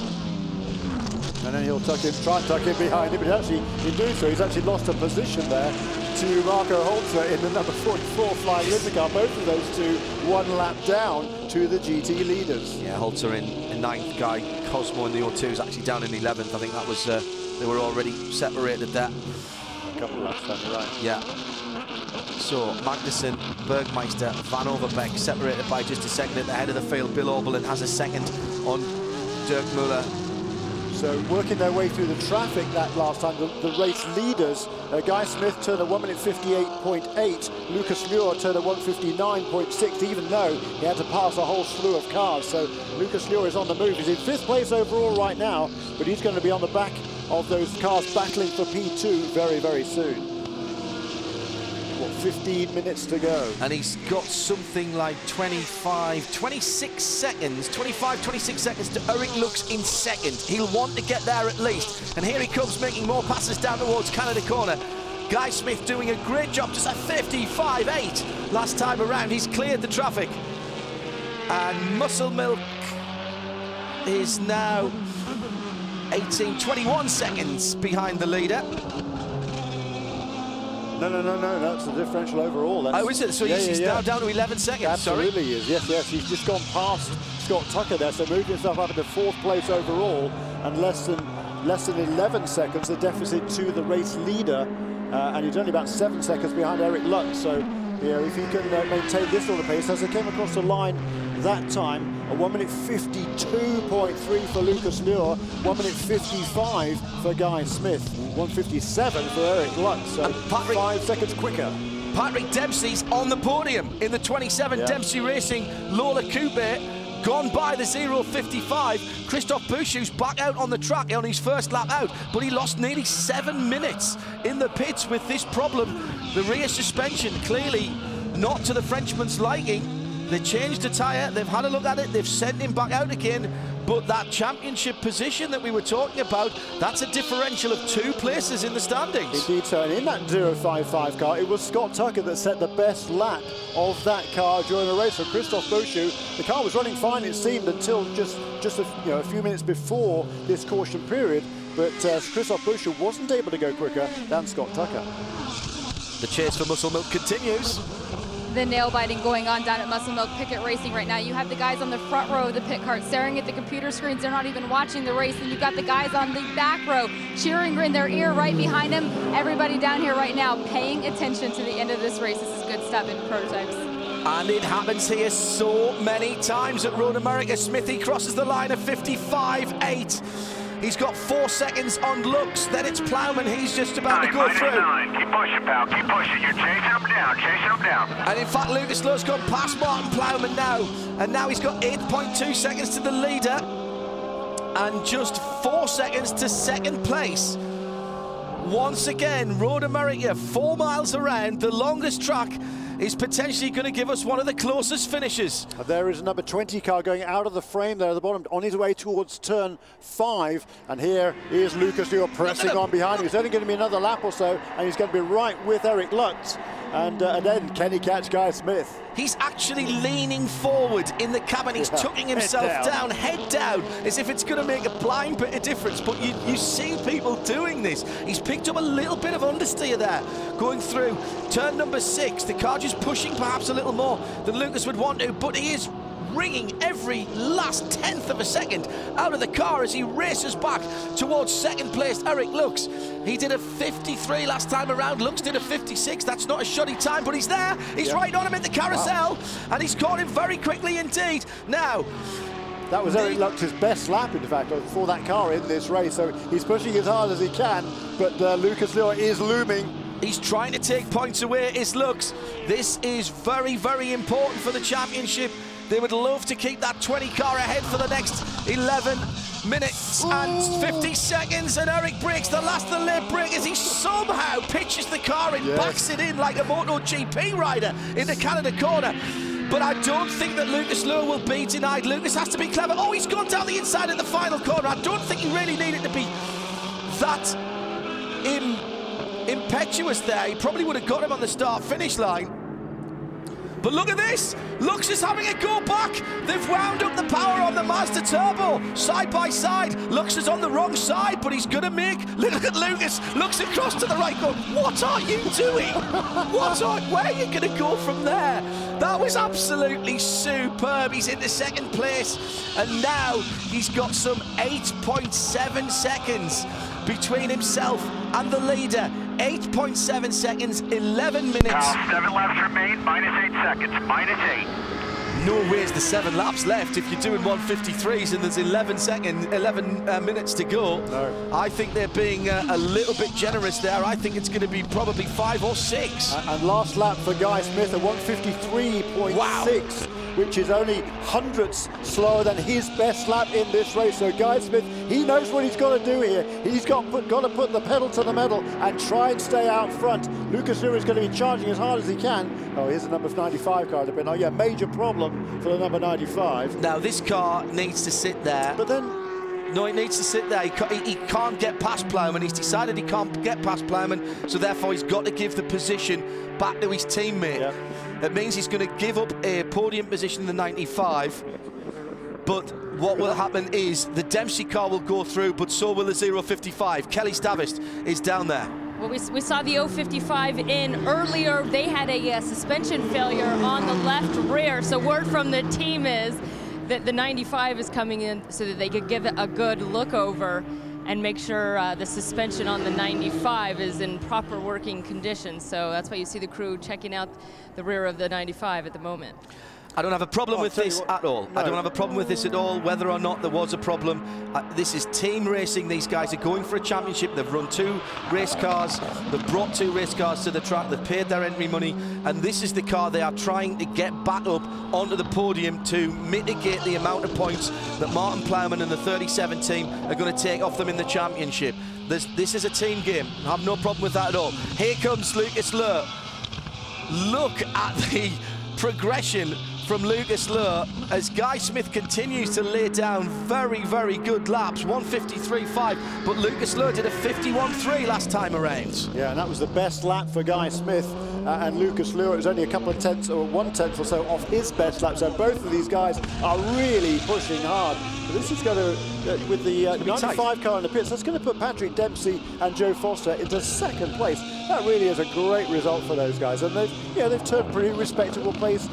And then he'll try and tuck him behind him, but actually, in doing so, he's actually lost a position there to Marco Holzer in the number 44 flying in the car. Both of those two 1 lap down to the GT leaders. Yeah, Holzer in 9th, Guy Cosmo in the 02 is actually down in 11th. I think that was, they were already separated there. A couple of laps down the right. Yeah. So, Magnussen, Bergmeister, Van Overbeek separated by just a second at the head of the field. Bill Oberlin has a second on Dirk Muller. So working their way through the traffic that last time, the race leaders, Guy Smith turned a 1 minute 58.8, Lucas Luhr turned a 1:59.6, even though he had to pass a whole slew of cars. So Lucas Luhr is on the move. He's in 5th place overall right now, but he's going to be on the back of those cars battling for P2 very, very soon. 15 minutes to go. And he's got something like 26 seconds to Eric Lux in second. He'll want to get there at least. And here he comes making more passes down towards Canada Corner. Guy Smith doing a great job, just a 55.8 last time around. He's cleared the traffic. And Muscle Milk is now 21 seconds behind the leader. No, that's the differential overall. Oh, is it? So he's now down to 11 seconds, Absolutely he is, yes. He's just gone past Scott Tucker there, so moved himself up into 4th place overall, and less than 11 seconds, the deficit to the race leader, and he's only about 7 seconds behind Eric Lutz. So, if he can maintain this sort of pace, as they came across the line that time, a 1 minute 52.3 for Lucas Luhr, 1 minute 55 for Guy Smith, 1:57 for Eric Lutz, so 5 seconds quicker. Patrick Dempsey's on the podium in the 27 Dempsey Racing Lola Coupe, gone by the 0:55. Christophe Bouchou's back out on the track on his first lap out, but he lost nearly 7 minutes in the pits with this problem. The rear suspension clearly not to the Frenchman's liking. They changed the tyre, they've had a look at it, they've sent him back out again, but that championship position that we were talking about, that's a differential of 2 places in the standings. Indeed so, and in that 055 car, it was Scott Tucker that set the best lap of that car during the race. For Christophe Bouchou, the car was running fine, it seemed, until just a few minutes before this caution period, but Christophe Bouchou wasn't able to go quicker than Scott Tucker. The chase for Muscle Milk continues. The nail-biting going on down at Muscle Milk Pickett Racing right now. You have the guys on the front row of the pit cart staring at the computer screens. They're not even watching the race. And you've got the guys on the back row cheering in their ear right behind them. Everybody down here right now paying attention to the end of this race. This is good stuff in prototypes. And it happens here so many times at Road America. Smithy crosses the line of 55.8. He's got 4 seconds on Lux, then it's Plowman, he's just about to go through. 9. Keep pushing, pal, keep pushing. You're chasing him down, And in fact, Lucas Luhr's gone past Martin Plowman now, and now he's got 8.2 seconds to the leader, and just 4 seconds to second place. Once again, Road America, 4 miles around, the longest track, is potentially going to give us one of the closest finishes. There is a number 20 car going out of the frame there at the bottom, on his way towards turn 5. And here is Lucas Luhr pressing on behind him. It's only going to be another lap or so, and he's going to be right with Eric Lutz. And then, can he catch Guy Smith? He's actually leaning forward in the cabin. He's tucking himself down, head down, as if it's going to make a blind bit of difference. But you see people doing this. He's picked up a little bit of understeer there, going through turn number 6. The car just pushing perhaps a little more than Lucas would want to, but he is wringing every last 10th of a second out of the car as he races back towards second place Eric Lux. He did a 53 last time around. Lux did a 56. That's not a shoddy time, but he's there. He's right on him in the carousel, and he's caught him very quickly indeed. Now, that was Eric Lux's best lap, in fact, for that car in this race. So he's pushing as hard as he can, but Lucas Luhr is looming. He's trying to take points away, is Lux. This is very, very important for the championship. They would love to keep that 20 car ahead for the next 11 minutes and 50 seconds. And Eric breaks the last of the late break as he somehow pitches the car and backs it in like a MotoGP rider in the Canada corner. But I don't think that Lucas Luhr will be denied. Lucas has to be clever. Oh, he's gone down the inside in the final corner. I don't think he really needed to be that impetuous there. He probably would have got him on the start-finish line. But look at this, Lux is having a go back. They've wound up the power on the Mazda Turbo, side by side. Lux is on the wrong side, but he's gonna make, look at Lucas, looks across to the right going, what are you doing? Where are you gonna go from there? That was absolutely superb. He's into second place, and now he's got some 8.7 seconds between himself and the leader. 8.7 seconds, 11 minutes. 7 laps remain, -8 seconds, -8. No way's the 7 laps left if you're doing 153s and there's 11 minutes to go. No. I think they're being a little bit generous there. I think it's going to be probably 5 or 6. And last lap for Guy Smith at 153.6. Wow. Which is only hundredths slower than his best lap in this race. So Guy Smith, he knows what he's got to do here. He's got to put the pedal to the metal and try and stay out front. Lucas Luhr is going to be charging as hard as he can. Oh, here's the number 95 car to pin. Oh yeah, major problem for the number 95. Now this car needs to sit there. But then, no, it needs to sit there. He can't get past Plowman. He's decided he can't get past Plowman, so therefore he's got to give the position back to his teammate. Yep. That means he's going to give up a podium position in the 95. But what will happen is the Dempsey car will go through, but so will the 055. Kelly Stavist is down there. Well, we saw the 055 in earlier. They had a suspension failure on the left rear. So word from the team is that the 95 is coming in so that they could give it a good look over and make sure the suspension on the 95 is in proper working condition. So that's why you see the crew checking out the rear of the 95 at the moment. I don't have a problem with this at all. No. I don't have a problem with this at all, whether or not there was a problem. This is team racing. These guys are going for a championship. They've run 2 race cars. They've brought 2 race cars to the track. They've paid their entry money. And this is the car they are trying to get back up onto the podium to mitigate the amount of points that Martin Plowman and the 37 team are going to take off them in the championship. This is a team game. I have no problem with that at all. Here comes Lucas Luhr. Look at the progression from Lucas Luhr as Guy Smith continues to lay down very, very good laps, 153.5, but Lucas Luhr did a 51.3 last time around. Yeah, and that was the best lap for Guy Smith, and Lucas Luhr, it was only a couple of tenths or 1/10 or so off his best lap, so both of these guys are really pushing hard. But this is going to, with the 95 car in the pits, that's going to put Patrick Dempsey and Joe Foster into second place. That really is a great result for those guys, and they've turned pretty respectable pace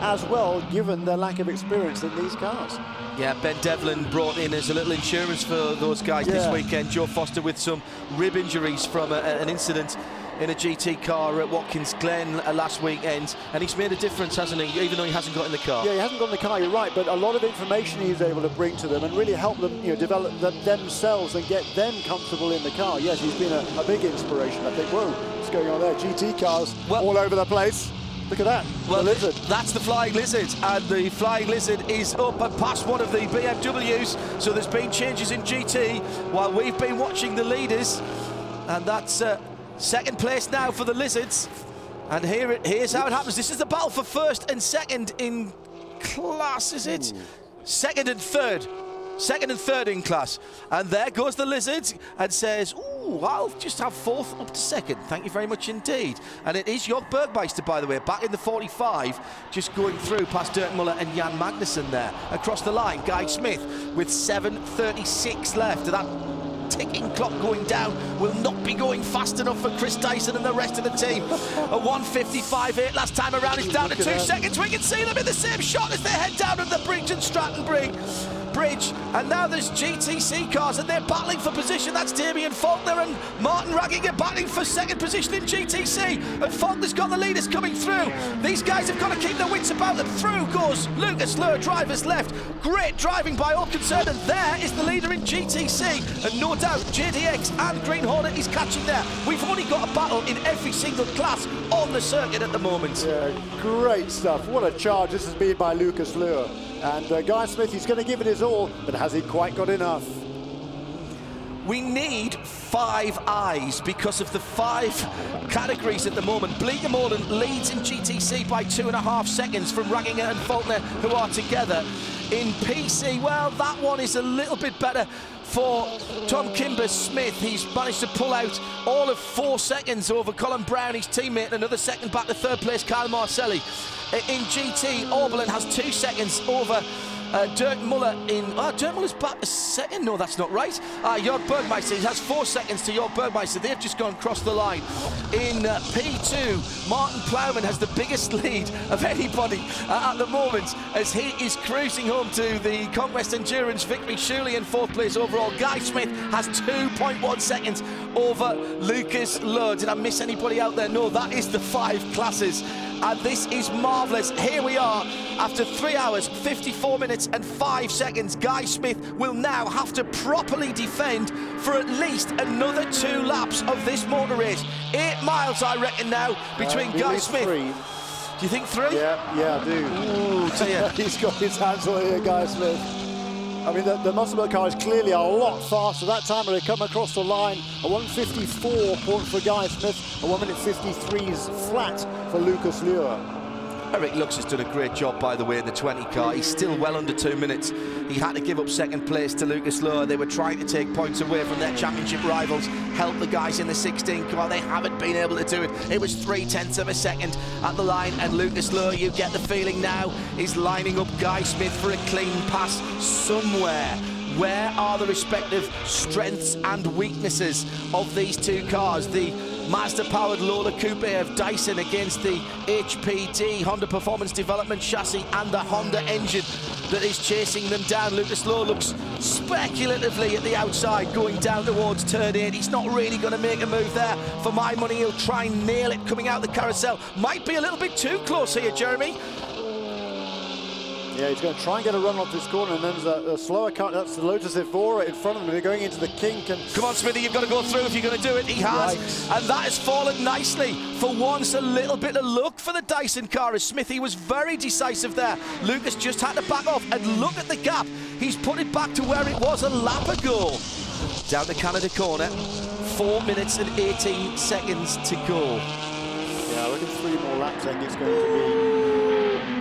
as well, given their lack of experience in these cars. Yeah, Ben Devlin brought in as a little insurance for those guys this weekend. Joe Foster with some rib injuries from an incident in a GT car at Watkins Glen last weekend, and he's made a difference, hasn't he, even though he hasn't got in the car? Yeah, he hasn't got in the car, you're right, but a lot of information he's able to bring to them and really help them, develop themselves and get them comfortable in the car. Yes, he's been a big inspiration. I think, whoa, what's going on there? GT cars all over the place. Look at that, the Lizard. That's the Flying Lizard, and the Flying Lizard is up and past one of the BMWs, so there's been changes in GT while we've been watching the leaders, and that's second place now for the Lizards. And here's how it happens. This is the battle for first and second in class, is it? Second and third in class. And there goes the Lizards and says, ooh, Ooh, I'll just have fourth up to second. Thank you very much indeed. And it is Jörg Bergmeister, by the way, back in the 45, just going through past Dirk Muller and Jan Magnussen there. Across the line, Guy Smith with 7:36 left. That ticking clock going down will not be going fast enough for Chris Dyson and the rest of the team. A 1:55.8 last time around is down to 2 seconds. We can see them in the same shot as they head down to the Bridge and Stratton Bridge. And now there's GTC cars and they're battling for position. That's Damien Faulkner and Martin Ragginger battling for second position in GTC. And Faulkner's got the leaders coming through. These guys have got to keep their wits about them. Through goes Lucas Luhr, drivers left. Great driving by all concerned, and there is the leader in GTC. And no doubt JDX and Green Hornet is catching there. We've only got a battle in every single class on the circuit at the moment. Yeah, great stuff. What a charge this has been by Lucas Luhr. And Guy Smith, he's going to give it his all, but has he quite got enough? We need 5 eyes because of the 5 categories at the moment. Bleekemolen leads in GTC by 2.5 seconds from Ragginger and Faulkner, who are together. In PC, well, that one is a little bit better for Tom Kimber-Smith. He's managed to pull out all of 4 seconds over Colin Brown, his teammate, and another second back to third place, Kyle Marcelli. In GT, Oberlin has 2 seconds over Dirk Muller in... Dirk Muller's back a second? No, that's not right. Jörg Bergmeister, he has 4 seconds to Jörg Bergmeister. They've just gone across the line. In P2, Martin Plowman has the biggest lead of anybody at the moment as he is cruising home to the Conquest Endurance victory, surely in 4th place overall. Guy Smith has 2.1 seconds over Lucas Luhr. Did I miss anybody out there? No, that is the 5 classes. And this is marvellous. Here we are, after 3 hours, 54 minutes and 5 seconds. Guy Smith will now have to properly defend for at least another 2 laps of this motor race. 8 miles, I reckon, now between Guy Smith. 3. Do you think 3? Yeah, I do. Ooh, dear. He's got his hands on here, Guy Smith. I mean, the Muscle Milk car is clearly a lot faster. That time when they come across the line, a 1:54 point for Guy Smith, a 1:53's flat for Lucas Luhr. Eric Lux has done a great job, by the way, in the 20 car. He's still well under 2 minutes. He had to give up second place to Lucas Luhr. They were trying to take points away from their championship rivals, help the guys in the 16 car. They haven't been able to do it. It was 0.3 of a second at the line, and Lucas Luhr, you get the feeling now, is lining up Guy Smith for a clean pass somewhere. Where are the respective strengths and weaknesses of these 2 cars? The Mazda-powered Lola Coupe of Dyson against the HPD Honda Performance Development chassis and the Honda engine that is chasing them down. Lucas Luhr looks speculatively at the outside, going down towards turn 8. He's not really going to make a move there. For my money, he'll try and nail it coming out the carousel. Might be a little bit too close here, Jeremy. Yeah, he's going to try and get a run off this corner, and then there's a slower cut. That's the Lotus Evora in front of him. They're going into the kink. And come on, Smithy, you've got to go through if you're going to do it. He has. Yikes. And that has fallen nicely. For once, a little bit of luck for the Dyson car as Smithy was very decisive there. Lucas just had to back off, and look at the gap. He's put it back to where it was a lap ago. Down the Canada corner, 4 minutes and 18 seconds to go. Yeah, I reckon 3 more laps, I think it's going to be...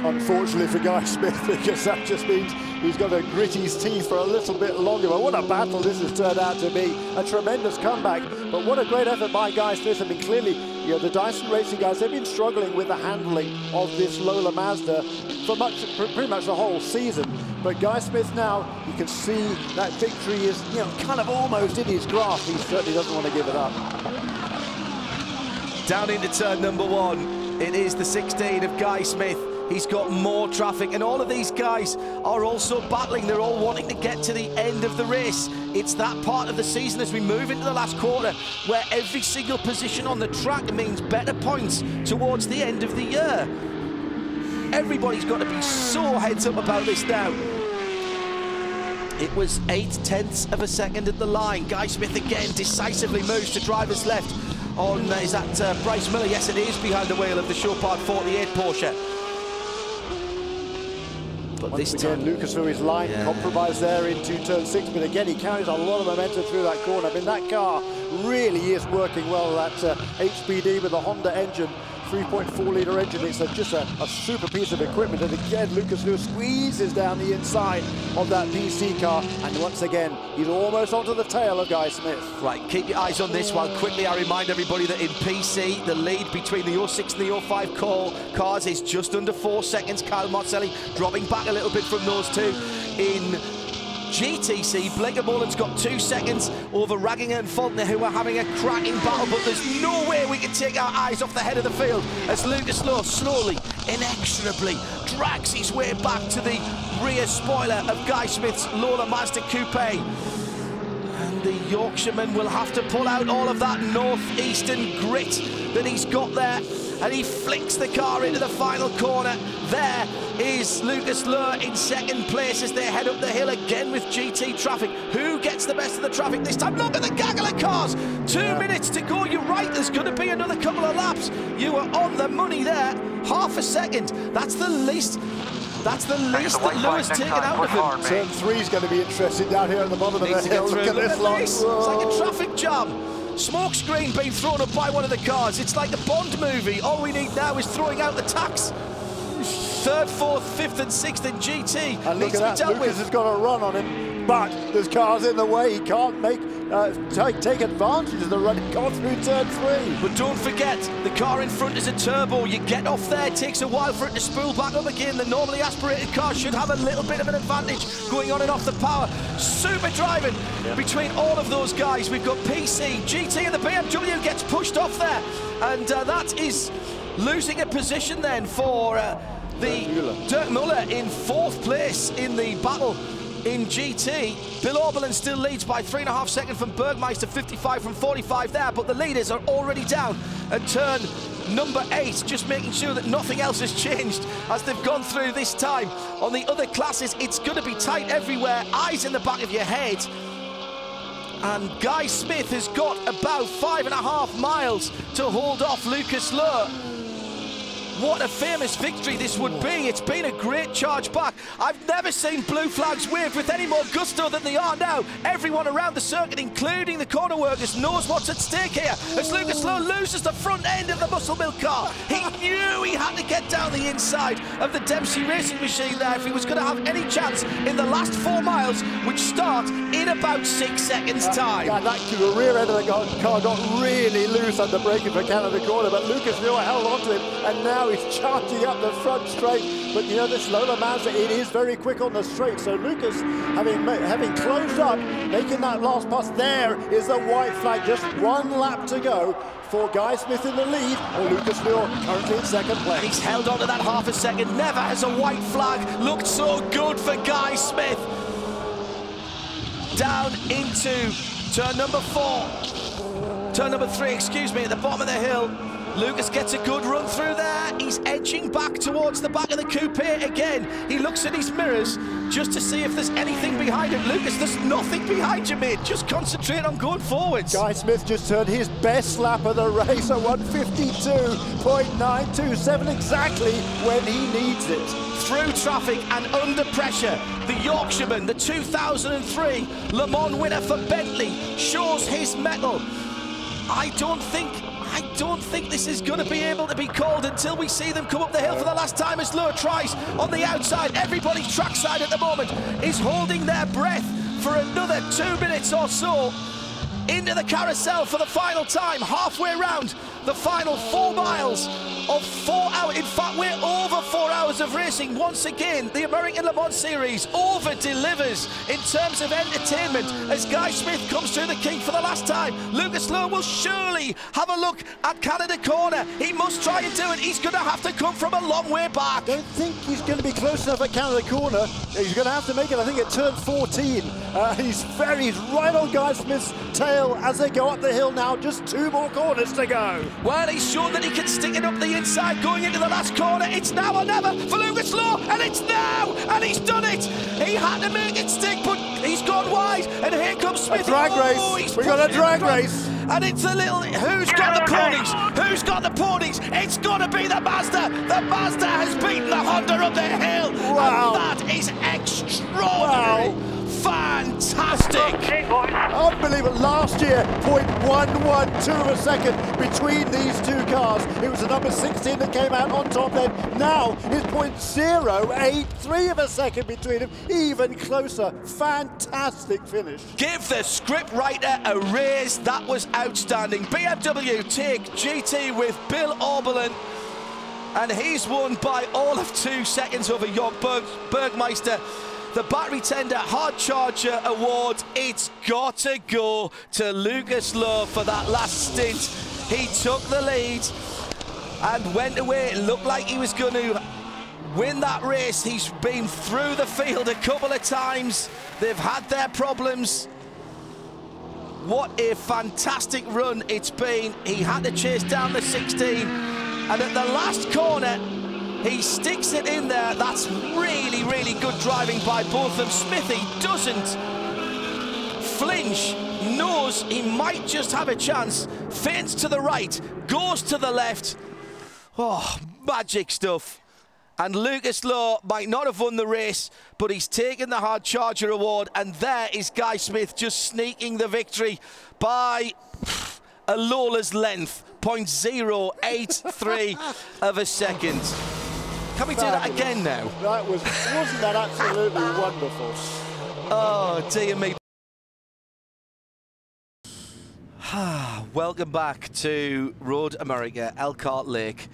Unfortunately for Guy Smith, because that just means he's got to grit his teeth for a little bit longer. But what a battle this has turned out to be. A tremendous comeback. But what a great effort by Guy Smith. I mean, clearly, you know, the Dyson Racing guys, they've been struggling with the handling of this Lola Mazda for pretty much the whole season. But Guy Smith now, you can see that victory is, you know, kind of almost in his grasp. He certainly doesn't want to give it up. Down into turn number 1. It is the 16 of Guy Smith. He's got more traffic, and all of these guys are also battling. They're all wanting to get to the end of the race. It's that part of the season as we move into the last quarter where every single position on the track means better points towards the end of the year. Everybody's got to be so heads up about this now. It was 0.8 of a second at the line. Guy Smith again decisively moves to driver's left on, is that Bryce Miller? Yes, it is, behind the wheel of the Chopard 48 Porsche. But Once this again, time, Lucas Luhr's line compromised there into turn 6, but again, he carries a lot of momentum through that corner. I mean, that car really is working well, that HPD with the Honda engine 3.4-litre engine. It's just a super piece of equipment. And again, Lucas Lewis squeezes down the inside of that PC car. And once again, he's almost onto the tail of Guy Smith. Right, keep your eyes on this one. Quickly, I remind everybody that in PC, the lead between the 06 and the 05 cars is just under 4 seconds. Kyle Marcelli dropping back a little bit from those two. In GTC, Blake Mullen's got 2 seconds over Ragginger and Faulkner, who are having a cracking battle, but there's no way we can take our eyes off the head of the field as Lucas Lowe slowly, inexorably drags his way back to the rear spoiler of Guy Smith's Lola Mazda Coupe. And the Yorkshireman will have to pull out all of that northeastern grit that he's got there, and he flicks the car into the final corner. There is Lucas Lowe in second place as they head up the hill again with GT traffic. Who gets the best of the traffic this time? Look at the gaggle of cars. 2 minutes to go. You're right, there's going to be another couple of laps. You were on the money there. Half a second. That's the least. That's the least that Lewis taken out of him. Turn 3 is going to be interesting down here at the bottom of the hill. Look at this lot. It's like a traffic jam. Smoke screen being thrown up by one of the cars. It's like the Bond movie. All we need now is throwing out the tax. 3rd, 4th, 5th and 6th in GT. And look at that, Lucas has got a run on him, but there's cars in the way. He can't make take advantage of the run. He got through turn 3. But don't forget, the car in front is a turbo. You get off there, it takes a while for it to spool back up again. The normally aspirated car should have a little bit of an advantage going on and off the power. Super driving between all of those guys. We've got PC, GT, and the BMW gets pushed off there. And that is losing a position then for Dirk Muller in 4th place in the battle in GT. Bill Oberlin still leads by 3.5 seconds from Bergmeister, 55 from 45 there, but the leaders are already down at turn number 8, just making sure that nothing else has changed as they've gone through this time. On the other classes, it's going to be tight everywhere, eyes in the back of your head. And Guy Smith has got about 5.5 miles to hold off Lucas Lowe. What a famous victory this would be. It's been a great charge back. I've never seen blue flags waved with any more gusto than they are now. Everyone around the circuit, including the corner workers, knows what's at stake here. As Lucas Lowe loses the front end of the Muscle Milk car, he knew he had to get down the inside of the Dempsey racing machine there if he was going to have any chance in the last 4 miles, which start in about 6 seconds' time. Yeah, the rear end of the car got really loose under braking for Canada corner, but Lucas Lowe held onto him, and now he's charging up the front straight. But you know, this Lola Mazda, it is very quick on the straight. So Lucas, having closed up, making that last pass, there is the white flag. Just 1 lap to go for Guy Smith in the lead, or Lucas Lowe currently in second place. He's held on to that half a second. Never has a white flag looked so good for Guy Smith. Down into turn number 4. Turn number 3, excuse me, at the bottom of the hill. Lucas gets a good run through there. He's edging back towards the back of the coupe again. He looks at his mirrors just to see if there's anything behind him. Lucas, there's nothing behind you, mate. Just concentrate on going forwards. Guy Smith just turned his best lap of the race at 1:52.927, exactly when he needs it. Through traffic and under pressure, the Yorkshireman, the 2003 Le Mans winner for Bentley, shows his mettle. I don't think this is going to be able to be called until we see them come up the hill for the last time as Lowe tries on the outside. Everybody trackside at the moment is holding their breath for another 2 minutes or so into the carousel for the final time, halfway round the final 4 miles of 4 hours. In fact, we're over 4 hours of racing. Once again, the American Le Mans Series over-delivers in terms of entertainment as Guy Smith comes through the kink for the last time. Lucas Lowe will surely have a look at Canada corner. He must try and do it. He's going to have to come from a long way back. I don't think he's going to be close enough at Canada corner. He's going to have to make it, I think, at turn 14. He's right on Guy Smith's tail as they go up the hill now. Just 2 more corners to go. Well, he's shown that he can stick it up the inside going into the last corner. It's now or never for Lucas Lowe, and it's now, and he's done it. He had to make it stick, but he's gone wide, and here comes Smith. A drag race. We got a drag race. And it's a little, who's got the ponies? Who's got the ponies? It's got to be the Mazda. The Mazda has beaten the Honda up the hill. Wow. And that is extraordinary. Wow. Fantastic! Unbelievable. Last year, 0.112 of a second between these two cars. It was the number 16 that came out on top then. Now it's 0.083 of a second between them. Even closer. Fantastic finish. Give the scriptwriter a raise. That was outstanding. BMW take GT with Bill Oberlin. And he's won by all of 2 seconds over Jörg Bergmeister. The Battery Tender Hard Charger Award, it's got to go to Lucas Lowe for that last stint. He took the lead and went away. It looked like he was going to win that race. He's been through the field a couple of times. They've had their problems. What a fantastic run it's been. He had to chase down the 16, and at the last corner, he sticks it in there. That's really, really good driving by both of them. Smithy doesn't flinch, knows he might just have a chance, feints to the right, goes to the left. Oh, magic stuff. And Lucas Lowe might not have won the race, but he's taken the Hard Charger Award, and there is Guy Smith just sneaking the victory by a lawless length, 0.083 of a second. Can we do that again now? Wasn't that absolutely wonderful? Oh, dear me. Welcome back to Road America, Elkhart Lake.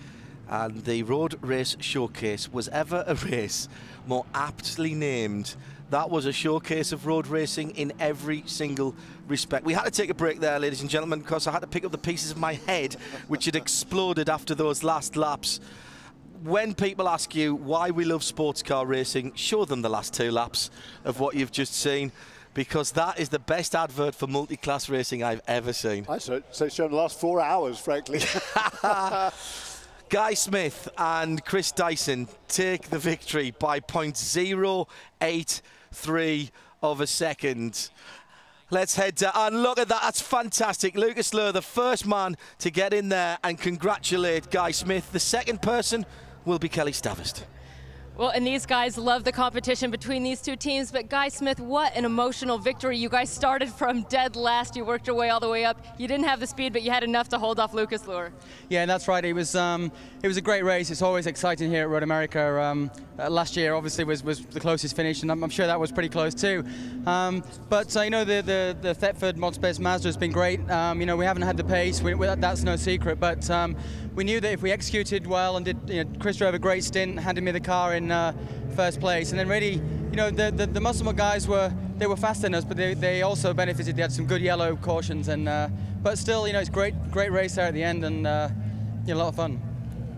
And the Road Race Showcase. Was ever a race more aptly named? That was a showcase of road racing in every single respect. We had to take a break there, ladies and gentlemen, because I had to pick up the pieces of my head, which had exploded after those last laps. When people ask you why we love sports car racing, show them the last 2 laps of what you've just seen, because that is the best advert for multi-class racing I've ever seen. I'd say it's shown the last 4 hours, frankly. Guy Smith and Chris Dyson take the victory by 0.083 of a second. Let's head to, and look at that, that's fantastic. Lucas Lowe, the first man to get in there and congratulate Guy Smith. The second person will be Kelly Stavist. Well, and these guys love the competition between these two teams, but Guy Smith, what an emotional victory. You guys started from dead last, you worked your way all the way up. You didn't have the speed, but you had enough to hold off Lucas Lowe. Yeah, that's right. It was a great race. It's always exciting here at Road America. Last year, obviously, was the closest finish, and I'm sure that was pretty close too. But you know, the Thetford Mod Space Mazda has been great. You know, we haven't had the pace. That's no secret. But we knew that if we executed well and did, you know, Chris drove a great stint, handed me the car in first place, and then really, you know, the Muscle guys were faster than us, but they also benefited. They had some good yellow cautions, and but still, you know, it's great race there at the end, and you know, a lot of fun.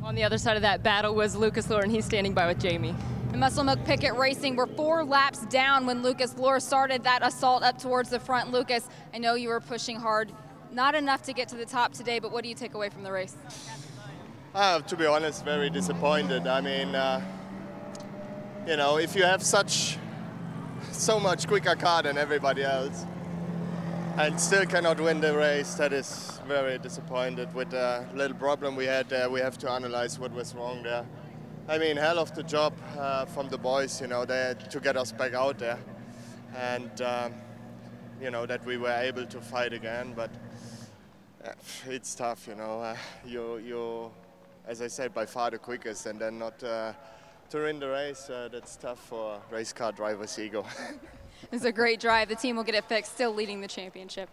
On the other side of that battle was Lucas Lowe, and he's standing by with Jamie. And Muscle Milk Pickett Racing were 4 laps down when Lucas Lowe started that assault up towards the front. Lucas, I know you were pushing hard, not enough to get to the top today, but what do you take away from the race? To be honest, very disappointed. I mean, you know, if you have so much quicker car than everybody else and still cannot win the race, that is very disappointed. With the little problem we had there, we have to analyze what was wrong there. I mean, hell of the job from the boys, you know, to get us back out there, and you know, that we were able to fight again. But it's tough, you know. You, as I said, by far the quickest, and then not to win the race, that's tough for a race car driver's ego. It's a great drive. The team will get it fixed, still leading the championship.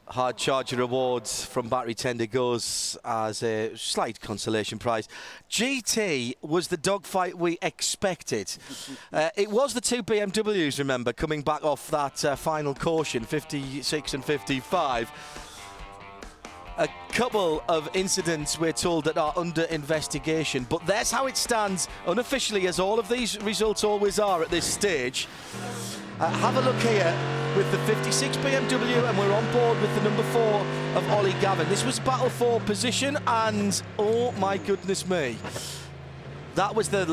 Hard Charger Awards from Battery Tender goes as a slight consolation prize. GT was the dogfight we expected. It was the 2 BMWs, remember, coming back off that final caution, 56 and 55. A couple of incidents, we're told, that are under investigation, but that's how it stands unofficially, as all of these results always are at this stage. Have a look here with the 56 BMW, and we're on board with the number 4 of Ollie Gavin. This was battle for position, and oh my goodness me, that was the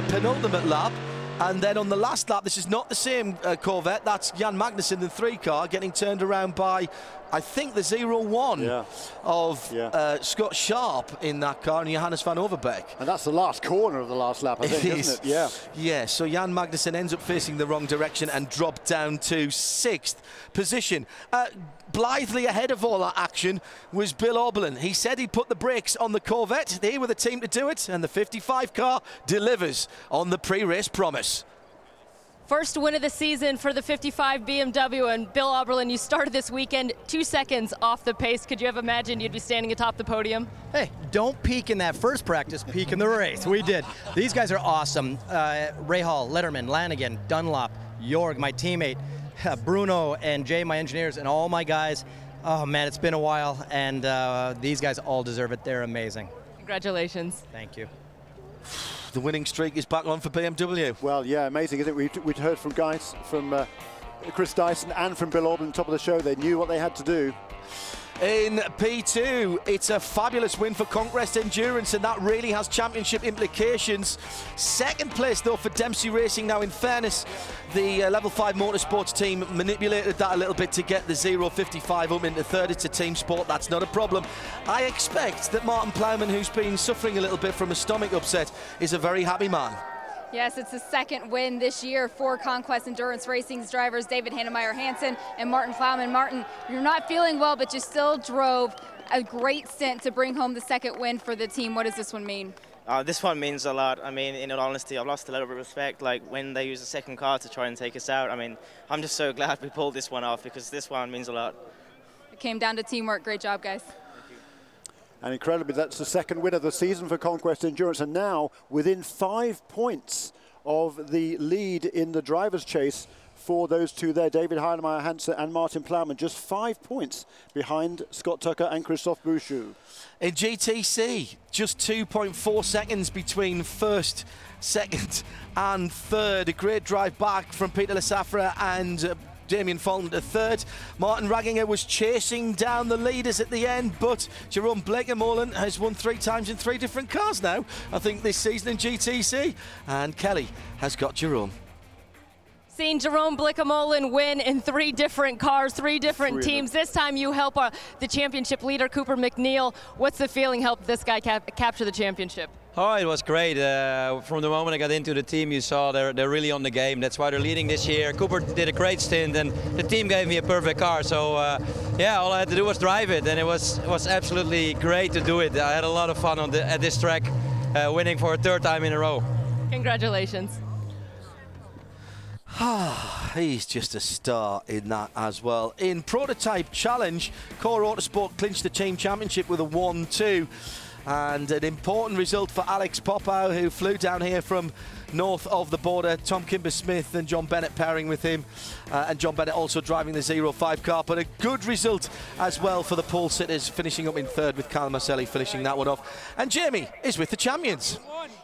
penultimate lap, And then on the last lap, this is not the same Corvette. That's Jan Magnussen, the 3 car, getting turned around by, I think, the 0-1 of Scott Sharp in that car and Johannes van Overbeek. And that's the last corner of the last lap, I think, isn't it? Yeah. Yeah, so Jan Magnussen ends up facing the wrong direction and dropped down to 6th position. Blithely ahead of all that action was Bill Auberlen. He said he'd put the brakes on the Corvette. They were the team to do it, and the 55 car delivers on the pre-race promise. First win of the season for the 55 BMW, and Bill Auberlen, you started this weekend 2 seconds off the pace. Could you have imagined you'd be standing atop the podium? Hey, don't peak in that first practice, peak in the race. We did. These guys are awesome. Rahal, Letterman, Lanigan, Dunlop, Jorg, my teammate, Bruno and Jay, my engineers, and all my guys. Oh man, it's been a while, and these guys all deserve it. They're amazing. Congratulations. Thank you. The winning streak is back on for BMW. Well, yeah, amazing, isn't it? We'd heard from Chris Dyson and from Bill Auberlen, top of the show. They knew what they had to do. In P2, it's a fabulous win for Conquest Endurance, and that really has championship implications. Second place, though, for Dempsey Racing. Now, in fairness, the Level 5 Motorsports team manipulated that a little bit to get the 0.55 up into third. It's a team sport. That's not a problem. I expect that Martin Plowman, who's been suffering a little bit from a stomach upset, is a very happy man. Yes, it's the second win this year for Conquest Endurance Racing's drivers David Hannemeyer-Hansen and Martin Plowman. Martin, you're not feeling well, but you still drove a great stint to bring home the second win for the team. What does this one mean? This one means a lot. I mean, in all honesty, I've lost a little bit of respect, like when they use the second car to try and take us out. I mean, I'm just so glad we pulled this one off, because this one means a lot. It came down to teamwork. Great job, guys. And incredibly, that's the second win of the season for Conquest Endurance, and now within 5 points of the lead in the driver's chase for those two there, David Hannemeyer-Hansen and Martin Plowman, just 5 points behind Scott Tucker and Christophe Bouchou. In GTC, just 2.4 seconds between first, second and third. A great drive back from Peter Lesafra and Damien Fulton to third. Martin Ragginger was chasing down the leaders at the end, but Jerome Bleekemolen has won 3 times in 3 different cars now, I think, this season in GTC. And Kelly has got Jerome. Seen Jerome Bleekemolen win in 3 different cars, 3 different teams. This time you help the championship leader, Cooper McNeil. What's the feeling help this guy capture the championship? Oh, it was great. From the moment I got into the team, you saw they're really on the game. That's why they're leading this year. Cooper did a great stint, and the team gave me a perfect car. So, yeah, all I had to do was drive it, and it was absolutely great to do it. I had a lot of fun at this track, winning for a 3rd time in a row. Congratulations. He's just a star in that as well. In Prototype Challenge, Core Autosport clinched the team championship with a 1-2. And an important result for Alex Popow, who flew down here from north of the border. Tom Kimber-Smith and John Bennett pairing with him. And John Bennett also driving the 0.5 car. But a good result as well for the pole sitters, finishing up in third with Kyle Marcelli finishing that one off. And Jamie is with the champions.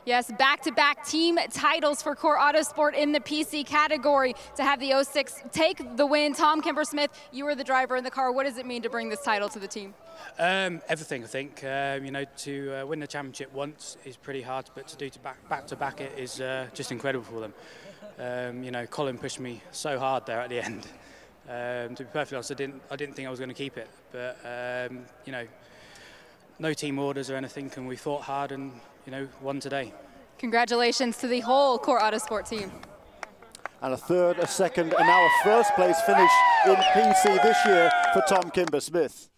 Yes, back-to-back team titles for Core Autosport in the PC category. To have the 06 take the win, Tom Kimber-Smith, you were the driver in the car. What does it mean to bring this title to the team? Everything, I think. You know, to win the championship once is pretty hard, but to do back-to-back it is just incredible for them. You know, Colin pushed me so hard there at the end. To be perfectly honest, I didn't think I was going to keep it, but you know, no team orders or anything, and we fought hard and, you know, won today. Congratulations to the whole Core Autosport team. And a 3rd, a 2nd, and now a 1st place finish in PC this year for Tom Kimber-Smith.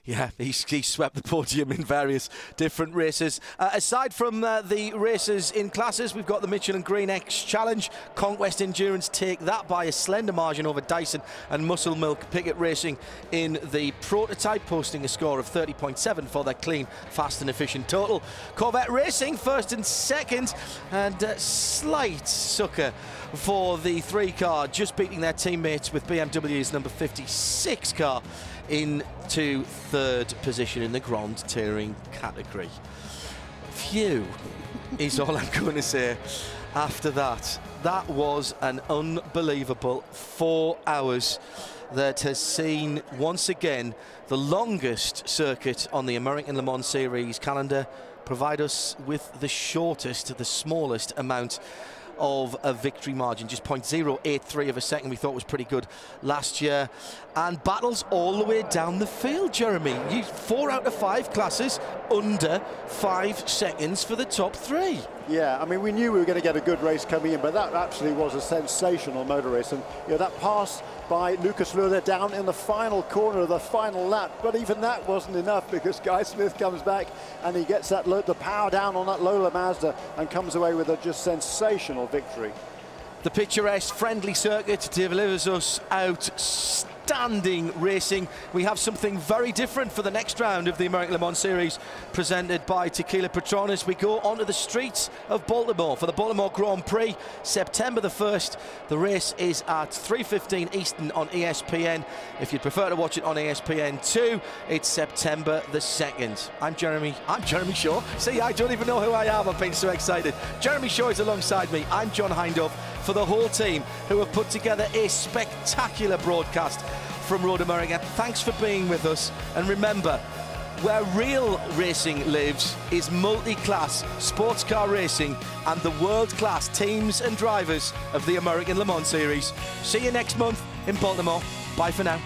Yeah, he swept the podium in various different races. Aside from the races in classes, we've got the Michelin Green X Challenge. Conquest Endurance take that by a slender margin over Dyson and Muscle Milk Pickett Racing in the prototype, posting a score of 30.7 for their clean, fast and efficient total. Corvette Racing, 1st and 2nd, and slight sucker for the 3 car, just beating their teammates with BMW's number 56 car into 3rd position in the Grand Touring category. Phew is all I'm going to say after that. That was an unbelievable 4 hours that has seen, once again, the longest circuit on the American Le Mans Series calendar provide us with the shortest, the smallest amount of a victory margin, just 0.083 of a second. We thought was pretty good last year. And battles all the way down the field, Jeremy. 4 out of 5 classes under 5 seconds for the top 3. Yeah, I mean, we knew we were going to get a good race coming in, but that actually was a sensational motor race. And that pass by Lucas Luhr down in the final corner of the final lap, but even that wasn't enough, because Guy Smith comes back and he gets the power down on that Lola Mazda and comes away with a just sensational victory. The picturesque, friendly circuit delivers us outstanding racing. We have something very different for the next round of the American Le Mans Series, presented by Tequila Patron, as we go onto the streets of Baltimore for the Baltimore Grand Prix, September the 1st. The race is at 3:15 Eastern on ESPN. If you'd prefer to watch it on ESPN2, it's September the 2nd. I'm Jeremy Shaw. See, I don't even know who I am. I've been so excited. Jeremy Shaw is alongside me. I'm John Hindhaugh, for the whole team who have put together a spectacular broadcast from Road America. Thanks for being with us, and remember, where real racing lives is multi-class sports car racing and the world-class teams and drivers of the American Le Mans Series. See you next month in Baltimore. Bye for now.